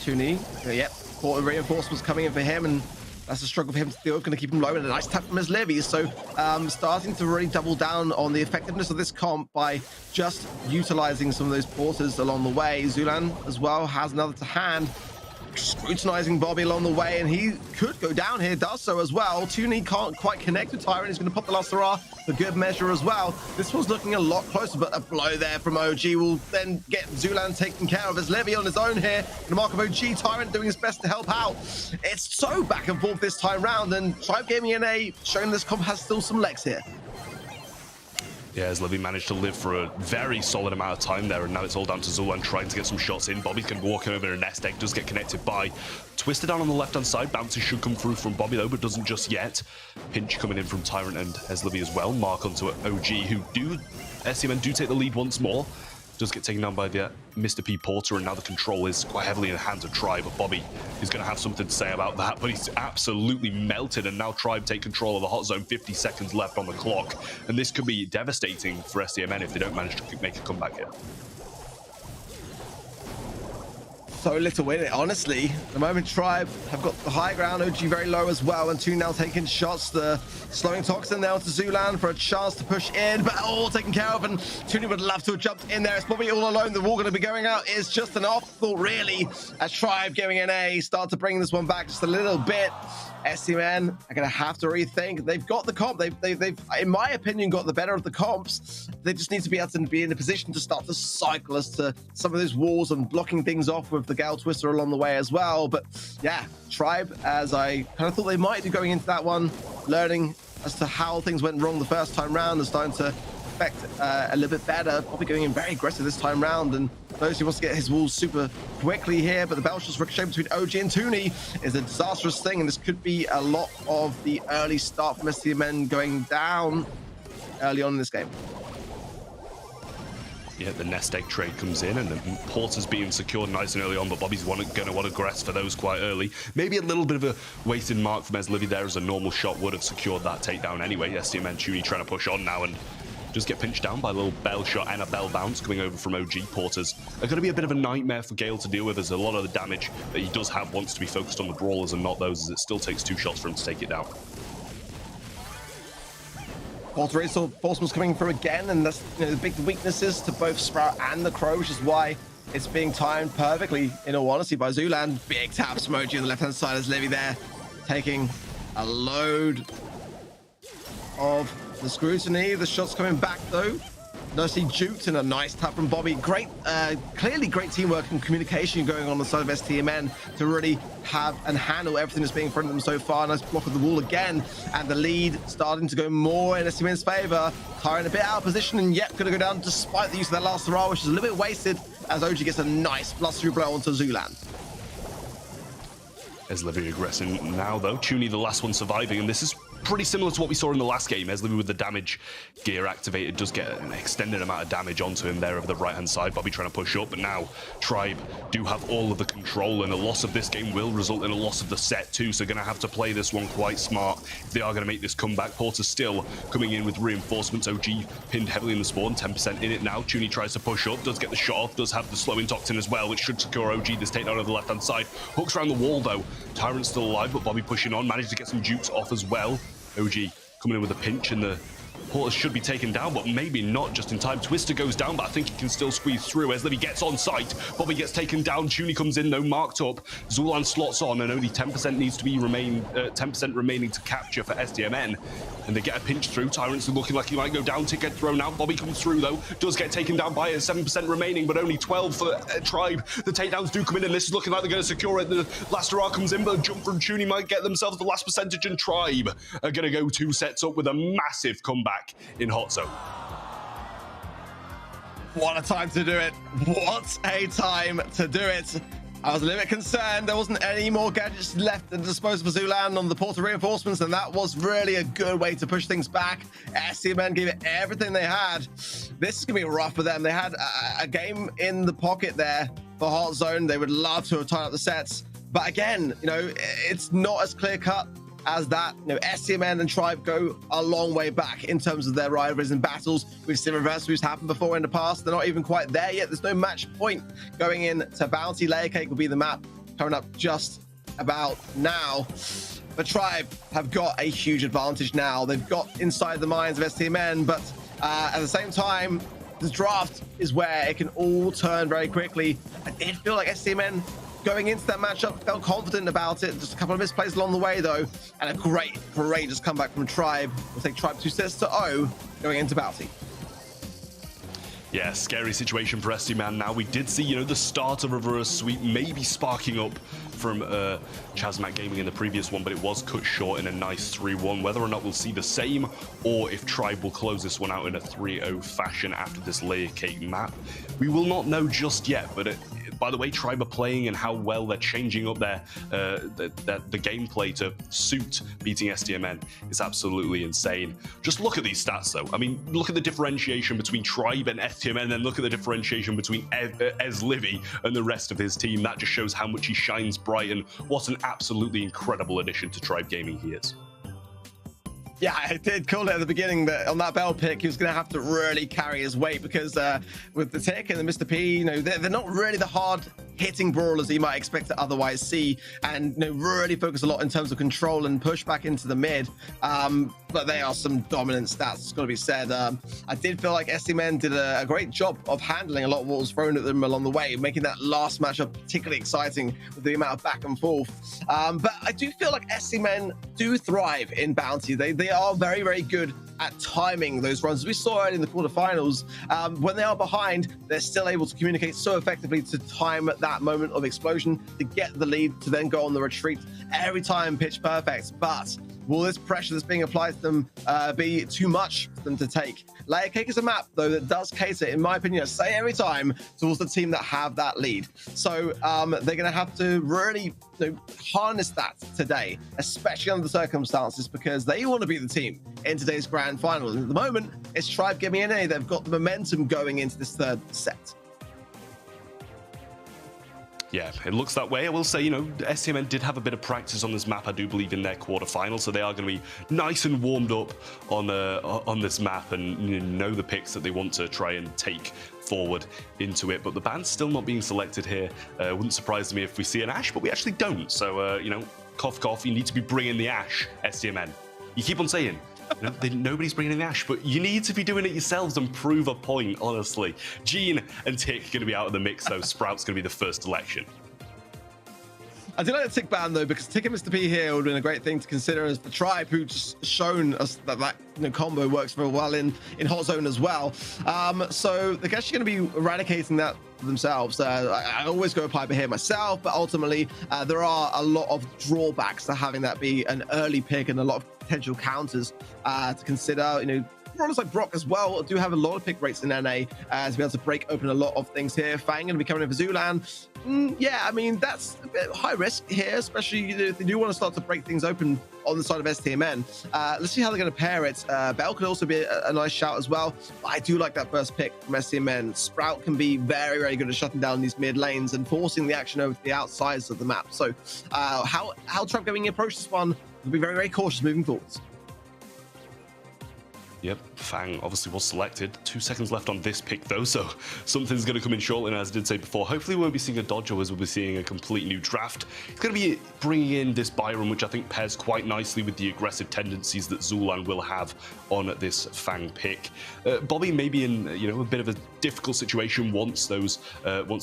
Tuni, yep, reinforcements coming in for him, and that's a struggle for him to deal with. Going to keep him low, and a nice tap from his Livy. So starting to really double down on the effectiveness of this comp by just utilizing some of those porters along the way. Zulan as well has another to hand, scrutinizing Bobby along the way, and he could go down here, does so as well. Tuni can't quite connect with Tyrant. He's going to pop the last hurrah for good measure as well. This was looking a lot closer, but a blow there from OG will then get Zulan taken care of as Levy on his own here. The mark of OG, Tyrant doing his best to help out. It's so back and forth this time round, and Tribe Gaming NA showing this comp has still some legs here. Yeah, as Livy managed to live for a very solid amount of time there, and now it's all down to Zulan trying to get some shots in. Bobby can walk over a nest egg, does get connected by Twister down on the left-hand side. Bounces should come through from Bobby though, but doesn't just yet. Pinch coming in from Tyrant and Livy as well. Mark onto OG, who SCMN do take the lead once more. Does get taken down by the Mr. P Porter, and now the control is quite heavily in the hands of Tribe. But Bobby is going to have something to say about that, but he's absolutely melted, and now Tribe take control of the hot zone. 50 seconds left on the clock, and this could be devastating for SDMN if they don't manage to make a comeback here. So little in it, honestly. The moment Tribe have got the high ground, OG very low as well, and two now taking shots. The slowing Toxin now to Zulan for a chance to push in, but all taken care of, and Tuni would love to have jumped in there. It's Bobby all alone. The wall going to be going out is just an afterthought, really, as Tribe Gaming NA start to bring this one back just a little bit. SCMN are going to have to rethink. They've got the comp. They've, in my opinion, got the better of the comps. They just need to be able to be in a position to start to cycle us to some of those walls and blocking things off with the Gal Twister along the way as well. But yeah, Tribe, as I kind of thought they might do going into that one, learning as to how things went wrong the first time round, is starting to affect a little bit better. Probably going in very aggressive this time round, and those who wants to get his walls super quickly here, but the Belch just ricochet between OG and Tuni is a disastrous thing, and this could be a lot of the early start from STMN going down early on in this game. Yeah, the nest egg trade comes in, and the Porter's being secured nice and early on, but Bobby's going to want to grass for those quite early. Maybe a little bit of a wasted mark from Livy there, as a normal shot would have secured that takedown anyway. STMN Tuni trying to push on now, and just get pinched down by a little bell shot and a bell bounce coming over from OG. Porters are going to be a bit of a nightmare for Gale to deal with, as a lot of the damage that he does have wants to be focused on the brawlers and not those, as it still takes 2 shots for him to take it down. Porter is sort of forcement's coming through again, and that's, you know, the big weaknesses to both Sprout and the Crow, which is why it's being timed perfectly, in all honesty, by Zulan. Big taps from OG on the left-hand side as Livy there, taking a load of the scrutiny. The shots coming back though. Nicely juked, and a nice tap from Bobby. Great, clearly great teamwork and communication going on the side of STMN to really have and handle everything that's being in front of them so far. Nice block of the wall again, and the lead starting to go more in STMN's favor. Tyrant a bit out of position, and yet going to go down despite the use of that last hurrah, which is a little bit wasted, as OG gets a nice blustery blow onto Zulan. As Livy aggressing now though, Tuni the last one surviving, and this is pretty similar to what we saw in the last game. As Livy with the damage gear activated does get an extended amount of damage onto him there over the right hand side. Bobby trying to push up, but now Tribe do have all of the control, and a loss of this game will result in a loss of the set too, so going to have to play this one quite smart if they are going to make this comeback. Porter still coming in with reinforcements. OG pinned heavily in the spawn, 10% in it now. Tuni tries to push up, does get the shot off, does have the slowing toxin as well, which should secure OG this takedown over the left hand side. Hooks around the wall though. Tyrant's still alive, but Bobby pushing on, managed to get some jukes off as well. OG coming in with a pinch in the Porter should be taken down, but maybe not just in time. Twister goes down, but I think he can still squeeze through as Livy gets on site. Bobby gets taken down. Tuni comes in, though, marked up. Zulan slots on, and only 10% needs to be 10% remaining to capture for SDMN. And they get a pinch through. Tyrant's looking like he might go down. Tick get thrown out. Bobby comes through, though. Does get taken down by it. 7% remaining, but only 12 for Tribe. The takedowns do come in, and this is looking like they're going to secure it. The last hurrah comes in, but a jump from Tuni might get themselves the last percentage, and Tribe are going to go 2 sets up with a massive comeback in Hot Zone. What a time to do it. What a time to do it. I was a little bit concerned there wasn't any more gadgets left to dispose of Zulan on the Porter reinforcements, and that was really a good way to push things back. SCMN gave it everything they had. This is going to be rough for them. They had a game in the pocket there for Hot Zone. They would love to have tied up the sets. But again, you know, it's not as clear-cut as that. You know, SCMN and Tribe go a long way back in terms of their rivalries and battles. We've seen reverse moves happen before in the past. They're not even quite there yet. There's no match point going in to Bounty. Layer Cake will be the map coming up just about now. But Tribe have got a huge advantage now. They've got inside the minds of SCMN, but at the same time, the draft is where it can all turn very quickly. I did feel like SCMN going into that matchup felt confident about it. Just a couple of misplays along the way, though, and a great courageous comeback from Tribe. We'll take Tribe 2 sets to 0 going into Bounty. Yeah, scary situation for SDMN now. We did see, you know, the start of a reverse sweep maybe sparking up from Chasmac Gaming in the previous one, but it was cut short in a nice 3-1. Whether or not we'll see the same, or if Tribe will close this one out in a 3-0 fashion after this Layer Cake map, we will not know just yet. But by the way Tribe are playing and how well they're changing up the gameplay to suit beating SDMN is absolutely insane. Just look at these stats, though. I mean, look at the differentiation between Tribe and SDMN, and then look at the differentiation between Livy and the rest of his team. That just shows how much he shines bright, and what an absolutely incredible addition to Tribe Gaming he is. Yeah, I did call it at the beginning that on that Bell pick, he was going to have to really carry his weight, because with the Tick and the Mr. P, you know, they're not really the hard-hitting brawlers that you might expect to otherwise see, and, you know, really focus a lot in terms of control and push back into the mid. But they are some dominant stats, it's got to be said. I did feel like SCMN did a great job of handling a lot of what was thrown at them along the way, making that last matchup particularly exciting with the amount of back and forth. But I do feel like SCMN do thrive in Bounty. They are very, very good at timing those runs. As we saw early in the quarterfinals, when they are behind, they're still able to communicate so effectively to time that moment of explosion, to get the lead, to then go on the retreat. Every time pitch perfect, but will this pressure that's being applied to them be too much for them to take? Layer Cake is a map, though, that does cater, in my opinion, I say every time, towards the team that have that lead. So they're going to have to really, you know, harness that today, especially under the circumstances, because they want to be the team in today's grand final. And at the moment, it's Tribe giving NA. They've got the momentum going into this third set. Yeah, it looks that way. I will say, you know, SCMN did have a bit of practice on this map, I do believe, in their quarterfinal, so they are going to be nice and warmed up on this map, and, you know the picks that they want to try and take forward into it. But the ban's still not being selected here. Wouldn't surprise me if we see an Ash, but we actually don't. So, you know, cough, cough, you need to be bringing the Ash, SCMN. You keep on saying, you know, nobody's bringing the Ash, but you need to be doing it yourselves and prove a point, honestly. Gene and Tick are going to be out of the mix, though. Sprout's going to be the first election. I do like the Tick ban, though, because Tick and Mr. P here would have been a great thing to consider as the Tribe, who just shown us that you know, combo works very well in Hot Zone as well. So they're actually going to be eradicating that themselves. I always go Piper here myself, but ultimately there are a lot of drawbacks to having that be an early pick, and a lot of potential counters to consider. You know, brawlers like Brock as well do have a lot of pick rates in NA to be able to break open a lot of things here. Fang going to be coming in for Zulan. Yeah, I mean, that's a bit high risk here, especially if they do want to start to break things open on the side of STMN. Let's see how they're going to pair it. Bell could also be a nice shout as well, but I do like that first pick from STMN. Sprout can be very, very good at shutting down these mid lanes and forcing the action over to the outsides of the map. So how Tribe Gaming approach this one will be very, very cautious moving forwards. Yep, Fang obviously was selected. 2 seconds left on this pick though, so something's going to come in shortly. And as I did say before, hopefully we won't be seeing a dodger as we'll be seeing a complete new draft. It's going to be bringing in this Byron, which I think pairs quite nicely with the aggressive tendencies that Zulan will have on this Fang pick. Bobby may be in a bit of a difficult situation once those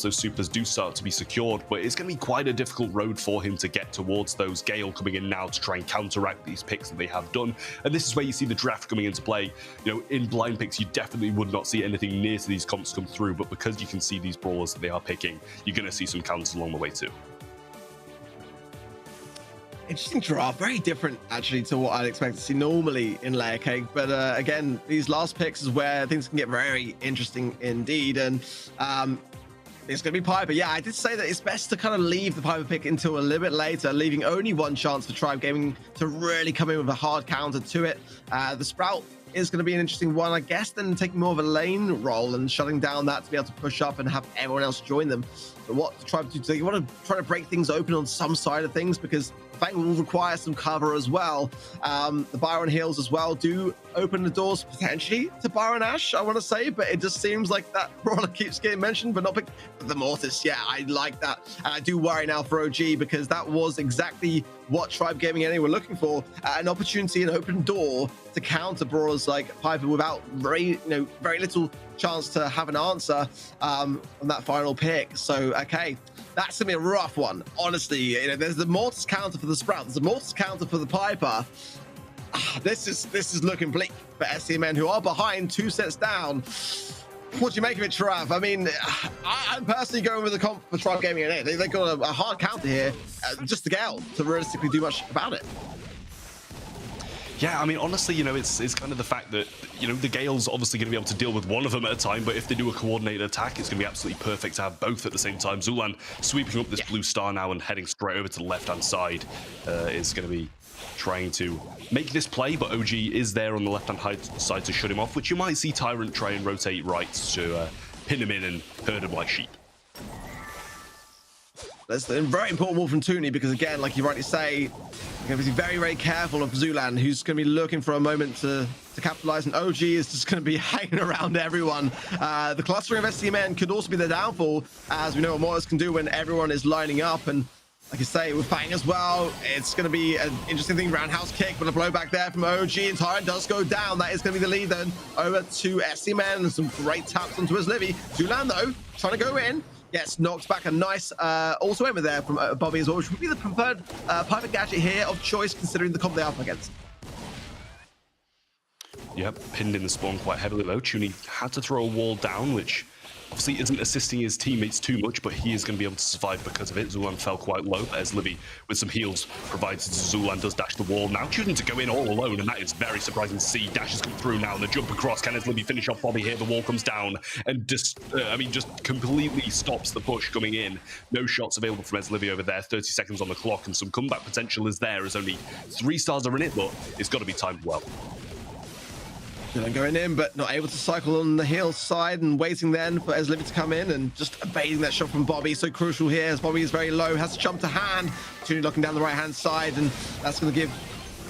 supers do start to be secured, but it's going to be quite a difficult road for him to get towards those. Gale coming in now to try and counteract these picks that they have done, and this is where you see the draft coming into play. In blind picks, you definitely would not see anything near to these comps come through, but because you can see these brawlers that they are picking, you're going to see some counters along the way too. Interesting draft, very different actually to what I'd expect to see normally in Layer Cake. But again, these last picks is where things can get very interesting indeed. And it's going to be Piper. Yeah, I did say that it's best to kind of leave the Piper pick until a little bit later, leaving only one chance for Tribe Gaming to really come in with a hard counter to it. The Sprout is going to be an interesting one, I guess, then taking more of a lane role and shutting down that to be able to push up and have everyone else join them. But what the Tribe do, they want to try to break things open on some side of things, because Fang will require some cover as well. The Byron heals as well do open the doors potentially to Byron Ash, I want to say, but it just seems like that brawler keeps getting mentioned but not picked. The Mortis, yeah, I like that. And I do worry now for OG, because that was exactly what Tribe Gaming NA were looking for, an opportunity, an open door to counter brawlers like Piper without very little chance to have an answer on that final pick. So okay, that's gonna be a rough one, honestly. There's the Mortis counter for the Sprout, there's a Mortis counter for the Piper. This is looking bleak for STMN, who are behind 2 sets down. What do you make of it, Trav? I mean, I'm personally going with the comp for Tribe Gaming NA. They got a hard counter here, just to Gale to realistically do much about it. Yeah, I mean, honestly, it's kind of the fact that, the Gale's obviously going to be able to deal with one of them at a time, but if they do a coordinated attack, it's going to be absolutely perfect to have both at the same time. Zulan sweeping up this blue star now and heading straight over to the left-hand side is going to be trying to make this play, but OG is there on the left-hand side to shut him off, which you might see Tyrant try and rotate right to pin him in and herd him like sheep. That's a very important move from Tooney, because again, like you rightly say, you're going to be very, very careful of Zulan, who's going to be looking for a moment to capitalize, and OG is just going to be hanging around everyone. The clustering of STMN could also be the downfall, as we know what Mortis can do when everyone is lining up. And like you say, with Fang as well, it's going to be an interesting thing. Roundhouse kick, but a blow back there from OG, and Tyrant does go down. That is going to be the lead then over to STMN, and some great taps onto his Livy. Zulan, though, trying to go in. Yes, knocks back a nice auto aimer there from Bobby as well, which would be the preferred Piper gadget here of choice, considering the comp they are up against. Yep, pinned in the spawn quite heavily though. Tooney had to throw a wall down, which obviously isn't assisting his teammates too much, but he is going to be able to survive because of it. Zulan fell quite low. There's Livy with some heals provides. Zulan does dash the wall now, choosing to go in all alone, and that is very surprising to see. Dashes come through now, and the jump across. Can Livy finish off Bobby here? The wall comes down and just completely stops the push coming in. No shots available from Livy over there. 30 seconds on the clock, and some comeback potential is there, as only 3 stars are in it, but it's got to be timed well. Going in, but not able to cycle on the heel side, and waiting then for Livy to come in and just evading that shot from Bobby. So crucial here, as Bobby is very low, has to jump to hand. Tooney looking down the right-hand side, and that's going to give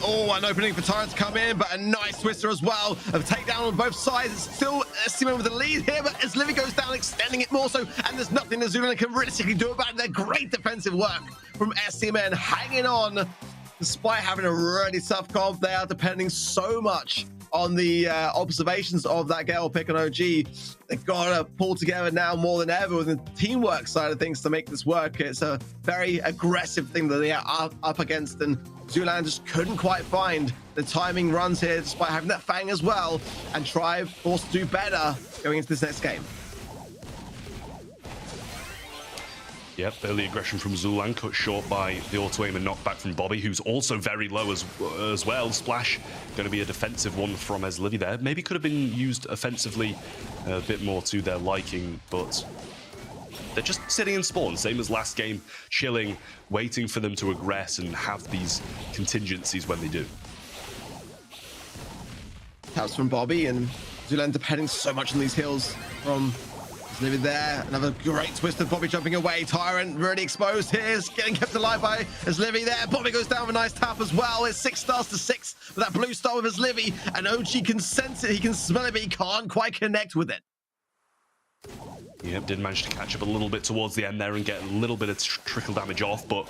an opening for Tyrant to come in, but a nice twister as well. A takedown on both sides. It's still STMN with the lead here, but as Livy goes down, extending it more so, and there's nothing that Zulan can realistically do about it. They're great defensive work from STMN, hanging on despite having a really tough comp. They are depending so much on the observations of that Gale pick on OG. They've got to pull together now more than ever with the teamwork side of things to make this work. It's a very aggressive thing that they are up against, and Zulan just couldn't quite find the timing runs here, despite having that Fang as well, and Tribe forced to do better going into this next game. Yep, early aggression from Zulan cut short by the auto aim and knockback from Bobby, who's also very low as well. Splash going to be a defensive one from Livy there. Maybe could have been used offensively a bit more to their liking, but they're just sitting in spawn, same as last game, chilling, waiting for them to aggress and have these contingencies when they do. Taps from Bobby, and Zulan depending so much on these heals from Livy there, another great twist of Bobby jumping away. Tyrant really exposed here, getting kept alive by as Livy there. Bobby goes down with a nice tap as well. It's 6 stars to 6 with that blue star with his Livy, and OG can sense it, he can smell it, but he can't quite connect with it. Yep, did manage to catch up a little bit towards the end there and get a little bit of trickle damage off, but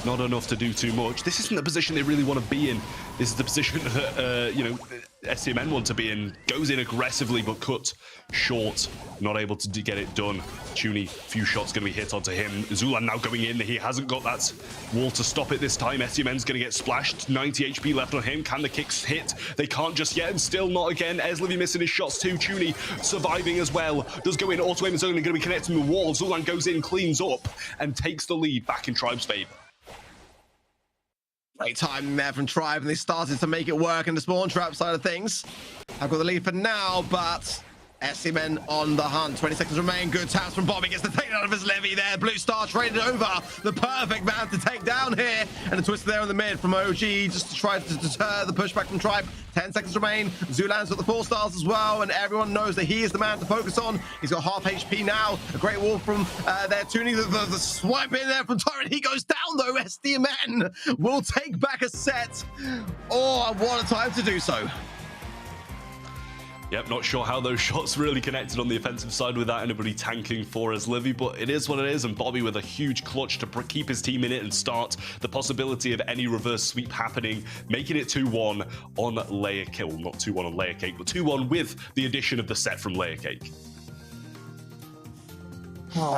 not enough to do too much. This isn't the position they really want to be in. This is the position that, you know, STMN want to be in. Goes in aggressively, but cut short. Not able to get it done. Tuny, few shots going to be hit onto him. Zulan now going in. He hasn't got that wall to stop it this time. STMN's going to get splashed. 90 HP left on him. Can the kicks hit? They can't just yet, and still not again. Eslivy missing his shots too. Tuny surviving as well. Does go in. Auto aim is only going to be connecting the wall. Zulan goes in, cleans up, and takes the lead back in Tribe's favor. Great timing there from Tribe, and they started to make it work in the spawn trap side of things. I've got the lead for now, but SC-Men on the hunt. 20 seconds remain. Good taps from Bobby. Gets the takedown of his Livy there. Blue Star traded over. The perfect man to take down here. And a twist there in the mid from OG just to try to deter the pushback from Tribe. 10 seconds remain. Zulan's got the 4 stars as well, and everyone knows that he is the man to focus on. He's got half HP now. A great wall from there. Tuning the swipe in there from Tyrant. He goes down though. SDMN will take back a set. Oh, what a time to do so. Yep, not sure how those shots really connected on the offensive side without anybody tanking for as Livy, but it is what it is, and Bobby with a huge clutch to keep his team in it and start the possibility of any reverse sweep happening, making it 2-1 on Layer Kill. Not 2-1 on Layer Cake, but 2-1 with the addition of the set from Layer Cake.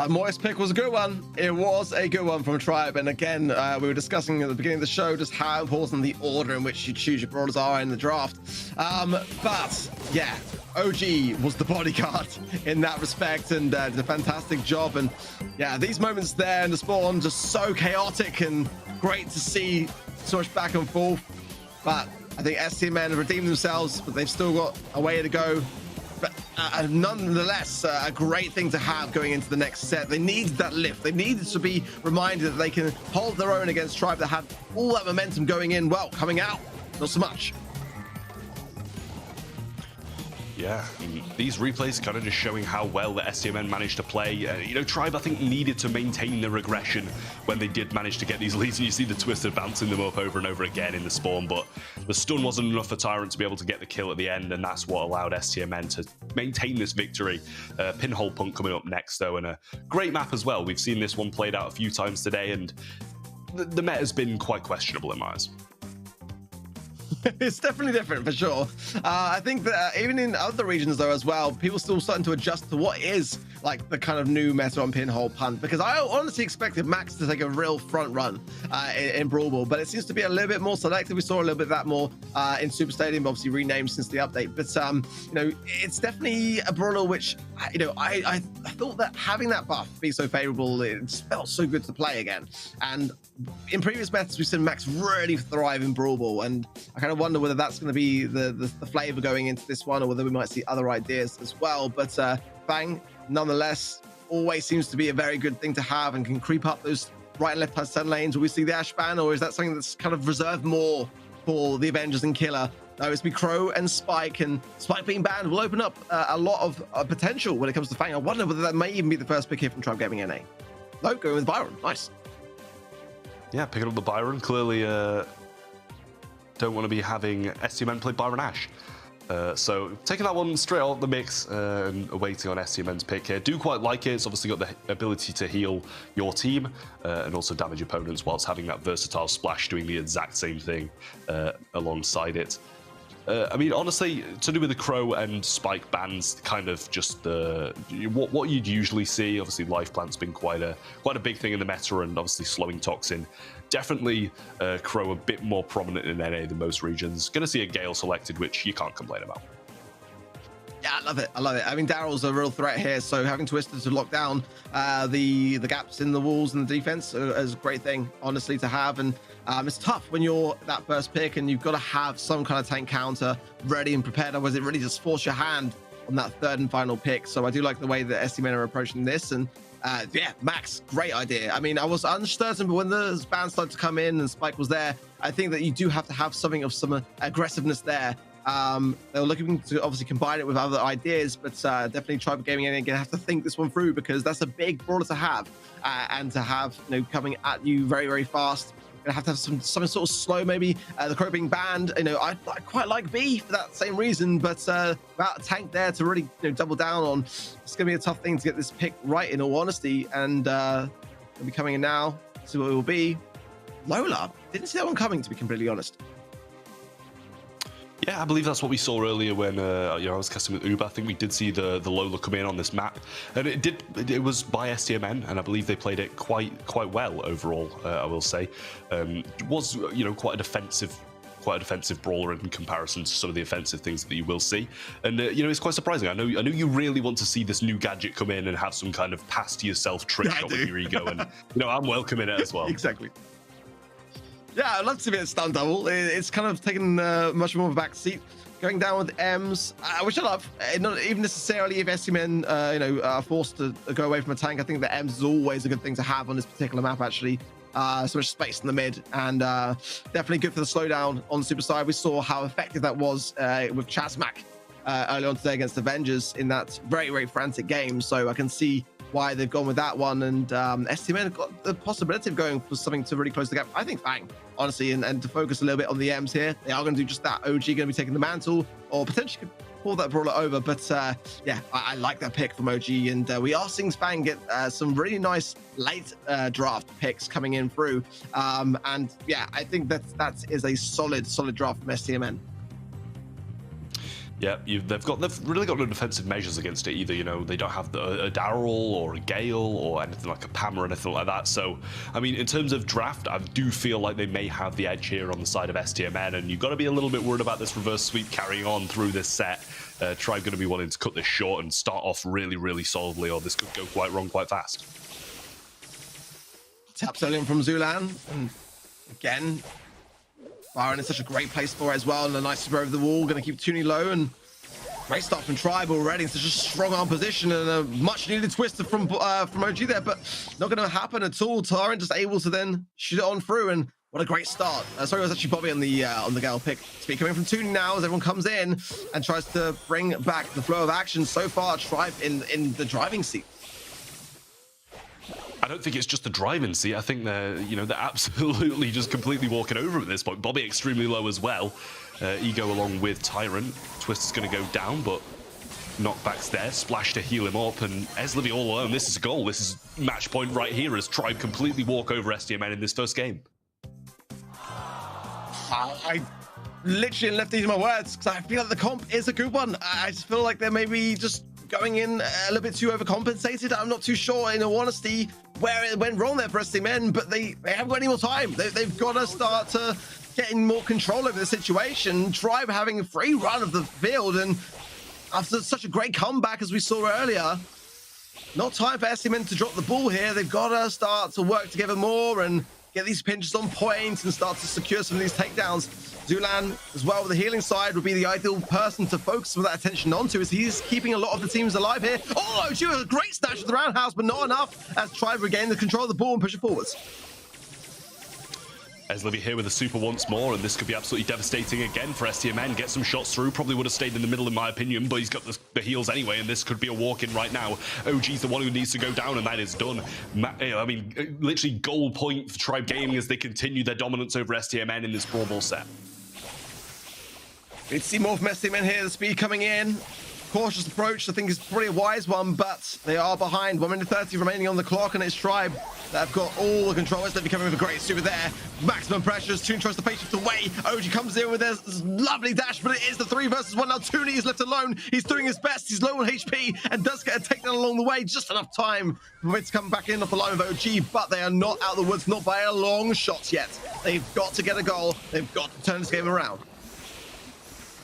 Moist pick was a good one. It was a good one from Tribe. And again, we were discussing at the beginning of the show just how important the order in which you choose your brawlers are in the draft. But yeah, OG was the bodyguard in that respect and did a fantastic job. And yeah, these moments there in the spawn just so chaotic and great to see so much back and forth. But I think STMN have redeemed themselves, but they've still got a way to go. But nonetheless, a great thing to have going into the next set. They needed that lift. They needed to be reminded that they can hold their own against Tribe that had all that momentum going in. Well, coming out, not so much. Yeah, these replays kind of just showing how well the STMN managed to play. You know, Tribe, I think, needed to maintain their aggression when they did manage to get these leads. And you see the Twister bouncing them up over and over again in the spawn, but the stun wasn't enough for Tyrant to be able to get the kill at the end, and that's what allowed STMN to maintain this victory. Pinhole Punk coming up next, though, and a great map as well. We've seen this one played out a few times today, and the meta's been quite questionable in my eyes. It's definitely different for sure. I think that even in other regions though as well, people still starting to adjust to what is like the kind of new meta on Pinhole Punt, because I honestly expected Max to take a real front run in Brawl Ball, but it seems to be a little bit more selective. We saw a little bit of that more in Super Stadium, obviously renamed since the update, but you know, it's definitely a brawler which, you know, I thought that having that buff be so favorable, it just felt so good to play again. And in previous metas we've seen Max really thrive in Brawl Ball, and I kind of wonder whether that's going to be the flavor going into this one, or whether we might see other ideas as well. But Fang, nonetheless, always seems to be a very good thing to have and can creep up those right and left hand turn lanes. Will we see the Ash ban, or is that something that's kind of reserved more for the Avengers and Killer? No, it's be Crow and Spike, and Spike being banned will open up a lot of potential when it comes to Fang. I wonder whether that may even be the first pick here from Tribe Gaming NA. No, going with Byron. Nice. Yeah, picking up the Byron. Clearly don't want to be having STMN play Byron Ash. So taking that one straight out of the mix and waiting on STMN's pick here. Do quite like it. It's obviously got the ability to heal your team and also damage opponents, whilst having that versatile splash doing the exact same thing alongside it. I mean, honestly, to do with the Crow and Spike bans, kind of just what you'd usually see. Obviously, Life Plant's been quite a big thing in the meta, and obviously slowing Toxin. Definitely Crow a bit more prominent in NA than most regions. Going to see a Gale selected, which you can't complain about. Yeah, I love it. I love it. I mean, Daryl's a real threat here, so having Twister to lock down the gaps in the walls and the defense is a great thing, honestly, to have. And it's tough when you're that first pick and you've got to have some kind of tank counter ready and prepared. Otherwise, it really just force your hand on that third and final pick. So I do like the way that STMN are approaching this. And yeah, Max, great idea. I mean, I was uncertain, but when the band started to come in and Spike was there, I think that you do have to have something of some aggressiveness there. They were looking to obviously combine it with other ideas, but definitely Tribal Gaming are gonna have to think this one through, because that's a big brawler to have, and to have, you know, coming at you very, very fast. Gonna have to have some sort of slow, maybe the crow being banned. You know, I quite like B for that same reason, but without a tank there to really, you know, double down on, it's gonna be a tough thing to get this pick right, in all honesty. And gonna be coming in now. See what it will be. Lola, didn't see that one coming, to be completely honest. Yeah, I believe that's what we saw earlier when you know, I was casting with Uber. I think we did see the Lola come in on this map, and it was by STMN, and I believe they played it quite well overall. I will say, it was, you know, quite a defensive brawler in comparison to some of the offensive things that you will see. And you know, it's quite surprising. I know you really want to see this new gadget come in and have some kind of pass to yourself trick shot with your ego, and you know, I'm welcoming it as well. Exactly. Yeah, I'd love to see a stun double. It's kind of taken much more of a back seat. Going down with M's, which I love. Not even necessarily if STMN, you know, are forced to go away from a tank. I think that M's is always a good thing to have on this particular map, actually. So much space in the mid, and definitely good for the slowdown on the super side. We saw how effective that was with Chasmac early on today against Avengers in that very, very frantic game. So I can see why they've gone with that one, and STMN have got the possibility of going for something to really close the gap. I think Fang, honestly, and to focus a little bit on the M's here. They are going to do just that. OG going to be taking the mantle, or potentially could pull that brawler over, but yeah, I like that pick from OG, and we are seeing Fang get some really nice late draft picks coming in through, and yeah, I think that is a solid draft from STMN. Yeah, they've really got no defensive measures against it either. You know, they don't have a Daryl or a Gale or anything like a Pam or anything like that. So, I mean, in terms of draft, I do feel like they may have the edge here on the side of STMN, and you've got to be a little bit worried about this reverse sweep carrying on through this set. Tribe going to be wanting to cut this short and start off really, really solidly, or this could go quite wrong quite fast. Tap selling from Zulan, and again, Byron is such a great place for it as well, and a nice throw over the wall, going to keep Toonie low, and great start from Tribe already in such a strong arm position, and a much needed twister from OG there, but not going to happen at all. Tyrant just able to then shoot it on through, and what a great start. Sorry, it was actually Bobby on the Gale pick. Speed coming from Toonie now as everyone comes in and tries to bring back the flow of action. So far, Tribe in the driving seat. I don't think it's just the driving seat. I think they're absolutely just completely walking over at this point. Bobby extremely low as well. Ego along with Tyrant. Twist is going to go down, but knockbacks there. Splash to heal him up, and Eslivy all alone. This is a goal. This is match point right here as Tribe completely walk over STMN in this first game. I literally left these in my words because I feel like the comp is a good one. I just feel like they're maybe just going in a little bit too overcompensated. I'm not too sure, in all honesty, where it went wrong there for STMN, but they haven't got any more time. They've got to start to getting more control over the situation. Tribe having a free run of the field, and after such a great comeback as we saw earlier, not time for STMN to drop the ball here. They've got to start to work together more and get these pinches on point and start to secure some of these takedowns. Zulan, as well, with the healing side, would be the ideal person to focus some of that attention onto, as he's keeping a lot of the teams alive here. Oh, OG with a great snatch of the roundhouse, but not enough as Tribe regain the control of the ball and push it forwards. Eslivy here with a super once more, and this could be absolutely devastating again for STMN. Get some shots through, probably would have stayed in the middle in my opinion, but he's got the heals anyway, and this could be a walk-in right now. OG's the one who needs to go down, and that is done. I mean, literally goal point for Tribe Gaming as they continue their dominance over STMN in this Brawl Ball set. We'd see more from STMN here, the speed coming in. Cautious approach, I think, is probably a wise one, but they are behind. 1 minute 30 remaining on the clock, and it's Tribe that have got all the control. They're becoming with a great super there. Maximum pressures. Toon tries to face shift away. OG comes in with this lovely dash, but it is the 3 versus 1. Now Toonie is left alone. He's doing his best. He's low on HP and does get a takedown along the way. Just enough time for it to come back in off the line of OG, but they are not out of the woods, not by a long shot yet. They've got to get a goal. They've got to turn this game around.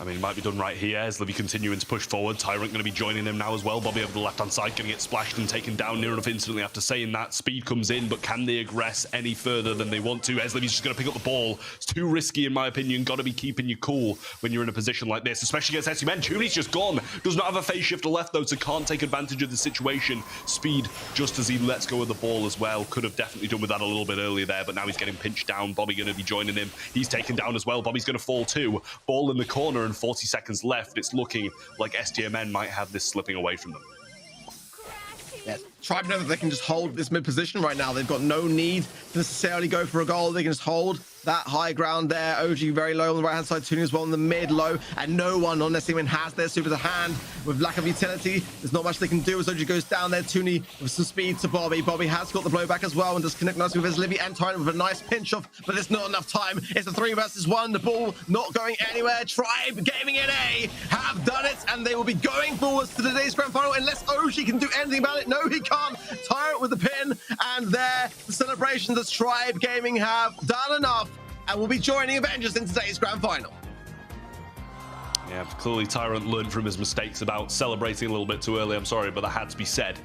I mean, it might be done right here. Eslivy continuing to push forward. Tyrant going to be joining him now as well. Bobby over the left-hand side going to get splashed and taken down near enough instantly after saying that. Speed comes in, but can they aggress any further than they want to? Eslivy's just going to pick up the ball. It's too risky, in my opinion. Got to be keeping you cool when you're in a position like this, especially against STMN. Toonie's just gone. Does not have a phase shifter left, though, so can't take advantage of the situation. Speed, just as he lets go of the ball as well. Could have definitely done with that a little bit earlier there, but now he's getting pinched down. Bobby going to be joining him. He's taken down as well. Bobby's going to fall too. Ball in the corner, and 140 seconds left. It's looking like STMN might have this slipping away from them. Yeah, Tribe know that they can just hold this mid position right now. They've got no need to necessarily go for a goal. They can just hold that high ground there. OG very low on the right hand side, Toonie as well in the mid low, and no one on STMN has their super to hand. With lack of utility, there's not much they can do as OG goes down there. Toonie with some speed to Bobby. Bobby has got the blowback as well and just connect nicely with his Livy and Tyrant with a nice pinch off, but there's not enough time. It's a 3 versus 1. The ball not going anywhere. Tribe Gaming NA have done it, and they will be going forwards to today's grand final unless OG can do anything about it. No, he can't. Tyrant with the pin, and there the celebrations as Tribe Gaming have done enough and will be joining Avengers in today's grand final. Yeah, clearly Tyrant learned from his mistakes about celebrating a little bit too early. I'm sorry, but that had to be said.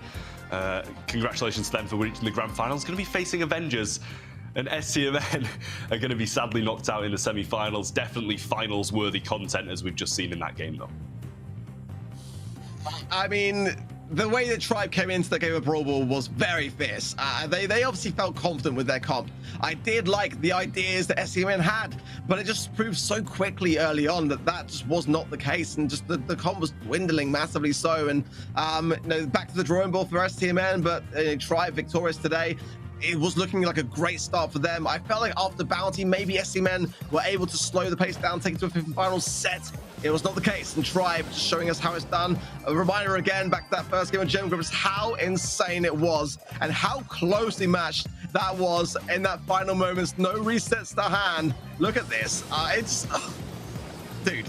Congratulations to them for reaching the grand finals. Going to be facing Avengers, and STMN are going to be sadly knocked out in the semi-finals. Definitely finals-worthy content, as we've just seen in that game, though. I mean, the way that Tribe came into the game of Brawl Ball was very fierce. They obviously felt confident with their comp. I did like the ideas that STMN had, but it just proved so quickly early on that that just was not the case, and just the comp was dwindling massively so. And you know, back to the drawing board for STMN, but Tribe victorious today. It was looking like a great start for them. I felt like after Bounty, maybe STMN were able to slow the pace down, take it to a 5th final set. It was not the case, and Tribe just showing us how it's done. A reminder again, back to that first game of Gem Groups, how insane it was and how closely matched that was in that final moments. No resets to hand. Look at this. Dude.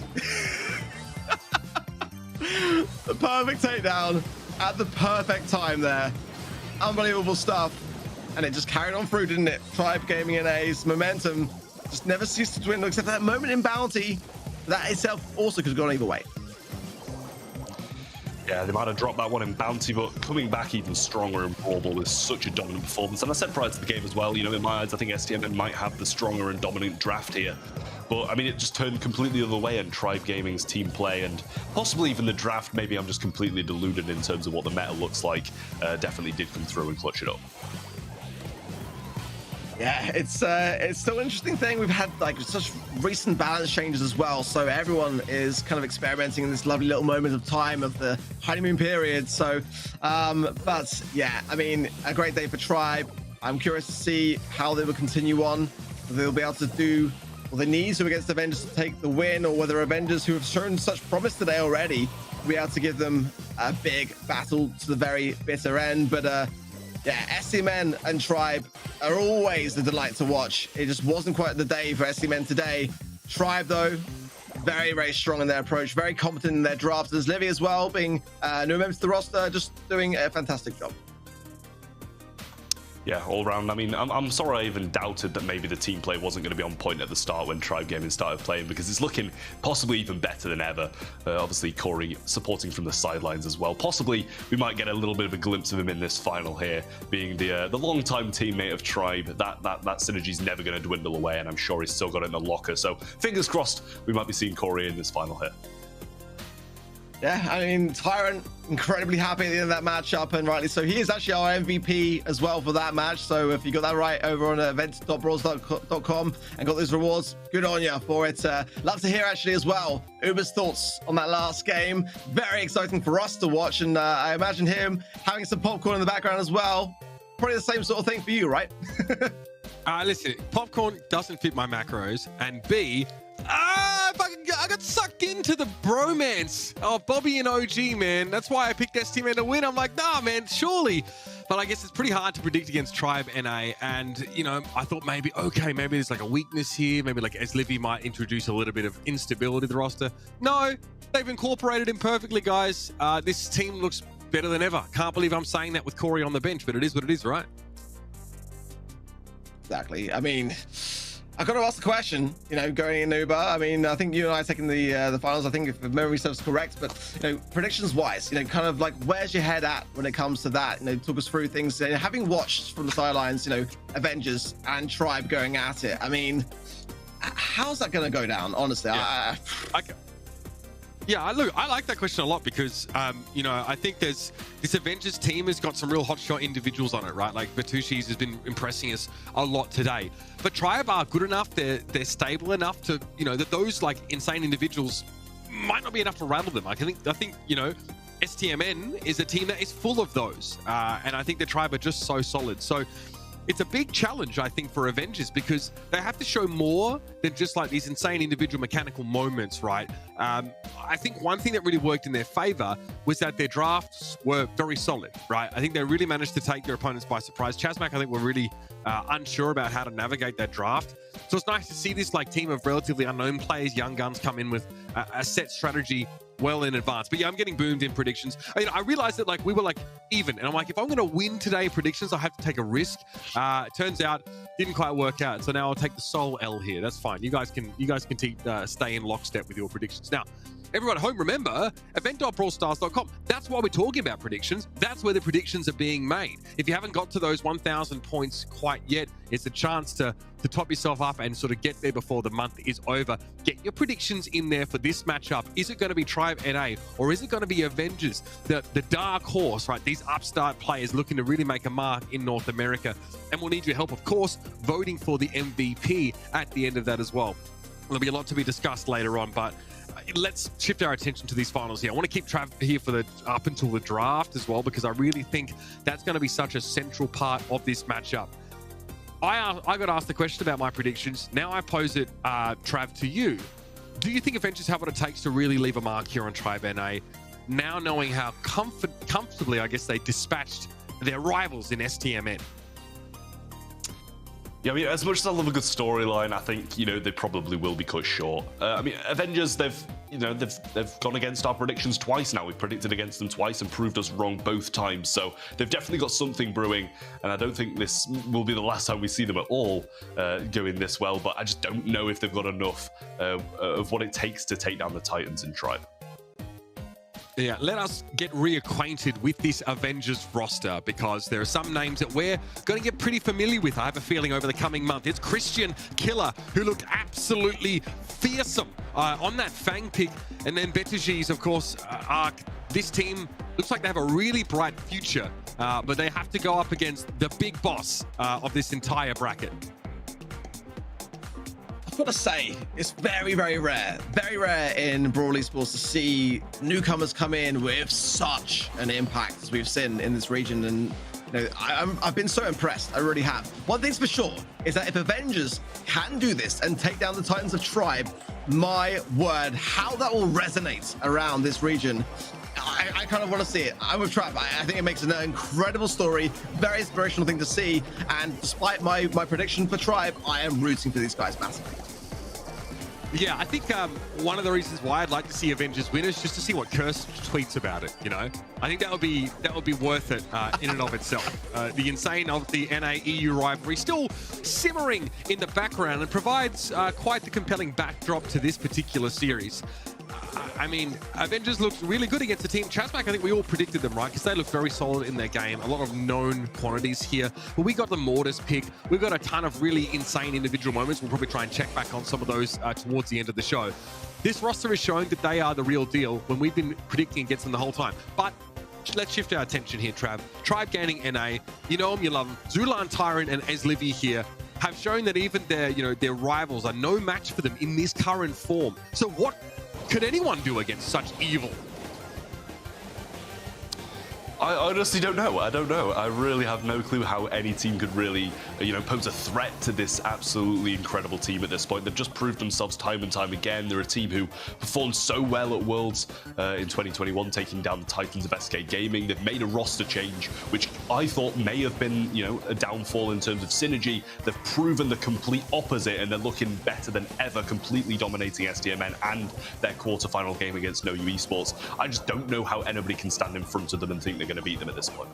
The perfect takedown at the perfect time there. Unbelievable stuff. And it just carried on through, didn't it? Tribe Gaming NA's momentum just never ceased to dwindle, except for that moment in Bounty. That itself also could have gone either way. Yeah, they might have dropped that one in Bounty, but coming back even stronger in Brawl Ball with such a dominant performance. And I said prior to the game as well, you know, in my eyes, I think STMN might have the stronger and dominant draft here. But, I mean, it just turned completely the other way in Tribe Gaming's team play, and possibly even the draft. Maybe I'm just completely deluded in terms of what the meta looks like. Definitely did come through and clutch it up. Yeah, it's still an interesting thing. We've had like such recent balance changes as well, so everyone is kind of experimenting in this lovely little moment of time of the honeymoon period. So, but yeah, I mean, a great day for Tribe. I'm curious to see how they will continue on. Whether they'll be able to do what they need to against Avengers to take the win, or whether Avengers, who have shown such promise today already, will be able to give them a big battle to the very bitter end. But yeah, STMN and Tribe are always a delight to watch. It just wasn't quite the day for STMN today. Tribe, though, very, very strong in their approach, very competent in their drafts. There's Livy as well, being new member to the roster, just doing a fantastic job. Yeah, all round. I mean, I'm sorry I even doubted that maybe the team play wasn't going to be on point at the start when Tribe Gaming started playing, because it's looking possibly even better than ever. Obviously, Corey supporting from the sidelines as well. Possibly, we might get a little bit of a glimpse of him in this final here, being the long-time teammate of Tribe. That synergy's never going to dwindle away, and I'm sure he's still got it in the locker. So, fingers crossed, we might be seeing Corey in this final here. Yeah, I mean, Tyrant incredibly happy at the end of that matchup, and rightly so. He is actually our MVP as well for that match. So if you got that right over on events.brawls.com and got those rewards, good on you for it. Love to hear actually as well Uber's thoughts on that last game. Very exciting for us to watch, and I imagine him having some popcorn in the background as well. Probably the same sort of thing for you, right? Listen, popcorn doesn't fit my macros, and B, I got sucked into the bromance of Bobby and OG, man. That's why I picked STMN to win. I'm like, nah, man, surely. But I guess it's pretty hard to predict against Tribe NA. And, you know, I thought maybe there's like a weakness here. Maybe like as Livy might introduce a little bit of instability to the roster. No, they've incorporated him perfectly, guys. This team looks better than ever. Can't believe I'm saying that with Corey on the bench, but it is what it is, right? Exactly. I mean, I got to ask the question, you know, going in Uber. I mean, I think you and I are taking the finals, I think, if memory serves correct. But, you know, predictions wise, you know, kind of like where's your head at when it comes to that? You know, talk us through things. You know, having watched from the sidelines, you know, Avengers and Tribe going at it. I mean, how's that going to go down? Honestly, yeah. Yeah, look, I like that question a lot because, you know, I think this Avengers team has got some real hotshot individuals on it, right? Like Bertucci's has been impressing us a lot today. But Tribe are good enough, they're stable enough to, you know, that those like insane individuals might not be enough to rattle them. I think you know, STMN is a team that is full of those, and I think the Tribe are just so solid. So it's a big challenge, I think, for Avengers, because they have to show more than just like these insane individual mechanical moments, right? I think one thing that really worked in their favor was that their drafts were very solid, right? I think they really managed to take their opponents by surprise. Chasmac, I think, were really unsure about how to navigate that draft. So it's nice to see this like team of relatively unknown players, young guns, come in with a set strategy well in advance. But yeah, I'm getting boomed in predictions. I realized that like we were like even, and I'm like, if I'm going to win today predictions, I have to take a risk. Turns out didn't quite work out, so now I'll take the sole L here. That's fine. You guys can stay in lockstep with your predictions. Now, everyone at home, remember, event.brawlstars.com. That's why we're talking about predictions. That's where the predictions are being made. If you haven't got to those 1,000 points quite yet, it's a chance to top yourself up and sort of get there before the month is over. Get your predictions in there for this matchup. Is it going to be Tribe NA, or is it going to be Avengers, the dark horse, right? These upstart players looking to really make a mark in North America. And we'll need your help, of course, voting for the MVP at the end of that as well. There'll be a lot to be discussed later on, but let's shift our attention to these finals here. I want to keep Trav here for up until the draft as well, because I really think that's going to be such a central part of this matchup. I got asked the question about my predictions. Now I pose it, Trav, to you. Do you think Avengers have what it takes to really leave a mark here on Tribe NA, now knowing how comfortably, I guess, they dispatched their rivals in STMN? Yeah, I mean, as much as I love a good storyline, I think, you know, they probably will be cut short. I mean, Avengers, they've gone against our predictions twice now. We've predicted against them twice and proved us wrong both times. So they've definitely got something brewing, and I don't think this will be the last time we see them at all going this well. But I just don't know if they've got enough of what it takes to take down the Titans in Tribe. Yeah, let us get reacquainted with this Avengers roster, because there are some names that we're going to get pretty familiar with, I have a feeling, over the coming month. It's Christian Killer, who looked absolutely fearsome on that Fang pick. And then Betagees, of course, Arc. This team looks like they have a really bright future, but they have to go up against the big boss of this entire bracket. I've got to say, it's very, very rare in Brawl Esports to see newcomers come in with such an impact as we've seen in this region. And you know, I've been so impressed. I really have. One thing's for sure is that if Avengers can do this and take down the Titans of Tribe, my word, how that will resonate around this region. I kind of want to see it. I'm with Tribe. I think it makes an incredible story, very inspirational thing to see. And despite my prediction for Tribe, I am rooting for these guys massively. Yeah, I think one of the reasons why I'd like to see Avengers win is just to see what Curse tweets about it. You know, I think that would be worth it in and of itself. The insane of the NA EU rivalry still simmering in the background and provides quite the compelling backdrop to this particular series. I mean, Avengers looked really good against the team. Chasmac, I think we all predicted them, right? Because they look very solid in their game. A lot of known quantities here. But we got the Mortis pick. We've got a ton of really insane individual moments. We'll probably try and check back on some of those towards the end of the show. This roster is showing that they are the real deal when we've been predicting against them the whole time. But let's shift our attention here, Trav. Tribe gaining NA. You know them, you love them. Zulan, Tyrant, and Eslivy here have shown that even their rivals are no match for them in this current form. So what could anyone do against such evil? I honestly don't know. I don't know. I really have no clue how any team could really, pose a threat to this absolutely incredible team at this point. They've just proved themselves time and time again. They're a team who performed so well at Worlds in 2021, taking down the Titans of SK Gaming. They've made a roster change, which I thought may have been, a downfall in terms of synergy. They've proven the complete opposite, and they're looking better than ever, completely dominating SDMN and their quarterfinal game against NA Esports. I just don't know how anybody can stand in front of them and think they're going to beat them at this point.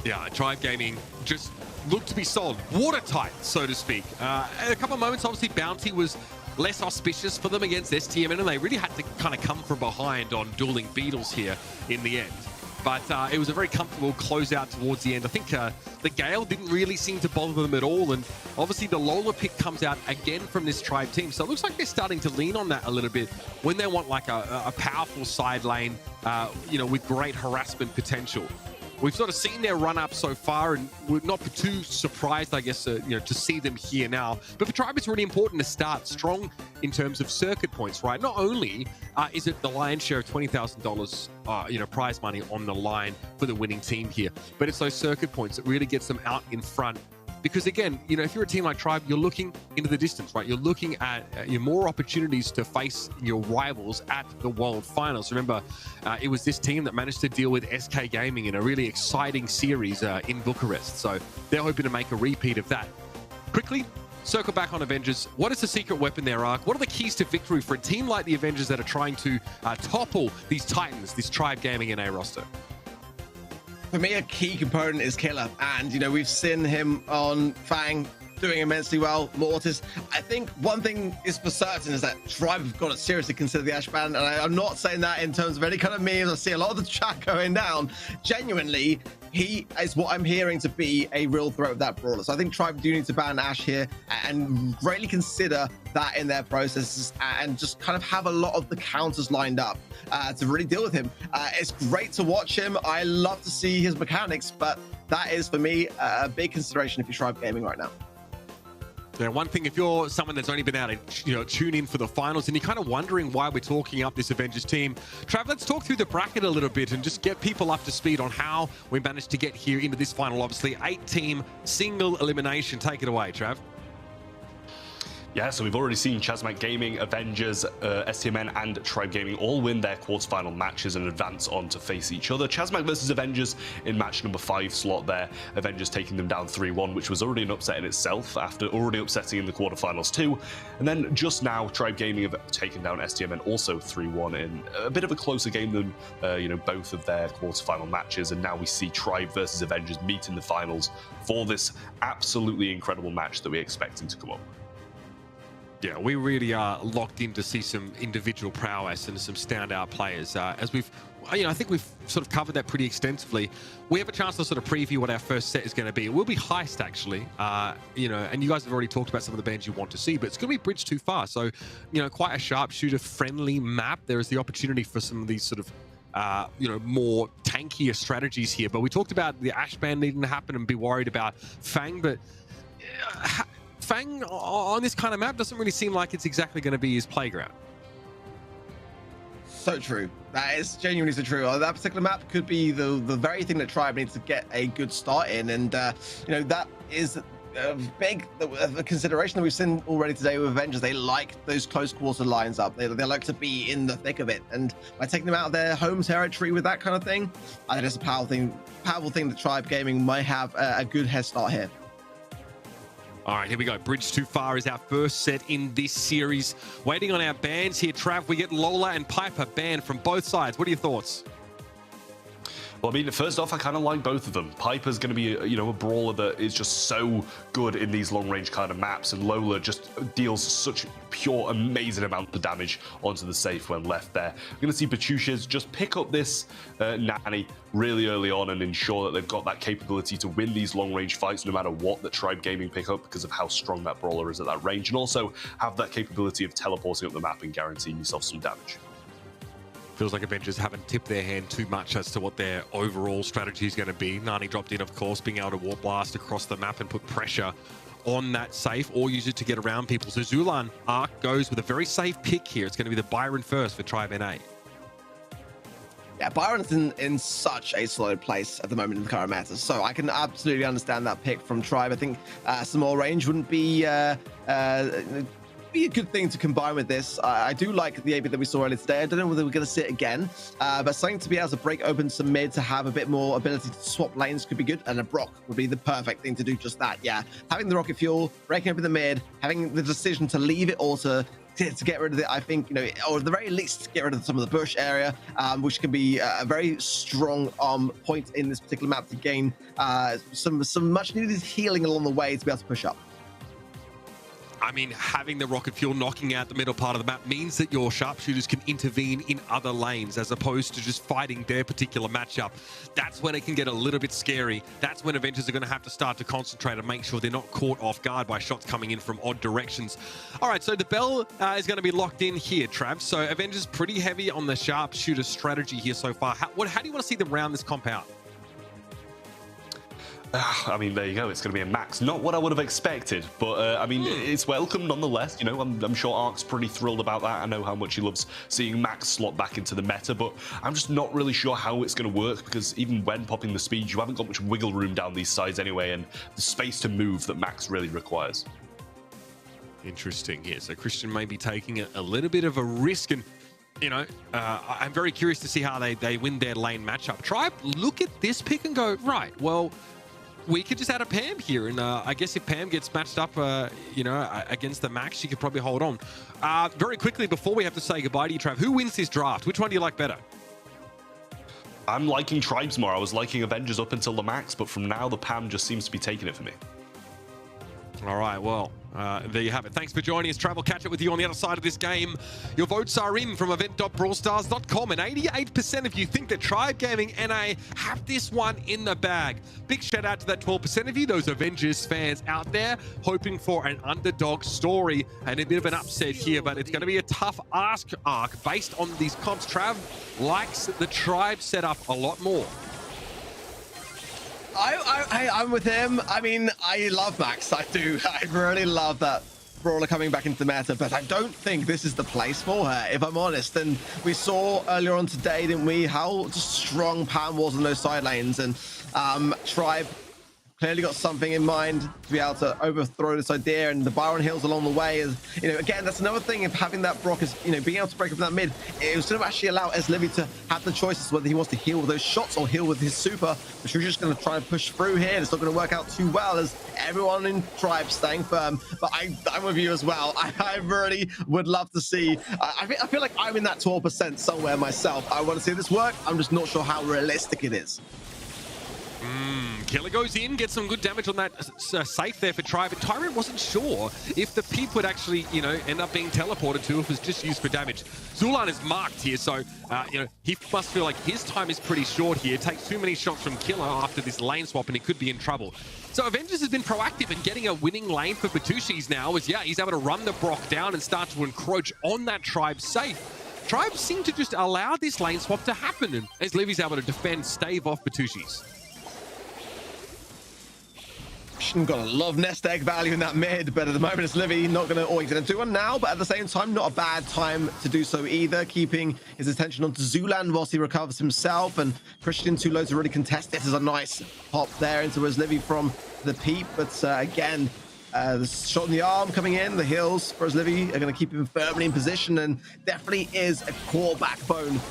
Yeah, Tribe Gaming just looked to be solid, watertight, so to speak. A couple of moments, obviously, Bounty was less auspicious for them against STMN, and they really had to kind of come from behind on dueling Beetles here in the end. But it was a very comfortable closeout towards the end. I think the Gale didn't really seem to bother them at all, and obviously the Lola pick comes out again from this Tribe team, so it looks like they're starting to lean on that a little bit when they want like a powerful side lane, with great harassment potential. We've sort of seen their run up so far, and we're not too surprised, I guess, to see them here now. But for Tribe, it's really important to start strong in terms of circuit points, right? Not only is it the lion's share of $20,000, prize money on the line for the winning team here, but it's those circuit points that really gets them out in front. Because again, if you're a team like Tribe, you're looking into the distance, right? You're looking at more opportunities to face your rivals at the World Finals. Remember, it was this team that managed to deal with SK Gaming in a really exciting series in Bucharest. So they're hoping to make a repeat of that. Quickly, circle back on Avengers. What is the secret weapon there, Ark? What are the keys to victory for a team like the Avengers that are trying to topple these Titans, this Tribe Gaming NA roster? For me, a key component is Killer, and we've seen him on Fang doing immensely well. Mortis, I think one thing is for certain is that Tribe have got to seriously consider the Ash ban, and I'm not saying that in terms of any kind of memes. I see a lot of the chat going down. Genuinely, he is what I'm hearing to be a real threat of that brawler. So I think Tribe do need to ban Ash here and really consider that in their processes and just kind of have a lot of the counters lined up to really deal with him. It's great to watch him. I love to see his mechanics, but that is for me a big consideration if you're Tribe Gaming right now. Yeah, one thing, if you're someone that's only been able to tune in for the finals and you're kind of wondering why we're talking up this Avengers team, Trav, let's talk through the bracket a little bit and just get people up to speed on how we managed to get here into this final. Obviously, 8-team single elimination. Take it away, Trav. Yeah, so we've already seen Chasmac Gaming, Avengers, STMN and Tribe Gaming all win their quarterfinal matches and advance on to face each other. Chasmac versus Avengers in match number 5 slot there. Avengers taking them down 3-1, which was already an upset in itself after already upsetting in the quarterfinals too. And then just now, Tribe Gaming have taken down STMN also 3-1 in a bit of a closer game than both of their quarterfinal matches. And now we see Tribe versus Avengers meet in the finals for this absolutely incredible match that we're expecting to come up. Yeah, we really are locked in to see some individual prowess and some standout players. As we've, I think we've sort of covered that pretty extensively. We have a chance to sort of preview what our first set is going to be. It will be Heist, actually, and you guys have already talked about some of the bands you want to see, but it's going to be Bridge Too Far. So, quite a sharpshooter-friendly map. There is the opportunity for some of these sort of more tankier strategies here. But we talked about the Ash ban needing to happen and be worried about Fang, but Fang on this kind of map doesn't really seem like it's exactly going to be his playground. So true. That is genuinely so true. That particular map could be the very thing that Tribe needs to get a good start in, and that is a big consideration that we've seen already today with Avengers. They like those close quarter lines up. They like to be in the thick of it, and by taking them out of their home territory with that kind of thing, I think it's a powerful thing that Tribe Gaming might have a good head start here. All right, here we go. Bridge Too Far is our first set in this series. Waiting on our bans here, Trav. We get Lola and Piper banned from both sides. What are your thoughts? Well, I mean, first off, I kind of like both of them. Piper's going to be, a brawler that is just so good in these long-range kind of maps, and Lola just deals such pure, amazing amount of damage onto the safe when left there. We're going to see Bachushas just pick up this nanny really early on and ensure that they've got that capability to win these long-range fights no matter what that Tribe Gaming pick up because of how strong that brawler is at that range, and also have that capability of teleporting up the map and guaranteeing yourself some damage. Feels like Avengers haven't tipped their hand too much as to what their overall strategy is going to be. Nani dropped in, of course, being able to warp blast across the map and put pressure on that safe or use it to get around people. So Zulan Ark goes with a very safe pick here. It's going to be the Byron first for Tribe NA. Yeah, Byron's in such a slow place at the moment in the current matters, so I can absolutely understand that pick from Tribe. I think some more range wouldn't be a good thing to combine with this. I do like the AB that we saw earlier today. I don't know whether we're going to see it again, but something to be able to break open some mid to have a bit more ability to swap lanes could be good, and a Brock would be the perfect thing to do just that. Yeah, having the rocket fuel, breaking open the mid, having the decision to leave it or to get rid of it, I think, or at the very least get rid of some of the bush area, which can be a very strong point in this particular map to gain some much needed healing along the way to be able to push up. I mean, having the rocket fuel knocking out the middle part of the map means that your sharpshooters can intervene in other lanes as opposed to just fighting their particular matchup. That's when it can get a little bit scary. That's when Avengers are going to have to start to concentrate and make sure they're not caught off guard by shots coming in from odd directions. All right, so the bell is going to be locked in here, Trav. So Avengers pretty heavy on the sharpshooter strategy here so far. How do you want to see them round this comp out? I mean, there you go. It's going to be a max. Not what I would have expected, but I mean, it's welcome nonetheless. You know, I'm sure Ark's pretty thrilled about that. I know how much he loves seeing max slot back into the meta, but I'm just not really sure how it's going to work because even when popping the speed, you haven't got much wiggle room down these sides anyway, and the space to move that max really requires. Interesting. Yeah, so Christian may be taking a little bit of a risk, and you know, I'm very curious to see how they win their lane matchup. Tribe look at this pick and go, right, well, we could just add a Pam here, and I guess if Pam gets matched up, you know, against the Max, she could probably hold on. Very quickly, before we have to say goodbye to you, Trav, who wins this draft? Which one do you like better? I'm liking Tribes more. I was liking Avengers up until the Max, but from now, the Pam just seems to be taking it for me. All right, well, there you have it. Thanks for joining us, Trav. We'll catch up with you on the other side of this game. Your votes are in from event.brawlstars.com, and 88% of you think that Tribe Gaming NA have this one in the bag. Big shout out to that 12% of you, those Avengers fans out there, hoping for an underdog story and a bit of an upset here, but it's going to be a tough ask, Ark. Based on these comps, Trav likes the Tribe setup a lot more. I'm with him. I mean, I love Max. I do. I really love that Brawler coming back into the meta, but I don't think this is the place for her, if I'm honest. And we saw earlier on today, didn't we, how strong Pam was in those side lanes, and Tribe clearly got something in mind to be able to overthrow this idea, and the Byron Hills along the way is, you know, again, that's another thing of having that Brock is, you know, being able to break up that mid. It was going to actually allow Livy to have the choices whether he wants to heal with those shots or heal with his super, but she's just going to try and push through here. It's not going to work out too well as everyone in Tribe staying firm, but I'm with you as well. I really would love to see, I feel like I'm in that 12% somewhere myself. I want to see this work. I'm just not sure how realistic it is. Killer goes in, gets some good damage on that safe there for Tribe, but Tyrant wasn't sure if the peep would actually, you know, end up being teleported to, if it was just used for damage. Zulan is marked here, so, you know, he must feel like his time is pretty short here. Takes too many shots from Killer after this lane swap, and he could be in trouble. So Avengers has been proactive in getting a winning lane for Batushis now, as, yeah, he's able to run the Brock down and start to encroach on that Tribe safe. Tribe seem to just allow this lane swap to happen, and as Livy's able to defend, stave off Batushis. Got a lot of nest egg value in that mid, but at the moment it's Livy not going to, or he's going to do one now, but at the same time, not a bad time to do so either, keeping his attention onto Zulan whilst he recovers himself, and Christian too low to really contest. This is a nice pop there into his Livy from the peep, but again, the shot in the arm coming in, the heals for his Livy are going to keep him firmly in position, and definitely is a core backbone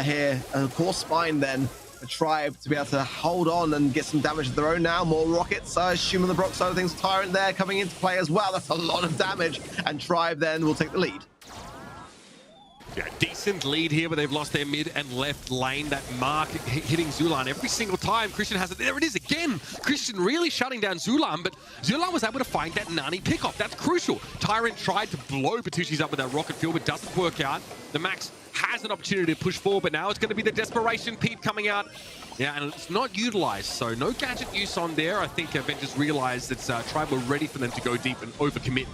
here, a core spine then. The Tribe to be able to hold on and get some damage of their own now. More rockets, I assume, on the Brock side of things. Tyrant there coming into play as well. That's a lot of damage, and Tribe then will take the lead. Yeah, decent lead here, but they've lost their mid and left lane. That mark hitting Zulan every single time. Christian has it. There it is again. Christian really shutting down Zulan, but Zulan was able to find that Nani pickoff. That's crucial. Tyrant tried to blow Batushis up with that rocket fuel, but doesn't work out. The Max has an opportunity to push forward, but now it's going to be the desperation peep coming out. Yeah, and it's not utilized, so no gadget use on there. I think Avengers realized that Tribe were ready for them to go deep and overcommit.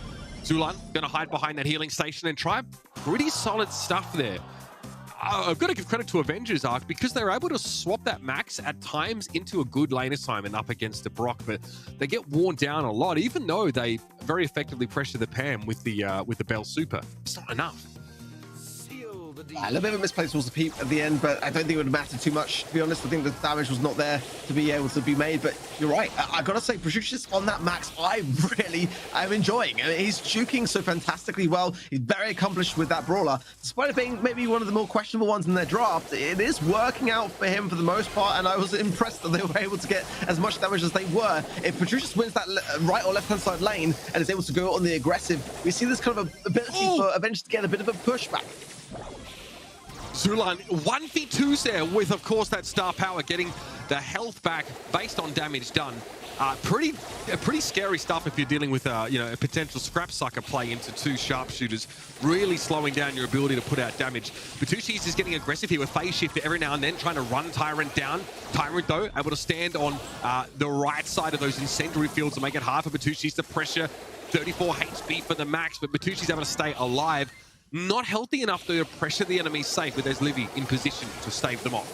Zulan going to hide behind that healing station, and Tribe, pretty solid stuff there. I've got to give credit to Avengers, Ark, because they were able to swap that Max at times into a good lane assignment up against the Brock, but they get worn down a lot, even though they very effectively pressure the Pam with the Bell Super. It's not enough. A little bit of a misplaced towards the peep at the end, but I don't think it would have mattered too much, to be honest. I think the damage was not there to be able to be made, but you're right. I gotta say, Precious on that Max, I really am enjoying. I mean, he's juking so fantastically well. He's very accomplished with that Brawler. Despite it being maybe one of the more questionable ones in their draft, it is working out for him for the most part, and I was impressed that they were able to get as much damage as they were. If Patricius wins that right or left-hand side lane and is able to go on the aggressive, we see this kind of ability for Avengers to get a bit of a pushback. Zulan 1v2s there with, of course, that star power getting the health back based on damage done. Pretty scary stuff if you're dealing with a potential scrap sucker play into two sharpshooters, really slowing down your ability to put out damage. Batushis is getting aggressive here with phase shift every now and then, trying to run Tyrant down. Tyrant, though, able to stand on the right side of those incendiary fields to make it hard for Batushis to pressure. 34 HP for the Max, but Batushis able to stay alive. Not healthy enough to pressure the enemy safe with those Livy in position to stave them off.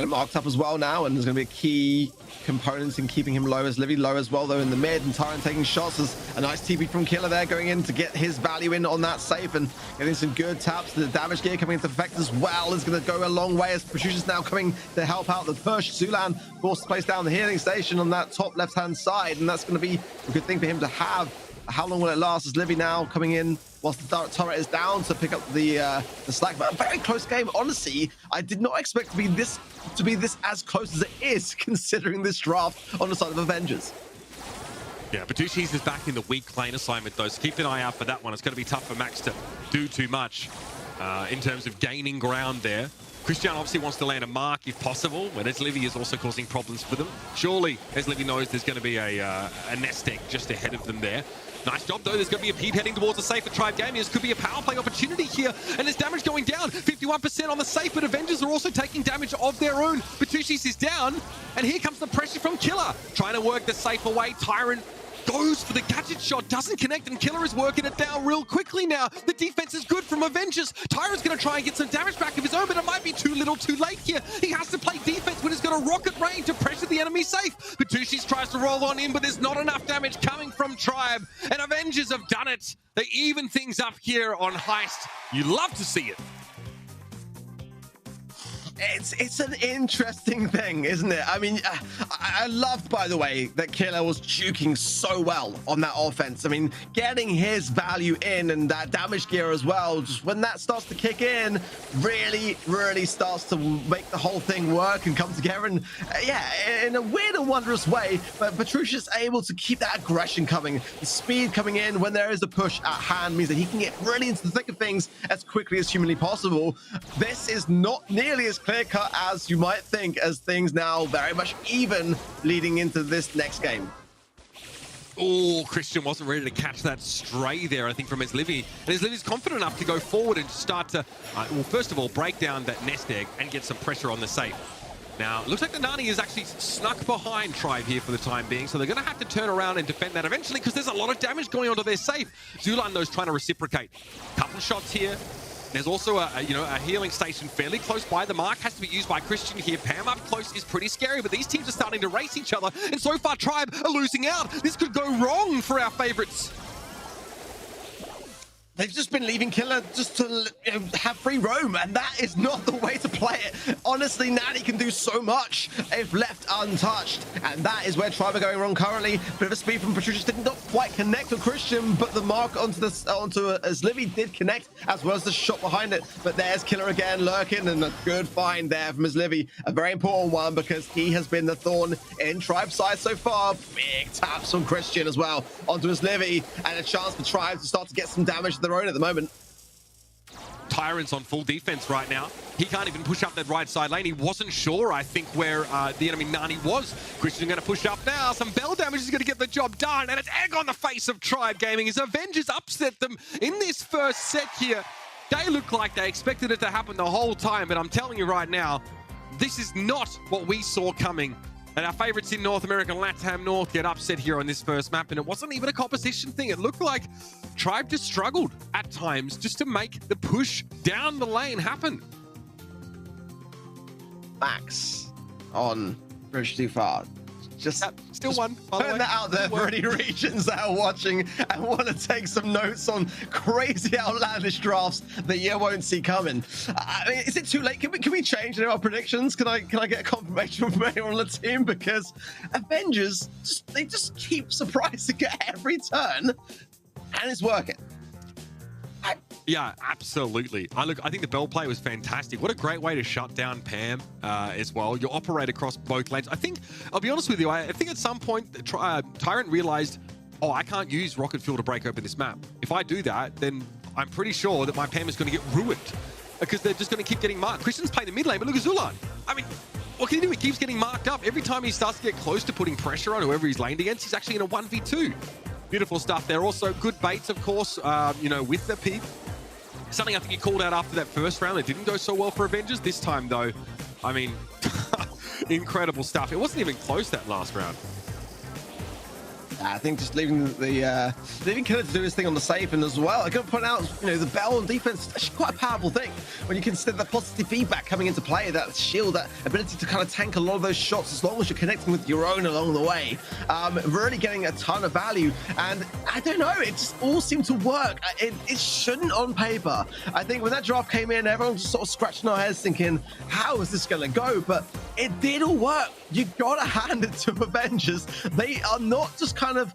marked up as well now, and there's going to be a key component in keeping him low as Livy low as well, though, in the mid. And Tyrant taking shots as a nice TP from Killer there, going in to get his value in on that safe and getting some good taps. The damage gear coming into effect as well is going to go a long way as Producers now coming to help out the push. Zulan forced to place down the healing station on that top left-hand side, and that's going to be a good thing for him to have. How long will it last? As Livy now coming in whilst the turret is down to pick up the slack. But a very close game. Honestly, I did not expect to be this as close as it is, considering this draft on the side of Avengers. Yeah, Batushis is back in the weak lane assignment, though, so keep an eye out for that one. It's going to be tough for Max to do too much in terms of gaining ground there. Christian obviously wants to land a mark if possible, but as Livy is also causing problems for them. Surely, as Livy knows, there's going to be a nest egg just ahead of them there. Nice job, though. There's going to be a peep heading towards the safe for Tribe Gaming. This could be a power play opportunity here, and there's damage going down. 51% on the safe, but Avengers are also taking damage of their own. Batushis is down, and here comes the pressure from Killer. Trying to work the safe away. Tyrant goes for the gadget shot, doesn't connect, and Killer is working it down real quickly now. The defense is good from Avengers. Tyrant's going to try and get some damage back of his own, but it might be too little too late here. He has to play defense when he's got a rocket range to pressure the enemy safe. Batushis tries to roll on in, but there's not enough damage coming from Tribe, and Avengers have done it. They even things up here on Heist. You love to see it. It's an interesting thing, isn't it? I mean, I loved, by the way, that Killer was juking so well on that offense. I mean, getting his value in and that damage gear as well, just when that starts to kick in, really starts to make the whole thing work and come together. And yeah, in a weird and wondrous way, but Patricia's able to keep that aggression coming. The speed coming in when there is a push at hand means that he can get really into the thick of things as quickly as humanly possible. This is not nearly as clear-cut as you might think, as things now very much even leading into this next game. Oh, Christian wasn't ready to catch that stray there, I think, from his Livy. And his Livy's confident enough to go forward and start to, well, first of all, break down that nest egg and get some pressure on the safe. Now, it looks like the Nani is actually snuck behind Tribe here for the time being, so they're going to have to turn around and defend that eventually because there's a lot of damage going on to their safe. Zulan, though, is trying to reciprocate. Couple shots here. There's also a healing station fairly close by. The mark has to be used by Christian here. Pam up close is pretty scary, but these teams are starting to race each other, and so far Tribe are losing out. This could go wrong for our favorites. They've just been leaving Killer just to have free roam, and that is not the way to play it. Honestly, Natty can do so much if left untouched, and that is where Tribe are going wrong currently. Bit of a speed from Patricius did not quite connect with Christian, but the mark onto as Livy did connect, as well as the shot behind it. But there's Killer again lurking, and a good find there from his Livy. A very important one because he has been the thorn in Tribe's side so far. Big taps from Christian as well onto his Livy, and a chance for Tribe to start to get some damage their own at the moment. Tyrant's on full defense right now. He can't even push up that right side lane. He wasn't sure, I think, where the enemy Nani was. Christian going to push up now. Some bell damage is going to get the job done. And it's egg on the face of Tribe Gaming as Avengers upset them in this first set here. They look like they expected it to happen the whole time, but I'm telling you right now, this is not what we saw coming. And our favorites in North America, Latam North, get upset here on this first map, and it wasn't even a composition thing. It looked like Tribe just struggled at times just to make the push down the lane happen. Max on Bridge Too Far. Just still one. Putting that out there for any regions that are watching and want to take some notes on crazy outlandish drafts that you won't see coming. I mean, is it too late? Can we change any of our predictions? Can I get a confirmation from anyone on the team? Because Avengers, they just keep surprising at every turn, and it's working. Yeah, absolutely. I think the bell play was fantastic. What a great way to shut down Pam as well. You operate across both lanes. I think, I'll be honest with you, I think at some point Tyrant realized, oh, I can't use Rocket Fuel to break open this map. If I do that, then I'm pretty sure that my Pam is going to get ruined because they're just going to keep getting marked. Christian's playing the mid lane, but look at Zulan. I mean, what can he do? He keeps getting marked up. Every time he starts to get close to putting pressure on whoever he's laned against, he's actually in a 1v2. Beautiful stuff there. Also, good baits, of course, with the peep. Something I think he called out after that first round. It didn't go so well for Avengers. This time, though, I mean, incredible stuff. It wasn't even close that last round. I think just leaving Killer to do his thing on the safe, and as well, I got to point out, the Bell on defense is actually quite a powerful thing when you consider the positive feedback coming into play, that shield, that ability to kind of tank a lot of those shots as long as you're connecting with your own along the way. Really getting a ton of value, and I don't know, it just all seemed to work. It shouldn't on paper. I think when that draft came in, everyone was sort of scratching our heads thinking, how is this going to go? But it did all work. You gotta hand it to Avengers. They are not just kind of,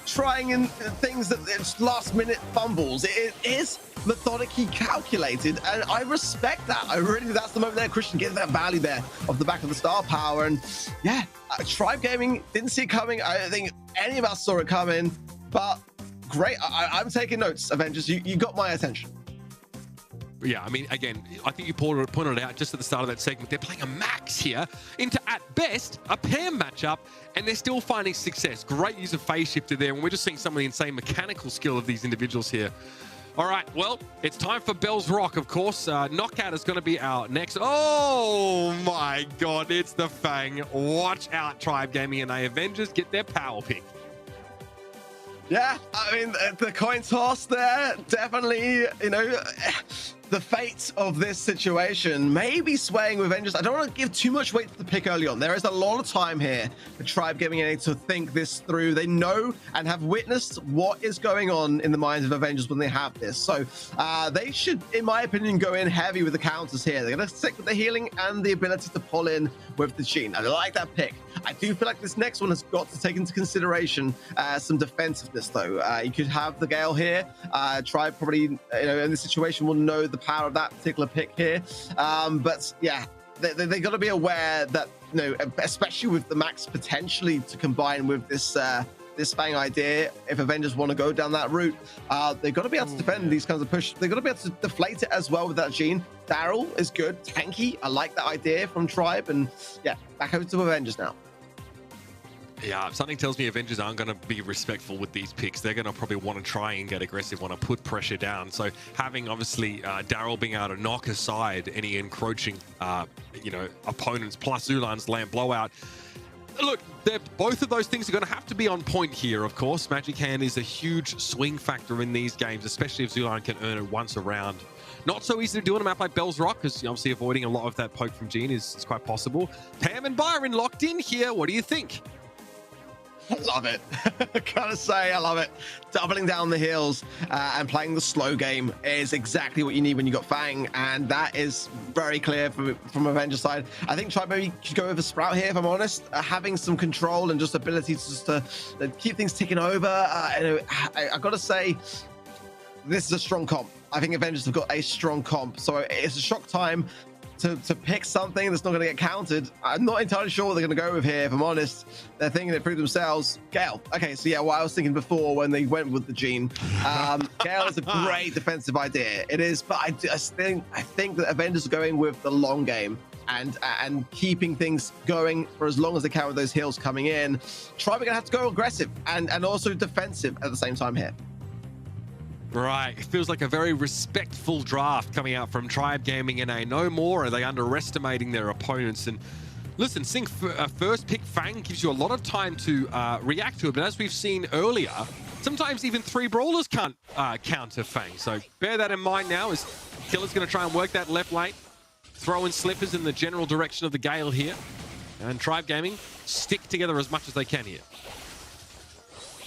trying in things that it's last minute fumbles. It is methodically calculated, and I respect that. That's the moment there. Christian gets that value there off the back of the star power, and yeah, Tribe Gaming didn't see it coming. I don't think any of us saw it coming, but great. I'm taking notes, Avengers. You got my attention. Yeah, I mean, again, I think you pointed it out just at the start of that segment. They're playing a max here into, at best, a pair matchup, and they're still finding success. Great use of phase shifter there, and we're just seeing some of the insane mechanical skill of these individuals here. All right, well, it's time for Bell's Rock, of course. Knockout is going to be our next. Oh, my God, it's the Fang. Watch out, Tribe Gaming and NA Avengers get their power pick. Yeah, I mean, the coin toss there, definitely, the fate of this situation may be swaying with Avengers. I don't want to give too much weight to the pick early on. There is a lot of time here for Tribe Gaming to think this through. They know and have witnessed what is going on in the minds of Avengers when they have this. So they should, in my opinion, go in heavy with the counters here. They're going to stick with the healing and the ability to pull in with the Gene. I like that pick. I do feel like this next one has got to take into consideration some defensiveness, though. You could have the Gale here. Tribe probably, in this situation, will know the power of that particular pick here. But yeah, they got to be aware that, especially with the max potentially to combine with this Fang idea, if Avengers want to go down that route, they've got to be able to defend these kinds of push. They've got to be able to deflate it as well with that Gene. Daryl is good, tanky. I like that idea from Tribe, and yeah, back over to Avengers now. Yeah, something tells me Avengers aren't going to be respectful with these picks. They're going to probably want to try and get aggressive, want to put pressure down. So having, obviously, Daryl being able to knock aside any encroaching, opponents, plus Zulan's lamp blowout. Look, both of those things are going to have to be on point here, of course. Magic Hand is a huge swing factor in these games, especially if Zulan can earn it once around. Not so easy to do on a map like Bell's Rock, because obviously avoiding a lot of that poke from Gene is quite possible. Pam and Byron locked in here. What do you think? I love it. I gotta say, I love it. Doubling down the heals and playing the slow game is exactly what you need when you got Fang, and that is very clear from Avengers side. I think Tribe maybe should go over Sprout here, if I'm honest. Having some control and just ability to just keep things ticking over. I gotta say, this is a strong comp. I think Avengers have got a strong comp, so it's a shock time to pick something that's not going to get countered. I'm not entirely sure what they're going to go with here, if I'm honest. They're thinking they prove themselves. Gale. Okay, so yeah, what I was thinking before when they went with the Gene. Gale is a great defensive idea. It is, but I think that Avengers are going with the long game and keeping things going for as long as they can with those heals coming in. Tribe are going to have to go aggressive and also defensive at the same time here. Right, it feels like a very respectful draft coming out from Tribe Gaming NA. No more are they underestimating their opponents. And listen, seeing first pick Fang gives you a lot of time to react to it. But as we've seen earlier, sometimes even 3 brawlers can't counter Fang. So bear that in mind now as Killer's going to try and work that left lane. Throw in slippers in the general direction of the Gale here. And Tribe Gaming stick together as much as they can here.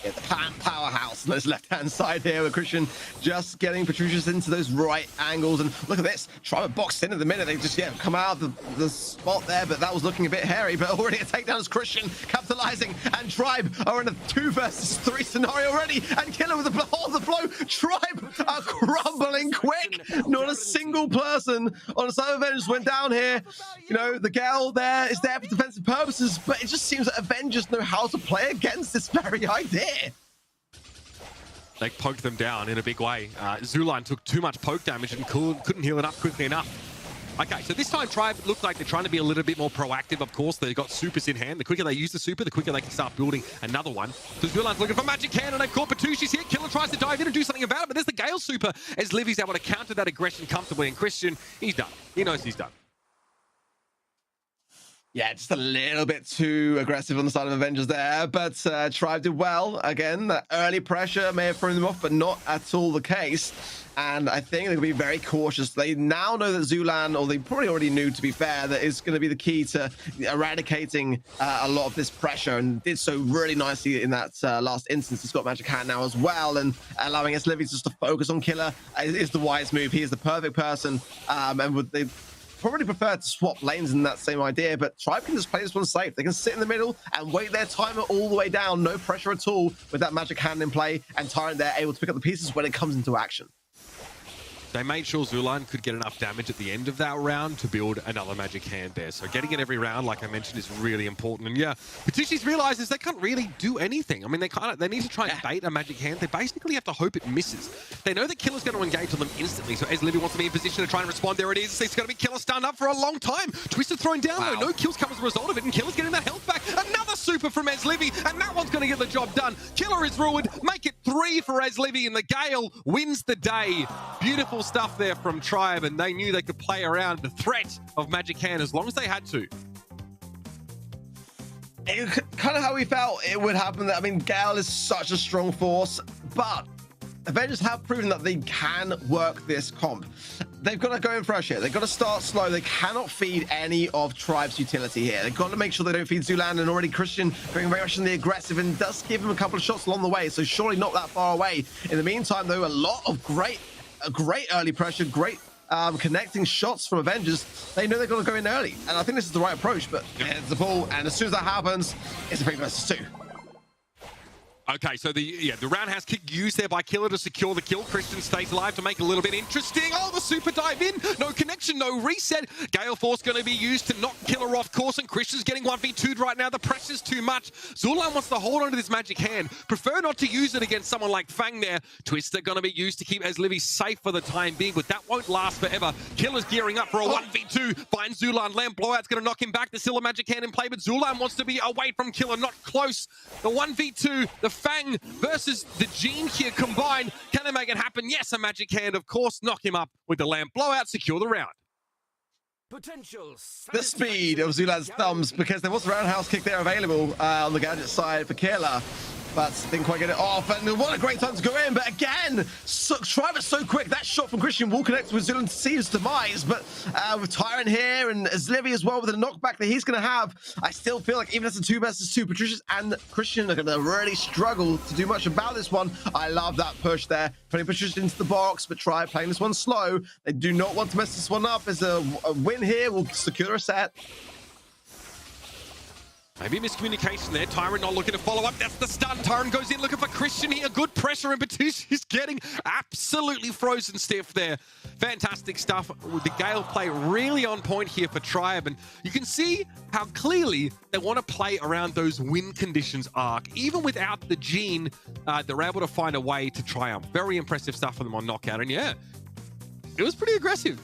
Yeah, the powerhouse on this left-hand side here with Christian just getting Patricius into those right angles. And look at this. Tribe boxed in at the minute. They just, come out of the spot there, but that was looking a bit hairy. But already a takedown as Christian capitalizing. And Tribe are in a 2 versus 3 scenario already. And Killer with the blow. Tribe are crumbling quick. Not a single person on the side of Avengers went down here. The Gale there is there for defensive purposes, but it just seems that Avengers know how to play against this very idea. They poked them down in a big way. Zulan took too much poke damage and couldn't heal it up quickly enough. Okay, so this time Tribe looked like they're trying to be a little bit more proactive, of course. They've got supers in hand. The quicker they use the super, the quicker they can start building another one. So Zulan's looking for Magic Hand, and they've caught Patushi's here. Killer tries to dive in and do something about it, but there's the Gale super as Livy's able to counter that aggression comfortably. And Christian, he's done. He knows he's done. Yeah, just a little bit too aggressive on the side of Avengers there, but Tribe did well. Again, that early pressure may have thrown them off, but not at all the case. And I think they're going to be very cautious. They now know that Zulan, or they probably already knew, to be fair, that is going to be the key to eradicating a lot of this pressure, and did so really nicely in that last instance. He's got Magic Hand now as well, and allowing Livy just to focus on Killer is the wise move. He is the perfect person, and would they probably prefer to swap lanes in that same idea, but Tribe can just play this one safe. They can sit in the middle and wait their timer all the way down. No pressure at all with that Magic Hand in play, and Tyrant there able to pick up the pieces when it comes into action. They made sure Zulan could get enough damage at the end of that round to build another Magic Hand there. So getting it every round, like I mentioned, is really important. And yeah, Patucci's realizes they can't really do anything. I mean, they need to try and bait a Magic Hand. They basically have to hope it misses. They know that Killer's going to engage on them instantly. So as Livy wants to be in position to try and respond, there it is. It's going to be Killer stunned up for a long time. Twisted thrown down though. No kills come as a result of it, and Killer's getting that health back. Another super from Livy, and that one's going to get the job done. Killer is ruined. Make it 3 for Livy, and the Gale wins the day. Beautiful stuff there from Tribe, and they knew they could play around the threat of Magic Hand as long as they had to. Kind of how we felt it would happen. I mean, Gale is such a strong force, but Avengers have proven that they can work this comp. They've got to go in fresh here. They've got to start slow. They cannot feed any of Tribe's utility here. They've got to make sure they don't feed Zulan, and already Christian going very much in the aggressive and does give him a couple of shots along the way, so surely not that far away. In the meantime, though, a lot of great early pressure, great connecting shots from Avengers. They know they've got to go in early, and I think this is the right approach, but it's the ball, and as soon as that happens, it's a 3 versus 2. Okay, so the roundhouse kick used there by Killer to secure the kill. Christian stays alive to make it a little bit interesting. Oh, the super dive in. No connection, no reset. Gale Force going to be used to knock Killer off course, and Christian's getting 1v2'd right now. The pressure's too much. Zulan wants to hold on to this Magic Hand. Prefer not to use it against someone like Fang there. Twister going to be used to keep Livy safe for the time being, but that won't last forever. Killer's gearing up for a 1v2. Finds Zulan. Lamp Blowout's going to knock him back. There's still a Magic Hand in play, but Zulan wants to be away from Killer, not close. The 1v2, the Fang versus the Gene here combined. Can they make it happen? Yes, a Magic Hand, of course. Knock him up with the Lamp Blowout, secure the round. The speed of Zulan's thumbs, because there was a roundhouse kick there available on the Gadget side for Killer, but didn't quite get it off. And what a great time to go in, but again, Tribe is so quick. That shot from Christian will connect with Zulan to see his demise, but with Tyrant here and Livy as well with the knockback that he's going to have, I still feel like even as a 2 versus 2, Patricia's and Christian are going to really struggle to do much about this one. I love that push there, putting Patricia into the box, but Tribe playing this one slow. They do not want to mess this one up. As a win here will secure a set. Maybe miscommunication there. Tyrant not looking to follow up. That's the stun. Tyrant goes in looking for Christian here. Good pressure, and Batucci's getting absolutely frozen stiff there. Fantastic stuff. The Gale play really on point here for Tribe, and you can see how clearly they want to play around those win conditions arc. Even without the Gene, they're able to find a way to triumph. Very impressive stuff for them on Knockout, and yeah, it was pretty aggressive.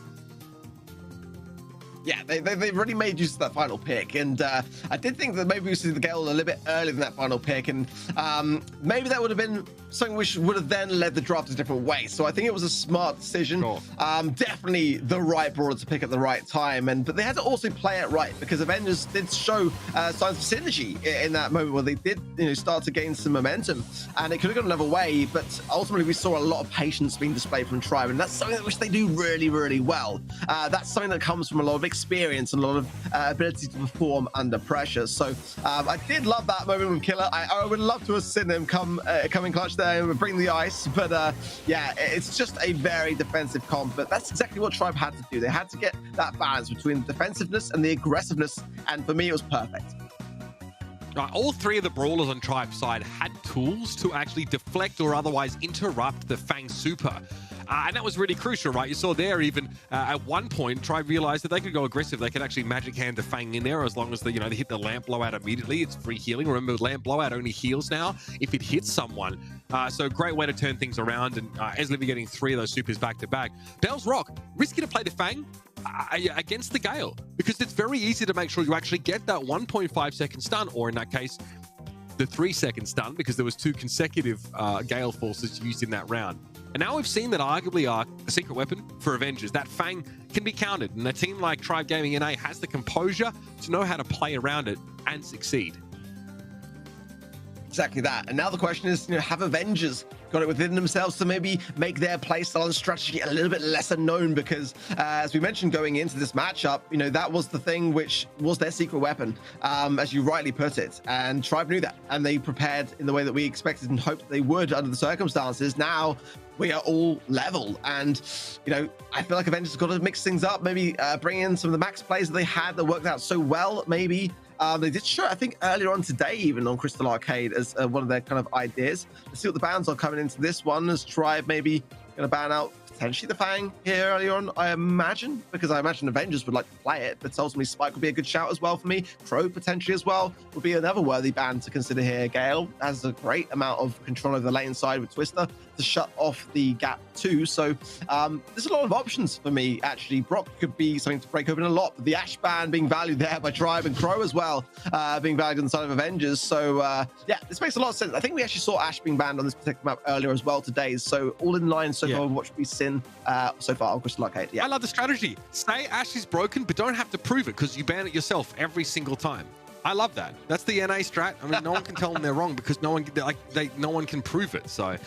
Yeah, they really made use of that final pick, and I did think that maybe we see the Gale a little bit earlier than that final pick, and maybe that would have been something which would have then led the draft a different way. So I think it was a smart decision. Sure. Definitely the right brawler to pick at the right time, but they had to also play it right, because Avengers did show signs of synergy in that moment where they did start to gain some momentum, and it could have gone another way, but ultimately we saw a lot of patience being displayed from Tribe, and that's something which they do really, really well. That's something that comes from a lot of experience and a lot of ability to perform under pressure. So I did love that moment with Killer. I would love to have seen him come in clutch there and bring the ice, but yeah, it's just a very defensive comp, but that's exactly what Tribe had to do. They had to get that balance between the defensiveness and the aggressiveness, and for me it was perfect. All 3 of the brawlers on Tribe's side had tools to actually deflect or otherwise interrupt the Fang super. And that was really crucial, right? You saw there even at one point, Tribe realized that they could go aggressive. They could actually Magic Hand the Fang in there as long as they hit the Lamp Blowout immediately. It's free healing. Remember, Lamp Blowout only heals now if it hits someone. So great way to turn things around. And Livy getting 3 of those supers back to back. Bell's Rock, risky to play the Fang against the Gale, because it's very easy to make sure you actually get that 1.5 second stun, or in that case, the 3 second stun, because there was 2 consecutive Gale forces used in that round. And now we've seen that arguably a secret weapon for Avengers. That Fang can be countered, and a team like Tribe Gaming NA has the composure to know how to play around it and succeed. Exactly that. And now the question is, have Avengers got it within themselves to maybe make their playstyle and strategy a little bit lesser known? Because as we mentioned going into this matchup, that was the thing which was their secret weapon, as you rightly put it. And Tribe knew that, and they prepared in the way that we expected and hoped they would under the circumstances. Now we are all level, and I feel like Avengers have got to mix things up, maybe bring in some of the max plays that they had that worked out so well. Maybe they did show, I think, earlier on today, even on Crystal Arcade, as one of their kind of ideas. Let's see what the bans are coming into this one, as Tribe maybe going to ban out potentially the Fang here early on, I imagine, because I imagine Avengers would like to play it, but ultimately Spike would be a good shout as well for me. Crow potentially as well would be another worthy ban to consider here. Gale has a great amount of control over the lane side with Twister to shut off the gap too. So there's a lot of options for me, actually. Brock could be something to break open a lot, but the Ash ban being valued there by Tribe, and Crow as well being valued on the side of Avengers. So yeah, this makes a lot of sense. I think we actually saw Ash being banned on this particular map earlier as well today. So all in line so far with what we've seen so far on Crystal Arcade. Yeah, I love the strategy. Say Ash is broken, but don't have to prove it, because you ban it yourself every single time. I love that. That's the NA strat. I mean, no one can tell them they're wrong, because no one can prove it. So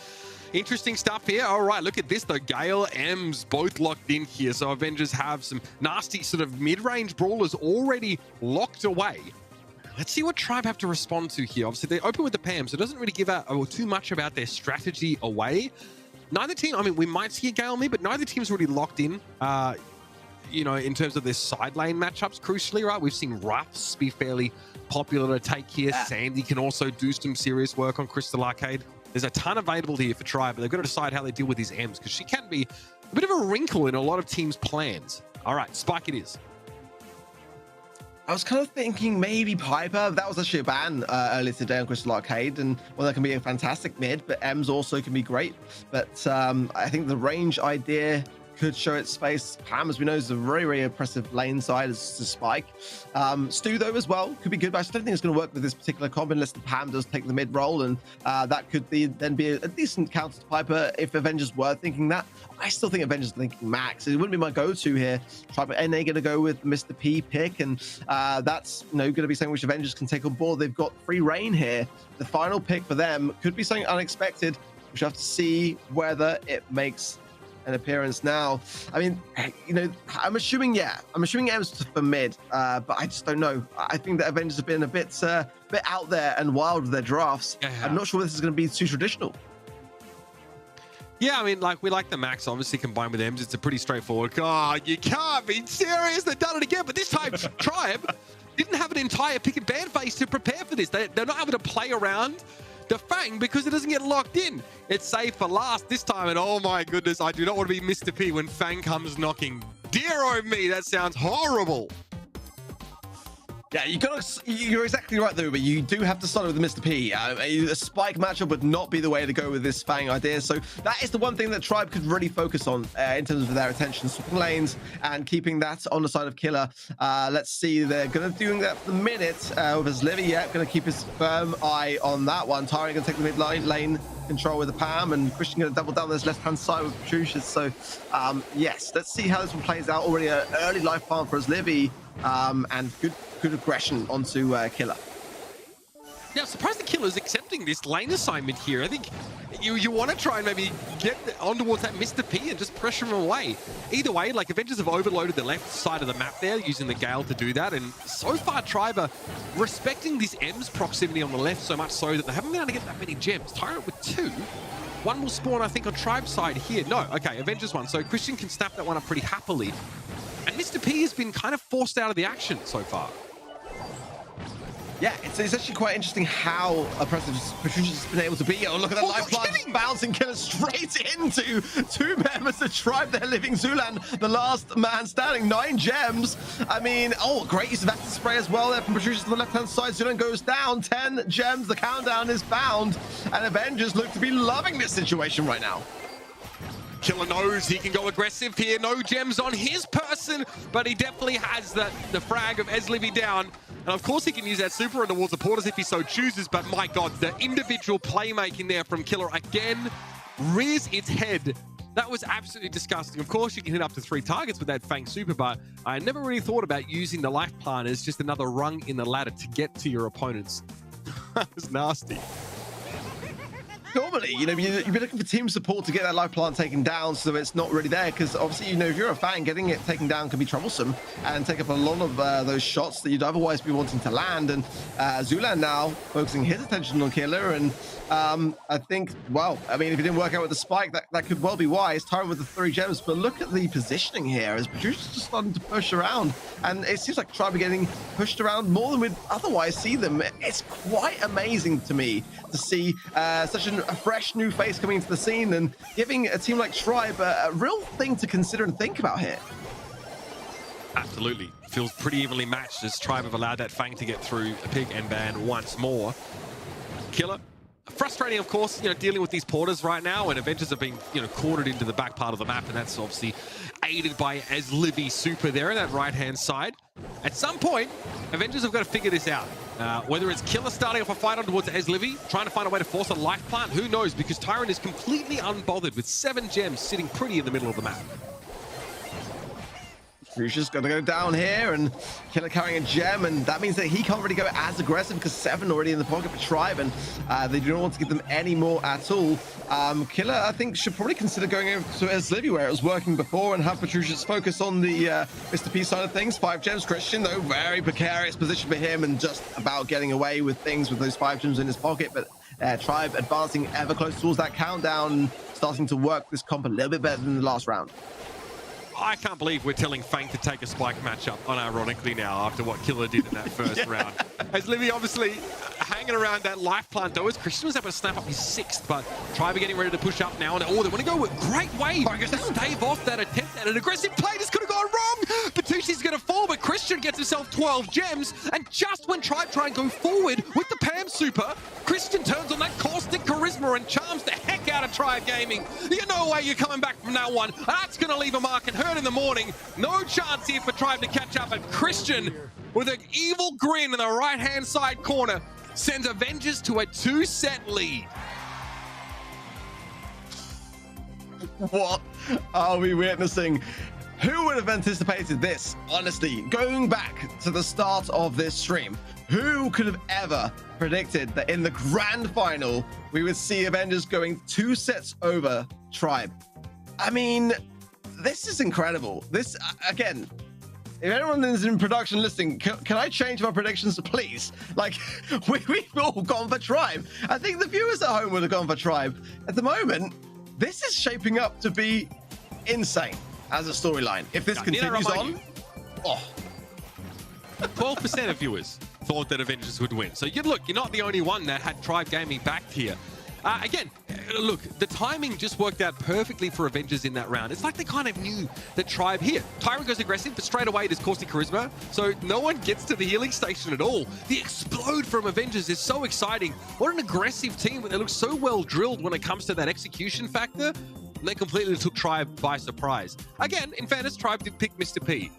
interesting stuff here. All right, look at this though. Gale, Ems both locked in here. So Avengers have some nasty sort of mid-range brawlers already locked away. Let's see what Tribe have to respond to here. Obviously, they open with the Pam, so it doesn't really give out too much about their strategy away. Neither team, I mean, we might see a Gale mid, but neither team's really locked in, in terms of their side lane matchups, crucially, right? We've seen Ruffs be fairly popular to take here. Sandy can also do some serious work on Crystal Arcade. There's a ton available here for Tribe, but they've got to decide how they deal with these Ems, because she can be a bit of a wrinkle in a lot of teams' plans. All right, Spike it is. I was kind of thinking maybe Piper. That was actually a ban earlier today on Crystal Arcade, and well, that can be a fantastic mid, but Ems also can be great. But I think the range idea could show its face. Pam, as we know, is a very, very impressive lane side as to Spike. Stu, though, as well, could be good, but I just don't think it's going to work with this particular combo unless the Pam does take the mid role, and that could then be a decent counter to Piper if Avengers were thinking that. I still think Avengers are thinking Max. It wouldn't be my go-to here. Tribe NA going to go with Mr. P pick, and that's going to be something which Avengers can take on board. They've got free reign here. The final pick for them could be something unexpected. We should have to see whether it makes an appearance now. I mean, I'm assuming Ems for mid, but I just don't know. I think that Avengers have been a bit out there and wild with their drafts. I'm not sure this is going to be too traditional. Yeah, I mean, we like the Max, obviously, combined with Ems. It's a pretty straightforward. Oh, you can't be serious. They've done it again. But this time, Tribe didn't have an entire pick and ban phase to prepare for this. They're not able to play around the Fang because it doesn't get locked in. It's saved for last this time, and oh my goodness, I do not want to be Mr. P when Fang comes knocking. Dear oh me, that sounds horrible. Yeah, you're exactly right though, but you do have to start with Mr. P. A Spike matchup would not be the way to go with this Fang idea. So that is the one thing that Tribe could really focus on in terms of their attention, swapping lanes and keeping that on the side of Killer. Let's see, they're going to doing that for the minute with his Livy. Yeah, going to keep his firm eye on that one. Tyron going to take the mid lane control with the Pam, and Christian going to double down this left-hand side with Patricia's. So yes, let's see how this one plays out. Already an early life farm for his Livy, and good aggression onto Killer. Now, I'm surprised the Killer's accepting this lane assignment here. I think you want to try and maybe get on towards that Mr. P and just pressure him away. Either way, Avengers have overloaded the left side of the map there, using the Gale to do that. And so far, Tribe are respecting this Ems proximity on the left so much so that they haven't been able to get that many gems. Tyrant with 2. One will spawn, I think, on Tribe's side here. No, okay, Avengers one. So Christian can snap that one up pretty happily. And Mr. P has been kind of forced out of the action so far. Yeah, it's actually quite interesting how impressive Patricia's been able to be. Oh, look at that lifeline bouncing Killer straight into 2 members of Tribe. They're living Zulan, the last man standing. 9 gems. I mean, great use of active spray as well there from Patricia to the left-hand side. Zulan goes down. 10 gems. The countdown is found. And Avengers look to be loving this situation right now. Killer knows he can go aggressive here. No gems on his person, but he definitely has the frag of Eslivy down. And of course he can use that super on towards the porters if he so chooses, but my God, the individual playmaking there from Killer again rears its head That was absolutely disgusting. Of course, you can hit up to 3 targets with that Fang Super, but I never really thought about using the life plant as just another rung in the ladder to get to your opponents. That was nasty. Normally, you know, you'd be looking for team support to get that life plant taken down so it's not really there, because obviously, you know, if you're a fan, getting it taken down can be troublesome and take up a lot of those shots that you'd otherwise be wanting to land. And Zulan now focusing his attention on Killer, and I think, well, I mean, if it didn't work out with the spike, that could well be wise. Tyron with the 3 gems, but look at the positioning here as Producer's just starting to push around, and it seems like Tribe are getting pushed around more than we'd otherwise see them. It's quite amazing to me to see such a fresh new face coming into the scene and giving a team like Tribe a real thing to consider and think about here. Absolutely. Feels pretty evenly matched as Tribe have allowed that Fang to get through a pig and ban once more. Killer. Frustrating, of course, you know, dealing with these porters right now, and Avengers have been, you know, quartered into the back part of the map, and that's obviously aided by Livy Super there in that right-hand side. At some point, Avengers have got to figure this out. Whether it's Killer starting off a fight on towards Livy, trying to find a way to force a life plant, who knows, because Tyron is completely unbothered with 7 gems sitting pretty in the middle of the map. Crucia's going to go down here, and Killer carrying a gem, and that means that he can't really go as aggressive because 7 already in the pocket for Tribe, and they do not want to give them any more at all. Killer, I think, should probably consider going over to Eslivy where it was working before and have Petrucci's focus on the Mr. P side of things. 5 gems. Christian, though, very precarious position for him and just about getting away with things with those 5 gems in his pocket, but Tribe advancing ever close towards that countdown, starting to work this comp a little bit better than the last round. I can't believe we're telling Fang to take a spike matchup, unironically now, after what Killer did in that first round. As Livy obviously hanging around that life plant, though, as Christian was able to snap up his 6th, but Tribe are getting ready to push up now. And they want to go with great wave to stave off that attempt at an aggressive play. This could have gone wrong. Petrucci's going to fall, but Christian gets himself 12 gems. And just when Tribe try and go forward with the Pam Super, Christian turns on that caustic charisma and charms the heck out of Tribe Gaming. You know way you're coming back from that one. That's going to leave a mark and hurt in the morning. No chance here for Tribe to catch up. And Christian, with an evil grin in the right-hand side corner, sends Avengers to a 2-set lead. What are we witnessing? Who would have anticipated this? Honestly, going back to the start of this stream, who could have ever predicted that in the grand final, we would see Avengers going 2 sets over Tribe? I mean, this is incredible. This, again, if anyone is in production listening, can I change my predictions, please? Like, we've all gone for Tribe. I think the viewers at home would have gone for Tribe. At the moment, this is shaping up to be insane as a storyline. If this continues on, 12% of viewers thought that Avengers would win. So you're not the only one that had Tribe Gaming backed here. Again, look, the timing just worked out perfectly for Avengers in that round. It's like they kind of knew that Tribe here. Tyron goes aggressive, but straight away it is caustic charisma. So no one gets to the healing station at all. The explode from Avengers is so exciting. What an aggressive team, but they look so well drilled when it comes to that execution factor. And they completely took Tribe by surprise. Again, in fairness, Tribe did pick Mr. P.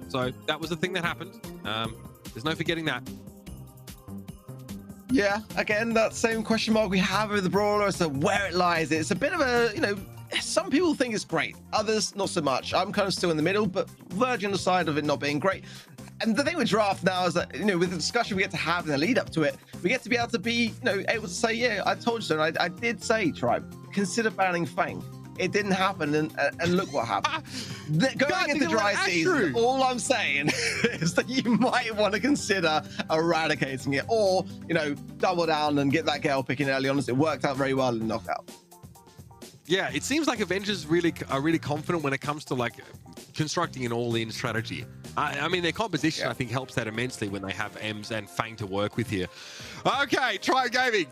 So that was the thing that happened. There's no forgetting that. Yeah, again, that same question mark we have with the Brawler as to where it lies. It's a bit of a, you know, some people think it's great, others not so much. I'm kind of still in the middle, but verging on the side of it not being great. And the thing with draft now is that, you know, with the discussion we get to have in the lead up to it, we get to be able to be, you know, able to say, yeah, I told you so. And I did say, Tribe, consider banning Fang. It didn't happen, and look what happened. Going into dry season, all I'm saying is that you might want to consider eradicating it, or, you know, double down and get that Gale picking early on, as it worked out very well in knockout. Yeah, it seems like Avengers are really confident when it comes to like constructing an all-in strategy. I mean, their composition, I think, helps that immensely when they have Ems and Fang to work with here. Okay, Tribe Gaming.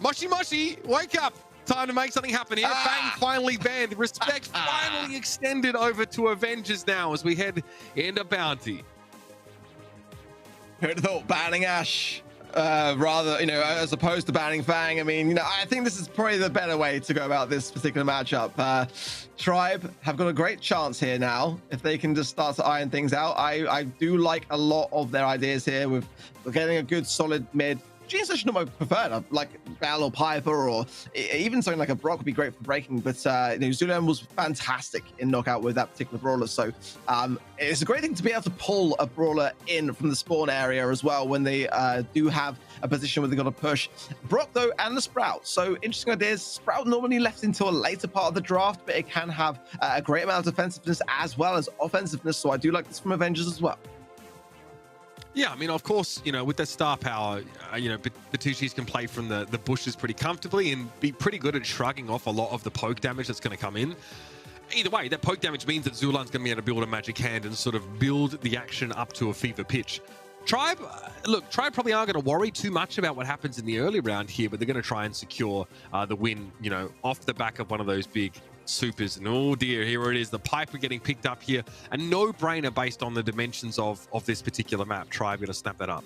Moshi Moshi, wake up. Time to make something happen here. Fang finally banned. Respect finally extended over to Avengers now as we head into Bounty. Who'd have thought banning Ash rather, you know, as opposed to banning Fang? I mean, you know, I think this is probably the better way to go about this particular matchup. Tribe have got a great chance here now if they can just start to iron things out. I do like a lot of their ideas here with getting a good solid mid, Gene's actually not my preferred. Like Bell or Piper, or even something like a Brock would be great for breaking. But Zulan was fantastic in knockout with that particular brawler. So it's a great thing to be able to pull a brawler in from the spawn area as well when they do have a position where they're going to push. Brock though, and the Sprout. So interesting ideas. Sprout normally left until a later part of the draft, but it can have a great amount of defensiveness as well as offensiveness. So I do like this from Avengers as well. Yeah, I mean, of course, with that star power, Batushis can play from the bushes pretty comfortably and be pretty good at shrugging off a lot of the poke damage that's going to come in. Either way, that poke damage means that Zulan's going to be able to build a magic hand and sort of build the action up to a fever pitch. Tribe probably aren't going to worry too much about what happens in the early round here, but they're going to try and secure the win, off the back of one of those big supers. And oh dear, here it is, the Piper getting picked up here. A no-brainer based on the dimensions of this particular map. Tribe going to snap that up.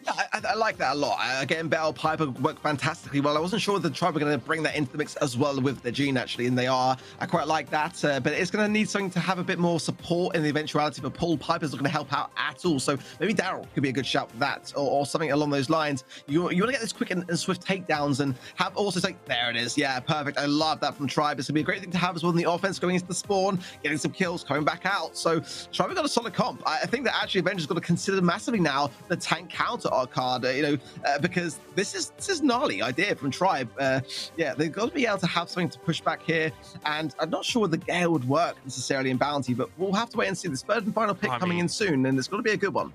Yeah, I like that a lot. Again, Bell, Piper work fantastically well. I wasn't sure the Tribe were going to bring that into the mix as well with their Gene, actually, and they are. I quite like that, but it's going to need something to have a bit more support in the eventuality, but Paul Piper's not going to help out at all. So maybe Daryl could be a good shout for that, or something along those lines. You want to get this quick and swift takedowns and have also say, there it is. Yeah, perfect. I love that from Tribe. It's going to be a great thing to have as well in the offense, going into the spawn, getting some kills, coming back out. So Tribe have got a solid comp. I think that actually Avengers got to consider massively now the tank counter card, because this is gnarly idea from Tribe. Yeah, they've got to be able to have something to push back here, and I'm not sure whether the Gale would work necessarily in Bounty, but we'll have to wait and see. This third and final pick coming in soon, and it's going to be a good one.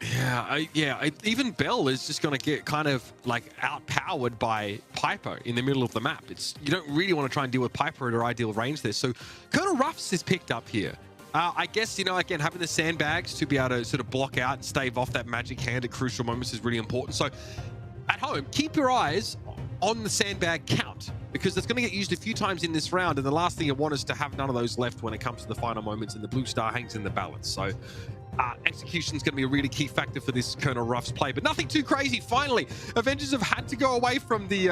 Yeah, even Bell is just going to get kind of like outpowered by Piper in the middle of the map. You don't really want to try and deal with Piper at her ideal range there. So Colonel Ruffs is picked up here. I guess, again, having the sandbags to be able to sort of block out and stave off that magic hand at crucial moments is really important. So at home, keep your eyes on the sandbag count, because it's going to get used a few times in this round, and the last thing you want is to have none of those left when it comes to the final moments, and the blue star hangs in the balance. So execution is going to be a really key factor for this Colonel Ruff's play, but nothing too crazy. Finally, Avengers have had to go away from the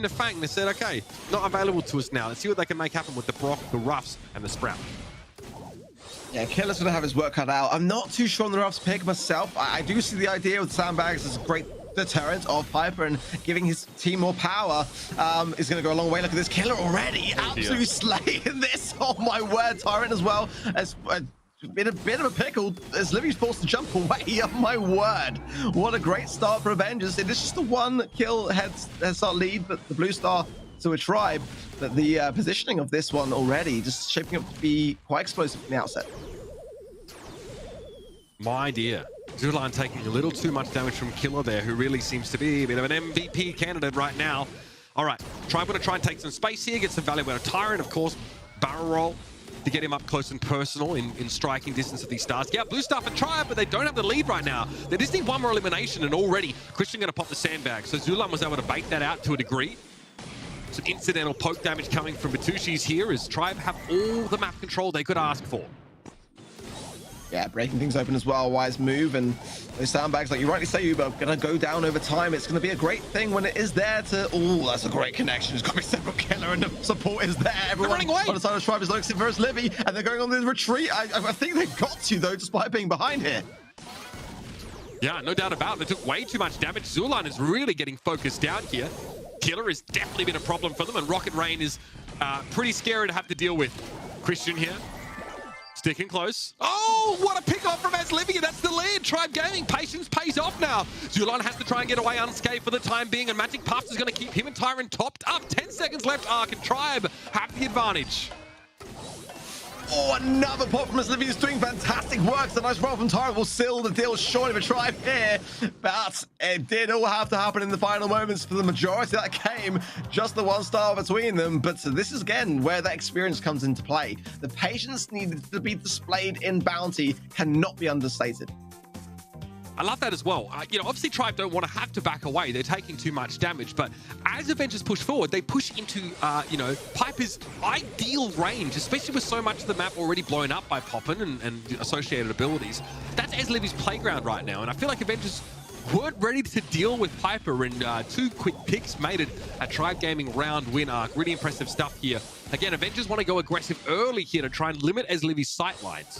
Fang. They said, okay, not available to us now. Let's see what they can make happen with the Brock, the Ruffs, and the Sprout. Yeah, Killer's going to have his work cut out. I'm not too sure on the Ruff's pick myself. I do see the idea with sandbags as a great deterrent of Piper, and giving his team more power is going to go a long way. Look at this Killer already. Absolutely slaying this. Oh my word. Tyrant as well. As in a bit of a pickle as Livy's forced to jump away. Oh my word. What a great start for Avengers. It is just a one kill head start lead, but the blue star to a Tribe. But the positioning of this one already just shaping up to be quite explosive from the outset. My dear. Zulan taking a little too much damage from Killer there, who really seems to be a bit of an MVP candidate right now. All right, Tribe want to try and take some space here, get some value out of Tyrant, of course. Barrel roll to get him up close and personal in striking distance of these stars. Yeah, blue star for Tribe, but they don't have the lead right now. They just need one more elimination, and already Christian going to pop the sandbag. So Zulan was able to bait that out to a degree. Some incidental poke damage coming from Batushis here as Tribe have all the map control they could ask for. Yeah, breaking things open as well. Wise move, and those sandbags, like you rightly say, Uber, gonna go down over time. It's gonna be a great thing when it is there to. Oh, that's a great connection. It's got to be several Killer, and the support is there. Everyone on the side of Tribe is looking for Livy, and they're going on this retreat. I think they've got to though, despite being behind here. Yeah, no doubt about it. They took way too much damage. Zulan is really getting focused down here. Killer has definitely been a problem for them, and Rocket Rain is pretty scary to have to deal with. Christian here. Sticking close. Oh, what a pick off from Aslivia. That's the lead. Tribe Gaming. Patience pays off now. Zulan has to try and get away unscathed for the time being, and Magic Puffs is going to keep him and Tyrant topped up. 10 seconds left. Ark and Tribe have the advantage. Oh, another pop from Aslivia is doing fantastic work. The nice roll from Tyrant will seal the deal short of a Tribe here, but it did all have to happen in the final moments for the majority that came. Just the one star between them, but this is again where that experience comes into play. The patience needed to be displayed in Bounty cannot be understated. I love that as well. Obviously Tribe don't want to have to back away. They're taking too much damage, but as Avengers push forward, they push into, Piper's ideal range, especially with so much of the map already blown up by Poppin and associated abilities. That's Eslivy's playground right now, and I feel like Avengers weren't ready to deal with Piper, and 2 quick picks made it a Tribe Gaming round win arc. Really impressive stuff here. Again, Avengers want to go aggressive early here to try and limit Esliv's sight lines.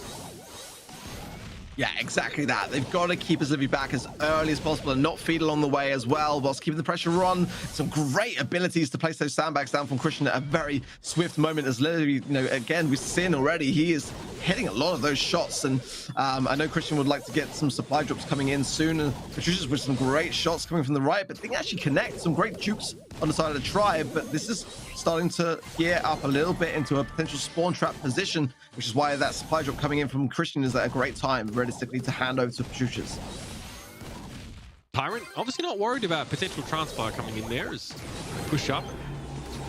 Yeah, exactly that. They've got to keep Livy back as early as possible and not feed along the way as well, whilst keeping the pressure on. Some great abilities to place those sandbags down from Christian at a very swift moment as Livy, you know, again, we've seen already, he is hitting a lot of those shots. And I know Christian would like to get some supply drops coming in soon. And Patricia's with some great shots coming from the right, but they can actually connect some great jukes on the side of the tribe. But this is starting to gear up a little bit into a potential spawn trap position, which is why that supply drop coming in from Christian is at a great time, realistically, to hand over to Patricia's. Tyrant obviously not worried about potential transfer coming in there as push up.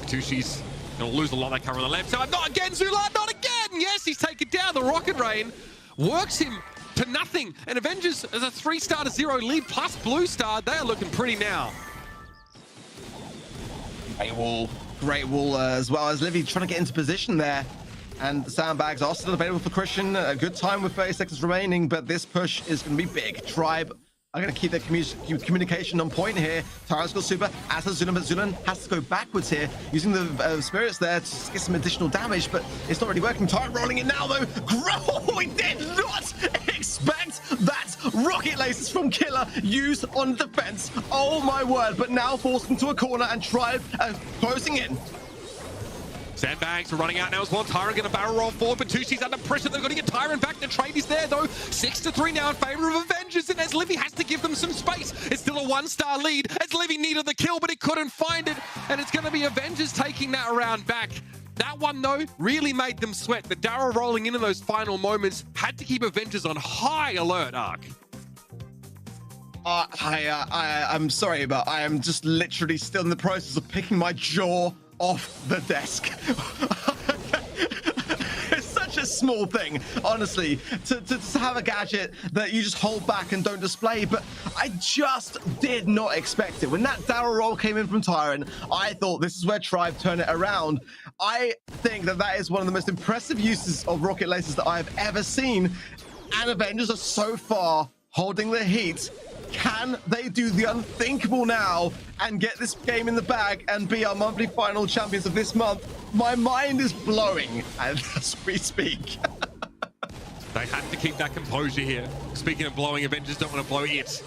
Patushi's gonna lose a lot of that cover on the left side. Not again, Zula, not again! Yes, he's taken down. The Rocket Rain works him to nothing. And Avengers as a 3-star to 0 lead plus Blue Star, they are looking pretty now. Great wall as well as Livy trying to get into position there. And the sandbags are still available for Christian. A good time with 30 seconds remaining, but this push is going to be big. Tribe are going to keep their communication on point here. Tyrant's got super, as has Zulan, but Zulan has to go backwards here, using the spirits there to get some additional damage, but it's not really working. Tyrant rolling in now, though. We did not expect that rocket laces from Killer used on defense. Oh my word, but now forced into a corner and Tribe closing in. Sandbags are running out now as well. Tyrant going to barrel roll forward, but Tushi's under pressure. They've got to get Tyrant back. The trade is there, though. 6-3 now in favor of Avengers, and as Livy has to give them some space. It's still a 1-star lead, as Livy needed the kill, but he couldn't find it, and it's going to be Avengers taking that round back. That one, though, really made them sweat. The Darrow rolling in those final moments had to keep Avengers on high alert, Ark. I'm sorry, but I am just literally still in the process of picking my jaw off the desk. It's such a small thing, honestly, to have a gadget that you just hold back and don't display, but I just did not expect it. When that Darrow roll came in from Tyrant, I thought this is where Tribe turn it around. I think that that is one of the most impressive uses of rocket laces that I've ever seen, and Avengers are so far holding the heat. Can they do the unthinkable now and get this game in the bag and be our monthly final champions of this month? My mind is blowing as we speak. They had to keep that composure here. Speaking of blowing, Avengers don't want to blow it.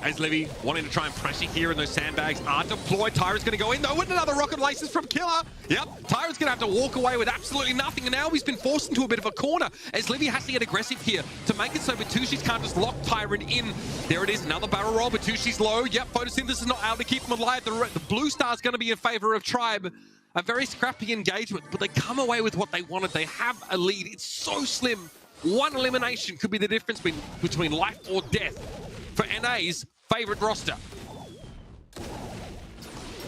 As Livy wanting to try and pressure here, and those sandbags are deployed. Tyrant's going to go in, though, with another rocket laces from Killer. Yep, Tyrant's going to have to walk away with absolutely nothing, and now he's been forced into a bit of a corner, as Livy has to get aggressive here to make it so Batushis can't just lock Tyrant in. There it is, another barrel roll. Batushis low. Yep, photosynthesis not able to keep him alive. The blue star's going to be in favor of Tribe. A very scrappy engagement, but they come away with what they wanted. They have a lead. It's so slim. One elimination could be the difference between life or death for NA's favorite roster.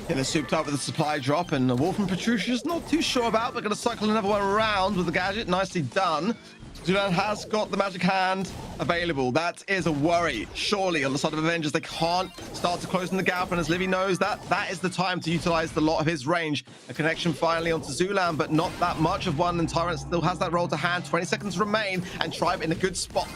Yeah, they're souped up with a supply drop, and the Wolf and Patricia's not too sure about, but going to cycle another one around with the gadget. Nicely done. Zulan has got the magic hand available. That is a worry. Surely on the side of Avengers, they can't start to close in the gap, and as Livy knows, that is the time to utilize the lot of his range. A connection finally onto Zulan, but not that much of one, and Tyrant still has that roll to hand. 20 seconds remain, and Tribe in a good spot.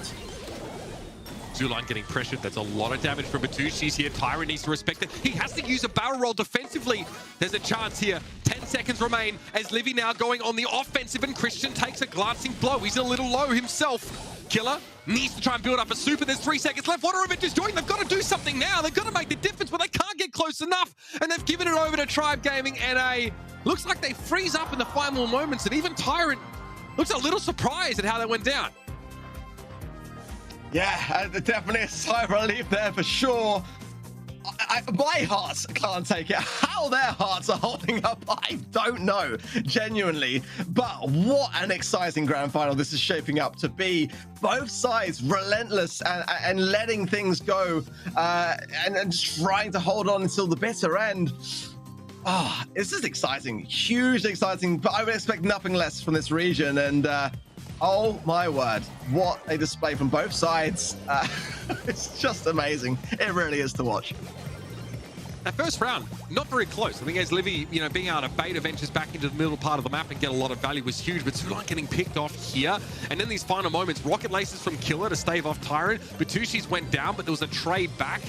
Zulan getting pressured. That's a lot of damage from Batushis here. Tyrant needs to respect it. He has to use a barrel roll defensively. There's a chance here. 10 seconds remain as Livy now going on the offensive, and Christian takes a glancing blow. He's a little low himself. Killer needs to try and build up a super. There's 3 seconds left. What are Avengers doing? They've got to do something now. They've got to make the difference, but they can't get close enough. And they've given it over to Tribe Gaming NA. Looks like they freeze up in the final moments, and even Tyrant looks a little surprised at how that went down. Yeah, definitely a sigh of relief there for sure. My heart can't take it. How their hearts are holding up, I don't know, genuinely. But what an exciting grand final this is shaping up to be. Both sides relentless and letting things go and just trying to hold on until the bitter end. This is exciting, hugely exciting, but I would expect nothing less from this region. And oh my word, what a display from both sides. It's just amazing. It really is to watch. That first round, not very close. I think as Livy, being able to bait Avengers back into the middle part of the map and get a lot of value was huge, but Zulan getting picked off here. And then these final moments, rocket laces from Killer to stave off Tyrant. Batushis went down, but there was a trade back.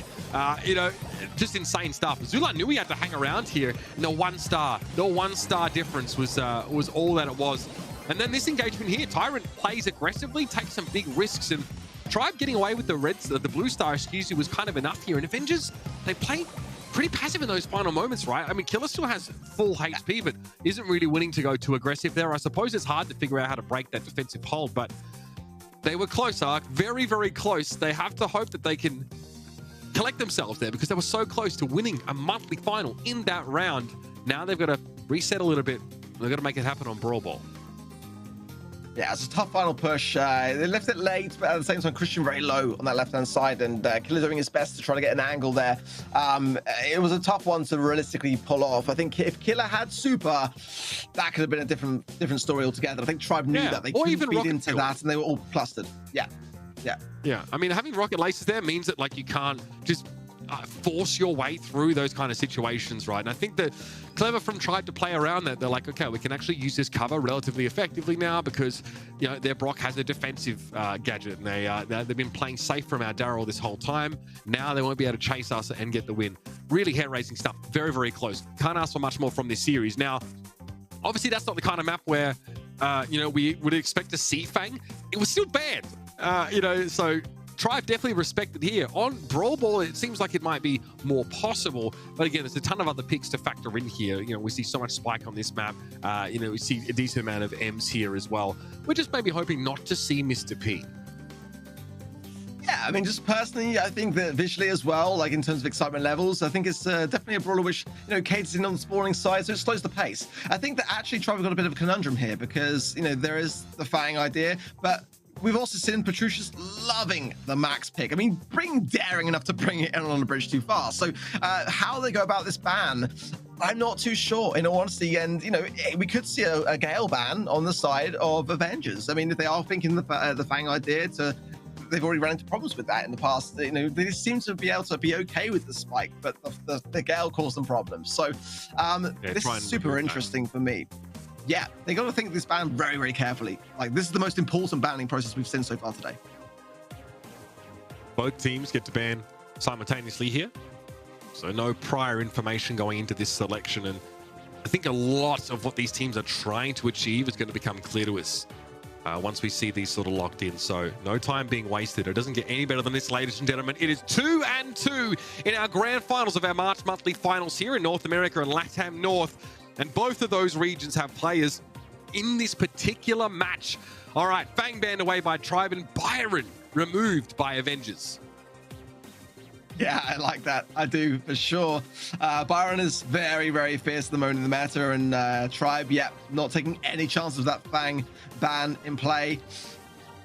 Just insane stuff. Zulan knew he had to hang around here. The one star difference was all that it was. And then this engagement here, Tyrant plays aggressively, takes some big risks, and Tribe getting away with the blue star, excuse me, was kind of enough here. And Avengers, they played pretty passive in those final moments, right? I mean, Killer still has full HP, but isn't really willing to go too aggressive there. I suppose it's hard to figure out how to break that defensive hold, but they were close, Ark. Very, very close. They have to hope that they can collect themselves there because they were so close to winning a monthly final in that round. Now they've got to reset a little bit. They've got to make it happen on Brawl Ball. Yeah, it's a tough final push. They left it late, but at the same time, Christian very low on that left-hand side, and Killer doing his best to try to get an angle there. It was a tough one to realistically pull off. I think if Killer had super, that could have been a different story altogether. I think Tribe knew that. They couldn't feed into that, and they were all clustered. Yeah. I mean, having rocket laces there means that, like, you can't just force your way through those kind of situations, right? And I think that clever from Tribe to play around that. They're like, okay, we can actually use this cover relatively effectively now because, you know, their Brock has a defensive gadget, and they've been playing safe from our Daryl this whole time. Now they won't be able to chase us and get the win. Really hair-raising stuff. Very, very close. Can't ask for much more from this series. Now, obviously, that's not the kind of map where, you know, we would expect to see Fang. It was still banned, you know, so Tribe definitely respected here. On Brawl Ball, it seems like it might be more possible. But again, there's a ton of other picks to factor in here. You know, we see so much Spike on this map. You know, we see a decent amount of M's here as well. We're just maybe hoping not to see Mr. P. Yeah, I mean, just personally, I think that visually as well, like in terms of excitement levels, I think it's definitely a brawler which, you know, caters in on the spawning side, so it slows the pace. I think that actually Tribe got a bit of a conundrum here because, you know, there is the Fang idea, but we've also seen Petrucius loving the max pick. I mean, daring enough to bring it in on the bridge too fast. So how they go about this ban, I'm not too sure, in all honesty. And, you know, we could see a Gale ban on the side of Avengers. I mean, if they are thinking the Fang idea they've already run into problems with that in the past. You know, they seem to be able to be okay with the Spike, but the Gale caused them problems. So this is super interesting for me. Yeah, they got to think this ban very, very carefully. Like, this is the most important banning process we've seen so far today. Both teams get to ban simultaneously here. So no prior information going into this selection. And I think a lot of what these teams are trying to achieve is going to become clear to us once we see these sort of locked in. So no time being wasted. It doesn't get any better than this, ladies and gentlemen. It is 2-2 in our grand finals of our March monthly finals here in North America and LATAM North. And both of those regions have players in this particular match. All right, Fang banned away by Tribe and Byron removed by Avengers. Yeah, I like that. I do, for sure. Byron is very, very fierce at the moment in the meta, and Tribe, not taking any chance of that Fang ban in play.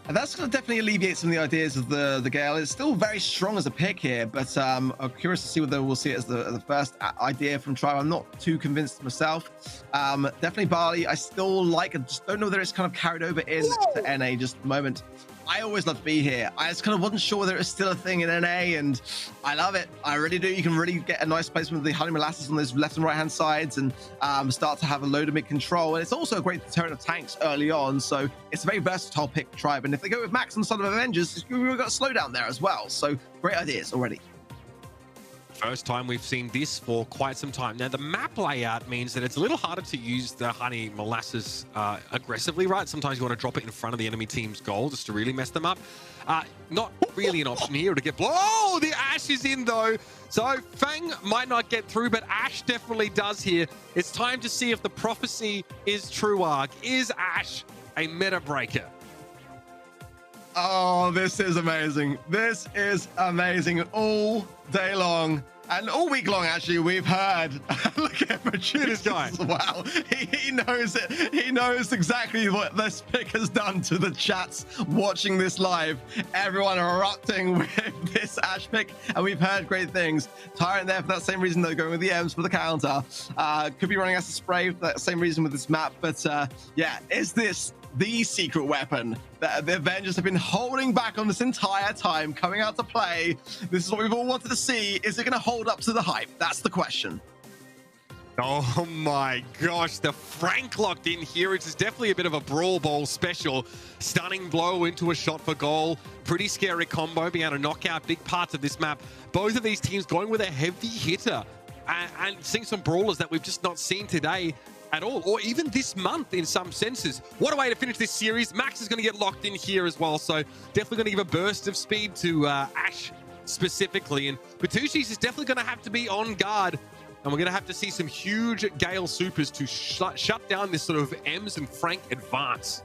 And that's going to definitely alleviate some of the ideas of the Gale. It's still very strong as a pick here, but I'm curious to see whether we'll see it as the first idea from Tribe. I'm not too convinced myself. Definitely Barley, I still like it. Just don't know whether it's kind of carried over in to NA just at the moment. I always love to be here. I just kind of wasn't sure whether it was still a thing in NA, and I love it. I really do. You can really get a nice placement of the honey molasses on those left and right hand sides and start to have a load of mid control. And it's also a great deterrent of tanks early on, so it's a very versatile pick, Tribe. And if they go with Max on the side of Avengers, we've got a slowdown there as well. So great ideas already. First time we've seen this for quite some time. Now, the map layout means that it's a little harder to use the honey molasses aggressively, right? Sometimes you want to drop it in front of the enemy team's goal just to really mess them up. Not really an option here to get... Oh, the Ash is in, though. So Fang might not get through, but Ash definitely does here. It's time to see if the prophecy is true, Ark. Is Ash a meta breaker? Oh, this is amazing. This is amazing all day long. And all week long, actually, we've heard. Look at Petrucius as well. He knows it. He knows exactly what this pick has done to the chats watching this live. Everyone erupting with this Ash pick, and we've heard great things. Tyrant there for that same reason, though, going with the M's for the counter. Could be running Acid Spray for that same reason with this map. But yeah, is this the secret weapon that the Avengers have been holding back on this entire time coming out to play? This is what we've all wanted to see. Is it going to hold up to the hype? That's the question. Oh my gosh, the Frank locked in here. It is definitely a bit of a Brawl Ball special. Stunning blow into a shot for goal. Pretty scary combo, being able to knock out big parts of this map. Both of these teams going with a heavy hitter and seeing some brawlers that we've just not seen today. at all, or even this month in some senses. What a way to finish this series. Max is going to get locked in here as well, so definitely going to give a burst of speed to Ash specifically, and Batushis is definitely going to have to be on guard, and we're going to have to see some huge Gale supers to shut down this sort of Ems and Frank advance.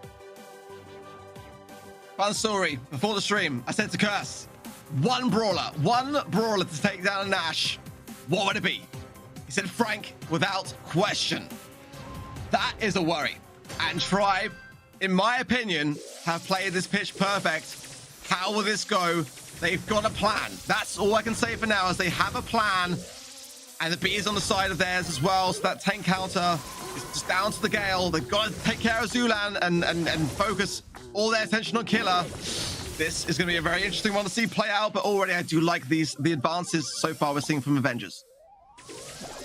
Fun story, before the stream, I said to Curse, one brawler to take down a Nash. What would it be? He said Frank without question. That is a worry. And Tribe, in my opinion, have played this pitch perfect. How will this go? They've got a plan. That's all I can say for now, is they have a plan. And the B is on the side of theirs as well, so that tank counter is just down to the Gale. They've got to take care of Zulan and focus all their attention on Killer. This is going to be a very interesting one to see play out, but already I do like the advances so far we're seeing from Avengers.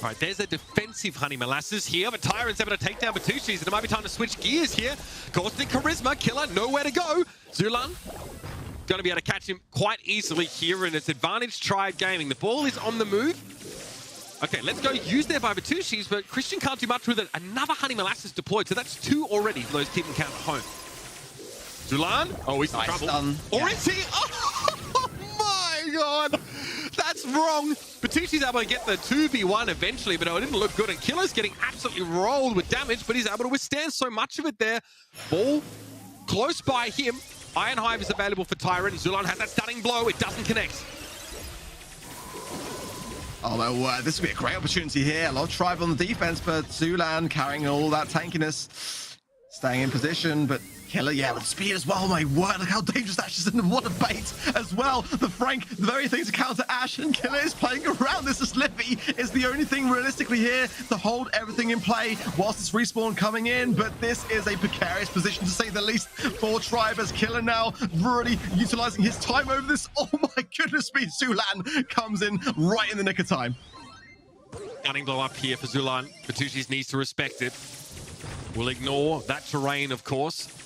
All right, there's a defensive Honey Molasses here, but Tyrant's able to take down Batushis, and it might be time to switch gears here. Caustic Charisma, Killer, nowhere to go. Zulan going to be able to catch him quite easily here, and it's advantage Tribe Gaming. The ball is on the move. Okay, let's go use there by Batushis, but Christian can't do much with it. Another Honey Molasses deployed, so that's 2 already for those keeping count at home. Zulan, oh, he's in trouble. Or is he? Oh my God, that's wrong. Batushi's able to get the 2v1 eventually, but it didn't look good, and Killer's getting absolutely rolled with damage, but he's able to withstand so much of it there. Ball close by him. Iron Hive is available for Tyrant. Zulan has that stunning blow. It doesn't connect. Oh my word, this would be a great opportunity here. A lot of Tribe on the defense, but Zulan carrying all that tankiness, staying in position, but Killer, yeah, with speed as well. Oh my word, look how dangerous Ash is, and what a bait as well. The Frank, the very thing to counter Ash, and Killer is playing around this as Lippy is the only thing realistically here to hold everything in play whilst it's respawn coming in, but this is a precarious position to say the least for Tribe, as Killer now really utilizing his time over this. Oh my goodness me, Zulan comes in right in the nick of time. Gunning blow up here for Zulan. Batushis needs to respect it. We'll ignore that terrain, of course.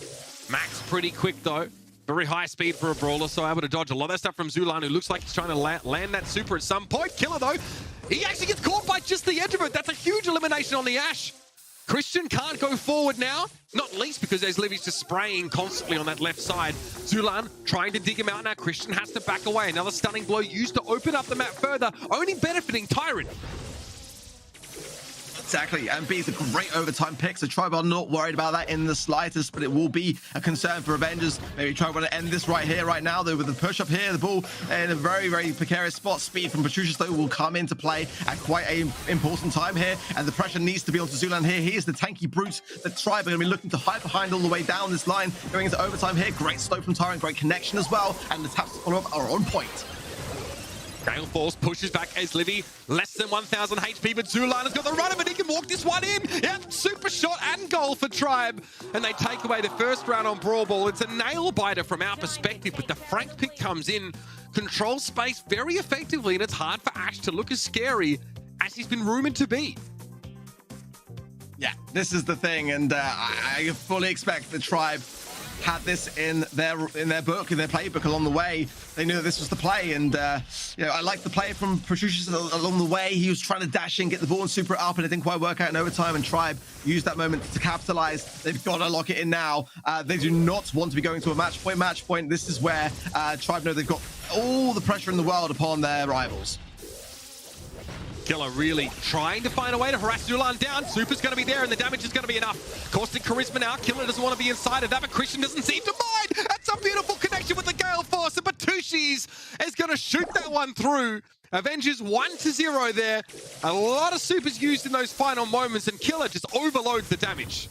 Max pretty quick though. Very high speed for a brawler, so able to dodge a lot of that stuff from Zulan, who looks like he's trying to land that super at some point. Killer though, he actually gets caught by just the edge of it. That's a huge elimination on the Ash. Christian can't go forward now, not least because there's Livy's just spraying constantly on that left side. Zulan trying to dig him out now. Christian has to back away. Another stunning blow used to open up the map further, only benefiting Tyrant. Exactly, and B is a great overtime pick, so Tribe are not worried about that in the slightest, but it will be a concern for Avengers. Maybe Tribe want to end this right here, right now, though, with the push up here, the ball in a very, very precarious spot. Speed from Patricius, though, will come into play at quite an important time here, and the pressure needs to be onto Zulan here. He is the tanky brute that Tribe are going to be looking to hide behind all the way down this line, going into overtime here. Great slow from Tyrant, great connection as well, and the taps to follow up are on point. Gale Force pushes back as Livy, less than 1,000 HP, but Zulan has got the run of it. He can walk this one in. Yep, super shot and goal for Tribe. And they take away the first round on Brawl Ball. It's a nail biter from our perspective, but the Frank pick comes in, controls space very effectively, and it's hard for Ash to look as scary as he's been rumored to be. Yeah, this is the thing, and I fully expect the Tribe had this in their book, in their playbook along the way. They knew that this was the play, and you know, I like the play from Patricius along the way. He was trying to dash in, get the ball and super up, and it didn't quite work out in overtime, and Tribe used that moment to capitalize. They've got to lock it in now. They do not want to be going to a match point. This is where Tribe know they've got all the pressure in the world upon their rivals. Killer really trying to find a way to harass Zulan down. Super's going to be there, and the damage is going to be enough. Caustic Charisma now. Killer doesn't want to be inside of that, but Christian doesn't seem to mind. That's a beautiful connection with the Gale Force, and Batushis is going to shoot that one through. Avengers 1-0 there. A lot of supers used in those final moments, and Killer just overloads the damage.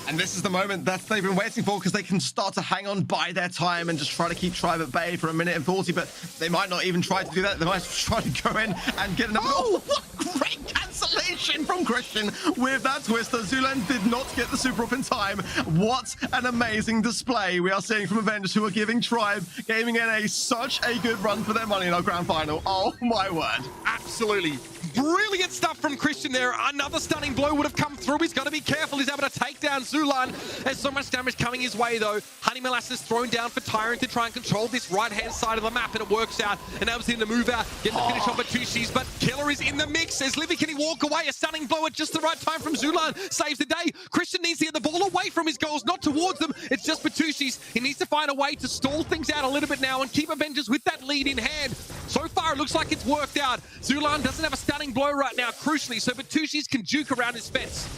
And this is the moment that they've been waiting for, because they can start to hang on by their time and just try to keep Tribe at bay for 1:40, but they might not even try to do that. They might try to go in and get another. Oh, what great cancellation from Christian with that twister. Zulan did not get the super up in time. What an amazing display we are seeing from Avengers, who are giving Tribe Gaming NA such a good run for their money in our grand final. Oh my word. Absolutely. Brilliant stuff from Christian there. Another stunning blow would have come through. He's got to be careful. He's able to take down Zulan. There's so much damage coming his way, though. Honey Molasses thrown down for Tyrant to try and control this right-hand side of the map, and it works out. And now he's in the move out, getting the finish on Batushis, but Killer is in the mix. As Livy, can he walk away? A stunning blow at just the right time from Zulan. Saves the day. Christian needs to get the ball away from his goals, not towards them. It's just Batushis. He needs to find a way to stall things out a little bit now and keep Avengers with that lead in hand. So far, it looks like it's worked out. Zulan doesn't have a stunning blow right now, crucially, so Batushis can juke around his fence.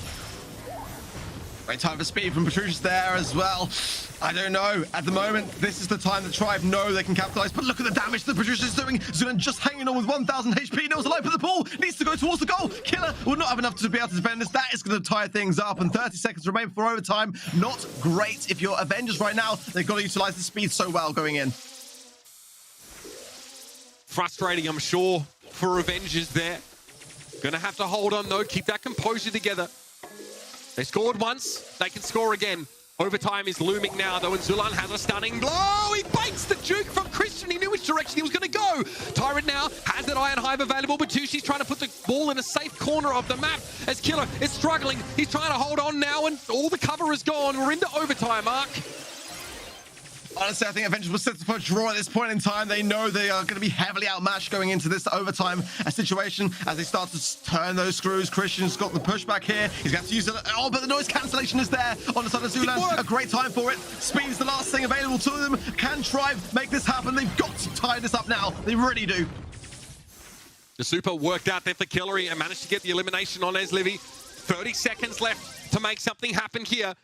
Great time for speed from Petruccius there as well. I don't know. At the moment, this is the time that Tribe know they can capitalize. But look at the damage that Petruccius is doing. Zulan just hanging on with 1,000 HP. Knows alive, but the ball needs to go towards the goal. Killer will not have enough to be able to defend this. That is going to tie things up. And 30 seconds remain before overtime. Not great if you're Avengers right now. They've got to utilize the speed so well going in. Frustrating, I'm sure, for Avengers there. Gonna have to hold on, though. Keep that composure together. They scored once. They can score again. Overtime is looming now, though, and Zulan has a stunning blow. He baits the juke from Christian. He knew which direction he was going to go. Tyrant now has that Iron Hive available, but Tushi's trying to put the ball in a safe corner of the map as Killer is struggling. He's trying to hold on now, and all the cover is gone. We're into overtime, Mark. Honestly, I think Avengers was set for a draw at this point in time. They know they are going to be heavily outmatched going into this overtime situation as they start to turn those screws. Christian's got the pushback here. He's got to use it. Oh, but the noise cancellation is there on the side of Zulan. A great time for it. Speed's the last thing available to them. Can Tribe make this happen? They've got to tie this up now. They really do. The super worked out there for Killery and managed to get the elimination on Eslivy. 30 seconds left to make something happen here.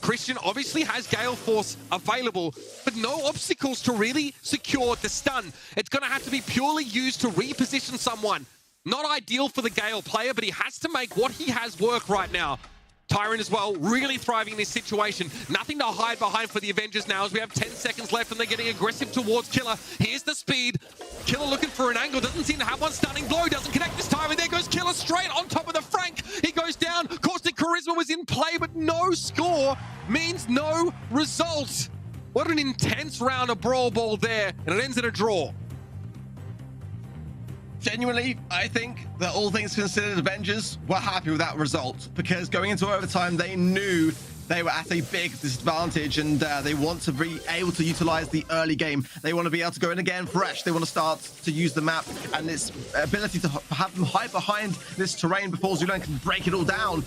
Christian obviously has Gale Force available, but no obstacles to really secure the stun. It's going to have to be purely used to reposition someone. Not ideal for the Gale player, but he has to make what he has work right now. Tyrant as well, really thriving in this situation. Nothing to hide behind for the Avengers now as we have 10 seconds left and they're getting aggressive towards Killer. Here's the speed. Killer looking for an angle, doesn't seem to have one. Stunning blow, doesn't connect this time, and there goes Killer straight on top of the Frank. He goes down. Caustic Charisma was in play, but no score means no result. What an intense round of Brawl Ball there, and it ends in a draw. Genuinely, I think that all things considered, Avengers were happy with that result because going into overtime, they knew they were at a big disadvantage and they want to be able to utilize the early game. They want to be able to go in again fresh. They want to start to use the map and its ability to have them hide behind this terrain before Zulan can break it all down.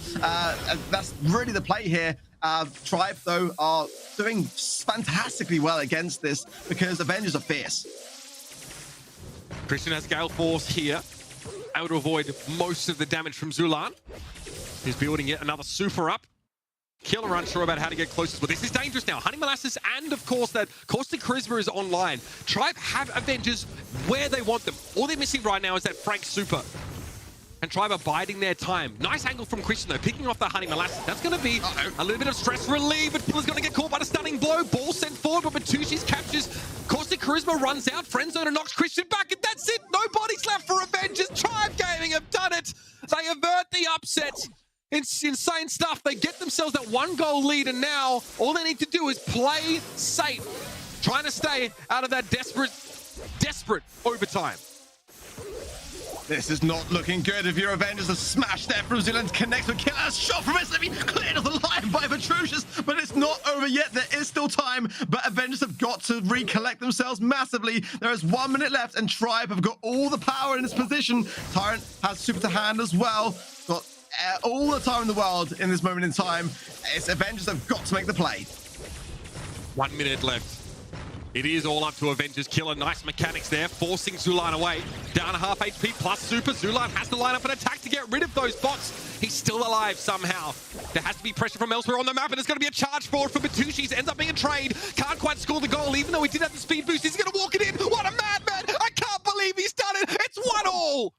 That's really the play here. Tribe, though, are doing fantastically well against this because Avengers are fierce. Christian has Gale Force here, able to avoid most of the damage from Zulan. He's building yet another super up. Killer unsure about how to get closest, but this is dangerous now. Honey Molasses and, of course, that Caustic Charisma is online. Tribe have Avengers where they want them. All they're missing right now is that Frank super. And Tribe are biding their time. Nice angle from Christian, though, picking off the Honey Molasses. That's going to be a little bit of stress relief, but Killer's going to get caught by the stunning blow. Ball sent forward, but Batushis captures. Caustic Charisma runs out. Friendzone and knocks Christian back, and that's it. No bodies left for Avengers. Tribe Gaming have done it. They avert the upset. It's insane stuff. They get themselves that 1-goal lead, and now all they need to do is play safe. Trying to stay out of that desperate overtime. This is not looking good if your Avengers are smashed there from Zulan. Connects with Killer. A shot from Eslivy, cleared off the line by Petruccius, but it's not over yet. There is still time, but Avengers have got to recollect themselves massively. There is 1 minute left, and Tribe have got all the power in this position. Tyrant has super to hand as well. Got all the time in the world in this moment in time. It's Avengers have got to make the play. 1 minute left. It is all up to Avengers. Killer, nice mechanics there, forcing Zulan away. Down a half HP plus super. Zulan has to line up an attack to get rid of those bots. He's still alive somehow. There has to be pressure from elsewhere on the map, and there's going to be a charge forward for Batushis. Ends up being a trade. Can't quite score the goal, even though he did have the speed boost. He's going to walk it in. What a madman! I can't believe he's done it. It's 1-1.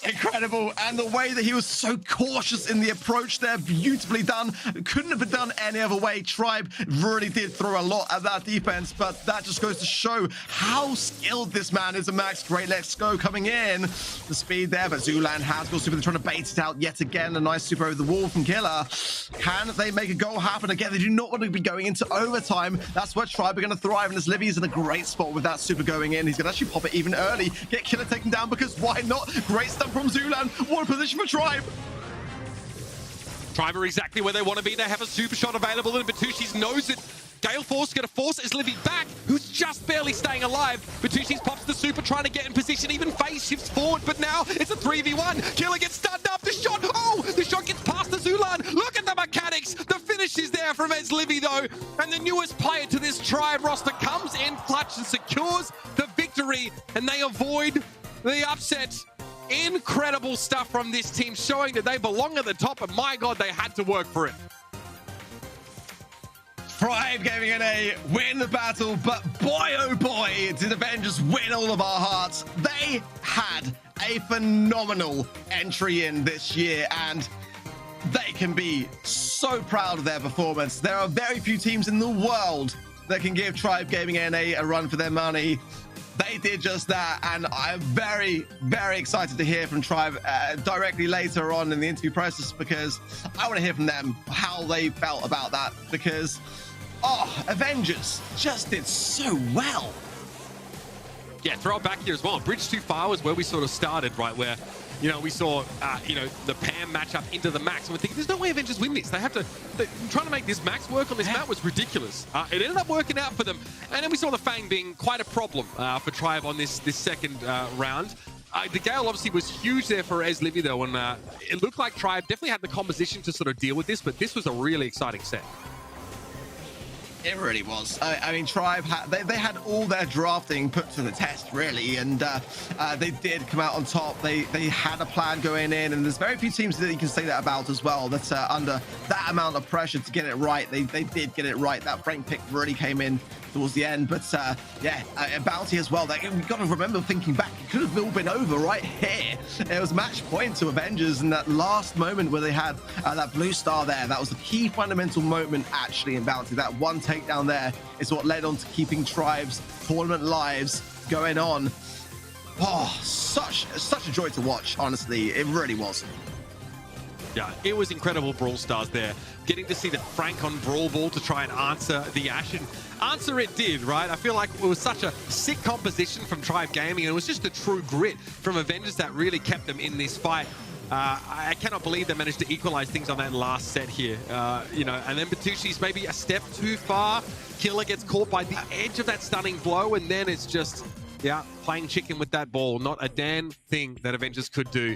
Incredible, and the way that he was so cautious in the approach there, beautifully done. Couldn't have been done any other way. Tribe really did throw a lot at that defense, but that just goes to show how skilled this man is. A Max, great let's go coming in. The speed there, but Zulan has got super, trying to bait it out yet again. A nice super over the wall from Killer. Can they make a goal happen again? They do not want to be going into overtime. That's where Tribe are going to thrive, and as Livy's in a great spot with that super going in. He's going to actually pop it even early, get Killer taken down, because why not? Great stuff from Zulan. What a position for Tribe. Tribe are exactly where they want to be. They have a super shot available, and Batushis knows it. Gale Force going to force Livy back, who's just barely staying alive. Batucci's pops the super, trying to get in position. Even FaZe shifts forward, but now it's a 3v1. Killer gets stunned up. The shot, the shot gets past the Zulan. Look at the mechanics. The finish is there from Livy though. And the newest player to this Tribe roster comes in clutch and secures the victory. And they avoid the upset. Incredible stuff from this team, showing that they belong at the top. And my God, they had to work for it. Tribe Gaming NA win the battle, but boy oh boy did Avengers win all of our hearts. They had a phenomenal entry in this year, and they can be so proud of their performance. There are very few teams in the world that can give Tribe Gaming NA a run for their money. They did just that, and I'm very, very excited to hear from Tribe directly later on in the interview process, because I want to hear from them how they felt about that, because Avengers just did so well. Yeah, throw it back here as well. Bridge too far was where we sort of started, right? Where, we saw, the Pam matchup into the Max. And we're thinking, there's no way Avengers win this. They're trying to make this Max work on this map was ridiculous. It ended up working out for them. And then we saw the Fang being quite a problem for Tribe on this second round. The Gale obviously was huge there for Livy though. And it looked like Tribe definitely had the composition to sort of deal with this. But this was a really exciting set. It really was. I mean, Tribe they had all their drafting put to the test, really, and they did come out on top. They had a plan going in, and there's very few teams that you can say that about as well. That's under that amount of pressure to get it right. They did get it right. That Frank pick really came in towards the end, but Bounty as well. We've got to remember, thinking back, it could have all been over right here. It was match point to Avengers in that last moment where they had that blue star there. That was the key fundamental moment actually in Bounty. That one takedown there is what led on to keeping Tribe's tournament lives going on. Such a joy to watch, honestly. It really was. Yeah, it was incredible Brawl Stars there. Getting to see the Frank on Brawl Ball to try and answer the Ash, and answer it did, right? I feel like it was such a sick composition from Tribe Gaming, and it was just a true grit from Avengers that really kept them in this fight. I cannot believe they managed to equalize things on that last set here, and then Batucci's maybe a step too far. Killer gets caught by the edge of that stunning blow, and then it's just, playing chicken with that ball. Not a damn thing that Avengers could do.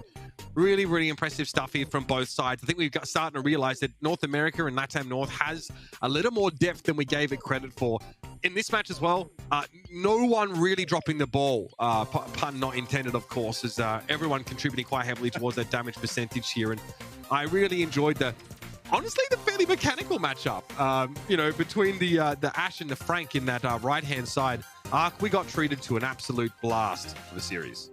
Really, really impressive stuff here from both sides. I think we've starting to realize that North America and Latam North has a little more depth than we gave it credit for. In this match as well, no one really dropping the ball, pun not intended, of course, as everyone contributing quite heavily towards that damage percentage here. And I really enjoyed honestly, the fairly mechanical matchup, between the Ash and the Frank in that right-hand side arc. We got treated to an absolute blast for the series.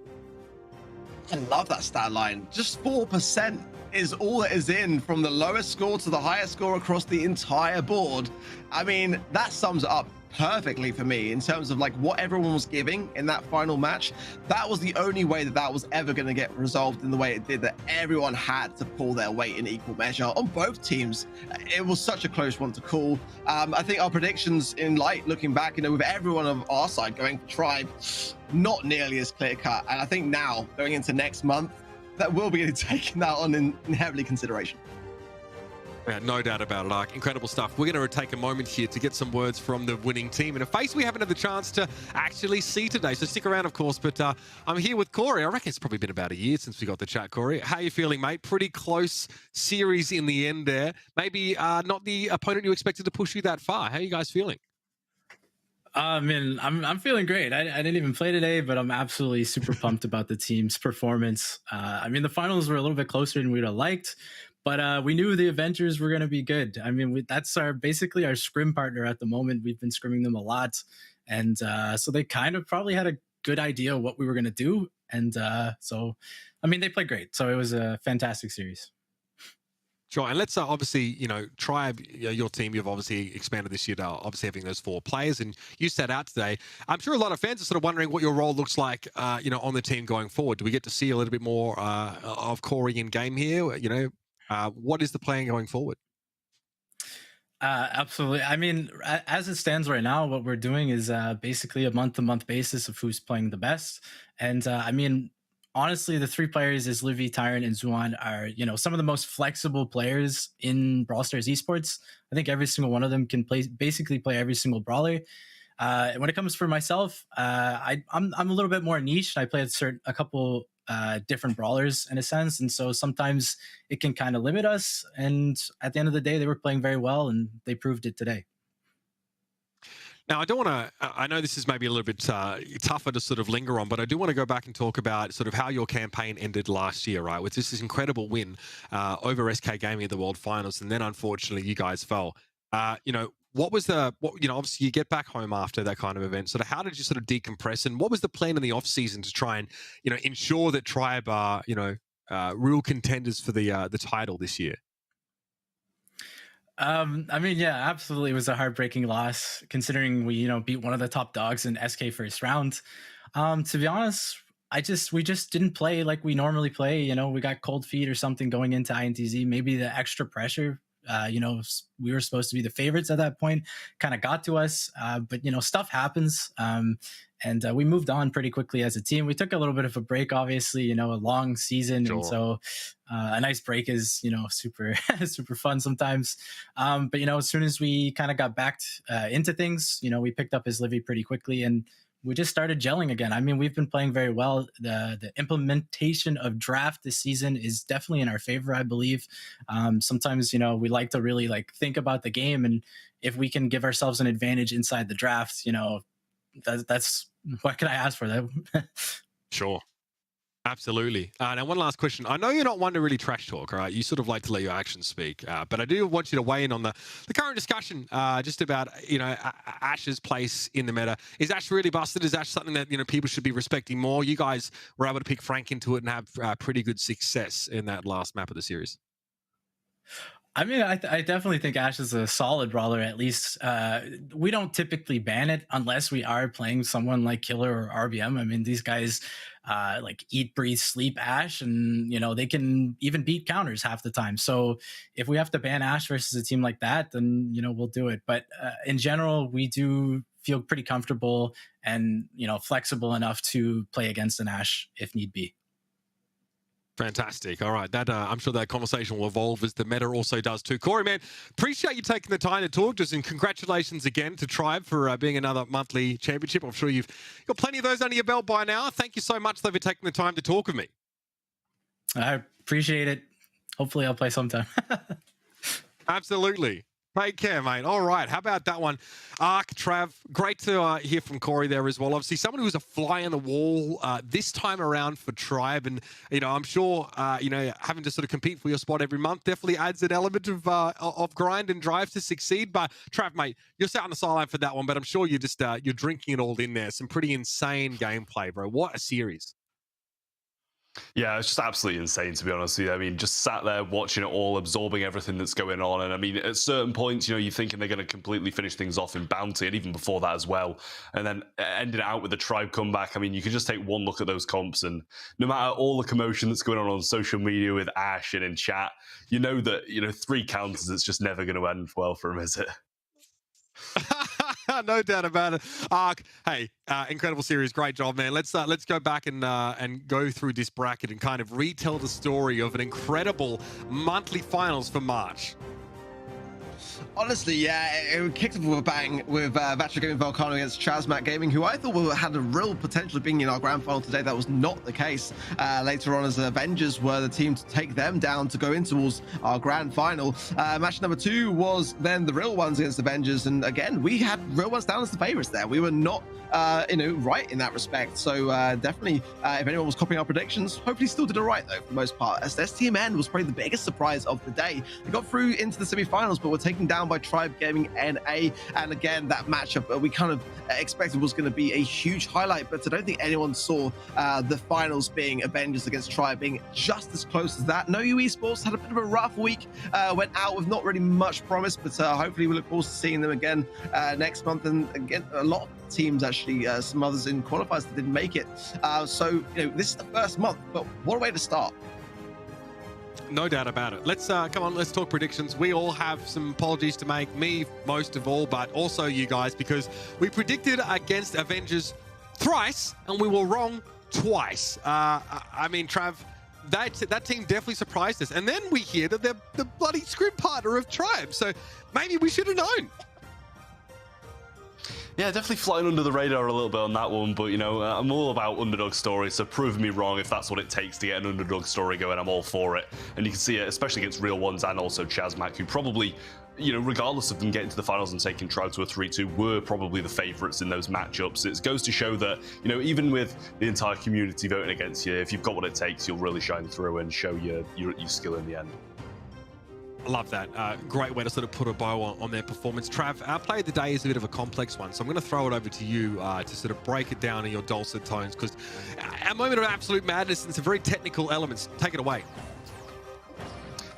I love that stat line. Just 4% is all that is in, from the lowest score to the highest score across the entire board. I mean, that sums it up perfectly for me in terms of like what everyone was giving in that final match. That was the only way that was ever going to get resolved in the way it did, that everyone had to pull their weight in equal measure on both teams. It was such a close one to call. I think our predictions in light, looking back, with everyone on our side going for Tribe, not nearly as clear cut. And I think now going into next month, that will be taking that on in heavily consideration. Yeah, no doubt about it, Ark. Incredible stuff. We're going to take a moment here to get some words from the winning team in a face we haven't had the chance to actually see today. So stick around, of course. But I'm here with Corey. I reckon it's probably been about a year since we got the chat, Corey. How are you feeling, mate? Pretty close series in the end there. Maybe not the opponent you expected to push you that far. How are you guys feeling? Man, I'm feeling great. I didn't even play today, but I'm absolutely super pumped about the team's performance. The finals were a little bit closer than we'd have liked, but we knew the Avengers were going to be good. That's basically our scrim partner at the moment. We've been scrimming them a lot, and so they kind of probably had a good idea of what we were going to do. And they played great. So it was a fantastic series. Sure, and let's obviously, Tribe, your team, you've obviously expanded this year to obviously having those 4 players, and you set out today. I'm sure a lot of fans are sort of wondering what your role looks like, on the team going forward. Do we get to see a little bit more of Corey in game here? What is the plan going forward? Absolutely. As it stands right now, what we're doing is basically a month-to-month basis of who's playing the best. And honestly, the three players is Livy, Tyrant, and Zuan are, some of the most flexible players in Brawl Stars Esports. I think every single one of them can basically play every single brawler. When it comes for myself, I'm a little bit more niche. I play a couple different brawlers in a sense, and so sometimes it can kind of limit us. And at the end of the day, they were playing very well, and they proved it today. Now, I know this is maybe a little bit tougher to sort of linger on, but I do want to go back and talk about sort of how your campaign ended last year, right? With this incredible win over SK Gaming at the World Finals, and then unfortunately you guys fell. What was obviously you get back home after that kind of event. Sort of how did you sort of decompress, and what was the plan in the off season to try and, ensure that Tribe are, real contenders for the title this year? Yeah, absolutely. It was a heartbreaking loss considering we, beat one of the top dogs in SK first round. To be honest, we just didn't play like we normally play. We got cold feet or something going into INTZ. Maybe the extra pressure, we were supposed to be the favorites at that point, kind of got to us. But stuff happens. And we moved on pretty quickly as a team. We took a little bit of a break, obviously, a long season. Sure. And so a nice break is, super, super fun sometimes. But, as soon as we kind of got back into things, we picked up his Livy pretty quickly and we just started gelling again. I mean, we've been playing very well. The implementation of draft this season is definitely in our favor, I believe. Sometimes, we like to really think about the game, and if we can give ourselves an advantage inside the draft, that's what can I ask for that? Sure. Absolutely. Now, one last question. I know you're not one to really trash talk, all right? You sort of like to let your actions speak. But I do want you to weigh in on the current discussion just about, Ash's place in the meta. Is Ash really busted? Is Ash something that, people should be respecting more? You guys were able to pick Frank into it and have pretty good success in that last map of the series. I mean, I definitely think Ash is a solid brawler. At least we don't typically ban it unless we are playing someone like Killer or RBM. I mean, these guys eat, breathe, sleep Ash, and they can even beat counters half the time. So if we have to ban Ash versus a team like that, then we'll do it. But in general, we do feel pretty comfortable and flexible enough to play against an Ash if need be. Fantastic. All right. That I'm sure that conversation will evolve as the meta also does too. Corey, man, appreciate you taking the time to talk to us, and congratulations again to Tribe for being another monthly championship. I'm sure you've got plenty of those under your belt by now. Thank you so much, though, for taking the time to talk with me. I appreciate it. Hopefully I'll play sometime. Absolutely. Take care, mate. All right. How about that one? Ark, Trav, great to hear from Corey there as well. Obviously, someone who's a fly on the wall this time around for Tribe. And, I'm sure, having to sort of compete for your spot every month definitely adds an element of grind and drive to succeed. But, Trav, mate, you're sat on the sideline for that one, but I'm sure you're just you're drinking it all in there. Some pretty insane gameplay, bro. What a series. Yeah, it's just absolutely insane, to be honest with you. I mean, just sat there watching it all, absorbing everything that's going on. And I mean, at certain points, you're thinking they're going to completely finish things off in Bounty, and even before that as well. And then ending it out with the Tribe comeback. I mean, you can just take one look at those comps, and no matter all the commotion that's going on social media with Ash and in chat, that, 3 counters, it's just never going to end well for him, is it? No doubt about it. Ark, hey, incredible series. Great job, man. Let's go back and go through this bracket and kind of retell the story of an incredible monthly finals for March. Honestly, yeah, it kicked off with a bang with Vatra Gaming Volcano against Chasmac Gaming, who I thought had a real potential of being in our grand final today. That was not the case. Later on, as Avengers were the team to take them down to go in towards our grand final. Match number 2 was then the Real Ones against Avengers, and again, we had Real Ones down as the favorites there. We were not, right in that respect. So definitely, if anyone was copying our predictions, hopefully still did it right though for the most part. As STMN was probably the biggest surprise of the day. They got through into the semi-finals, but were taken down by Tribe Gaming NA, and again that matchup we kind of expected was going to be a huge highlight, but I don't think anyone saw the finals being Avengers against Tribe being just as close as that. No Esports had a bit of a rough week, went out with not really much promise, but hopefully we look forward to seeing them again next month. And again, a lot of teams actually, some others in qualifiers that didn't make it. So this is the first month, but what a way to start. No doubt about it. Let's come on, let's talk predictions. We all have some apologies to make, me most of all, but also you guys, because we predicted against Avengers thrice and we were wrong twice. I mean, Trav, that team definitely surprised us. And then we hear that they're the bloody scrim partner of Tribe. So maybe we should have known. Yeah, definitely flying under the radar a little bit on that one, but you know, I'm all about underdog stories, so prove me wrong if that's what it takes to get an underdog story going. I'm all for it. And you can see it, especially against real ones and also Chasmac, who probably, you know, regardless of them getting to the finals and taking Tribe to a 3-2, were probably the favorites in those matchups. It goes to show that, you know, even with the entire community voting against you, if you've got what it takes, you'll really shine through and show your skill in the end. Love that. Great way to sort of put a bow on their performance. Trav, our play of the day is a bit of a complex one, so I'm going to throw it over to you to sort of break it down in your dulcet tones, because our moment of absolute madness and some very technical elements. Take it away.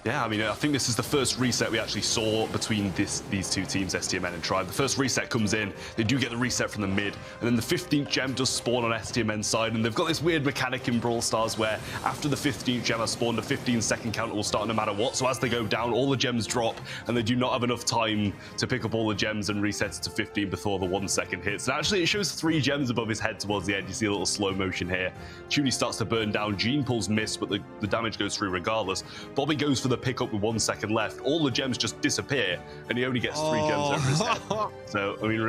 Yeah, I mean, I think this is the first reset we actually saw between these two teams, STMN and Tribe. The first reset comes in, they do get the reset from the mid, and then the 15th gem does spawn on STMN's side, and they've got this weird mechanic in Brawl Stars where after the 15th gem has spawned, a 15-second counter will start no matter what, so as they go down, all the gems drop, and they do not have enough time to pick up all the gems and reset it to 15 before the 1 second hits. And actually, it shows 3 gems above his head towards the end. You see a little slow motion here. Tuni starts to burn down, Gene pulls miss, but the damage goes through regardless. Bobby goes for the pickup with 1 second left. All the gems just disappear, and he only gets 3 gems over his head. So, I mean,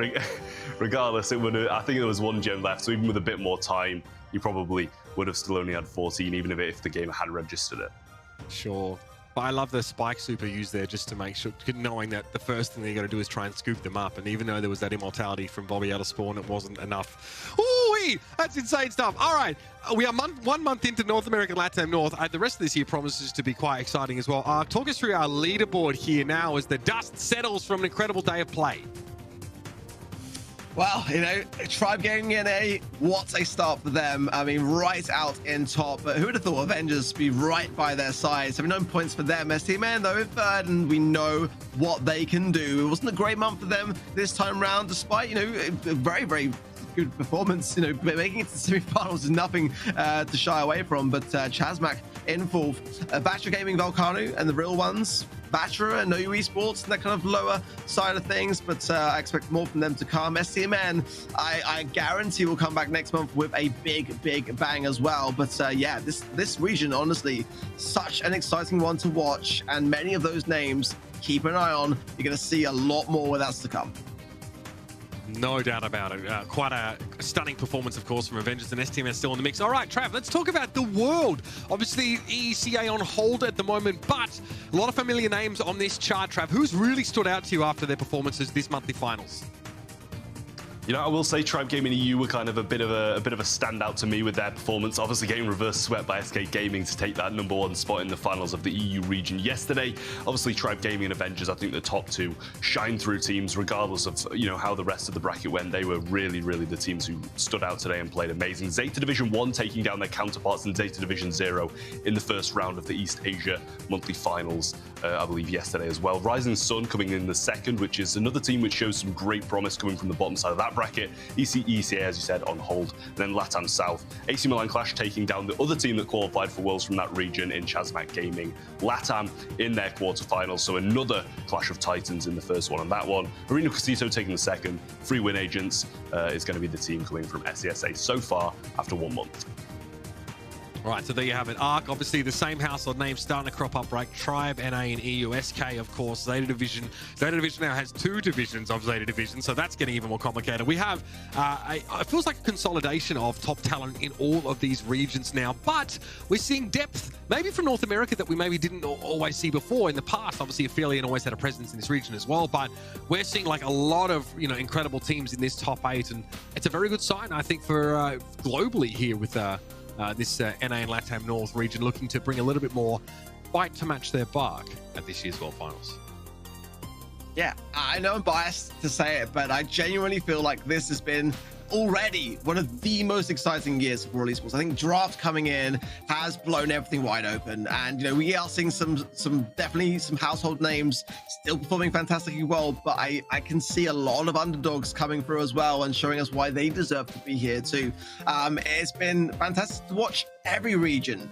regardless, I think there was 1 gem left, so even with a bit more time, you probably would have still only had 14, even if the game had registered it. Sure. But I love the spike super used there just to make sure, knowing that the first thing you got to do is try and scoop them up. And even though there was that immortality from Bobby out of spawn, it wasn't enough. Ooh, that's insane stuff. All right, we are 1 month into North American Latam North. The rest of this year promises to be quite exciting as well. Talk us through our leaderboard here now as the dust settles from an incredible day of play. Well, you know, Tribe getting NA, what a start for them. I mean, right out in top. But who would have thought Avengers be right by their side? 79 points for them. STMN, though, in third, and we know what they can do. It wasn't a great month for them this time round, despite, you know, a very, very good performance. You know, making it to the semifinals is nothing to shy away from. But Chasmac in fourth. Vatra Gaming, Volcano, and the real ones. Vatra and NA Esports and that kind of lower side of things, but I expect more from them to come. STMN, I guarantee will come back next month with a big bang as well. But yeah, this region, honestly, such an exciting one to watch, and many of those names, keep an eye on. You're going to see a lot more where that's to come. No doubt about it. Quite a stunning performance, of course, from Avengers, and STMN still in the mix. All right, Trav, let's talk about the world. Obviously, ECA on hold at the moment, but a lot of familiar names on this chart, Trav. Who's really stood out to you after their performances this monthly finals? You know, I will say Tribe Gaming EU were kind of a bit of a standout to me with their performance. Obviously getting reverse swept by SK Gaming to take that #1 spot in the finals of the EU region yesterday. Obviously Tribe Gaming and Avengers, I think the top 2 shine through teams regardless of, you know, how the rest of the bracket went. They were really the teams who stood out today and played amazing. Zeta Division 1 taking down their counterparts in Zeta Division 0 in the first round of the East Asia monthly finals, I believe yesterday as well. Rising Sun coming in the second, which is another team which shows some great promise coming from the bottom side of that bracket. ECA, as you said, on hold. And then Latam South. AC Milan Clash taking down the other team that qualified for Worlds from that region in Chasmac Gaming. Latam in their quarterfinals, so another Clash of Titans in the first one on that one. Arena Casito taking the second. Free Win Agents is going to be the team coming from SCSA so far after 1 month. All right, so there you have it. ARC, obviously the same household names starting to crop up, right? Tribe, NA, and EU. SK, of course, Zeta Division. Zeta Division now has 2 divisions of Zeta Division, so that's getting even more complicated. We have, it feels like a consolidation of top talent in all of these regions now, but we're seeing depth, maybe from North America, that we maybe didn't always see before in the past. Obviously, Affiliate always had a presence in this region as well, but we're seeing like a lot of, you know, incredible teams in this top 8, and it's a very good sign, I think, for globally here with this NA and Latam North region looking to bring a little bit more fight to match their bark at this year's World Finals. Yeah, I know I'm biased to say it, but I genuinely feel like this has been already one of the most exciting years for Brawl Esports. I think draft coming in has blown everything wide open, and you know, we are seeing some definitely some household names still performing fantastically well, but I can see a lot of underdogs coming through as well and showing us why they deserve to be here too. It's been fantastic to watch every region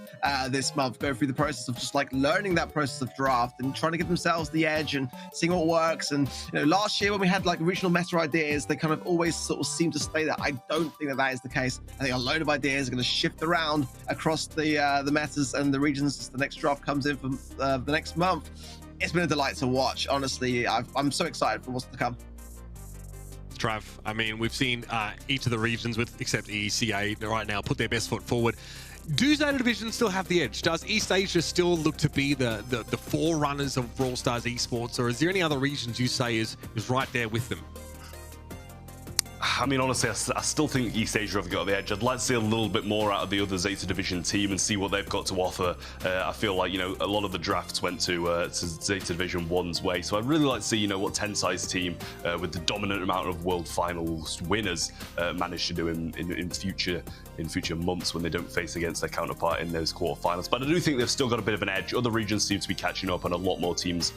this month go through the process of just like learning that process of draft and trying to give themselves the edge and seeing what works. And last year when we had like regional meta ideas, they kind of always sort of seem to stay there. I don't think that is the case. I think a load of ideas are going to shift around across the metas and the regions as the next draft comes in for the next month. It's been a delight to watch. Honestly, I'm so excited for what's to come. Trav, I mean, we've seen each of the regions, except ECA right now, put their best foot forward. Do Zeta Division still have the edge? Does East Asia still look to be the forerunners of Brawl Stars Esports, or is there any other regions you say is right there with them? I mean, honestly, I still think East Asia have got the edge. I'd like to see a little bit more out of the other Zeta Division team and see what they've got to offer. I feel like, a lot of the drafts went to Zeta Division 1's way. So I'd really like to see, what Tensai's team with the dominant amount of World Finals winners manage to do in future months when they don't face against their counterpart in those quarterfinals. But I do think they've still got a bit of an edge. Other regions seem to be catching up, and a lot more teams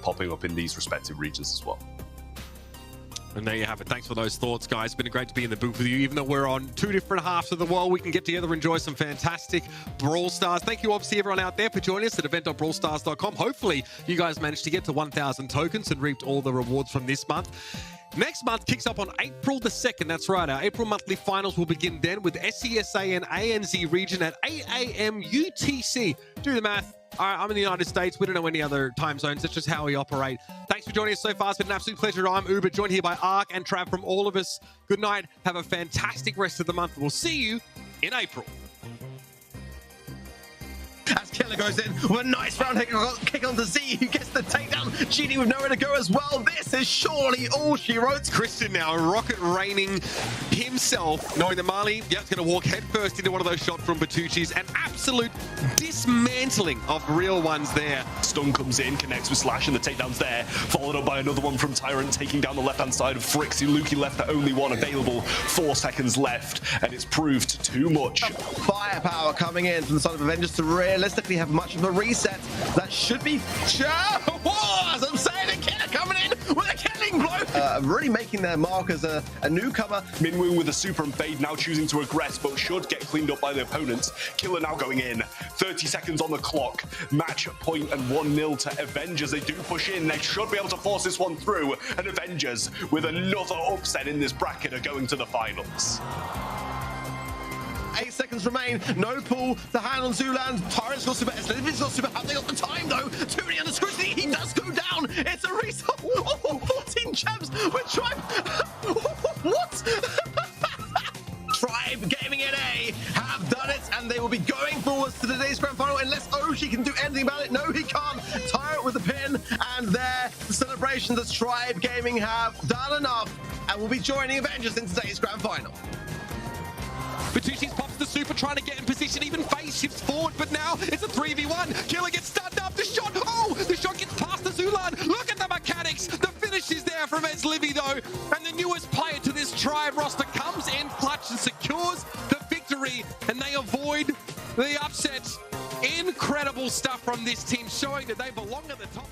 popping up in these respective regions as well. And there you have it. Thanks for those thoughts, guys. It's been great to be in the booth with you. Even though we're on two different halves of the world, we can get together and enjoy some fantastic Brawl Stars. Thank you, obviously, everyone out there for joining us at event.brawlstars.com. Hopefully, you guys managed to get to 1,000 tokens and reaped all the rewards from this month. Next month kicks up on April the 2nd. That's right. Our April monthly finals will begin then with SESA and ANZ region at 8 a.m. UTC. Do the math. I'm in the United States. We don't know any other time zones. That's just how we operate. Thanks for joining us so far. It's been an absolute pleasure. I'm Uber, joined here by Ark and Trav from all of us. Good night. Have a fantastic rest of the month. We'll see you in April. As Killer goes in with a nice round kick onto Z, who gets the takedown. Genie with nowhere to go as well. This is surely all she wrote. Kristen now rocket raining himself, knowing that Marley, is going to walk headfirst into one of those shots from Bertucci's. An absolute dismantling of real ones there. Stun comes in, connects with Slash, and the takedown's there. Followed up by another one from Tyrant, taking down the left-hand side of Frixie. Lukey left the only one available. 4 seconds left, and it's proved too much. Firepower coming in from the side of Avengers to realistically have much of a reset. That should be as I'm saying, the Killer coming in with a killing blow. Really making their mark as a newcomer. Minwoo with a super and fade, now choosing to aggress, but should get cleaned up by the opponents. Killer now going in. 30 seconds on the clock. Match point and 1-0 to Avengers. They do push in. They should be able to force this one through. And Avengers, with another upset in this bracket, are going to the finals. 8 seconds remain. No pull to hand on Zuland. Tyrant's got super. Slivy's got super. Have they got the time though? Toonie under scrutiny. He does go down. It's a reset. 14 champs with Tribe. What? Tribe Gaming NA have done it, and they will be going forwards to today's grand final unless Oshi can do anything about it. No, he can't. Tyrant with the pin, and there the celebration that Tribe Gaming have done enough and will be joining Avengers in today's grand final. Bertucci's pops the super, trying to get in position. Even Face shifts forward, but now it's a 3v1. Killer gets stunned up. The shot, the shot gets past the Zulan. Look at the mechanics. The finish is there from Livy though. And the newest player to this Tribe roster comes in clutch and secures the victory. And they avoid the upset. Incredible stuff from this team, showing that they belong at the top.